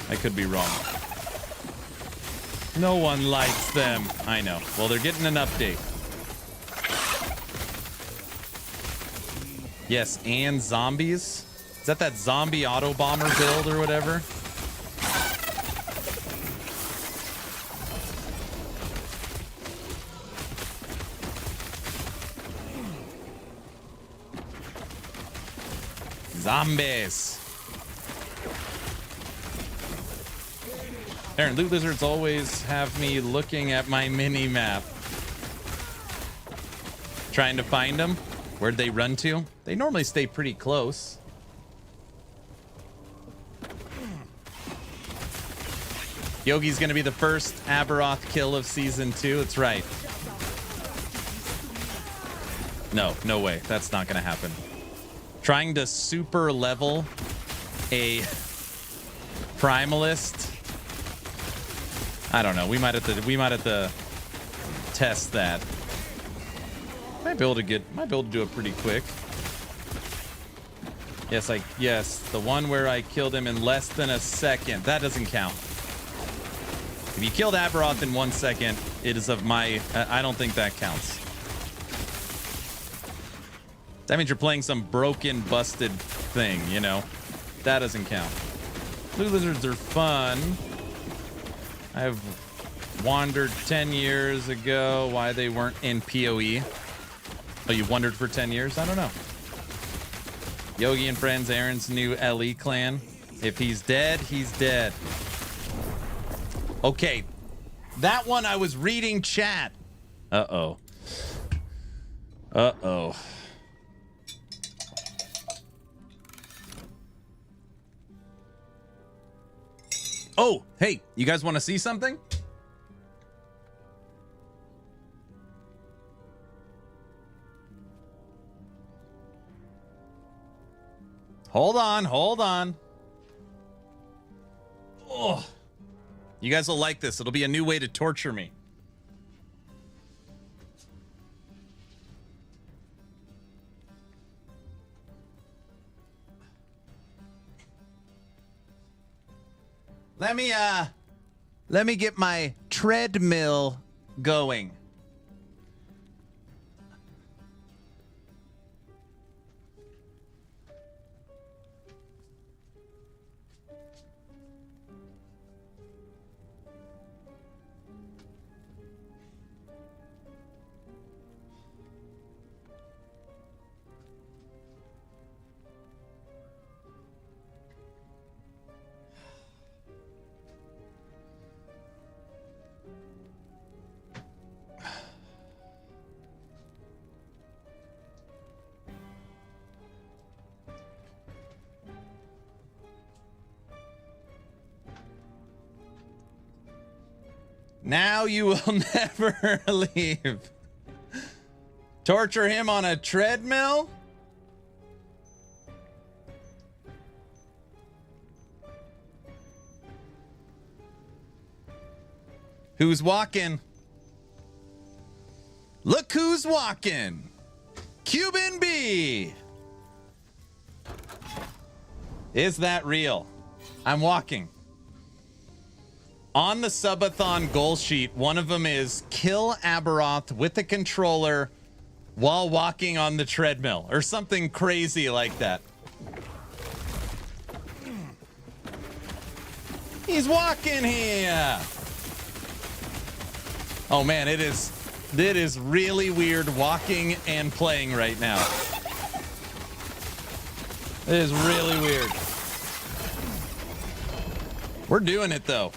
I could be wrong. No one likes them. I know. Well, they're getting an update. Yes, and zombies. Is that zombie auto bomber build or whatever? Zombies. Aaron, loot lizards always have me looking at my mini map. Trying to find them. Where'd they run to? They normally stay pretty close. Yogi's gonna be the first Aberoth kill of season 2. That's right. No way. That's not gonna happen. Trying to super level a Primalist. I don't know. We might have to test that. Might be able to do it pretty quick. Yes, the one where I killed him in less than a second. That doesn't count. If you killed Aberoth in 1 second, it is of my... I don't think that counts. That means you're playing some broken, busted thing, you know? That doesn't count. Blue lizards are fun. I've wandered 10 years ago why they weren't in PoE. Oh, you wondered for 10 years? I don't know. Yogi and friends, Aaron's new LE clan. If he's dead, he's dead. Okay. That one I was reading chat. Uh-oh. Uh-oh. Oh, hey, you guys want to see something? Hold on, hold on. Oh, you guys will like this. It'll be a new way to torture me. Let me get my treadmill going. Now you will never leave. Torture him on a treadmill? Who's walking? Look who's walking. Cuban B. Is that real? I'm walking. On the Subathon goal sheet, one of them is kill Aberoth with the controller while walking on the treadmill or something crazy like that. He's walking here. Oh man, it is really weird walking and playing right now. It is really weird. We're doing it though.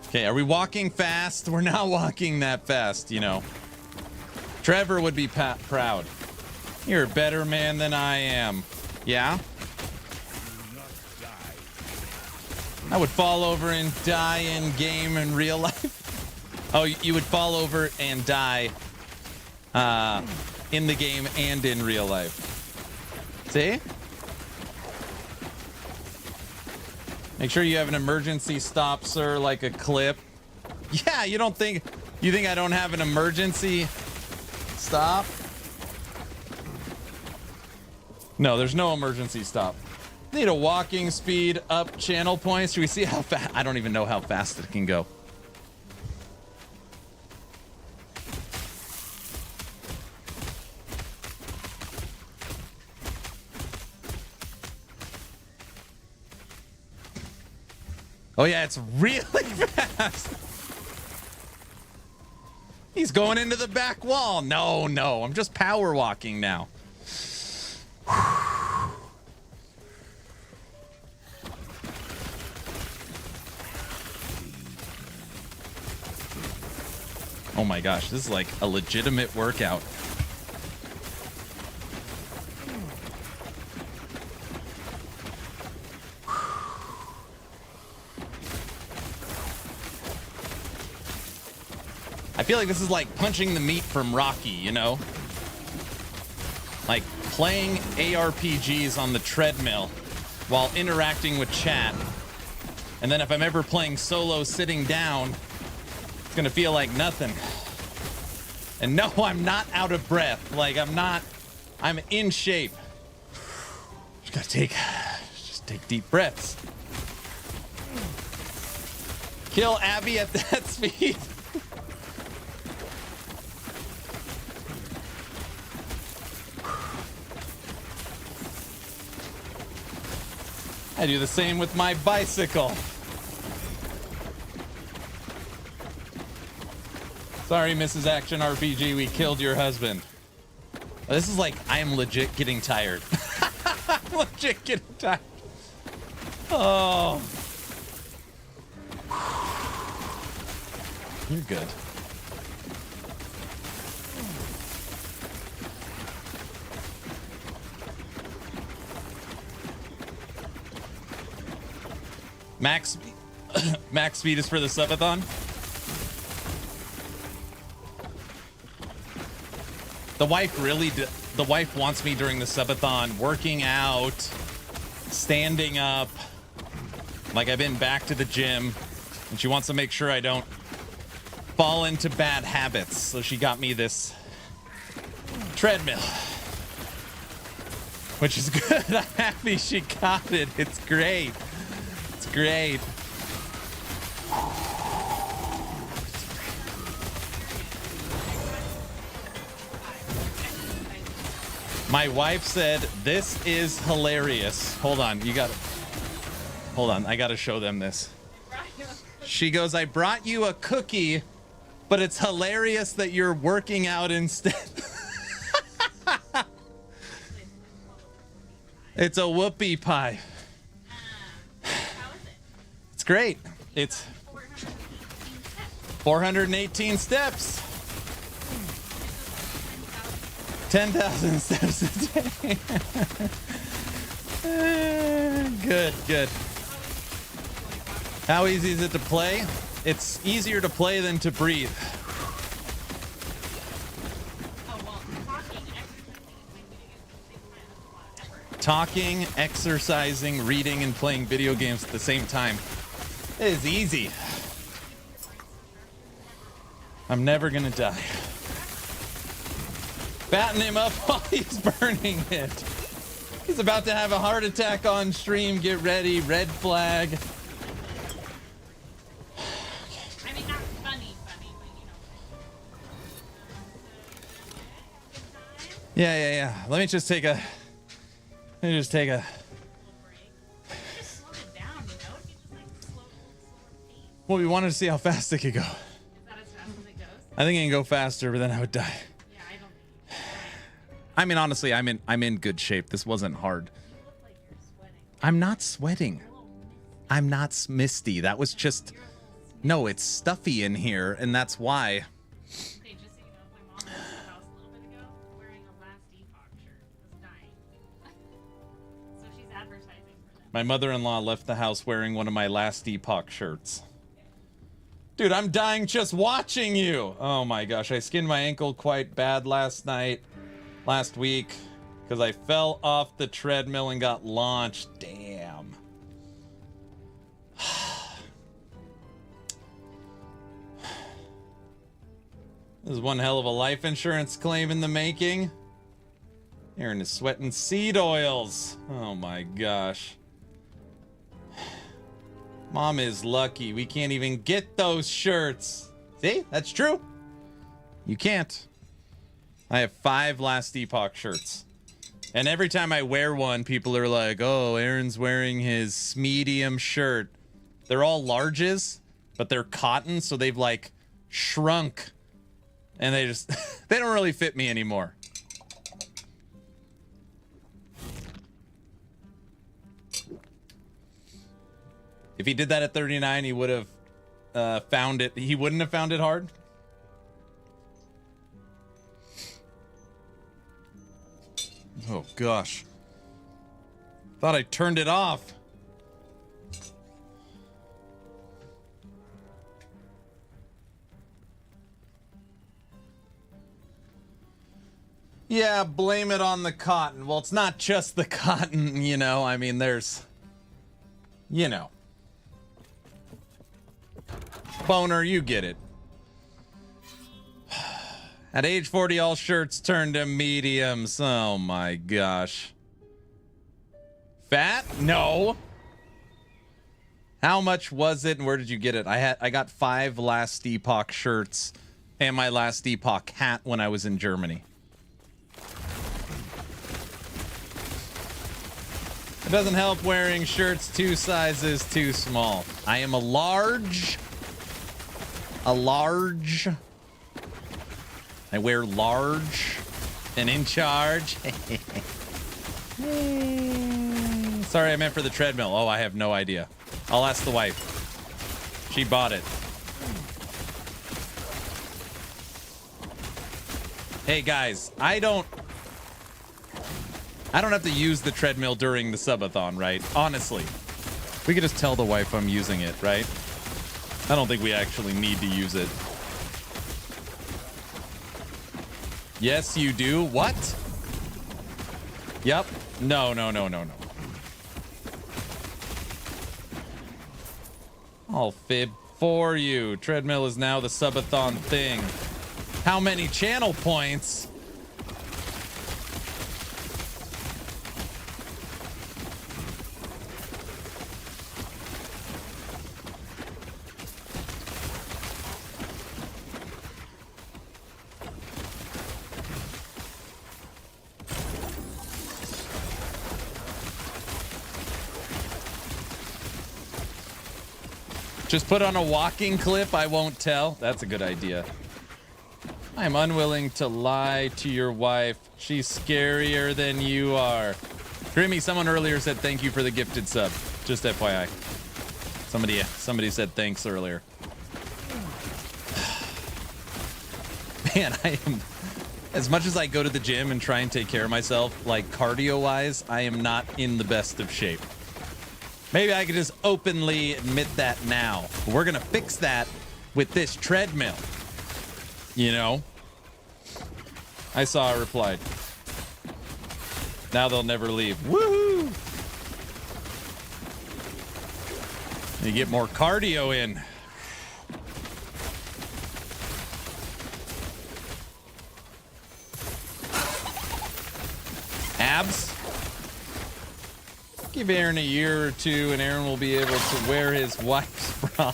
Okay, are we walking fast? We're not walking that fast, you know. Trevor would be proud. You're a better man than I am. Yeah? I would fall over and die in game in real life. Oh, you would fall over and die in the game and in real life. See? Make sure you have an emergency stop, sir, like a clip. Yeah, you think I don't have an emergency stop? No, there's no emergency stop. Need a walking speed up channel points. Should we see how fast? I don't even know how fast it can go. Oh yeah, it's really fast. He's going into the back wall. No, I'm just power walking now. Oh my gosh, this is like a legitimate workout. I feel like this is like punching the meat from Rocky, you know? Like playing ARPGs on the treadmill while interacting with chat. And then if I'm ever playing solo sitting down, it's gonna feel like nothing. And no, I'm not out of breath. Like I'm in shape. Just take deep breaths. Kill Abby at that speed. I do the same with my bicycle. Sorry, Mrs. Action RPG, we killed your husband. This is like, I am legit getting tired. I'm legit getting tired. Oh. You're good. Max speed is for the subathon. The wife really, the wife wants me during the subathon working out, standing up, like I've been back to the gym, and she wants to make sure I don't fall into bad habits. So she got me this treadmill, which is good. I'm happy she got it. It's great. It's great. My wife said, this is hilarious. Hold on, you got it. Hold on, I gotta show them this. She goes, I brought you a cookie, but it's hilarious that you're working out instead. It's a whoopie pie. It's great. It's 418 steps. 10,000 steps a day. Good, good. How easy is it to play? It's easier to play than to breathe. Talking, exercising, reading, and playing video games at the same time. It is easy. I'm never gonna die. Batten him up while he's burning it. He's about to have a heart attack on stream. Get ready. Red flag. I mean, not funny, but you know. Yeah. Let me just take a. Just slow it down, you know? If you just like slower pace. Well, we wanted to see how fast it could go. Is that as fast as it goes? I think it can go faster, but then I would die. Yeah, I don't think. I mean, honestly, I'm in good shape. This wasn't hard. You look like you're sweating. I'm not sweating. I'm not misty. That was just. No, it's stuffy in here, and that's why. Okay, just so you know, my mom left the house a little bit ago wearing a Last Epoch shirt. Was dying. So she's advertising for them. My mother-in-law left the house wearing one of my Last Epoch shirts. Dude, I'm dying just watching you. Oh my gosh, I skinned my ankle quite bad last week, because I fell off the treadmill and got launched. Damn. This is one hell of a life insurance claim in the making. Aaron is sweating seed oils. Oh my gosh. Mom is lucky. We can't even get those shirts. See? That's true. You can't. I have 5 Last Epoch shirts. And every time I wear one, people are like, oh, Aaron's wearing his medium shirt. They're all larges, but they're cotton, so they've like shrunk. And they just, they don't really fit me anymore. If he did that at 39, he would have found it. He wouldn't have found it hard. Oh, gosh. Thought I turned it off. Yeah, blame it on the cotton. Well, it's not just the cotton, you know. I mean, there's, you know. Boner, you get it. At age 40, all shirts turned to mediums. Oh my gosh. Fat? No. How much was it and where did you get it? I got 5 Last Epoch shirts and my Last Epoch hat when I was in Germany. It doesn't help wearing shirts 2 sizes too small. I am a large. I wear large and in charge. Sorry, I meant for the treadmill. Oh, I have no idea. I'll ask the wife. She bought it. Hey guys, I don't have to use the treadmill during the subathon, right? Honestly. We could just tell the wife I'm using it, right? I don't think we actually need to use it. Yes, you do. What? Yep. No. I'll fib for you. Treadmill is now the subathon thing. How many channel points? Just put on a walking clip, I won't tell. That's a good idea. I'm unwilling to lie to your wife. She's scarier than you are. Grimmy, someone earlier said thank you for the gifted sub. Just FYI. Somebody said thanks earlier. Man, I am... As much as I go to the gym and try and take care of myself, like cardio-wise, I am not in the best of shape. Maybe I could just openly admit that now. But we're going to fix that with this treadmill. You know? I saw a replied. Now they'll never leave. Woohoo! You get more cardio in. Abs? Give Aaron a year or two and Aaron will be able to wear his wife's bra.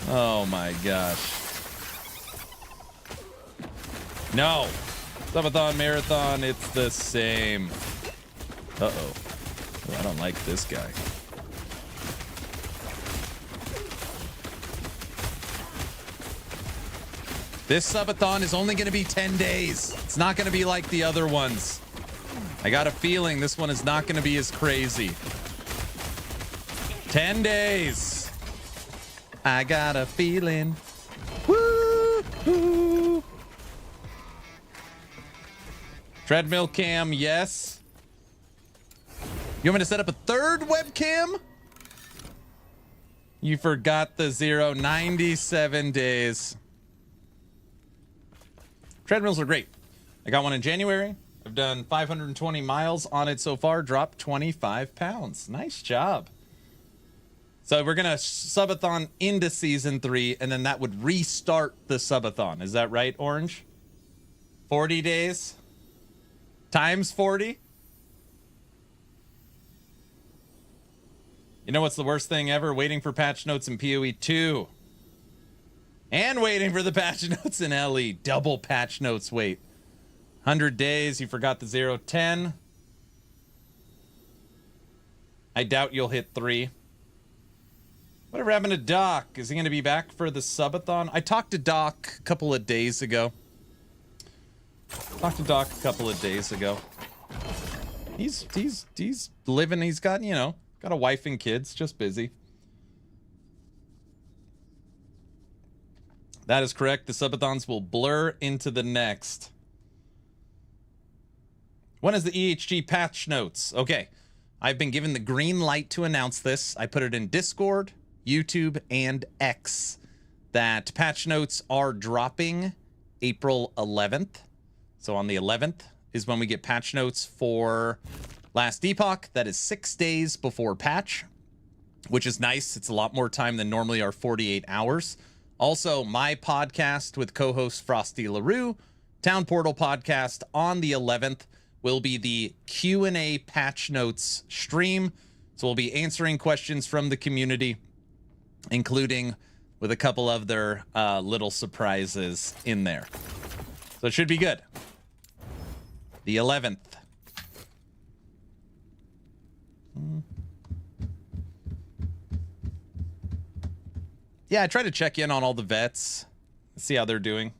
Oh my gosh. No. Subathon Marathon, it's the same. Uh-oh. Oh, I don't like this guy. This Subathon is only going to be 10 days. It's not going to be like the other ones. I got a feeling this one is not going to be as crazy. 10 days. I got a feeling. Woo! Treadmill cam, yes. You want me to set up a third webcam? You forgot the 97 days. Treadmills are great. I got one in January. I've done 520 miles on it so far, dropped 25 pounds. Nice job. So we're going to subathon into season 3, and then that would restart the subathon. Is that right, Orange? 40 days? Times 40? You know what's the worst thing ever? Waiting for patch notes in PoE 2. And waiting for the patch notes in LE. Double patch notes wait. 100 days, you forgot the 0-10. I doubt you'll hit 3. Whatever happened to Doc? Is he going to be back for the subathon? I talked to Doc a couple of days ago. He's living, he's got, you know, got a wife and kids, just busy. That is correct. The subathons will blur into the next. When is the EHG patch notes? Okay. I've been given the green light to announce this. I put it in Discord, YouTube, and X that patch notes are dropping April 11th. So on the 11th is when we get patch notes for Last Epoch. That is 6 days before patch, which is nice. It's a lot more time than normally our 48 hours. Also, my podcast with co-host Frosty LaRue, Town Portal podcast on the 11th will be the Q&A patch notes stream. So we'll be answering questions from the community, including with a couple of their little surprises in there. So it should be good. The 11th. Yeah, I try to check in on all the vets, see how they're doing.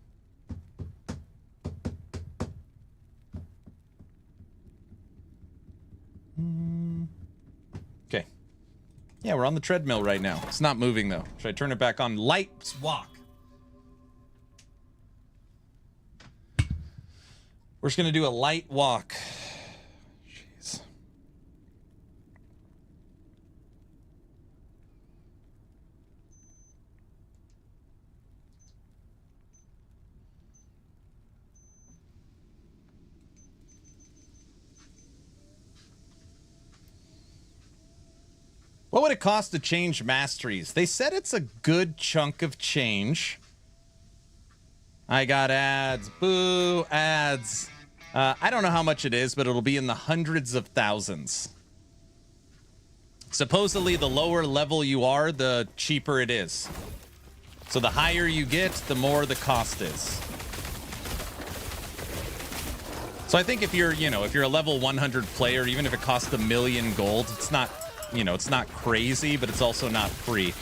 Okay. Yeah, we're on the treadmill right now. It's not moving, though. Should I turn it back on? Light walk. We're just going to do a light walk. Jeez. would it cost to change masteries? They said it's a good chunk of change. I got ads. Boo, ads. I don't know how much it is, but it'll be in the hundreds of thousands. Supposedly, the lower level you are, the cheaper it is. So the higher you get, the more the cost is. So I think if you're, if you're a level 100 player, even if it costs $1 million gold, it's not, it's not crazy, but it's also not free.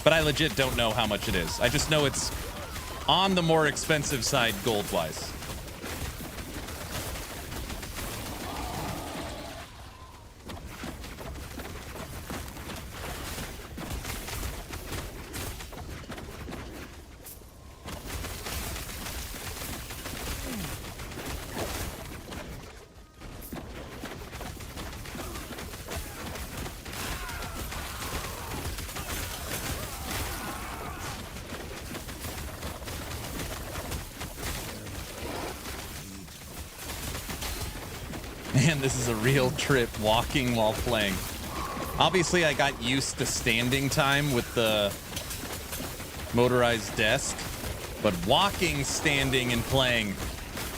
But I legit don't know how much it is. I just know it's on the more expensive side gold-wise. Man, this is a real trip walking while playing. Obviously, I got used to standing time with the motorized desk, but walking, standing, and playing,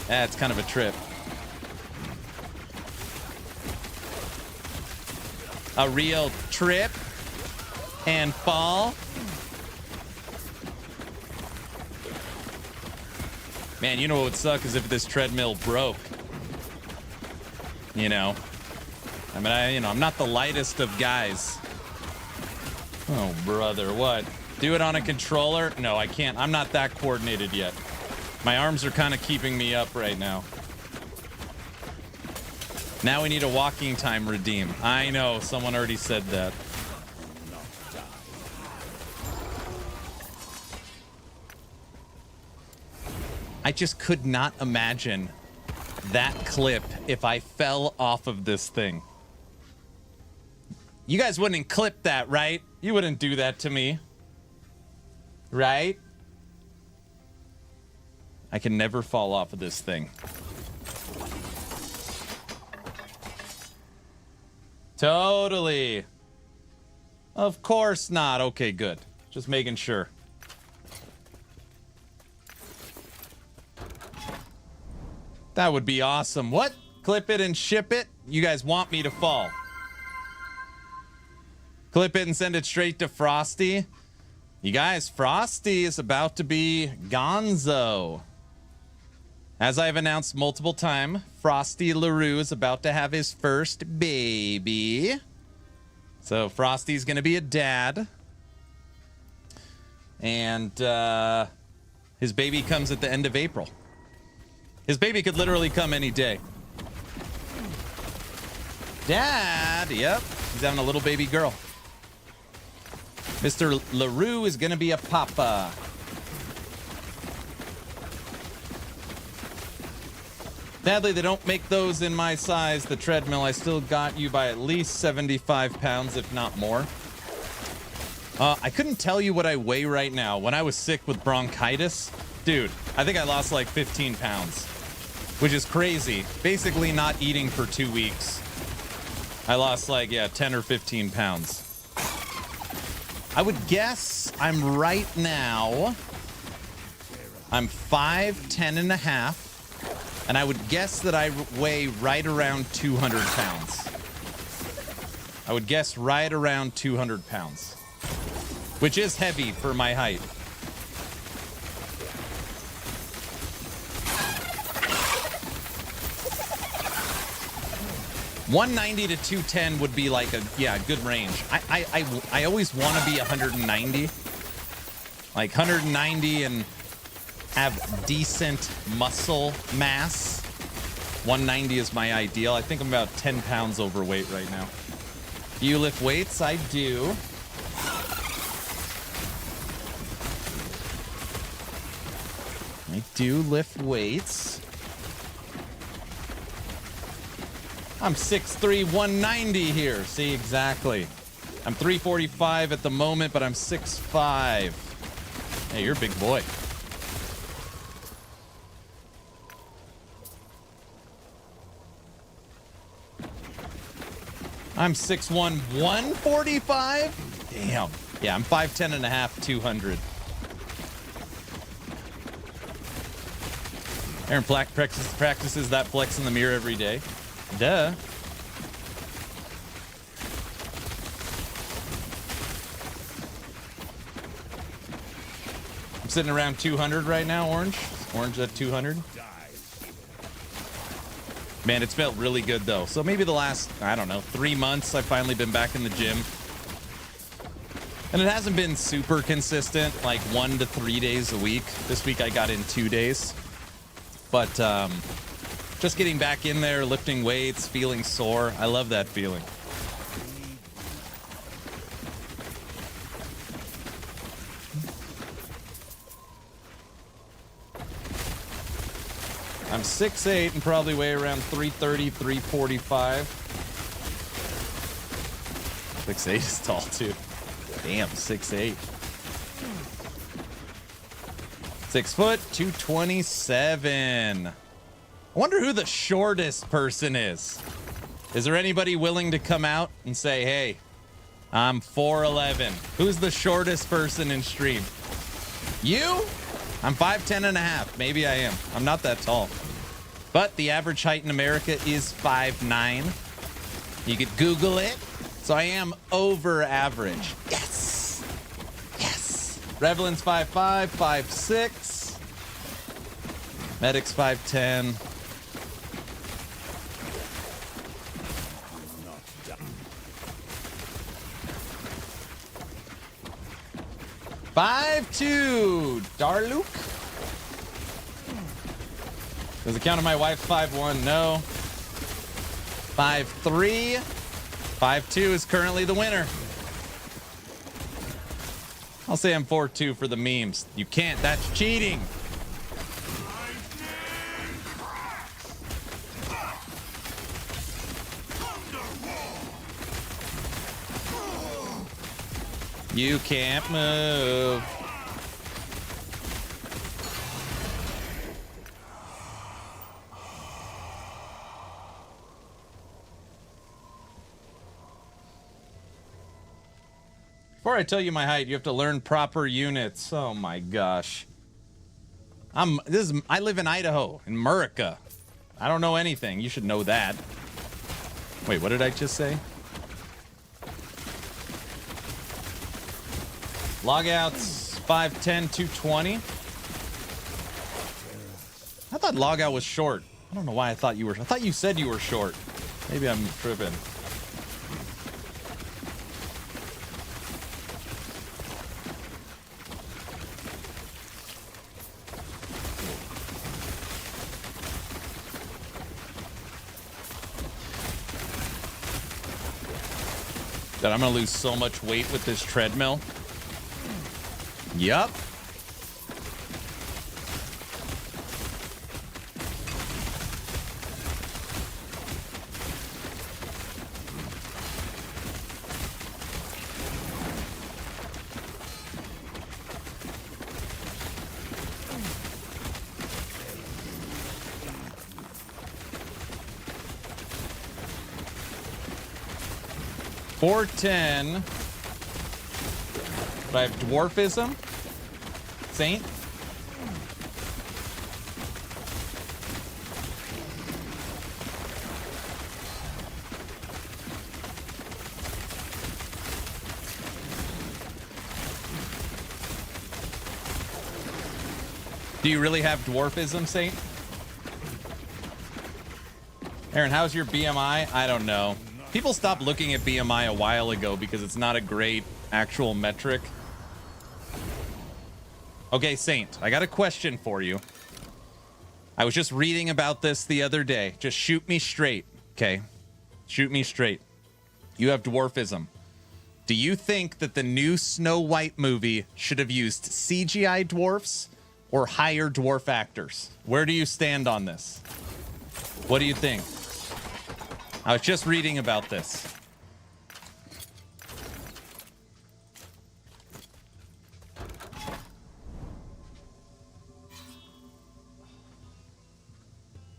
that's kind of a trip. A real trip and fall. Man, you know what would suck is if this treadmill broke. I mean, I'm not the lightest of guys. Oh, brother, what? Do it on a controller? No, I can't. I'm not that coordinated yet. My arms are kind of keeping me up right now. Now we need a walking time redeem. I know, someone already said that. I just could not imagine that clip if I fell off of this thing. You guys wouldn't clip that, right? You wouldn't do that to me. Right? I can never fall off of this thing. Totally. Of course not. Okay, good. Just making sure. That would be awesome. What? Clip it and ship it? You guys want me to fall? Clip it and send it straight to Frosty? You guys, Frosty is about to be gonzo. As I've announced multiple times, Frosty LaRue is about to have his first baby. So Frosty's going to be a dad. And his baby comes at the end of April. His baby could literally come any day. Dad, yep, he's having a little baby girl. Mr. LaRue is gonna be a papa. Sadly, they don't make those in my size, the treadmill. I still got you by at least 75 pounds, if not more. I couldn't tell you what I weigh right now. When I was sick with bronchitis, dude, I think I lost like 15 pounds. Which is crazy. Basically not eating for 2 weeks. I lost like, 10 or 15 pounds. I would guess I'm right now. I'm 5'10" and a half. And I would guess that I weigh right around 200 pounds. I would guess right around 200 pounds. Which is heavy for my height. $190 to $210 would be like a good range. I always want to be 190, like 190 and have decent muscle mass. 190 is my ideal. I think I'm about 10 pounds overweight right now. Do you lift weights? I do. I do lift weights. I'm 6'3", 190 here. See, exactly. I'm 345 at the moment, but I'm 6'5". Hey, you're a big boy. I'm 6'1", 145? Damn. Yeah, I'm 5'10 and a half, 200. Aaron practices that flex in the mirror every day. Duh. I'm sitting around 200 right now, Orange. Orange at 200. Man, it's felt really good, though. So maybe the last, I don't know, 3 months, I've finally been back in the gym. And it hasn't been super consistent, like 1 to 3 days a week. This week I got in 2 days. But just getting back in there, lifting weights, feeling sore. I love that feeling. I'm 6'8" and probably weigh around 330, 345. 6'8" is tall, too. Damn, 6'8". 6 foot, 227. I wonder who the shortest person is. Is there anybody willing to come out and say, hey, I'm 4'11"? Who's the shortest person in stream? You? I'm 5'10 and a half. Maybe I am. I'm not that tall. But the average height in America is 5'9". You could Google it. So I am over average. Yes. Yes. Revelin's 5'5", 5'6". Medic's 5'10". Five two, Darluke. Does it count on my wife? 5'1", no. 5'3". 5'2" is currently the winner. I'll say I'm 4'2" for the memes. You can't. That's cheating. You can't move. Before I tell you my height, you have to learn proper units. Oh my gosh. I live in Idaho, in Murica. I don't know anything. You should know that. Wait, what did I just say? Logouts 5'10", 220. I thought logout was short. I don't know why I thought you were. I thought you said you were short. Maybe I'm tripping. That I'm gonna lose so much weight with this treadmill. Yup. $410. But I have dwarfism. Saint. Do you really have dwarfism, Saint? Aaron, how's your BMI? I don't know. People stopped looking at BMI a while ago because it's not a great actual metric. Okay, Saint, I got a question for you. I was just reading about this the other day. Just shoot me straight, okay? Shoot me straight. You have dwarfism. Do you think that the new Snow White movie should have used CGI dwarfs or higher dwarf actors? Where do you stand on this? What do you think? I was just reading about this.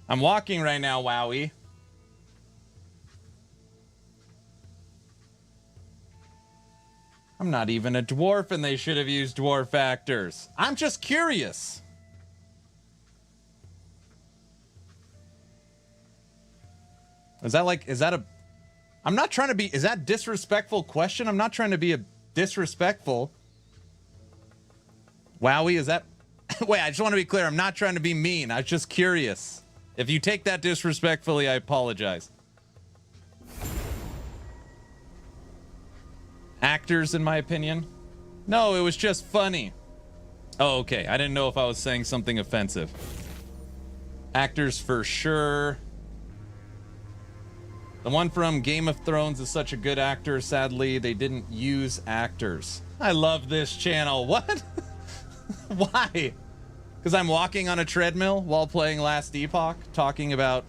I'm walking right now, Wowie. I'm not even a dwarf, and they should have used dwarf actors. I'm just curious. Is that a... I'm not trying to be... Is that a disrespectful question? I'm not trying to be a disrespectful. Wowie, is that... Wait, I just want to be clear. I'm not trying to be mean. I was just curious. If you take that disrespectfully, I apologize. Actors, in my opinion? No, it was just funny. Oh, okay. I didn't know if I was saying something offensive. Actors for sure. The one from Game of Thrones is such a good actor. Sadly, they didn't use actors. I love this channel. What? Why? Because I'm walking on a treadmill while playing Last Epoch, talking about...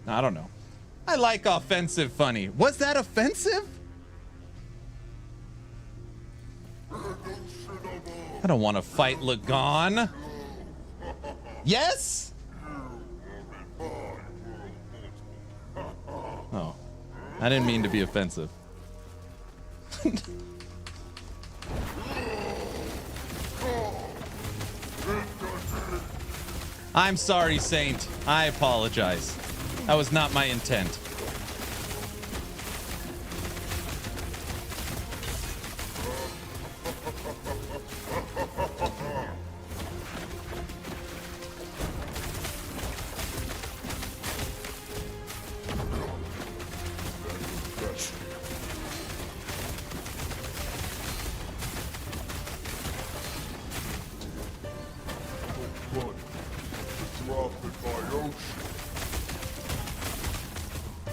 I don't know. I like offensive funny. Was that offensive? I don't want to fight Lagon. Yes? Oh. I didn't mean to be offensive. I'm sorry, Saint. I apologize. That was not my intent.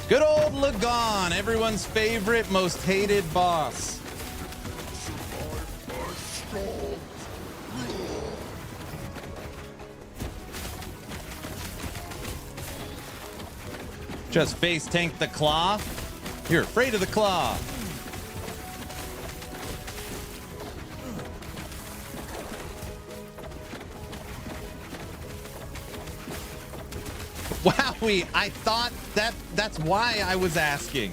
Good old Lagon, everyone's favorite, most hated boss. Just face tank the claw. You're afraid of the claw. Wowie, I thought that's why I was asking.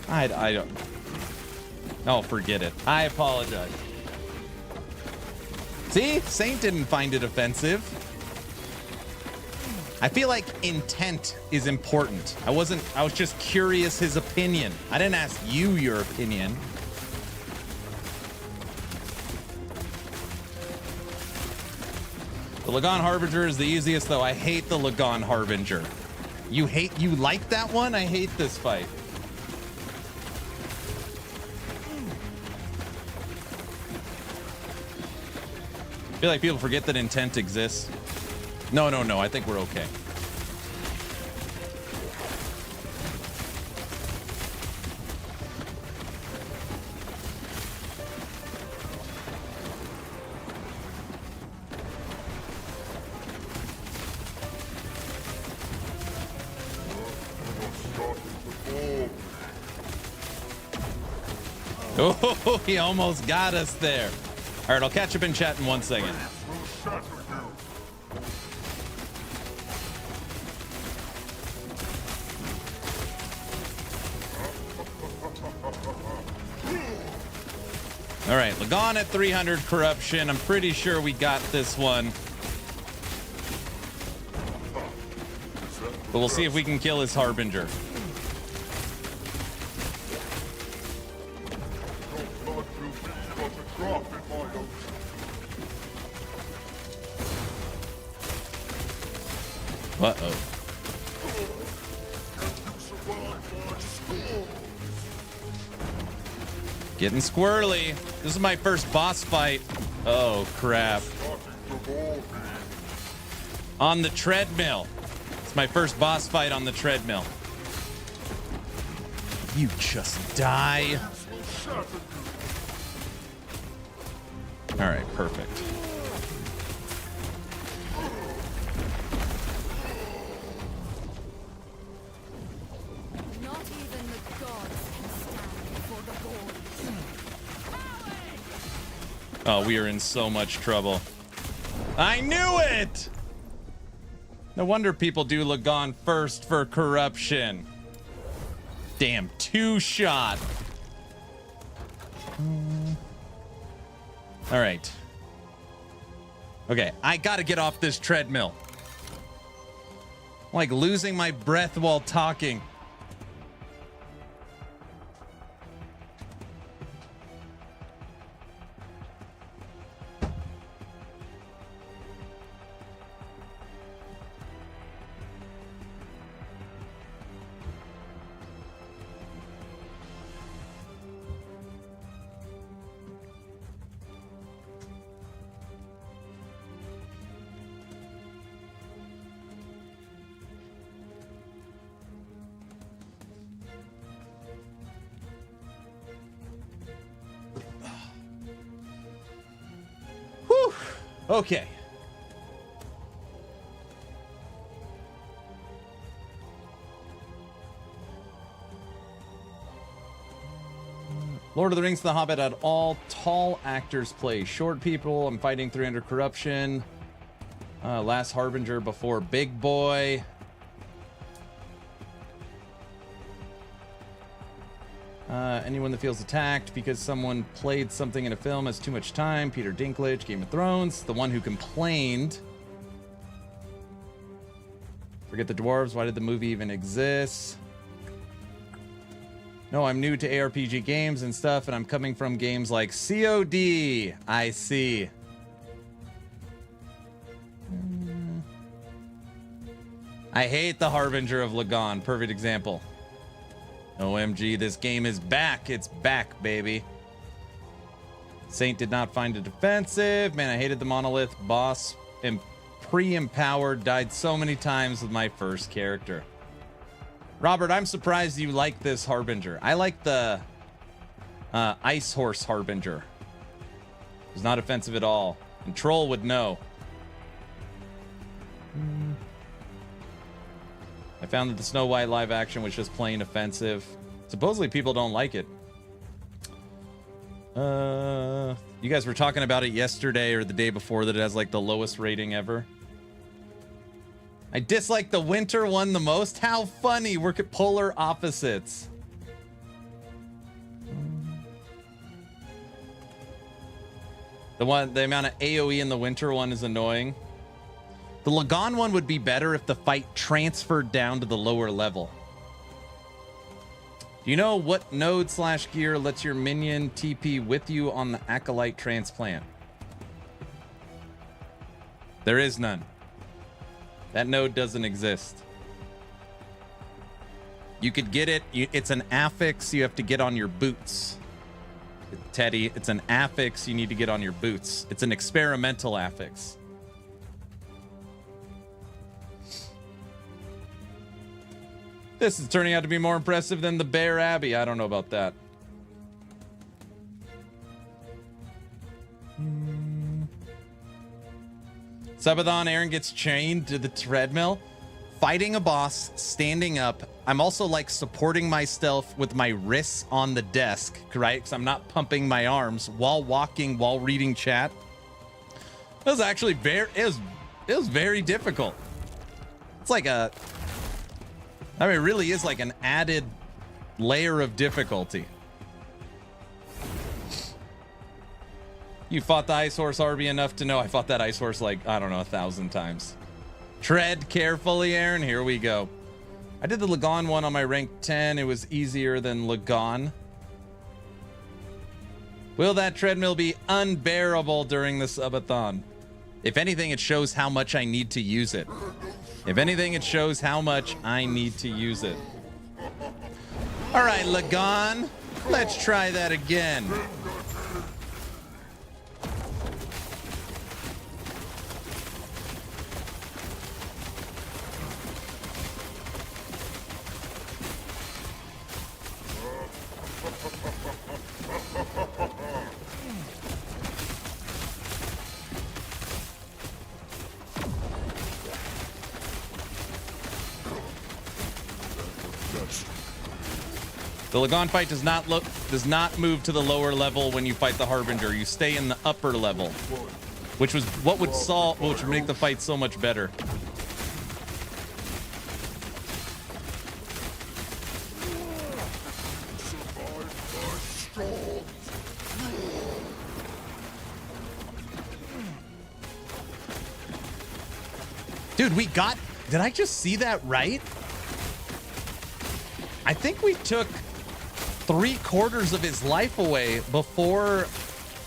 I don't. Oh, forget it. I apologize. See? Saint didn't find it offensive. I feel like intent is important. I was just curious his opinion. I didn't ask you your opinion. The Lagon Harbinger is the easiest, though. I hate the Lagon Harbinger. You like that one? I hate this fight. I feel like people forget that intent exists. No. I think we're okay. Oh, he almost got us there. All right, I'll catch up in chat in 1 second. All right, Lagon at 300 corruption. I'm pretty sure we got this one. But we'll see if we can kill his Harbinger. Uh-oh. Getting squirrely. This is my first boss fight. Oh, crap. On the treadmill. It's my first boss fight on the treadmill. You just die. All right, perfect. Not even the gods can stand before the boys. Oh, we are in so much trouble. I knew it! No wonder people do Lagon first for corruption. Damn, 2-shot. All right. Okay, I gotta get off this treadmill. I'm like losing my breath while talking. Whew. Okay. Lord of the Rings, The Hobbit had all tall actors play short people. I'm fighting 300 corruption. Last Harbinger before Big Boy. Anyone that feels attacked because someone played something in a film has too much time. Peter Dinklage, Game of Thrones. The one who complained. Forget the dwarves. Why did the movie even exist? No, I'm new to ARPG games and stuff, and I'm coming from games like COD. I see. I hate the Harbinger of Lagon. Perfect example. OMG, this game is back. It's back, baby. Saint did not find it offensive. Man, I hated the monolith boss. And pre-empowered, died so many times with my first character. Robert, I'm surprised you like this Harbinger. I like the Ice Horse Harbinger. It's not offensive at all. And Troll would know. I found that the Snow White live action was just plain offensive. Supposedly people don't like it. You guys were talking about it yesterday or the day before that it has like the lowest rating ever. I dislike the winter one the most. How funny. We're polar opposites. The amount of AoE in the winter one is annoying. The Lagon one would be better if the fight transferred down to the lower level. Do you know what node/gear lets your minion TP with you on the Acolyte transplant? There is none. That node doesn't exist. You could get it. It's an affix you have to get on your boots. Teddy, it's an affix you need to get on your boots. It's an experimental affix. This is turning out to be more impressive than the Bear Abbey. I don't know about that. Subathon, Aaron gets chained to the treadmill. Fighting a boss, standing up. I'm also like supporting myself with my wrists on the desk, right? Because I'm not pumping my arms while walking, while reading chat. It was actually very, it was very difficult. It's like a, I mean, it really is like an added layer of difficulty. You fought the Ice Horse RB enough to know I fought that Ice Horse like, I don't know, 1,000 times. Tread carefully, Aaron. Here we go. I did the Lagon one on my rank 10. It was easier than Lagon. Will that treadmill be unbearable during the subathon? If anything, it shows how much I need to use it. If anything, it shows how much I need to use it. All right, Lagon. Let's try that again. The Lagon fight does not move to the lower level when you fight the Harbinger. You stay in the upper level, which was what would make the fight so much better. Dude, we got... Did I just see that right? I think we took 3/4 of his life away before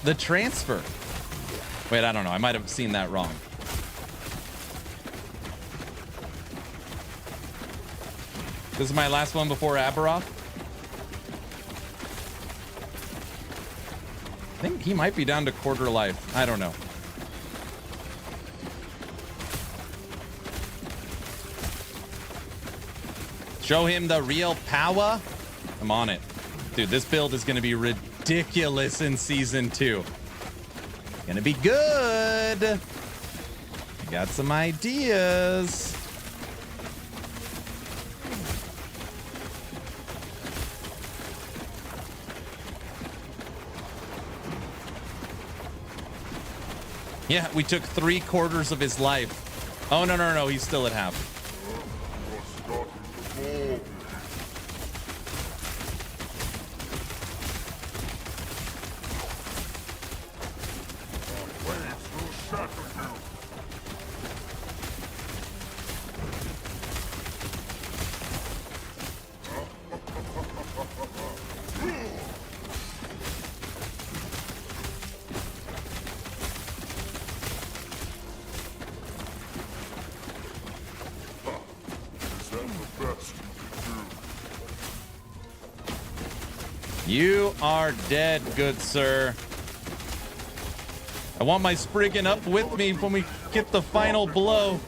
the transfer. Wait, I don't know. I might have seen that wrong. This is my last one before Aberoth. I think he might be down to quarter life. I don't know. Show him the real power. I'm on it. Dude, this build is going to be ridiculous in Season 2. Gonna be good. I got some ideas. Yeah, we took 3/4 of his life. Oh, no. He's still at half. You are dead, good sir. I want my Spriggan up with me when we get the final blow.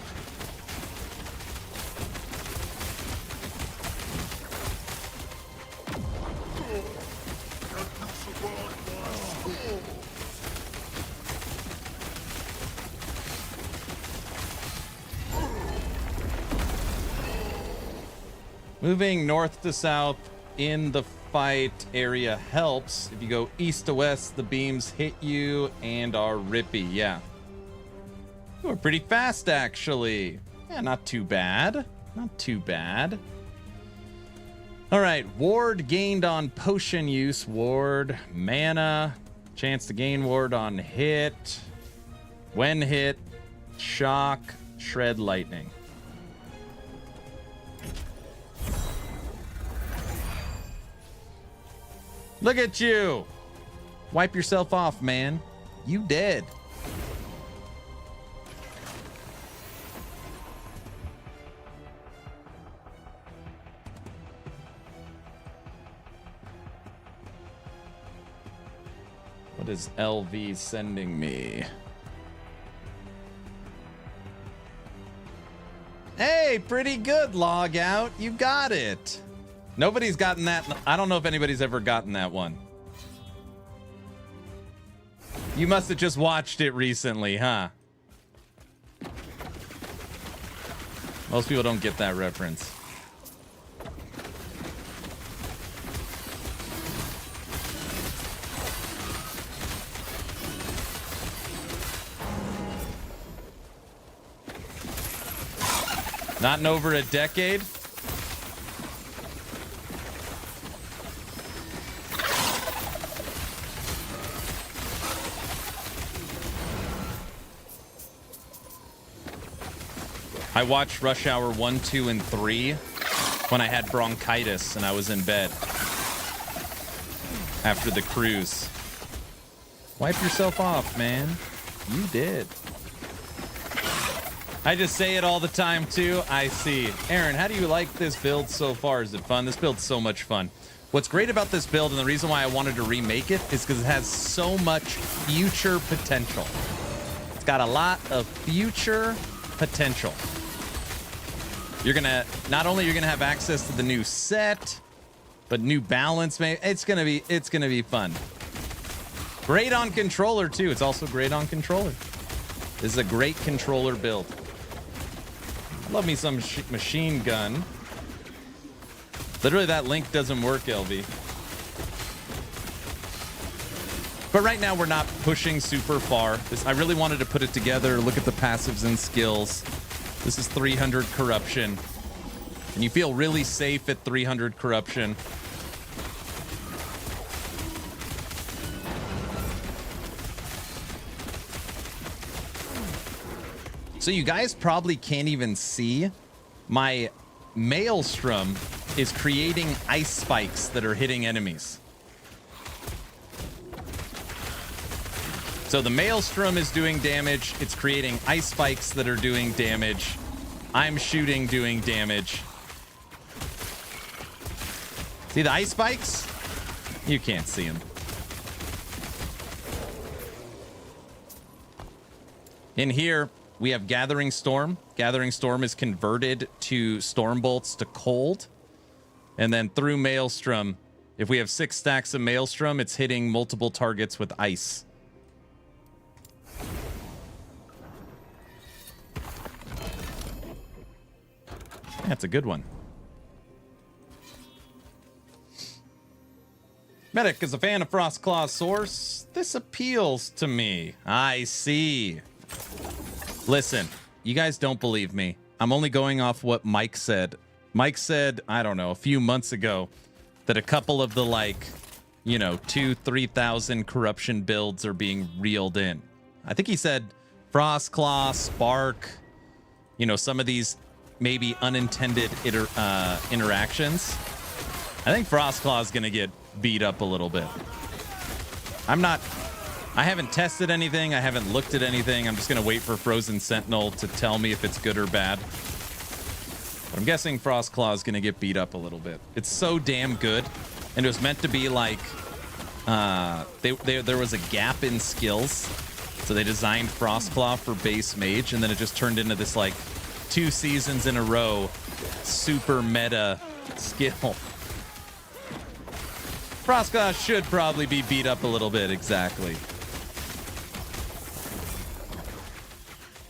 Moving north to south in the fight area helps. If you go east to west, the beams hit you and are rippy. Yeah. We're pretty fast, actually. Yeah, not too bad. Not too bad. All right. Ward gained on potion use. Ward. Mana. Chance to gain ward on hit. When hit. Shock. Shred lightning. Look at you. Wipe yourself off, man. You dead. What is LV sending me? Hey, pretty good, log out. You got it. Nobody's gotten that. I don't know if anybody's ever gotten that one. You must have just watched it recently, huh? Most people don't get that reference. Not in over a decade. I watched Rush Hour 1, 2, and 3 when I had bronchitis and I was in bed after the cruise. Wipe yourself off, man. You did. I just say it all the time, too. I see. Aaron, how do you like this build so far? Is it fun? This build's so much fun. What's great about this build, and the reason why I wanted to remake it, is because it has so much future potential. It's got a lot of future potential. You're gonna not only you're gonna have access to the new set, but new balance. Maybe it's gonna be fun. Great on controller too. It's also great on controller. This is a great controller build. Love me some machine gun. Literally, that link doesn't work, LV. But right now, we're not pushing super far. I really wanted to put it together, look at the passives and skills. This is 300 corruption. And you feel really safe at 300 corruption. So you guys probably can't even see my Maelstrom is creating ice spikes that are hitting enemies. So the Maelstrom is doing damage. It's creating ice spikes that are doing damage. I'm shooting, doing damage. See the ice spikes? You can't see them. In here, we have Gathering Storm. Gathering Storm is converted to Storm Bolts to cold. And then through Maelstrom, if we have 6 stacks of Maelstrom, it's hitting multiple targets with ice. That's a good one. Medic is a fan of Frostclaw's source. This appeals to me. I see. Listen, you guys don't believe me. I'm only going off what Mike said. Mike said, I don't know, a few months ago that a couple of the 2,000-3,000 corruption builds are being reeled in. I think he said Frostclaw, Spark, some of these maybe unintended interactions. I think Frostclaw is going to get beat up a little bit. I haven't tested anything. I haven't looked at anything. I'm just going to wait for Frozen Sentinel to tell me if it's good or bad. But I'm guessing Frostclaw is going to get beat up a little bit. It's so damn good. And it was meant to be like, there was a gap in skills. So they designed Frostclaw for base Mage, and then it just turned into this 2 seasons in a row super meta skill. Frostclaw should probably be beat up a little bit, exactly.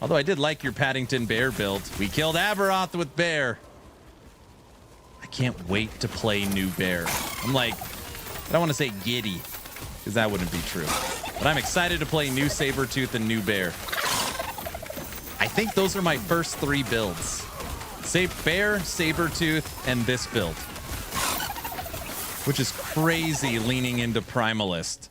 Although I did like your Paddington Bear build. We killed Aberoth with Bear. I can't wait to play new Bear. I don't want to say giddy, because that wouldn't be true. But I'm excited to play new Sabertooth and new Bear. I think those are my first 3 builds. Bear, Sabertooth, and this build. Which is crazy leaning into Primalist.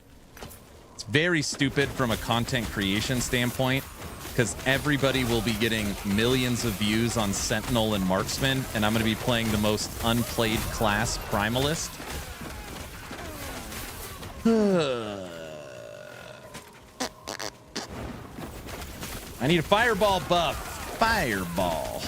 It's very stupid from a content creation standpoint, because everybody will be getting millions of views on Sentinel and Marksman, and I'm going to be playing the most unplayed class, Primalist. I need a Fireball buff. Fireball.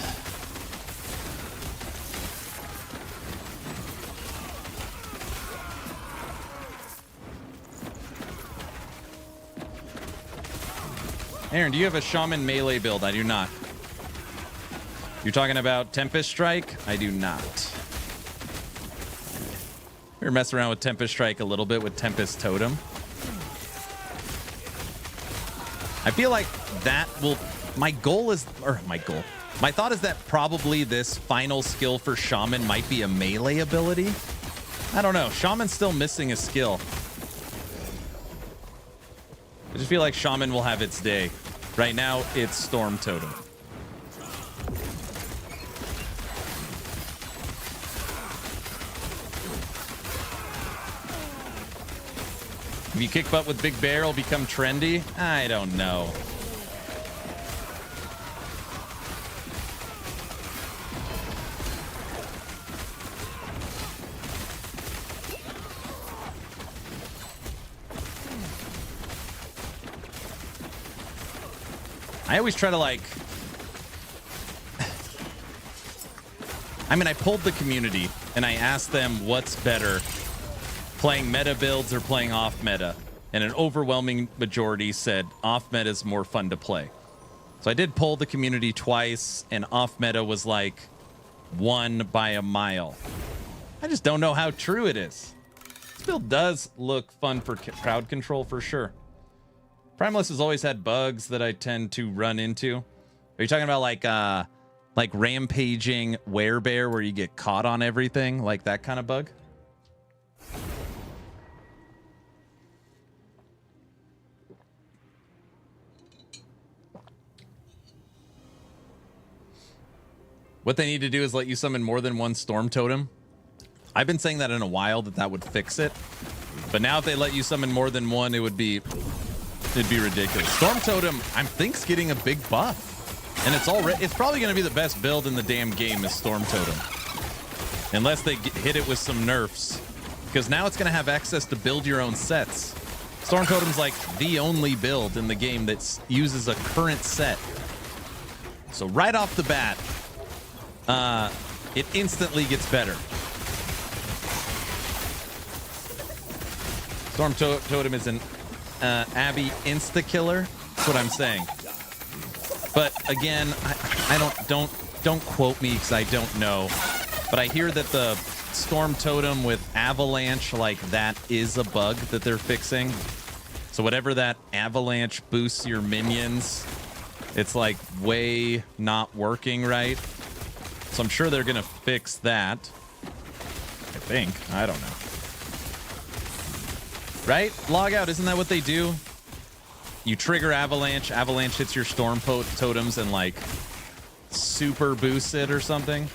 Aaron, do you have a Shaman melee build? I do not. You're talking about Tempest Strike? I do not. We were messing around with Tempest Strike a little bit with Tempest Totem. I feel like that will... My thought is that probably this final skill for Shaman might be a melee ability. I don't know. Shaman's still missing a skill. I just feel like Shaman will have its day. Right now, it's Storm Totem. If you kick butt with Big Bear, it'll become trendy? I don't know. I always try to I pulled the community and I asked them what's better, playing meta builds or playing off meta, and an overwhelming majority said off meta is more fun to play. So I did poll the community twice, and off meta was won by a mile. I just don't know how true it is. This build does look fun for crowd control for sure. Primalist has always had bugs that I tend to run into. Are you talking about like rampaging werebear where you get caught on everything, like that kind of bug? What they need to do is let you summon more than one Storm Totem. I've been saying that in a while, that would fix it. But now if they let you summon more than one, it'd be ridiculous. Storm Totem, I think's getting a big buff. And it's probably going to be the best build in the damn game is Storm Totem. Unless they hit it with some nerfs. Because now it's going to have access to build your own sets. Storm Totem's like the only build in the game that uses a current set. So right off the bat, it instantly gets better. Storm Totem is an Abby insta-killer. That's what I'm saying. But again, I don't quote me because I don't know. But I hear that the Storm Totem with Avalanche, like that is a bug that they're fixing. So whatever that Avalanche boosts your minions, it's like way not working right. So I'm sure they're gonna fix that. I think. I don't know. Right? Log out, isn't that what they do? You trigger Avalanche, Avalanche hits your Storm Totems and like super boosts it or something.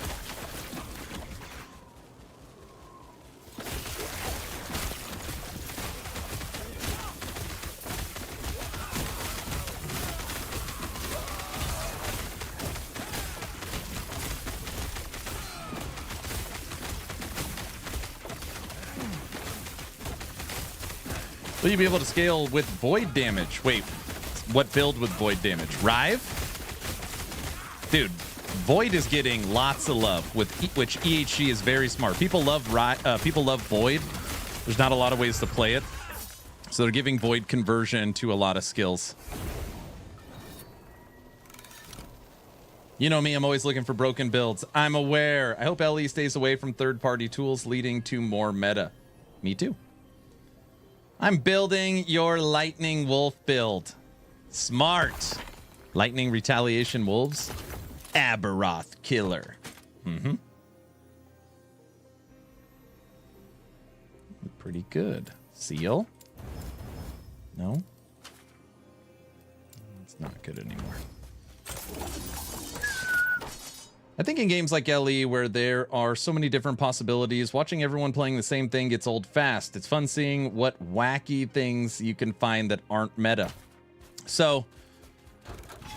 Will you be able to scale with void damage? Wait, what build with void damage? Rive? Dude, void is getting lots of love, with which EHG is very smart. People love void. There's not a lot of ways to play it, so they're giving void conversion to a lot of skills. You know me, I'm always looking for broken builds. I'm aware. I hope LE stays away from third-party tools, leading to more meta. Me too. I'm building your Lightning Wolf build. Smart. Lightning Retaliation Wolves. Aberoth Killer. Pretty good. Seal? No? It's not good anymore. I think in games like LE, where there are so many different possibilities, watching everyone playing the same thing gets old fast. It's fun seeing what wacky things you can find that aren't meta. So,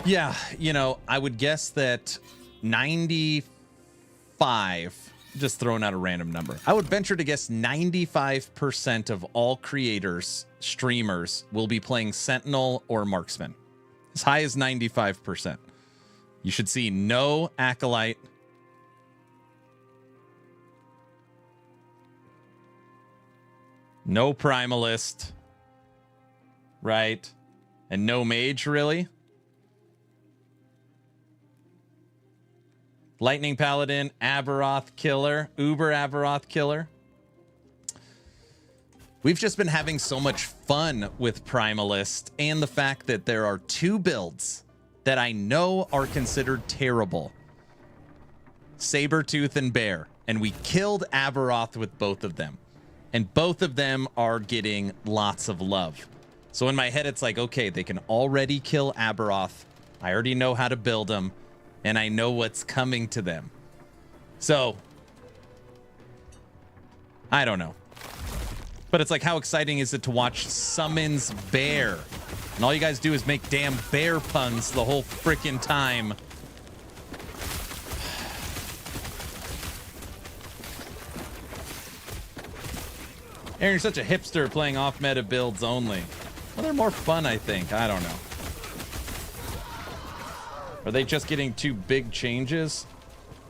yeah, you know, I would guess that 95, just throwing out a random number, I would venture to guess 95% of all creators, streamers, will be playing Sentinel or Marksman. As high as 95%. You should see no Acolyte. No Primalist. Right? And no Mage, really? Lightning Paladin, Aberoth Killer, Uber Aberoth Killer. We've just been having so much fun with Primalist and the fact that there are two builds that I know are considered terrible. Sabretooth and Bear. And we killed Aberoth with both of them. And both of them are getting lots of love. So in my head, it's like, okay, they can already kill Aberoth. I already know how to build them. And I know what's coming to them. So, I don't know. But it's like, how exciting is it to watch Summons Bear? And all you guys do is make damn bear puns the whole freaking time. Aaron, you're such a hipster playing off-meta builds only. Well, they're more fun, I think. I don't know. Are they just getting two big changes?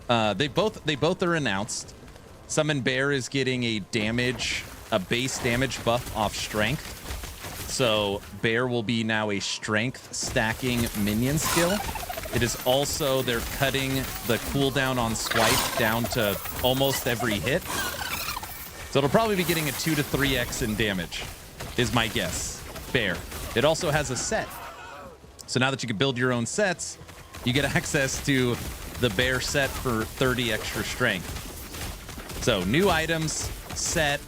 They both are announced. Summon Bear is getting a base damage buff off strength. So Bear will be now a strength stacking minion skill. It is also, they're cutting the cooldown on swipe down to almost every hit. So it'll probably be getting a 2 to 3x in damage, is my guess. Bear. It also has a set. So now that you can build your own sets, you get access to the Bear set for 30 extra strength. So new items, set,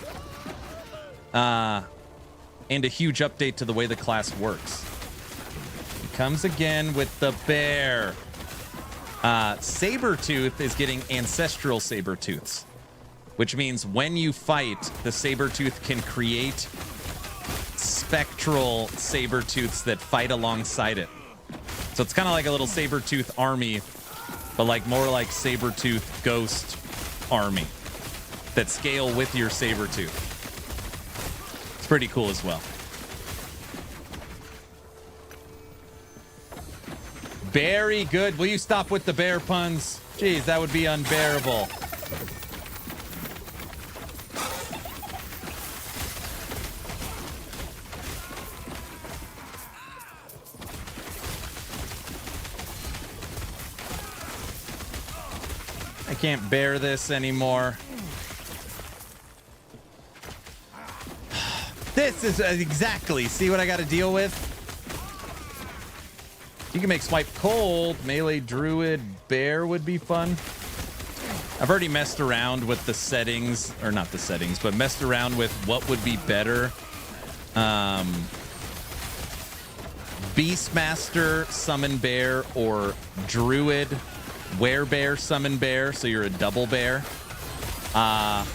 and a huge update to the way the class works. He comes again with the Bear. Sabretooth is getting Ancestral Sabretooths, which means when you fight, the Sabretooth can create spectral Sabretooths that fight alongside it. So it's kind of like a little saber-tooth army, but like more like saber-tooth ghost army that scale with your saber-tooth. It's pretty cool as well. Very good. Will you stop with the bear puns? Jeez, that would be unbearable. I can't bear this anymore. This is exactly, see what I got to deal with? You can make swipe cold. Melee druid bear would be fun. I've already messed around with the settings, or not the settings, but messed around with what would be better. Beastmaster summon bear or druid werebear summon bear, so you're a double bear. I'm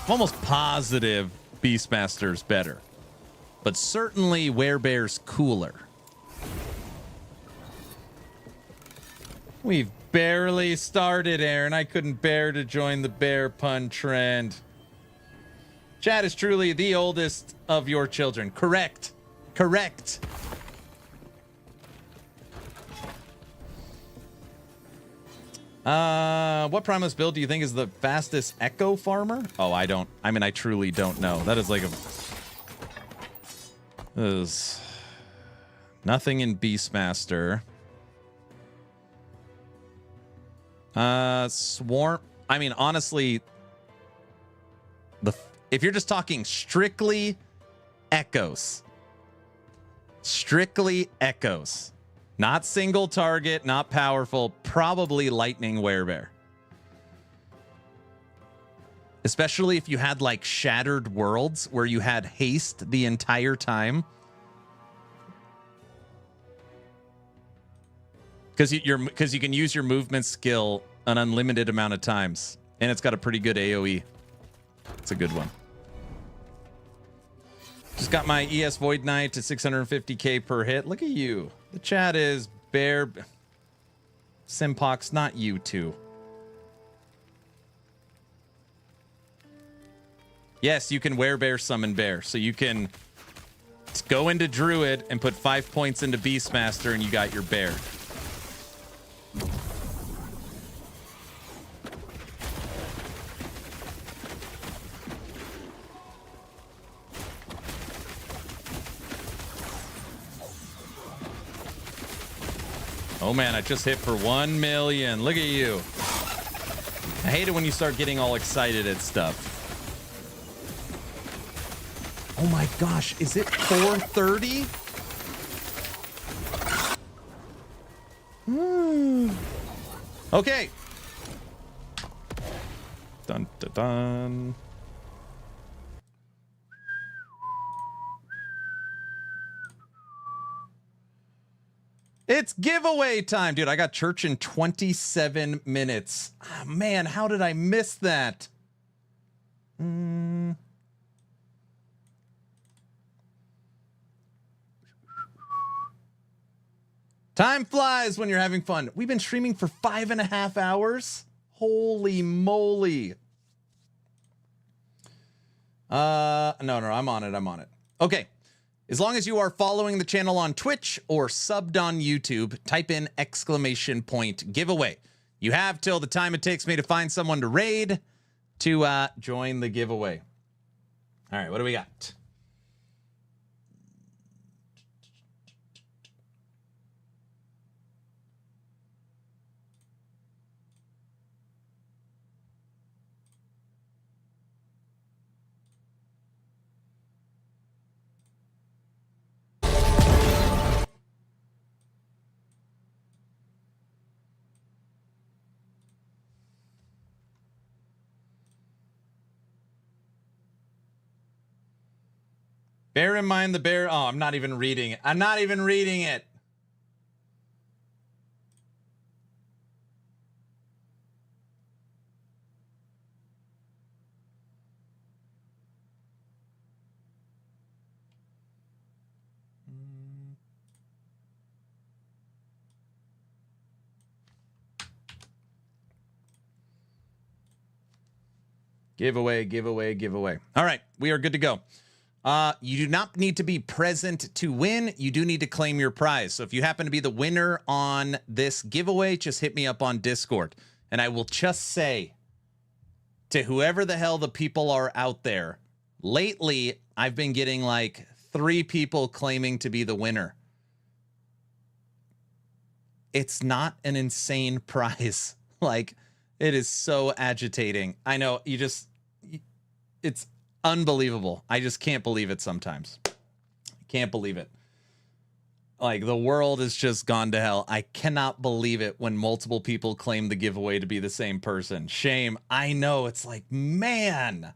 almost positive Beastmaster's better, but certainly werebear's cooler. We've barely started, Aaron. I couldn't bear to join the bear pun trend. Chad is truly the oldest of your children. Correct. Correct. What Primalist build do you think is the fastest Echo farmer? Oh, I truly don't know. That is like there's nothing in Beastmaster. Swarm. I mean, honestly, if you're just talking strictly echoes, not single target, not powerful, probably Lightning Werebear. Especially if you had like Shattered Worlds where you had haste the entire time. Because you can use your movement skill an unlimited amount of times. And it's got a pretty good AoE. It's a good one. Just got my ES Void Knight to 650k per hit. Look at you. The chat is bear. Simpox, not you two. Yes, you can werebear summon bear. So you can go into Druid and put 5 points into Beastmaster and you got your bear. Oh man, I just hit for 1 million. Look at you. I hate it when you start getting all excited at stuff. Oh my gosh, is it 4:30? Okay. Dun dun dun. It's giveaway time, dude. I got church in 27 minutes. Oh, man, how did I miss that? Time flies when you're having fun. We've been streaming for 5.5 hours. Holy moly. No, I'm on it. Okay. As long as you are following the channel on Twitch or subbed on YouTube, type in !giveaway. You have till the time it takes me to find someone to raid to join the giveaway. All right, what do we got? Bear in mind the bear. Oh, I'm not even reading it. Giveaway, giveaway, giveaway. All right, we are good to go. You do not need to be present to win. You do need to claim your prize. So if you happen to be the winner on this giveaway, just hit me up on Discord. And I will just say to whoever the hell the people are out there, lately, I've been getting like 3 people claiming to be the winner. It's not an insane prize. Like, it is so agitating. I know, it's unbelievable. I just can't believe it sometimes. Can't believe it. Like, the world has just gone to hell. I cannot believe it when multiple people claim the giveaway to be the same person. Shame. I know. It's like, man,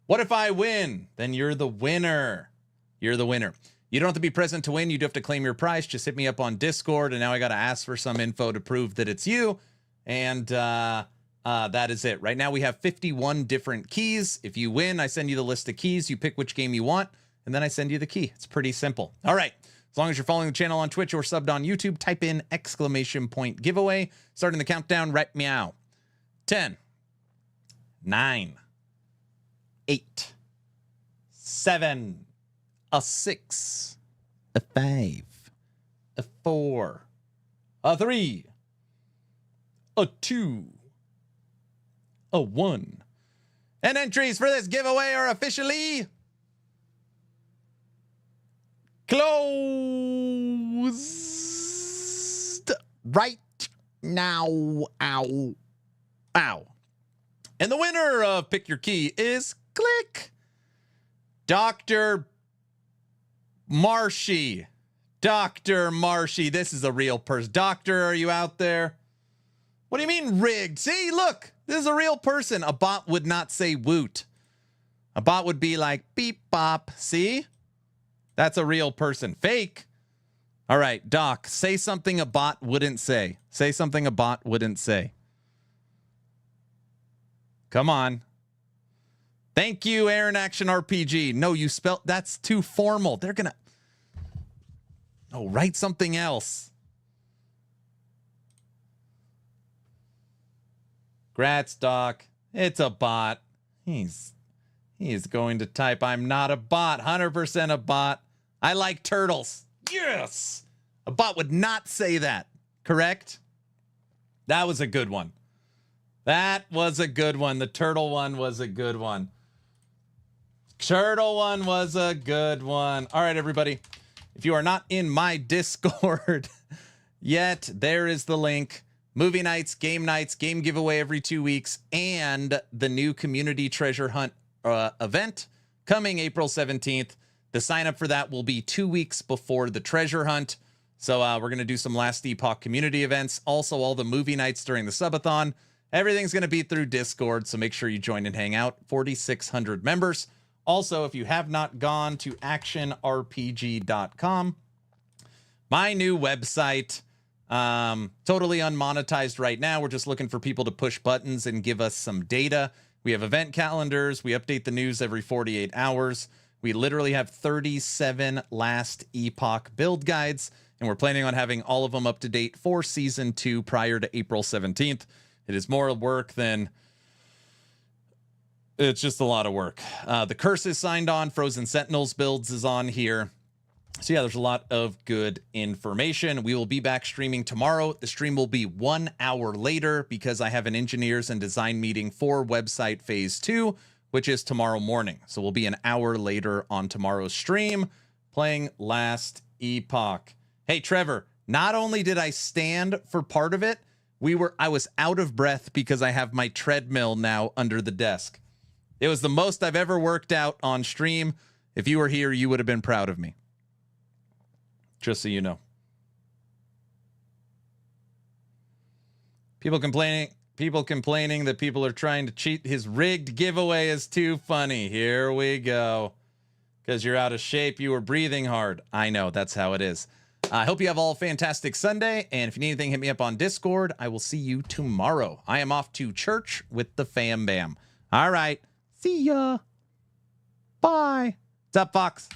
what if I win? Then you're the winner. You're the winner. You don't have to be present to win. You do have to claim your prize. Just hit me up on Discord, and now I got to ask for some info to prove that it's you. And that is it. Right now we have 51 different keys. If you win, I send you the list of keys. You pick which game you want, and then I send you the key. It's pretty simple. All right. As long as you're following the channel on Twitch or subbed on YouTube, type in ! giveaway. Starting the countdown right meow. 10, 9, 8, 7, a 6, a 5, a 4, a 3, a 2, a 1. And entries for this giveaway are officially closed right now. Ow. Ow. And the winner of Pick Your Key is click Dr. Marshy. Dr. Marshy. This is a real person. Doctor, are you out there? What do you mean rigged? See, look, this is a real person. A bot would not say woot. A bot would be like beep bop. See? That's a real person. Fake. All right, Doc, say something a bot wouldn't say. Say something a bot wouldn't say. Come on. Thank you, Aaron Action RPG. No, you spelled, that's too formal. They're gonna, oh, write something else. Grats, Doc. It's a bot. He's going to type, I'm not a bot. 100% a bot. I like turtles. Yes! A bot would not say that. Correct? That was a good one. That was a good one. The turtle one was a good one. Turtle one was a good one. All right, everybody. If you are not in my Discord yet, there is the link. Movie nights, game giveaway every 2 weeks, and the new community treasure hunt event coming April 17th. The sign up for that will be 2 weeks before the treasure hunt. So we're going to do some Last Epoch community events. Also, all the movie nights during the Subathon. Everything's going to be through Discord, so make sure you join and hang out. 4,600 members. Also, if you have not gone to actionrpg.com, my new website, totally unmonetized right now. We're just looking for people to push buttons and give us some data. We have event calendars. We update the news every 48 hours. We literally have 37 Last Epoch build guides, and we're planning on having all of them up to date for Season 2 prior to April 17th. It is more work than... It's just a lot of work. The Curse is signed on. Frozen Sentinels builds is on here. So yeah, there's a lot of good information. We will be back streaming tomorrow. The stream will be 1 hour later because I have an engineers and design meeting for website phase 2, which is tomorrow morning. So we'll be an hour later on tomorrow's stream playing Last Epoch. Hey, Trevor, not only did I stand for part of it, I was out of breath because I have my treadmill now under the desk. It was the most I've ever worked out on stream. If you were here, you would have been proud of me. Just so you know. People complaining that people are trying to cheat. His rigged giveaway is too funny. Here we go. Because you're out of shape, you were breathing hard. I know, that's how it is. I hope you have all a fantastic Sunday. And if you need anything, hit me up on Discord. I will see you tomorrow. I am off to church with the fam bam. All right. See ya. Bye. What's up, Fox?